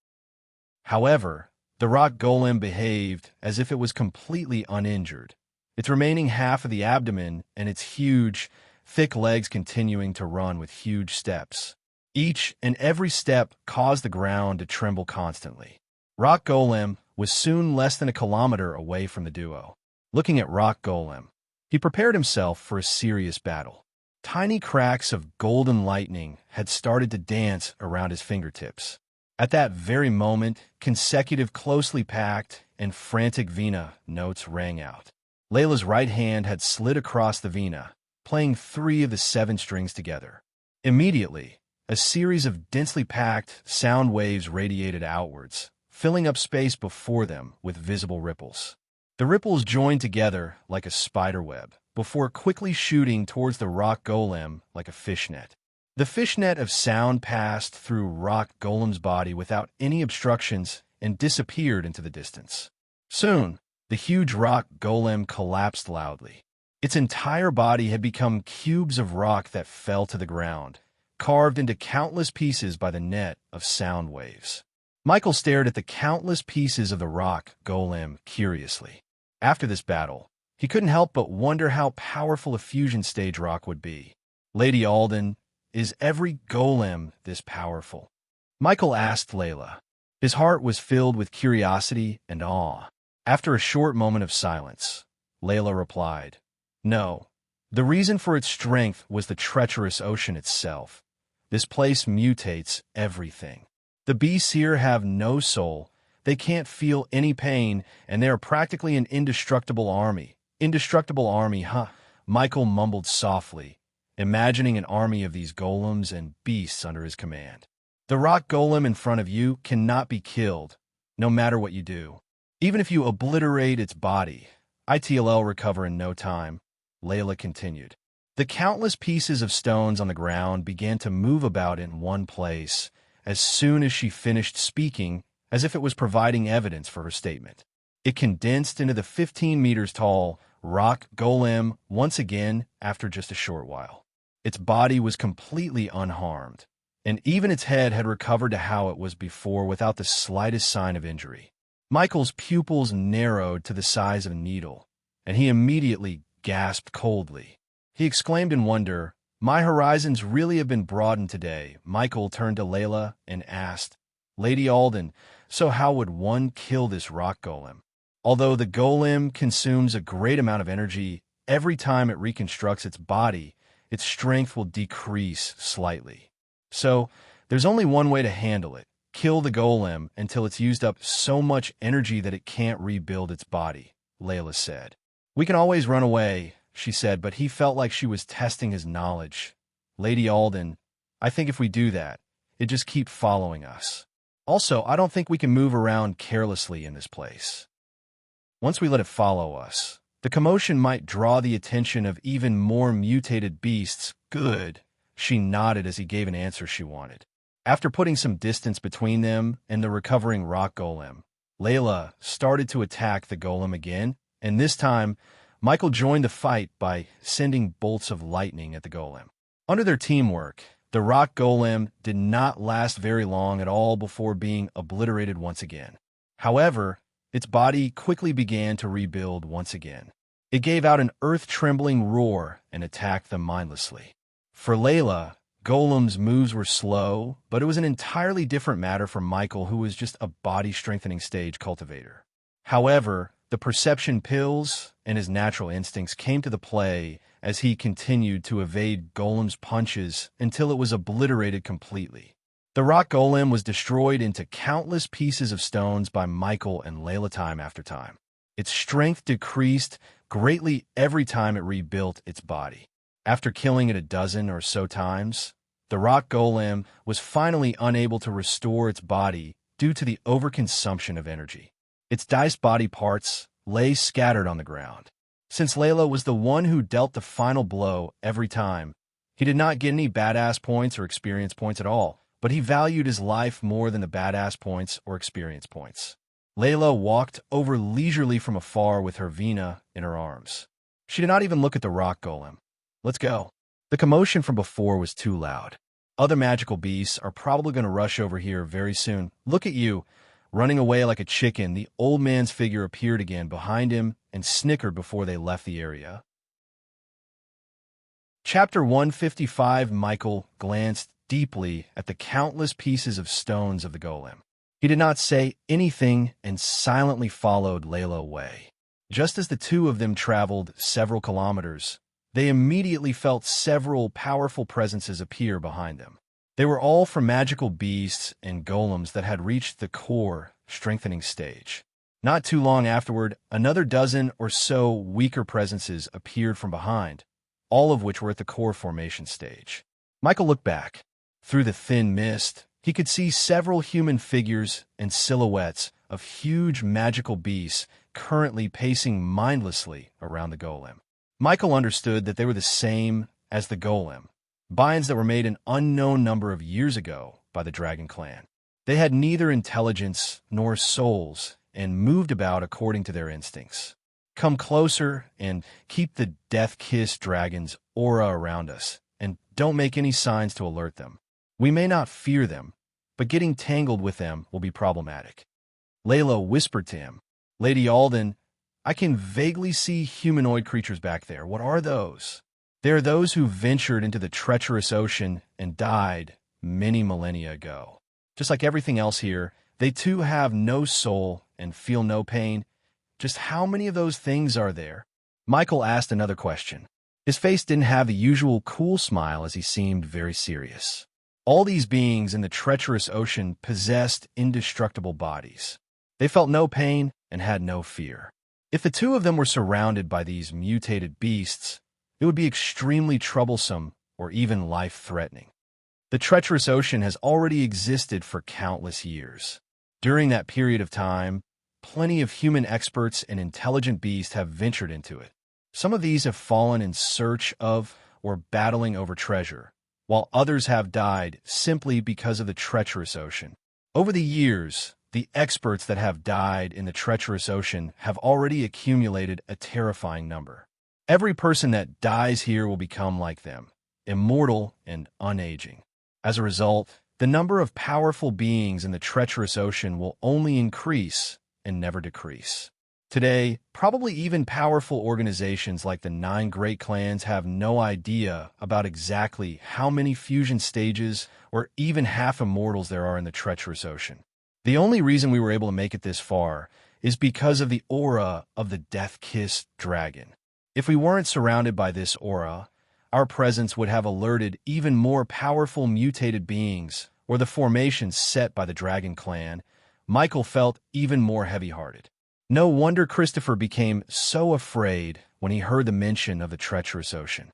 However, the rock golem behaved as if it was completely uninjured, its remaining half of the abdomen and its huge, thick legs continuing to run with huge steps. Each and every step caused the ground to tremble constantly. Rock Golem was soon less than a kilometer away from the duo. Looking at Rock Golem, he prepared himself for a serious battle. Tiny cracks of golden lightning had started to dance around his fingertips. At that very moment, consecutive closely packed and frantic vina notes rang out. Layla's right hand had slid across the vina, playing 3 of the 7 strings together. Immediately, a series of densely packed sound waves radiated outwards, filling up space before them with visible ripples. The ripples joined together like a spider web, before quickly shooting towards the rock golem like a fishnet. The fishnet of sound passed through Rock Golem's body without any obstructions and disappeared into the distance. Soon, the huge rock golem collapsed loudly. Its entire body had become cubes of rock that fell to the ground, carved into countless pieces by the net of sound waves. Michael stared at the countless pieces of the rock golem curiously. After this battle, he couldn't help but wonder how powerful a fusion stage rock would be. Lady Alden, is every golem this powerful? Michael asked Layla. His heart was filled with curiosity and awe. After a short moment of silence, Layla replied, "No. The reason for its strength was the treacherous ocean itself. This place mutates everything. The beasts here have no soul, they can't feel any pain, and they are practically an indestructible army." Indestructible army, huh? Michael mumbled softly, imagining an army of these golems and beasts under his command. The rock golem in front of you cannot be killed, no matter what you do. Even if you obliterate its body, it'll recover in no time, Layla continued. The countless pieces of stones on the ground began to move about in one place as soon as she finished speaking, as if it was providing evidence for her statement. It condensed into the 15 meters tall rock golem once again after just a short while. Its body was completely unharmed, and even its head had recovered to how it was before without the slightest sign of injury. Michael's pupils narrowed to the size of a needle, and he immediately gasped coldly. He exclaimed in wonder, "My horizons really have been broadened today." Michael turned to Layla and asked, "Lady Alden, so how would one kill this rock golem?" Although the golem consumes a great amount of energy, every time it reconstructs its body, its strength will decrease slightly. So, there's only one way to handle it. Kill the golem until it's used up so much energy that it can't rebuild its body, Layla said. "We can always run away," she said, but he felt like she was testing his knowledge. "Lady Alden, I think if we do that, it just keep following us. Also, I don't think we can move around carelessly in this place. Once we let it follow us, the commotion might draw the attention of even more mutated beasts." "Good." She nodded as he gave an answer she wanted. After putting some distance between them and the recovering rock golem, Layla started to attack the golem again, and this time, Michael joined the fight by sending bolts of lightning at the golem. Under their teamwork, the rock golem did not last very long at all before being obliterated once again. However, its body quickly began to rebuild once again. It gave out an earth-trembling roar and attacked them mindlessly. For Layla, Golem's moves were slow, but it was an entirely different matter for Michael, who was just a body-strengthening stage cultivator. However, the perception pills and his natural instincts came to the play as he continued to evade Golem's punches until it was obliterated completely. The rock golem was destroyed into countless pieces of stones by Michael and Layla time after time. Its strength decreased greatly every time it rebuilt its body. After killing it a dozen or so times, the rock golem was finally unable to restore its body due to the overconsumption of energy. Its diced body parts lay scattered on the ground. Since Layla was the one who dealt the final blow every time, he did not get any badass points or experience points at all, but he valued his life more than the badass points or experience points. Layla walked over leisurely from afar with her Vina in her arms. She did not even look at the rock golem. "Let's go." The commotion from before was too loud. Other magical beasts are probably going to rush over here very soon. "Look at you, running away like a chicken." The old man's figure appeared again behind him and snickered before they left the area. Chapter 155. Michael glanced deeply at the countless pieces of stones of the golem. He did not say anything and silently followed Layla away. Just as the two of them traveled several kilometers, they immediately felt several powerful presences appear behind them. They were all from magical beasts and golems that had reached the core strengthening stage. Not too long afterward, another dozen or so weaker presences appeared from behind, all of which were at the core formation stage. Michael looked back. Through the thin mist, he could see several human figures and silhouettes of huge magical beasts currently pacing mindlessly around the golem. Michael understood that they were the same as the golem, binds that were made an unknown number of years ago by the Dragon Clan. They had neither intelligence nor souls and moved about according to their instincts. "Come closer and keep the death-kissed dragon's aura around us, and don't make any signs to alert them. We may not fear them, but getting tangled with them will be problematic." Layla whispered to him, "Lady Alden, I can vaguely see humanoid creatures back there. What are those?" "They are those who ventured into the treacherous ocean and died many millennia ago. Just like everything else here, they too have no soul and feel no pain. Just how many of those things are there?" Michael asked another question. His face didn't have the usual cool smile as he seemed very serious. All these beings in the treacherous ocean possessed indestructible bodies. They felt no pain and had no fear. If the two of them were surrounded by these mutated beasts, it would be extremely troublesome or even life-threatening. The treacherous ocean has already existed for countless years. During that period of time, plenty of human experts and intelligent beasts have ventured into it. Some of these have fallen in search of or battling over treasure, while others have died simply because of the treacherous ocean. Over the years, the experts that have died in the treacherous ocean have already accumulated a terrifying number. Every person that dies here will become like them, immortal and unaging. As a result, the number of powerful beings in the treacherous ocean will only increase and never decrease. Today, probably even powerful organizations like the 9 Great Clans have no idea about exactly how many fusion stages or even half immortals there are in the treacherous ocean. The only reason we were able to make it this far is because of the aura of the death-kissed dragon. If we weren't surrounded by this aura, our presence would have alerted even more powerful mutated beings or the formations set by the Dragon Clan. Michael felt even more heavy-hearted. No wonder Christopher became so afraid when he heard the mention of the treacherous ocean.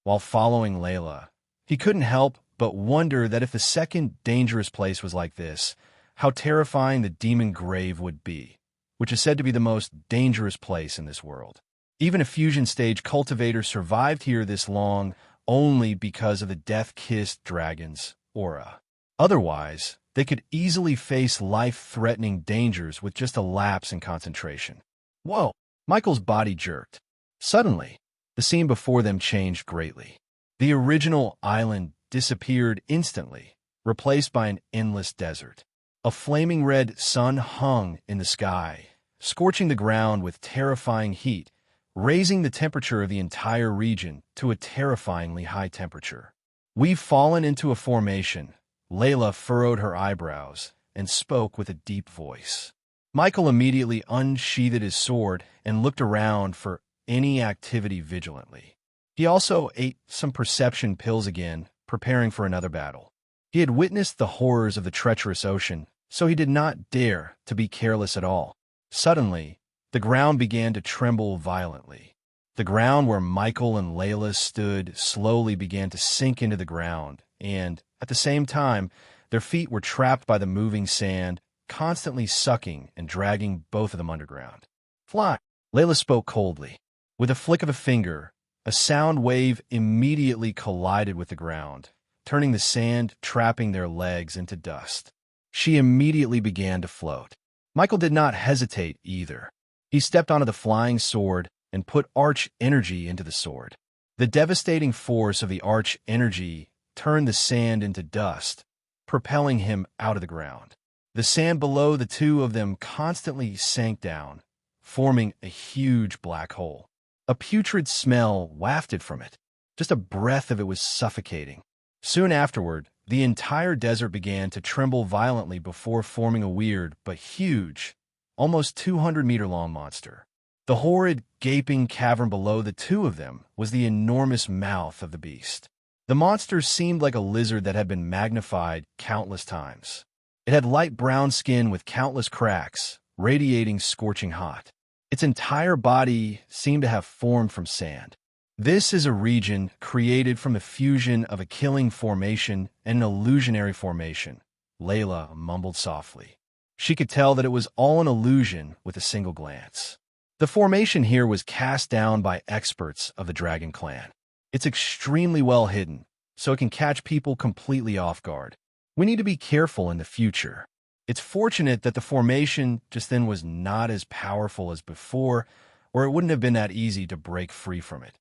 While following Layla, he couldn't help but wonder that if the second dangerous place was like this, how terrifying the demon grave would be, which is said to be the most dangerous place in this world. Even a fusion stage cultivator survived here this long only because of the death-kissed dragon's aura. Otherwise, they could easily face life-threatening dangers with just a lapse in concentration. Whoa! Michael's body jerked. Suddenly, the scene before them changed greatly. The original island disappeared instantly, replaced by an endless desert. A flaming red sun hung in the sky, scorching the ground with terrifying heat, raising the temperature of the entire region to a terrifyingly high temperature. "We've fallen into a formation." Layla furrowed her eyebrows and spoke with a deep voice. Michael immediately unsheathed his sword and looked around for any activity vigilantly. He also ate some perception pills again, preparing for another battle. He had witnessed the horrors of the treacherous ocean, so he did not dare to be careless at all. Suddenly, the ground began to tremble violently. The ground where Michael and Layla stood slowly began to sink into the ground, and, at the same time, their feet were trapped by the moving sand, constantly sucking and dragging both of them underground. "Fly!" Layla spoke coldly. With a flick of a finger, a sound wave immediately collided with the ground, turning the sand trapping their legs into dust. She immediately began to float. Michael did not hesitate either. He stepped onto the flying sword and put arch energy into the sword. The devastating force of the arch energy turned the sand into dust, propelling him out of the ground. The sand below the two of them constantly sank down, forming a huge black hole. A putrid smell wafted from it. Just a breath of it was suffocating. Soon afterward, the entire desert began to tremble violently before forming a weird but huge, almost 200-meter-long monster. The horrid, gaping cavern below the two of them was the enormous mouth of the beast. The monster seemed like a lizard that had been magnified countless times. It had light brown skin with countless cracks, radiating scorching hot. Its entire body seemed to have formed from sand. "This is a region created from the fusion of a killing formation and an illusionary formation," Layla mumbled softly. She could tell that it was all an illusion with a single glance. The formation here was cast down by experts of the Dragon Clan. It's extremely well hidden, so it can catch people completely off guard. We need to be careful in the future. It's fortunate that the formation just then was not as powerful as before, or it wouldn't have been that easy to break free from it.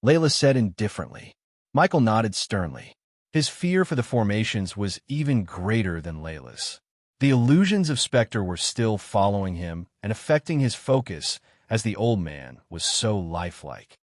Layla said indifferently. Michael nodded sternly. His fear for the formations was even greater than Layla's. The illusions of Spectre were still following him and affecting his focus as the old man was so lifelike.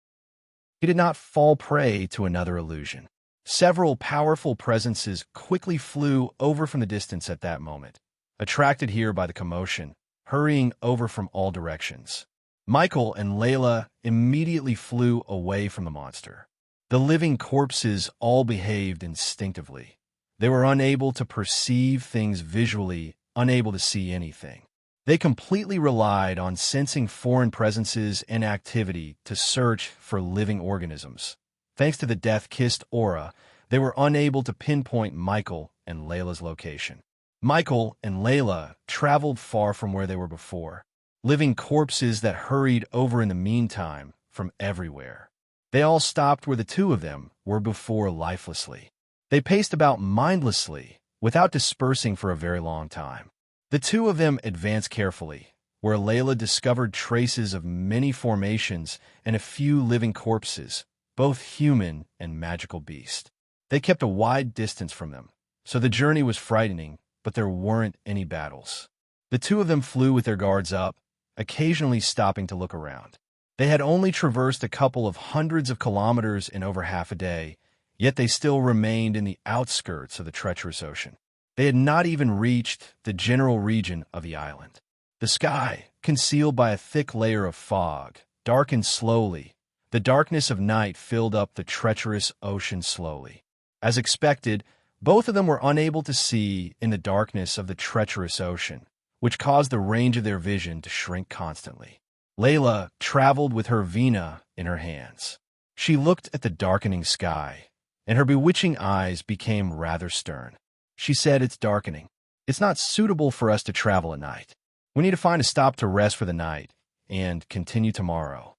He did not fall prey to another illusion. Several powerful presences quickly flew over from the distance at that moment, attracted here by the commotion, hurrying over from all directions. Michael and Layla immediately flew away from the monster. The living corpses all behaved instinctively. They were unable to perceive things visually, unable to see anything. They completely relied on sensing foreign presences and activity to search for living organisms. Thanks to the death-kissed aura, they were unable to pinpoint Michael and Layla's location. Michael and Layla traveled far from where they were before, living corpses that hurried over in the meantime from everywhere. They all stopped where the two of them were before lifelessly. They paced about mindlessly, without dispersing for a very long time. The two of them advanced carefully, where Layla discovered traces of many formations and a few living corpses, both human and magical beast. They kept a wide distance from them, so the journey was frightening, but there weren't any battles. The two of them flew with their guards up, occasionally stopping to look around. They had only traversed a couple of hundreds of kilometers in over half a day, yet they still remained in the outskirts of the treacherous ocean. They had not even reached the general region of the island. The sky, concealed by a thick layer of fog, darkened slowly. The darkness of night filled up the treacherous ocean slowly. As expected, both of them were unable to see in the darkness of the treacherous ocean, which caused the range of their vision to shrink constantly. Layla traveled with her vina in her hands. She looked at the darkening sky, and her bewitching eyes became rather stern. She said, "It's darkening. It's not suitable for us to travel at night. We need to find a stop to rest for the night and continue tomorrow."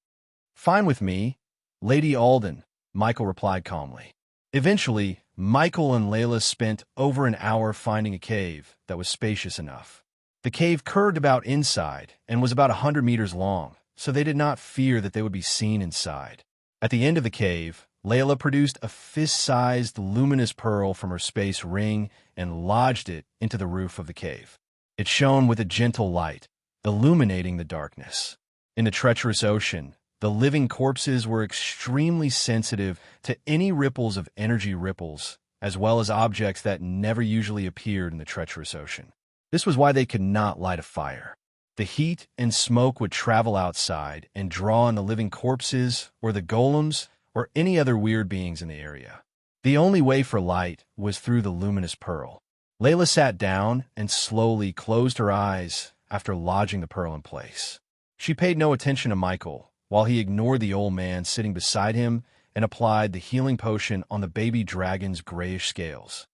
"Fine with me, Lady Alden," Michael replied calmly. Eventually, Michael and Layla spent over an hour finding a cave that was spacious enough. The cave curved about inside and was about 100 meters long, so they did not fear that they would be seen inside. At the end of the cave, Layla produced a fist-sized luminous pearl from her space ring and lodged it into the roof of the cave. It shone with a gentle light, illuminating the darkness. In the treacherous ocean, the living corpses were extremely sensitive to any ripples of energy ripples, as well as objects that never usually appeared in the treacherous ocean. This was why they could not light a fire. The heat and smoke would travel outside and draw on the living corpses or the golems or any other weird beings in the area. The only way for light was through the luminous pearl. Layla sat down and slowly closed her eyes after lodging the pearl in place. She paid no attention to Michael, while he ignored the old man sitting beside him and applied the healing potion on the baby dragon's grayish scales.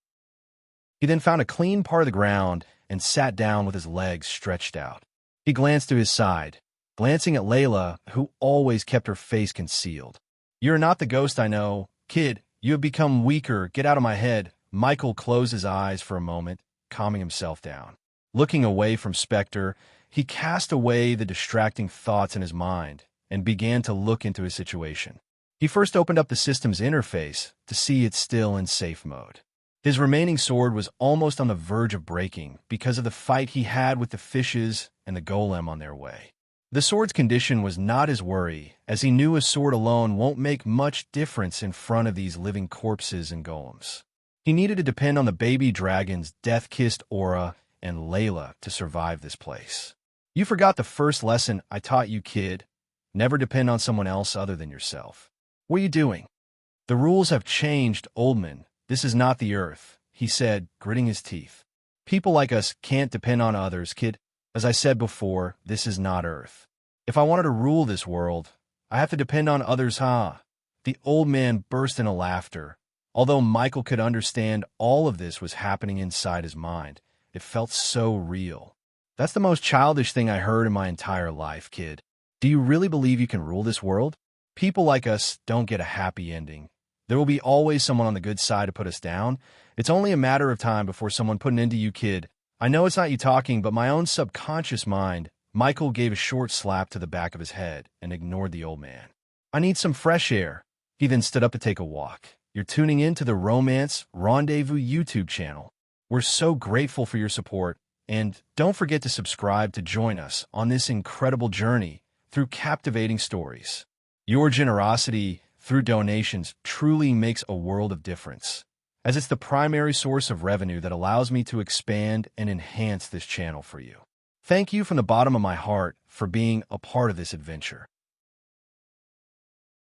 He then found a clean part of the ground and sat down with his legs stretched out. He glanced to his side, glancing at Layla, who always kept her face concealed. "You're not the ghost I know. Kid, you have become weaker. Get out of my head." Michael closed his eyes for a moment, calming himself down. Looking away from Spectre, he cast away the distracting thoughts in his mind and began to look into his situation. He first opened up the system's interface to see it's still in safe mode. His remaining sword was almost on the verge of breaking because of the fight he had with the fishes and the golem on their way. The sword's condition was not his worry, as he knew a sword alone won't make much difference in front of these living corpses and golems. He needed to depend on the baby dragon's death-kissed aura and Layla to survive this place. "You forgot the first lesson I taught you, kid. Never depend on someone else other than yourself." "What are you doing?" "The rules have changed, Oldman. This is not the Earth," he said, gritting his teeth. "People like us can't depend on others, kid. As I said before, this is not Earth. If I wanted to rule this world, I have to depend on others, huh?" The old man burst into laughter. Although Michael could understand all of this was happening inside his mind, it felt so real. "That's the most childish thing I heard in my entire life, kid. Do you really believe you can rule this world? People like us don't get a happy ending. There will be always someone on the good side to put us down. It's only a matter of time before someone put an end to you, kid. I know it's not you talking, but my own subconscious mind." Michael gave a short slap to the back of his head and ignored the old man. "I need some fresh air." He then stood up to take a walk. You're tuning in to the Romance Rendezvous YouTube channel. We're so grateful for your support, and don't forget to subscribe to join us on this incredible journey through captivating stories. Your generosity through donations truly makes a world of difference, as it's the primary source of revenue that allows me to expand and enhance this channel for you. Thank you from the bottom of my heart for being a part of this adventure.